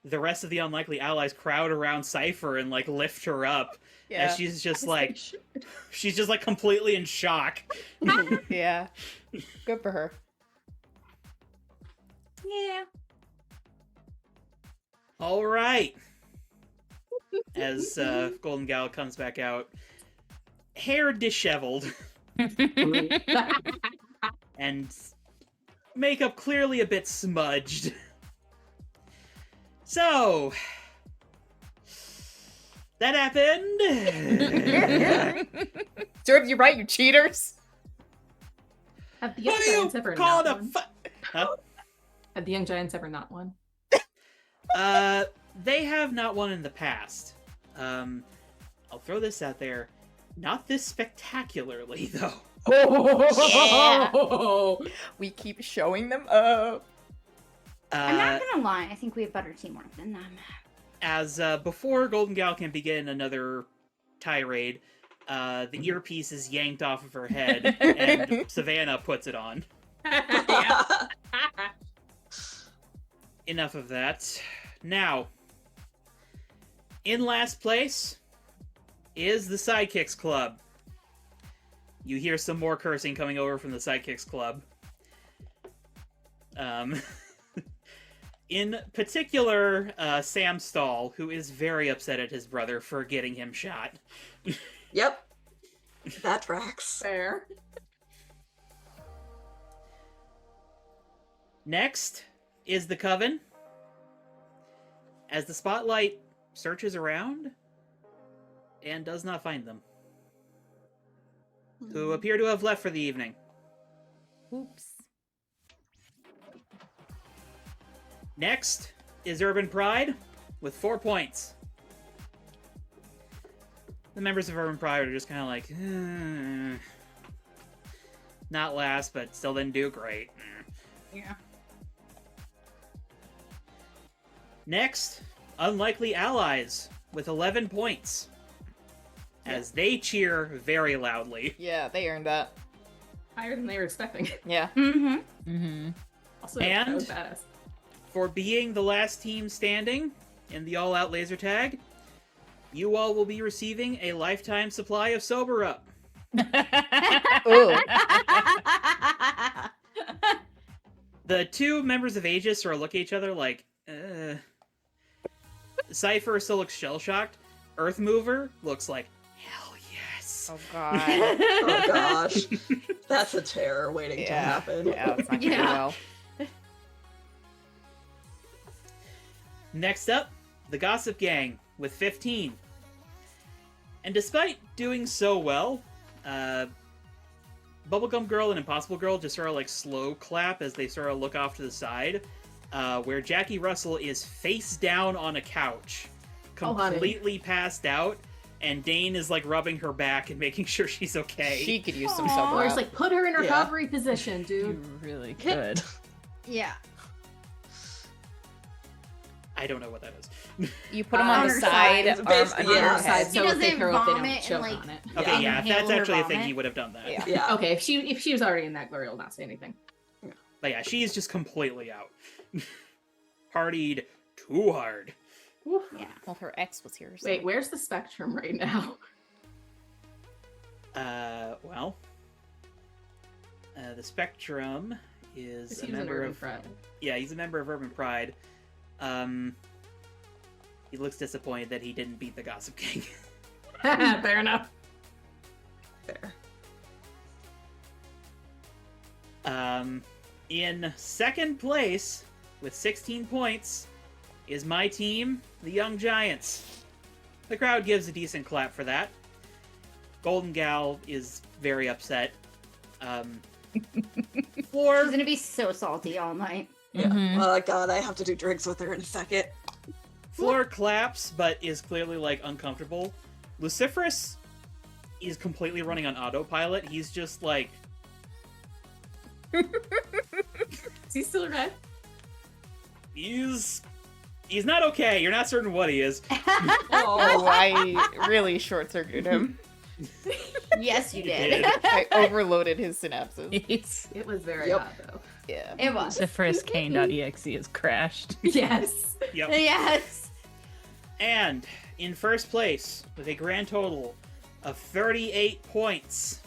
Speaker 5: The rest of the unlikely allies crowd around Cypher and like lift her up.
Speaker 1: Yeah.
Speaker 5: As she's just like completely in shock.
Speaker 1: Yeah. Good for her.
Speaker 4: Yeah.
Speaker 5: All right. As Golden Gal comes back out, hair disheveled and makeup clearly a bit smudged. So, that happened.
Speaker 1: Serves you right, you cheaters.
Speaker 6: Have the
Speaker 5: What
Speaker 6: other
Speaker 5: do you
Speaker 6: guys ever
Speaker 5: call
Speaker 6: not
Speaker 5: it
Speaker 6: won?
Speaker 5: Huh?
Speaker 6: Have the Young Giants ever not won?
Speaker 5: They have not won in the past. I'll throw this out there. Not this spectacularly, though.
Speaker 1: Yeah. We keep showing them up.
Speaker 4: I'm not gonna lie, I think we have better teamwork than them.
Speaker 5: As before Golden Gal can begin another tirade, the earpiece is yanked off of her head, and Savannah puts it on. Enough of that. Now, in last place is the Sidekicks Club. You hear some more cursing coming over from the Sidekicks Club. In particular, Sam Stahl, who is very upset at his brother for getting him shot.
Speaker 2: Yep. That tracks.
Speaker 6: Fair.
Speaker 5: Next is the Coven. As the spotlight searches around and does not find them, who appear to have left for the evening.
Speaker 1: Oops.
Speaker 5: Next is Urban Pride with 4 points. The members of Urban Pride are just kind of like, not last, but still didn't do great.
Speaker 3: Yeah.
Speaker 5: Next, Unlikely Allies with 11 points. As they cheer very loudly.
Speaker 1: Yeah, they earned that.
Speaker 6: Higher than they were expecting.
Speaker 1: Yeah.
Speaker 4: Mm-hmm.
Speaker 1: Mm-hmm.
Speaker 6: Also,
Speaker 5: And-
Speaker 6: that was badass.
Speaker 5: For being the last team standing in the all-out laser tag, you all will be receiving a lifetime supply of Sober Up.
Speaker 1: Ooh.
Speaker 5: The two members of Aegis sort of look at each other like, Cypher still looks shell-shocked. Earth Mover looks like, hell yes.
Speaker 1: Oh god.
Speaker 2: Oh gosh. That's a terror waiting to happen.
Speaker 1: Yeah, it's not gonna go well.
Speaker 5: Next up, the Gossip Gang with 15. And despite doing so well, Bubblegum Girl and Impossible Girl just sort of like slow clap as they sort of look off to the side, where Jackie Russell is face down on a couch, completely passed out, and Dane is like rubbing her back and making sure she's okay.
Speaker 1: She could use some
Speaker 6: Or
Speaker 1: sober
Speaker 6: it's
Speaker 1: up.
Speaker 6: like, put her in recovery position,
Speaker 3: You
Speaker 6: dude.
Speaker 3: really could.
Speaker 4: Yeah.
Speaker 5: I don't know what that is.
Speaker 1: You put them on
Speaker 4: On
Speaker 1: the
Speaker 4: her
Speaker 1: side,
Speaker 2: side.
Speaker 1: arm
Speaker 2: Basically,
Speaker 1: under
Speaker 2: yeah.
Speaker 1: her head.
Speaker 6: So
Speaker 4: He
Speaker 6: if they
Speaker 4: doesn't
Speaker 6: throw up, they don't
Speaker 4: vomit and,
Speaker 6: choke
Speaker 4: like,
Speaker 6: on it.
Speaker 5: Okay, yeah, if that's
Speaker 4: Inhale her
Speaker 5: actually a thing,
Speaker 4: vomit.
Speaker 5: he would have done that.
Speaker 1: Yeah.
Speaker 2: Yeah.
Speaker 6: Okay, if she was already in that, Glory will not say anything.
Speaker 5: But yeah, she's just completely out. Partied too hard.
Speaker 4: Yeah.
Speaker 1: Well, her ex was here. So.
Speaker 6: Wait, where's the Spectrum right now?
Speaker 5: Well, the Spectrum is a
Speaker 6: He's an
Speaker 5: member
Speaker 6: Urban
Speaker 5: of.
Speaker 6: Pride.
Speaker 5: Yeah, he's a member of Urban Pride. He looks disappointed that he didn't beat the Gossip King.
Speaker 6: Fair enough.
Speaker 2: Fair.
Speaker 5: In second place with 16 points is my team, the Young Giants. The crowd gives a decent clap for that. Golden Gal is very upset.
Speaker 4: She's
Speaker 5: Floor,
Speaker 4: gonna be so salty all night.
Speaker 2: Yeah.
Speaker 1: Mhm.
Speaker 2: Oh god, I have to do drinks with her in a second.
Speaker 5: Floor claps, but is clearly like uncomfortable. Luciferus is completely running on autopilot. He's just like,
Speaker 6: Is he still red?
Speaker 5: he's not okay. You're not certain what he is.
Speaker 1: Oh, I really short-circuited him.
Speaker 4: Yes, you
Speaker 5: You
Speaker 4: did.
Speaker 5: did.
Speaker 1: I overloaded his synapses.
Speaker 6: It was very
Speaker 2: Yep.
Speaker 6: hot, though.
Speaker 1: Yeah.
Speaker 4: It was.
Speaker 3: The first Kane.exe has crashed.
Speaker 6: Yes.
Speaker 5: Yep.
Speaker 4: Yes.
Speaker 5: And in first place, with a grand total of 38 points,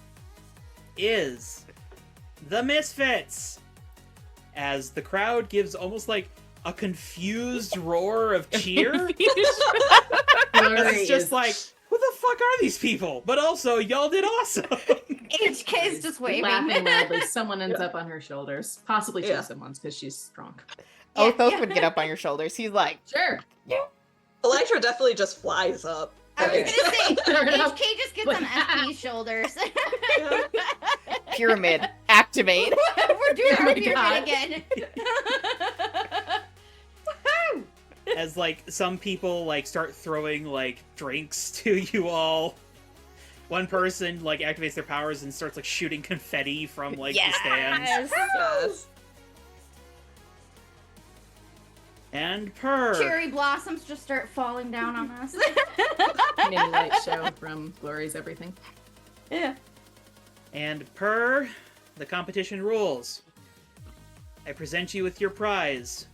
Speaker 5: is the Misfits. As the crowd gives almost like a confused roar of cheer.
Speaker 6: Glory
Speaker 5: It's just
Speaker 6: is-
Speaker 5: like, who the fuck are these people? But also, y'all did awesome.
Speaker 4: HK is just waving.
Speaker 6: laughing loudly. Someone ends up on her shoulders. Possibly
Speaker 2: Yeah.
Speaker 6: Chosen ones, because she's strong.
Speaker 1: Oh,
Speaker 4: Yeah,
Speaker 1: Thoth
Speaker 4: yeah.
Speaker 1: would get up on your shoulders. He's like,
Speaker 6: Sure.
Speaker 2: Elytra definitely just flies up.
Speaker 4: I was gonna say,
Speaker 6: Fair enough.
Speaker 4: HK just gets on FB's shoulders.
Speaker 1: pyramid. Activate.
Speaker 4: We're doing
Speaker 6: Oh
Speaker 4: our
Speaker 6: my
Speaker 4: pyramid
Speaker 6: God.
Speaker 4: again.
Speaker 5: As like some people like start throwing like drinks to you all. One person like activates their powers and starts like shooting confetti from like the stands.
Speaker 2: Yes.
Speaker 5: And purr.
Speaker 4: Cherry blossoms just start falling down on us.
Speaker 6: Mini light show from Glory's Everything.
Speaker 4: Yeah.
Speaker 5: And per the competition rules, I present you with your prize,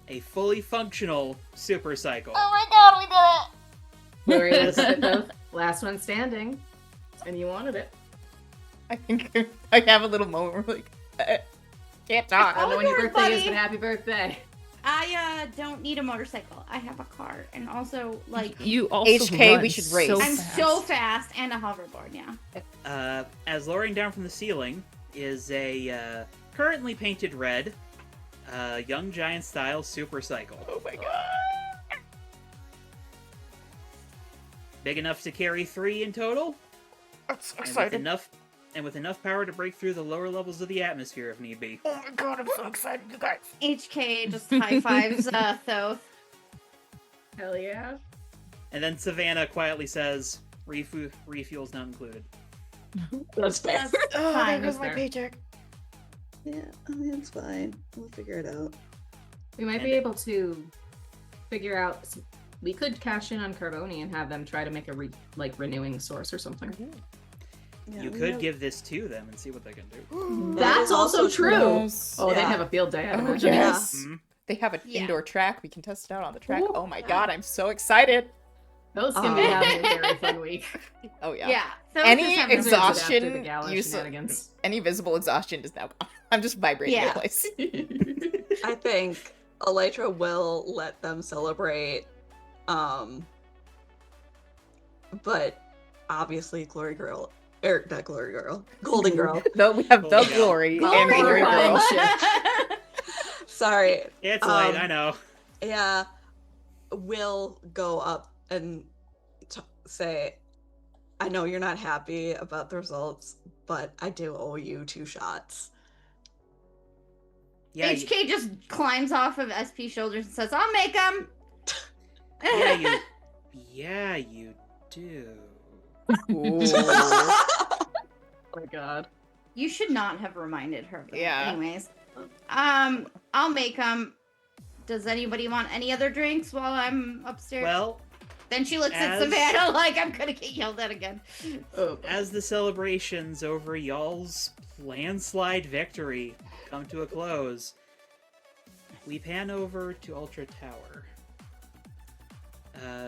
Speaker 5: a fully functional super cycle.
Speaker 1: Oh my god, we did
Speaker 6: Glory is the last one standing, and you wanted it.
Speaker 1: it! I think I have a little moment where, like, can't talk.
Speaker 6: I don't know when your
Speaker 4: Onward,
Speaker 6: birthday is,
Speaker 4: buddy.
Speaker 6: but happy birthday.
Speaker 4: I don't need a motorcycle. I have a car, and also like
Speaker 3: You also
Speaker 1: HK,
Speaker 3: run
Speaker 1: we should race.
Speaker 3: so
Speaker 4: I'm
Speaker 3: fast.
Speaker 4: so fast and a hoverboard. Yeah.
Speaker 5: As lowering down from the ceiling is a currently painted red Young Giant style super cycle.
Speaker 1: Oh my god.
Speaker 5: Big enough to carry 3 in total,
Speaker 1: I'm so
Speaker 5: and
Speaker 1: excited.
Speaker 5: with enough power to break through the lower levels of the atmosphere if need be.
Speaker 1: Oh my god, I'm so excited, you guys.
Speaker 4: HK just high fives Thoth.
Speaker 6: Hell yeah.
Speaker 5: And then Savannah quietly says, refuel's not included.
Speaker 6: That's fair.
Speaker 4: That's
Speaker 1: Oh,
Speaker 4: fine.
Speaker 1: there goes my
Speaker 6: there.
Speaker 1: paycheck.
Speaker 2: Yeah, I mean, it's fine. We'll figure it out.
Speaker 6: We might
Speaker 5: And-
Speaker 6: be able to figure out. We could cash in on Carboni and have them try to make a renewing source or something.
Speaker 2: Yeah,
Speaker 5: You
Speaker 2: we
Speaker 5: could
Speaker 2: have-
Speaker 5: give this to them and see what they can do.
Speaker 2: That
Speaker 6: That's
Speaker 2: is
Speaker 6: also true.
Speaker 1: Yes.
Speaker 6: Oh, they'd
Speaker 2: Yeah.
Speaker 6: have a field day. I
Speaker 1: Oh,
Speaker 6: imagine.
Speaker 1: yes.
Speaker 5: Mhm.
Speaker 1: They have an
Speaker 4: Yeah.
Speaker 1: indoor track. We can test it out on the track.
Speaker 6: Ooh.
Speaker 1: Oh my god, I'm so excited.
Speaker 6: Those can be having a very fun week.
Speaker 1: Oh yeah.
Speaker 4: Yeah. Thoth
Speaker 1: Any
Speaker 4: is having a-
Speaker 1: exhaust-
Speaker 6: After the
Speaker 1: Exhaustion,
Speaker 6: gala
Speaker 1: use-
Speaker 6: shenanigans.
Speaker 1: Any visible exhaustion is now gone. I'm just vibrating in
Speaker 4: Yeah.
Speaker 1: place.
Speaker 2: I think Elytra will let them celebrate. But obviously Glory Girl, or not Glory Girl, Golden Girl.
Speaker 1: Though we have the
Speaker 5: Golden Girl.
Speaker 1: glory and
Speaker 6: Golden
Speaker 1: glory
Speaker 6: Girl.
Speaker 1: girl.
Speaker 2: Sorry.
Speaker 5: It's late,
Speaker 2: Um,
Speaker 5: I know.
Speaker 2: Yeah, will go up and say, I know you're not happy about the results, but I do owe you 2 shots.
Speaker 5: Yeah,
Speaker 4: HK just climbs off of SP's shoulders and says, "I'll make them."
Speaker 5: yeah, you do.
Speaker 1: Ooh.
Speaker 6: Oh my god.
Speaker 4: You should not have reminded her of that.
Speaker 1: Yeah.
Speaker 4: Anyways, I'll make them. Does anybody want any other drinks while I'm upstairs?
Speaker 5: Well,
Speaker 4: then she looks at
Speaker 5: as-
Speaker 4: Savannah like I'm gonna get yelled at again.
Speaker 6: Oh.
Speaker 5: as the celebrations over y'all's landslide victory come to a close, we pan over to Ultra Tower.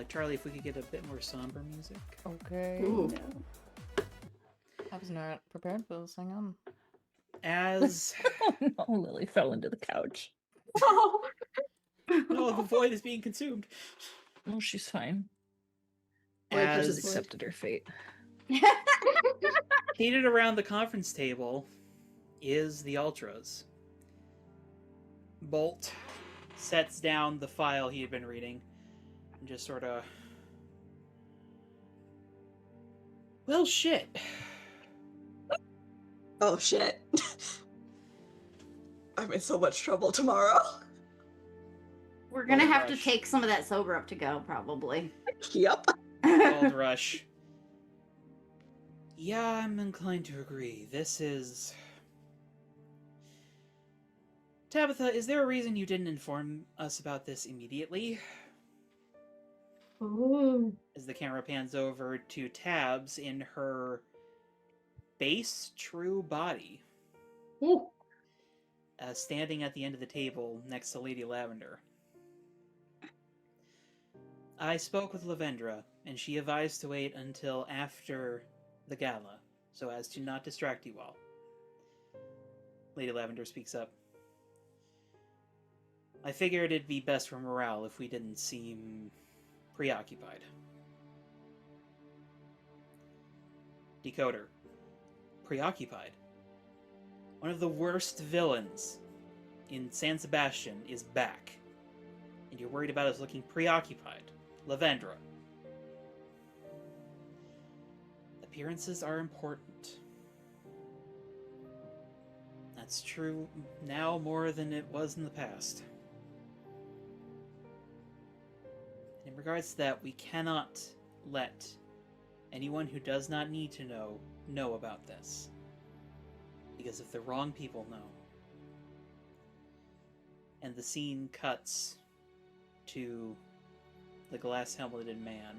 Speaker 5: Charlie, if we could get a bit more somber music.
Speaker 1: Okay.
Speaker 6: Ooh.
Speaker 1: I was not prepared for this. Hang on.
Speaker 5: As
Speaker 3: Oh no, Lily fell into the couch.
Speaker 5: oh, the void is being consumed.
Speaker 3: Oh, she's fine.
Speaker 5: As
Speaker 3: She's accepted her fate.
Speaker 5: seated around the conference table is the Ultras. Bolt sets down the file he had been reading and just sort of. Well, shit.
Speaker 2: Oh shit. I'm in so much trouble tomorrow.
Speaker 4: We're gonna
Speaker 5: Gold
Speaker 4: have to
Speaker 5: rush.
Speaker 4: take some of that sober up to go, probably.
Speaker 2: Yep.
Speaker 5: Gold Rush. Yeah, I'm inclined to agree. This is. Tabitha, is there a reason you didn't inform us about this immediately?
Speaker 6: Ooh.
Speaker 5: As the camera pans over to Tabs in her base true body,
Speaker 6: Ooh.
Speaker 5: standing at the end of the table next to Lady Lavender. I spoke with Lavendra, and she advised to wait until after the gala, so as to not distract you all. Lady Lavender speaks up. I figured it'd be best for morale if we didn't seem preoccupied. Decoder. Preoccupied. One of the worst villains in San Sebastián is back. And you're worried about us looking preoccupied. Lavendra. Appearances are important. That's true now more than it was in the past. In regards to that, we cannot let anyone who does not need to know about this. Because if the wrong people know, and the scene cuts to the glass-helmeted man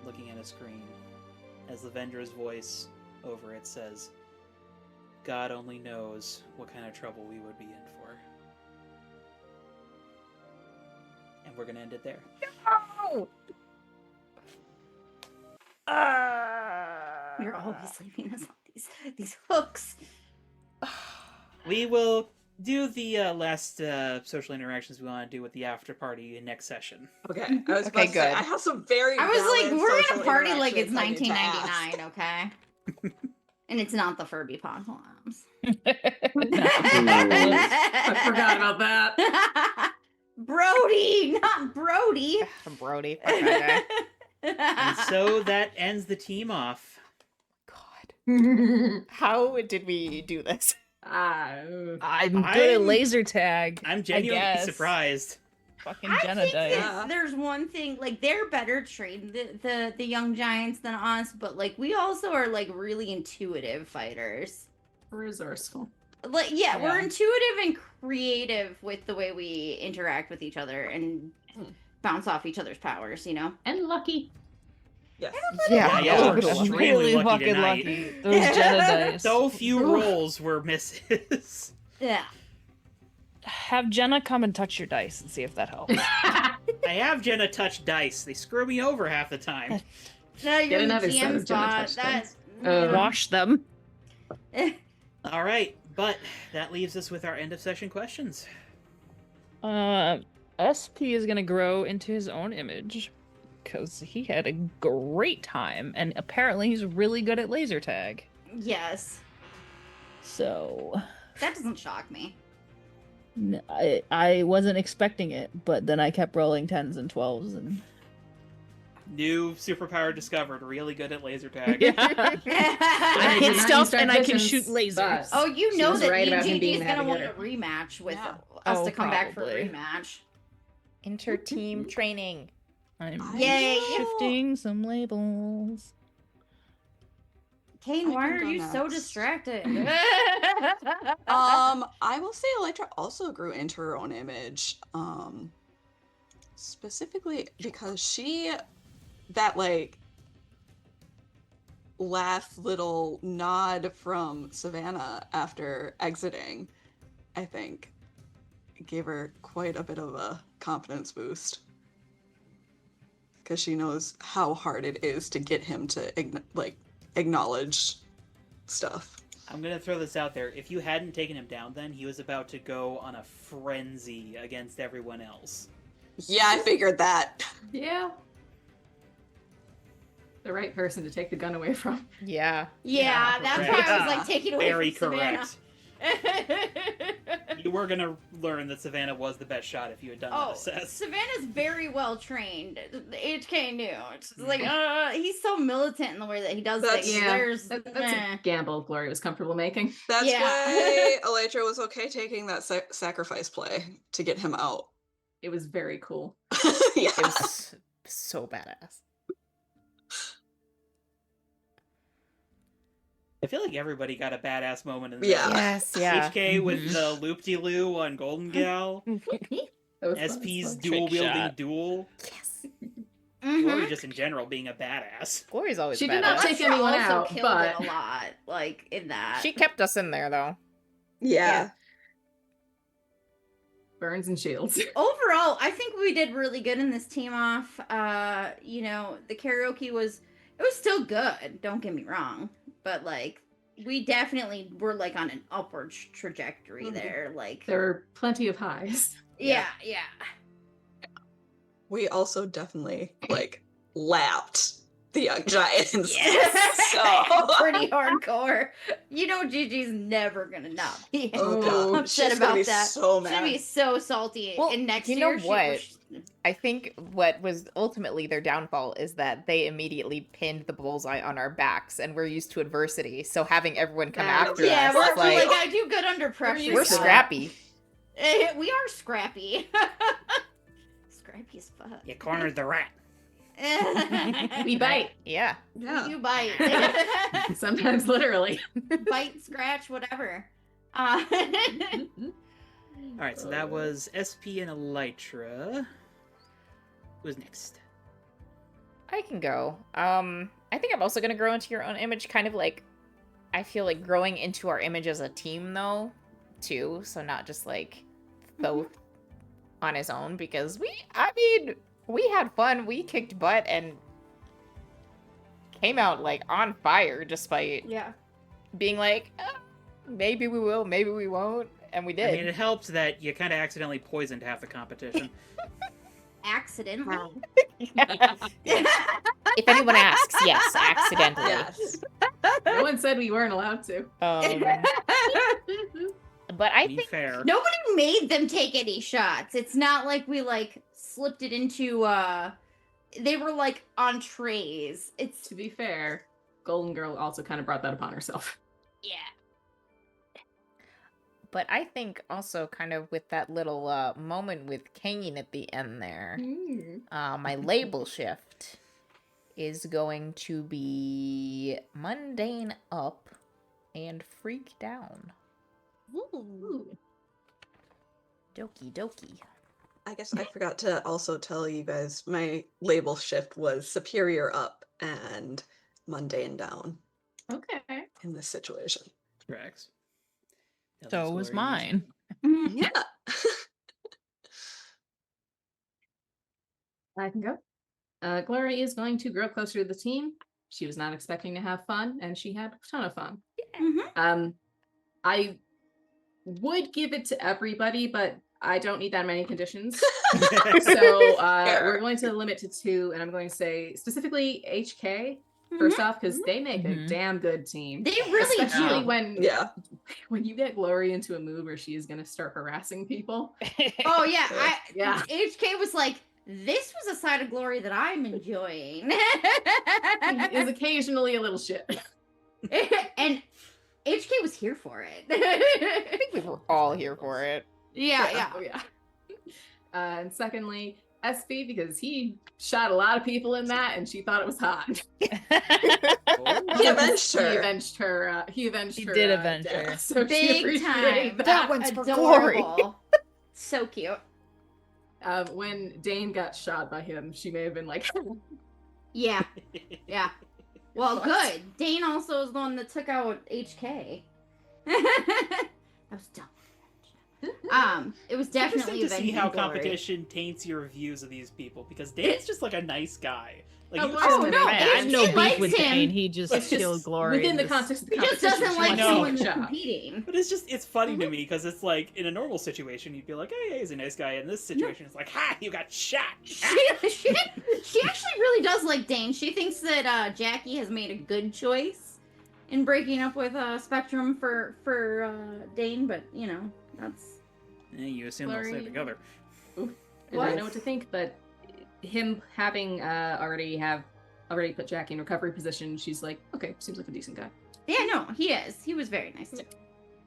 Speaker 5: looking at a screen as Lavendra's voice over it says, "God only knows what kind of trouble we would be in for." And we're gonna end it there.
Speaker 1: No!
Speaker 4: You're always leaving us on these hooks.
Speaker 5: We will do the last social interactions we want to do with the after party next session.
Speaker 2: Okay, I was
Speaker 1: Okay,
Speaker 2: about to say,
Speaker 1: good.
Speaker 2: I have some very
Speaker 4: I was like,
Speaker 2: valid
Speaker 4: we're
Speaker 2: social
Speaker 4: gonna party like it's
Speaker 2: interactions I need to ask.
Speaker 4: 1999, okay? And it's not the Furby Poplums.
Speaker 6: I forgot about that.
Speaker 4: Brody, not Brody.
Speaker 1: Brody. Fuck that guy.
Speaker 5: And so that ends the team off.
Speaker 1: God. How did we do this?
Speaker 3: I'm good at laser tag.
Speaker 5: I'm genuinely
Speaker 3: guess.
Speaker 5: surprised.
Speaker 3: Fucking
Speaker 4: I
Speaker 3: Jenna
Speaker 4: think
Speaker 3: dice.
Speaker 4: that there's one thing, like, they're better trained, the young giants, than us, but like we also are like really intuitive fighters.
Speaker 6: Resourceful.
Speaker 4: Like, yeah, we're
Speaker 3: Yeah.
Speaker 4: intuitive and creative with the way we interact with each other and bounce off each other's powers, you know?
Speaker 6: And lucky.
Speaker 2: Yes.
Speaker 5: Yeah,
Speaker 3: Oh,
Speaker 5: we're extremely
Speaker 3: really
Speaker 5: lucky
Speaker 3: fucking
Speaker 5: tonight.
Speaker 3: lucky. Those Jenna dice.
Speaker 5: So few rolls were misses.
Speaker 4: Yeah.
Speaker 3: Have Jenna come and touch your dice and see if that helps.
Speaker 5: I have Jenna touch dice. They screw me over half the time.
Speaker 4: No, you're
Speaker 6: Get
Speaker 4: the
Speaker 6: another set
Speaker 4: GM
Speaker 6: of Jenna
Speaker 4: spot.
Speaker 6: touch
Speaker 4: That's
Speaker 3: Wash them.
Speaker 5: All right, but that leaves us with our end of session questions.
Speaker 3: SP is gonna grow into his own image because he had a great time, and apparently he's really good at laser tag.
Speaker 4: Yes.
Speaker 3: So
Speaker 4: That doesn't shock me.
Speaker 3: I wasn't expecting it, but then I kept rolling 10s and 12s, and
Speaker 5: New superpower discovered. Really good at laser tag.
Speaker 3: I
Speaker 6: I
Speaker 3: hit
Speaker 6: did not
Speaker 3: stuff
Speaker 6: use dark
Speaker 3: and I can
Speaker 6: visions,
Speaker 3: shoot lasers.
Speaker 4: Oh, you
Speaker 6: She
Speaker 4: know
Speaker 6: was
Speaker 4: that
Speaker 6: right about him
Speaker 4: EJD
Speaker 6: being
Speaker 4: is
Speaker 6: the
Speaker 4: gonna want a
Speaker 6: navigator.
Speaker 4: rematch with
Speaker 2: Yeah.
Speaker 4: us
Speaker 3: Oh,
Speaker 4: to come back for a
Speaker 3: probably.
Speaker 4: rematch.
Speaker 1: Inter-team training.
Speaker 3: I'm
Speaker 4: Yay!
Speaker 3: shifting some labels.
Speaker 4: Kane,
Speaker 2: I
Speaker 4: why
Speaker 2: can
Speaker 4: are
Speaker 2: go
Speaker 4: you so
Speaker 2: next.
Speaker 4: distracted?
Speaker 2: I will say Elytra also grew into her own image. Specifically because that like last little nod from Savannah after exiting, I think, gave her quite a bit of a confidence boost. Because she knows how hard it is to get him to acknowledge stuff.
Speaker 5: I'm gonna throw this out there. If you hadn't taken him down then, he was about to go on a frenzy against everyone else.
Speaker 2: Yeah, I figured that.
Speaker 6: Yeah. The right person to take the gun away from.
Speaker 1: Yeah.
Speaker 4: Yeah, that's why I was like
Speaker 5: correct.
Speaker 4: taking away
Speaker 5: Very
Speaker 4: from Savannah.
Speaker 5: correct. You were gonna learn that Savannah was the best shot if you had done that
Speaker 4: Oh,
Speaker 5: assess.
Speaker 4: Savannah's very well trained. HK knew. It's like,
Speaker 5: Mm-hmm.
Speaker 4: he's so militant in the way that he does
Speaker 2: That's-
Speaker 4: things. There's,
Speaker 6: That's
Speaker 4: eh.
Speaker 6: a gamble Glory was comfortable making.
Speaker 2: That's
Speaker 4: Yeah.
Speaker 2: why Elytra was okay taking that sacrifice play to get him out.
Speaker 6: It was very cool.
Speaker 2: Yeah.
Speaker 1: It was so badass.
Speaker 5: I feel like everybody got a badass moment in
Speaker 2: Yeah.
Speaker 1: Yes, yeah.
Speaker 5: HK with the loop-de-loo on Golden Gal.
Speaker 6: That was fun,
Speaker 5: SP's
Speaker 6: fun.
Speaker 5: dual-wielding
Speaker 3: shot.
Speaker 5: duel.
Speaker 1: Yes.
Speaker 4: Mhm.
Speaker 5: Glory just in general being a badass.
Speaker 1: Glory's always
Speaker 6: She
Speaker 1: badass.
Speaker 6: did not take
Speaker 4: Alexa
Speaker 6: anyone
Speaker 4: also
Speaker 6: out,
Speaker 4: killed
Speaker 6: but
Speaker 4: it a lot, like in that.
Speaker 1: She kept us in there, though.
Speaker 2: Yeah.
Speaker 6: burns and shields.
Speaker 4: Overall, I think we did really good in this team off. You know, the karaoke was still good, don't get me wrong, but like we definitely were like on an upward trajectory
Speaker 2: Mhm.
Speaker 4: there. Like
Speaker 6: There were plenty of highs.
Speaker 4: yeah.
Speaker 2: We also definitely lapped the young giants.
Speaker 1: Yes.
Speaker 2: So
Speaker 4: Pretty hardcore. You know, Gigi's never gonna not be
Speaker 2: oh god,
Speaker 4: upset
Speaker 2: she's gonna
Speaker 4: about
Speaker 2: be
Speaker 4: that.
Speaker 2: so
Speaker 4: She's gonna be
Speaker 2: mad.
Speaker 4: so salty.
Speaker 1: Well,
Speaker 4: and next
Speaker 1: you know
Speaker 4: year,
Speaker 1: what? I think what was ultimately their downfall is that they immediately pinned the bullseye on our backs, and we're used to adversity. So having everyone come
Speaker 6: That
Speaker 1: after
Speaker 6: is-
Speaker 4: yeah,
Speaker 1: us,
Speaker 4: we're,
Speaker 1: it's
Speaker 4: we're like,
Speaker 1: like
Speaker 4: I do good under pressure.
Speaker 1: we're
Speaker 6: used to that.
Speaker 1: scrappy.
Speaker 4: We are scrappy. Scrappy as fuck.
Speaker 5: You cornered the rat.
Speaker 6: We bite.
Speaker 1: Yeah.
Speaker 2: Yeah.
Speaker 4: You bite.
Speaker 6: Sometimes literally.
Speaker 4: Bite, scratch, whatever.
Speaker 5: All right, so that was SP and Elytra. Who's next?
Speaker 1: I can go. I think I'm also gonna grow into your own image, kind of like I feel like growing into our image as a team though, too. So not just like Thoth on his own, because we had fun, we kicked butt and came out like on fire despite
Speaker 4: Yeah.
Speaker 1: being like, maybe we will, maybe we won't, and we did.
Speaker 5: I mean, it helped that you kind of accidentally poisoned half the competition.
Speaker 4: Accidentally.
Speaker 1: If anyone asks, yes, accidentally.
Speaker 2: Yes.
Speaker 6: No one said we weren't allowed to.
Speaker 1: But I
Speaker 5: Be
Speaker 1: think
Speaker 5: fair.
Speaker 4: Nobody made them take any shots. It's not like we like slipped it into they were like on trays. It's
Speaker 6: To be fair, Golden Girl also kind of brought that upon herself.
Speaker 4: yeah.
Speaker 1: But I think also kind of with that little moment with Kane at the end there, my label shift is going to be mundane up and freak down.
Speaker 2: Ooh.
Speaker 1: Doki doki.
Speaker 2: I guess I forgot to also tell you guys my label shift was superior up and mundane down
Speaker 6: Okay.
Speaker 2: in this situation.
Speaker 5: Tracks. That
Speaker 3: So was
Speaker 5: Glory.
Speaker 3: mine.
Speaker 2: Yeah.
Speaker 6: I can go. Glory is going to grow closer to the team. She was not expecting to have fun, and she had a ton of fun.
Speaker 4: Mhm.
Speaker 6: I would give it to everybody, but I don't need that many conditions. So we're going to limit to 2, and I'm going to say specifically HK first off, because they make a
Speaker 3: Mhm.
Speaker 6: damn good team.
Speaker 4: They really
Speaker 6: Especially
Speaker 4: do.
Speaker 6: when you get Glory into a mood where she is going to start harassing people.
Speaker 4: Oh yeah,
Speaker 6: Yeah.
Speaker 4: HK was like, this was a side of Glory that I'm enjoying.
Speaker 6: Is occasionally a little shit.
Speaker 4: And HK was here for it.
Speaker 1: I think we were all here for it.
Speaker 4: yeah.
Speaker 6: Oh, yeah. And secondly, SP, because he shot a lot of people in that, and she thought it was hot.
Speaker 2: He avenged her.
Speaker 6: He avenged
Speaker 3: He
Speaker 6: her.
Speaker 3: did avenge
Speaker 6: death,
Speaker 3: her.
Speaker 6: So she
Speaker 4: Big
Speaker 6: appreciated
Speaker 4: time.
Speaker 1: That one's for Glory.
Speaker 4: Adorable. So cute.
Speaker 6: When Dane got shot by him, she may have been like,
Speaker 4: Yeah. Yeah. Well,
Speaker 6: What?
Speaker 4: good. Dane also is the one that took out HK. That was dumb. It was definitely
Speaker 5: Interesting to see how
Speaker 4: avenging Glory.
Speaker 5: competition taints your views of these people, because Dane's just like a nice guy. Like,
Speaker 6: Oh,
Speaker 5: he
Speaker 6: boy,
Speaker 5: just-
Speaker 6: isn't it?
Speaker 4: no,
Speaker 3: I have
Speaker 4: HK
Speaker 3: no beef
Speaker 4: likes
Speaker 3: with
Speaker 4: him.
Speaker 3: Dane. He just
Speaker 6: It's just
Speaker 3: killed Glory.
Speaker 6: within the
Speaker 3: This-
Speaker 6: context of the
Speaker 4: He just
Speaker 6: competition.
Speaker 4: doesn't
Speaker 6: she
Speaker 4: like
Speaker 6: did a
Speaker 5: know.
Speaker 4: someone
Speaker 6: good job.
Speaker 4: competing.
Speaker 5: But it's funny to me because it's like in a normal situation you'd be like, oh yeah, he's a nice guy. In this situation, it's like, ha, you got shot.
Speaker 4: She actually really does like Dane. She thinks that Jackie has made a good choice in breaking up with Spectrum for Dane, but you know, that's
Speaker 5: You assume they'll stay
Speaker 6: Glory.
Speaker 5: together.
Speaker 6: And I
Speaker 4: What?
Speaker 6: don't know what to think, but him having already put Jackie in recovery position, she's like, okay, seems like a decent guy.
Speaker 4: yeah, no, he is. He was very nice too.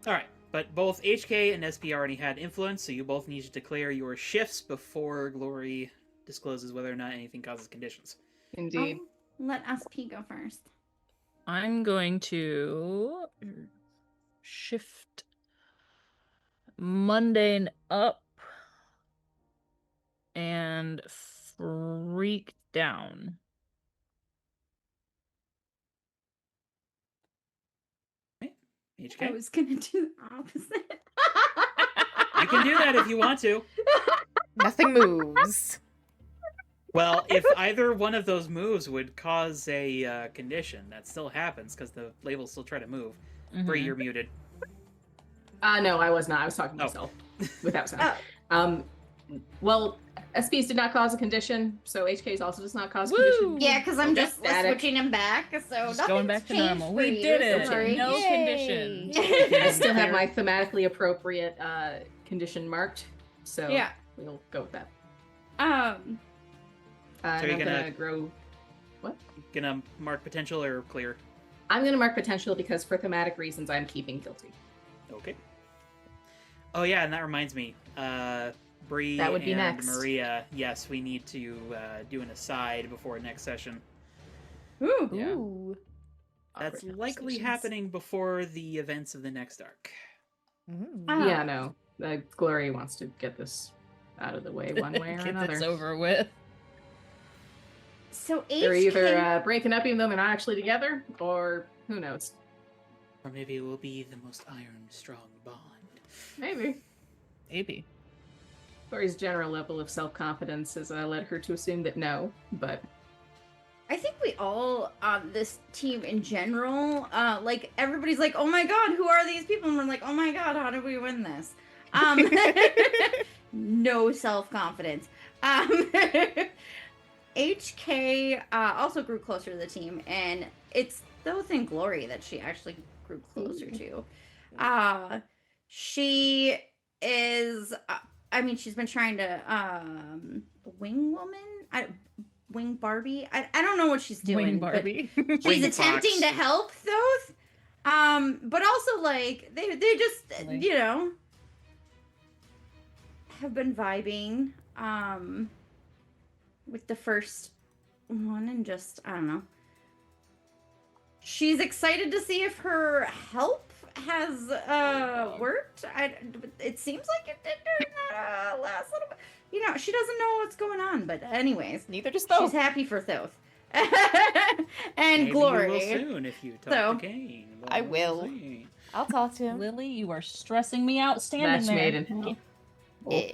Speaker 5: All right, but both HK and SP already had influence, so you both need to declare your shifts before Glory discloses whether or not anything causes conditions.
Speaker 6: Indeed.
Speaker 4: Let SP go first.
Speaker 3: I'm going to shift mundane up and freak down.
Speaker 5: HK?
Speaker 4: I was gonna do the opposite.
Speaker 5: You can do that if you want to.
Speaker 1: Nothing moves.
Speaker 5: Well, if either one of those moves would cause a condition, that still happens because the labels still try to move. Bree,
Speaker 3: Mhm.
Speaker 5: you're muted.
Speaker 6: No, I was not. I was talking to
Speaker 5: Oh.
Speaker 6: myself without sound.
Speaker 4: Oh.
Speaker 6: Well, SPs did not cause a condition, so HKs also does not cause a
Speaker 3: Woo!
Speaker 6: condition.
Speaker 4: Yeah, because I'm
Speaker 3: Okay.
Speaker 4: just
Speaker 6: Static.
Speaker 4: switching him back, so
Speaker 3: Just going
Speaker 4: nothing's
Speaker 3: back to
Speaker 4: changed
Speaker 3: normal.
Speaker 4: for
Speaker 3: We
Speaker 4: you,
Speaker 3: did
Speaker 4: so
Speaker 3: it.
Speaker 4: sorry.
Speaker 3: No
Speaker 1: Yay.
Speaker 3: conditions.
Speaker 6: I still have my thematically appropriate condition marked, so
Speaker 4: Yeah.
Speaker 6: we'll go with that.
Speaker 4: Um,
Speaker 6: And
Speaker 5: you're
Speaker 6: I'm
Speaker 5: gonna-
Speaker 6: gonna grow.
Speaker 5: Gonna mark potential or clear?
Speaker 6: I'm gonna mark potential because for thematic reasons I'm keeping guilty.
Speaker 5: Okay. Oh yeah, and that reminds me. Bree
Speaker 6: That would be
Speaker 5: and
Speaker 6: next.
Speaker 5: Maria, yes, we need to do an aside before next session.
Speaker 4: ooh.
Speaker 3: Yeah.
Speaker 1: Ooh.
Speaker 5: That's
Speaker 6: Awkward
Speaker 5: likely
Speaker 6: conversations.
Speaker 5: happening before the events of the next arc.
Speaker 1: Ooh.
Speaker 6: Yeah, no. Glory wants to get this out of the way one way or
Speaker 3: Get
Speaker 6: another.
Speaker 3: this over with.
Speaker 4: So
Speaker 6: They're
Speaker 4: HK...
Speaker 6: either breaking up even though they're not actually together, or who knows.
Speaker 5: Or maybe it will be the most iron strong bond.
Speaker 6: Maybe.
Speaker 3: Maybe.
Speaker 6: Glory's general level of self-confidence has led her to assume that no, but
Speaker 4: I think we all on this team in general, like everybody's like, "Oh my god, who are these people?" And we're like, "Oh my god, how did we win this?" No self-confidence. HK also grew closer to the team, and it's Thoth and Glory that she actually grew closer to. She is. I mean, she's been trying to wing woman. Wing Barbie. I don't know what she's doing.
Speaker 3: Wing
Speaker 4: but
Speaker 3: Barbie.
Speaker 4: She's
Speaker 5: Wing
Speaker 4: attempting
Speaker 5: Fox.
Speaker 4: to help Thoth. But also like they just
Speaker 3: Like-
Speaker 4: you know have been vibing with the first one and just I don't know. She's excited to see if her help has worked. It seems like it did during that last little bit. You know, she doesn't know what's going on, but anyways,
Speaker 1: Neither does
Speaker 4: she's
Speaker 1: Thoth.
Speaker 4: happy for Thoth. And
Speaker 5: Maybe
Speaker 4: Glory.
Speaker 5: you will soon if you talk
Speaker 4: So-
Speaker 5: to Kane.
Speaker 1: I will.
Speaker 5: See.
Speaker 1: I'll talk to him.
Speaker 3: Lily, you are stressing me out standing
Speaker 6: match
Speaker 3: there.
Speaker 6: made in hell.
Speaker 1: Eh.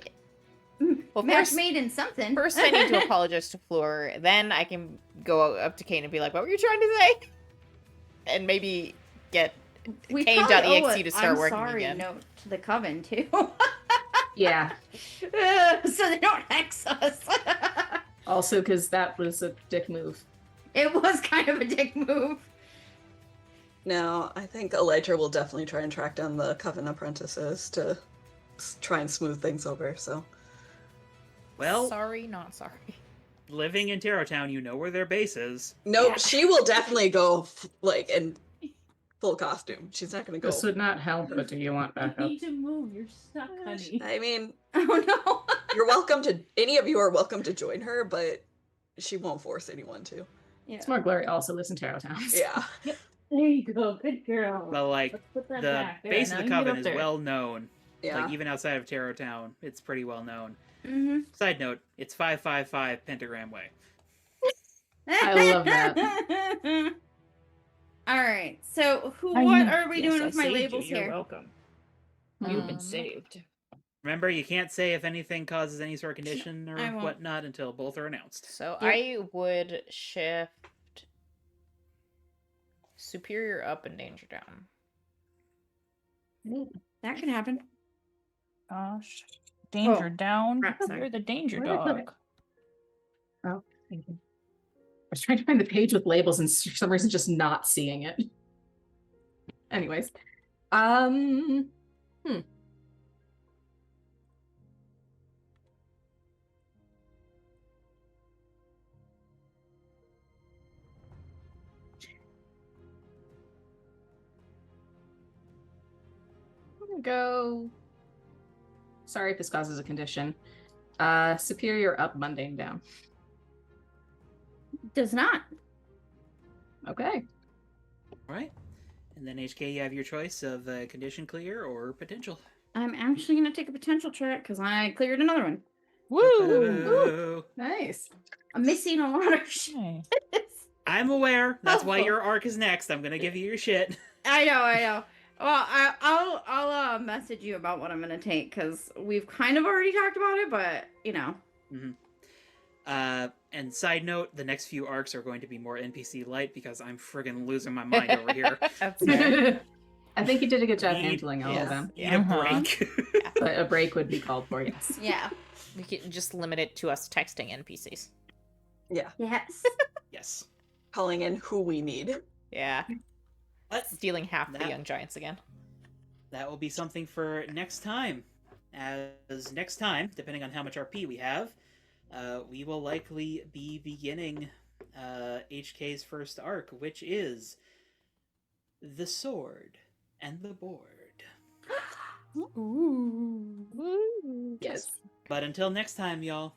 Speaker 1: Well,
Speaker 4: Match
Speaker 1: first,
Speaker 4: made in something.
Speaker 1: first I need to apologize to Floor. Then I can go up to Kane and be like, "What were you trying to say?" And maybe get
Speaker 4: We
Speaker 1: Kane.exe
Speaker 4: probably owe a
Speaker 1: to start
Speaker 4: I'm
Speaker 1: working
Speaker 4: sorry
Speaker 1: again.
Speaker 4: note to the coven too,
Speaker 6: Yeah.
Speaker 4: so they don't hex us.
Speaker 6: Also, because that was a dick move.
Speaker 4: It was kind of a dick move.
Speaker 2: No, I think Elytra will definitely try and track down the Coven apprentices to try and smooth things over, so.
Speaker 5: Well,
Speaker 1: Sorry, not sorry.
Speaker 5: living in Tarot Town, you know where their base is.
Speaker 2: Nope,
Speaker 4: Yeah.
Speaker 2: she will definitely go, like, in full costume. She's not gonna go.
Speaker 6: This would not help, but do you want backup?
Speaker 3: to move. You're stuck,
Speaker 2: I mean,
Speaker 4: Oh no.
Speaker 2: you're welcome to, any of you are welcome to join her, but she won't force anyone to.
Speaker 4: Yeah.
Speaker 6: It's more Glory also lives in Tarot Towns.
Speaker 2: Yeah.
Speaker 3: There you go. Good girl.
Speaker 5: But like
Speaker 3: Let's put that
Speaker 5: the
Speaker 3: back. There,
Speaker 5: base
Speaker 3: now
Speaker 5: of the
Speaker 3: you can get
Speaker 5: Coven
Speaker 3: up
Speaker 5: is
Speaker 3: there.
Speaker 5: well known.
Speaker 2: Yeah.
Speaker 5: Like even outside of Tarot Town, it's pretty well known.
Speaker 4: Mm-hmm.
Speaker 5: Side note, it's 555 Pentagram Way.
Speaker 6: I love that.
Speaker 4: All right. So
Speaker 3: I
Speaker 4: what
Speaker 3: know.
Speaker 4: are we
Speaker 3: Yes,
Speaker 4: doing
Speaker 3: I
Speaker 4: with my
Speaker 3: saved you.
Speaker 4: labels
Speaker 3: You're
Speaker 4: here?
Speaker 3: welcome. You've been
Speaker 1: Um,
Speaker 3: saved.
Speaker 5: Remember, you can't say if anything causes any sort of condition
Speaker 4: I
Speaker 5: or
Speaker 4: won't.
Speaker 5: whatnot until both are announced.
Speaker 1: So
Speaker 4: Yep.
Speaker 1: I would shift Superior up and Danger down.
Speaker 4: That can happen.
Speaker 3: Gosh. Danger
Speaker 4: Oh,
Speaker 3: down.
Speaker 4: crap, sorry.
Speaker 3: You're the danger
Speaker 6: Where'd I put it?
Speaker 3: dog.
Speaker 6: Oh, thank you. I was trying to find the page with labels and for some reason just not seeing it. Anyways. I'm gonna go. Sorry if this causes a condition. Superior up, mundane down.
Speaker 4: Does not.
Speaker 6: Okay.
Speaker 5: All right. And then HK, you have your choice of condition clear or potential.
Speaker 4: I'm actually gonna take a potential track because I cleared another one.
Speaker 5: Woo!
Speaker 6: Nice.
Speaker 4: I'm missing a lot of shit.
Speaker 3: Okay.
Speaker 5: I'm aware. That's why
Speaker 4: Helpful.
Speaker 5: your arc is next. I'm gonna give you your shit.
Speaker 4: I know. Well, I'll message you about what I'm gonna take because we've kind of already talked about it, but you know.
Speaker 5: And side note, the next few arcs are going to be more NPC light because I'm friggin' losing my mind over here.
Speaker 1: That's fair.
Speaker 6: I think you did a good job
Speaker 5: Need-
Speaker 6: handling all of
Speaker 5: yes,
Speaker 6: them.
Speaker 5: Need a break.
Speaker 6: But a break would be called for, yes.
Speaker 1: Yeah. We can just limit it to us texting NPCs.
Speaker 2: Yeah,
Speaker 4: Yes.
Speaker 5: Yes.
Speaker 2: calling in who we need.
Speaker 1: Yeah.
Speaker 5: But
Speaker 1: Stealing half the
Speaker 5: That-
Speaker 1: young giants again.
Speaker 5: that will be something for next time. As next time, depending on how much RP we have, we will likely be beginning HK's first arc, which is the sword and the board.
Speaker 6: Yes.
Speaker 5: But until next time, y'all,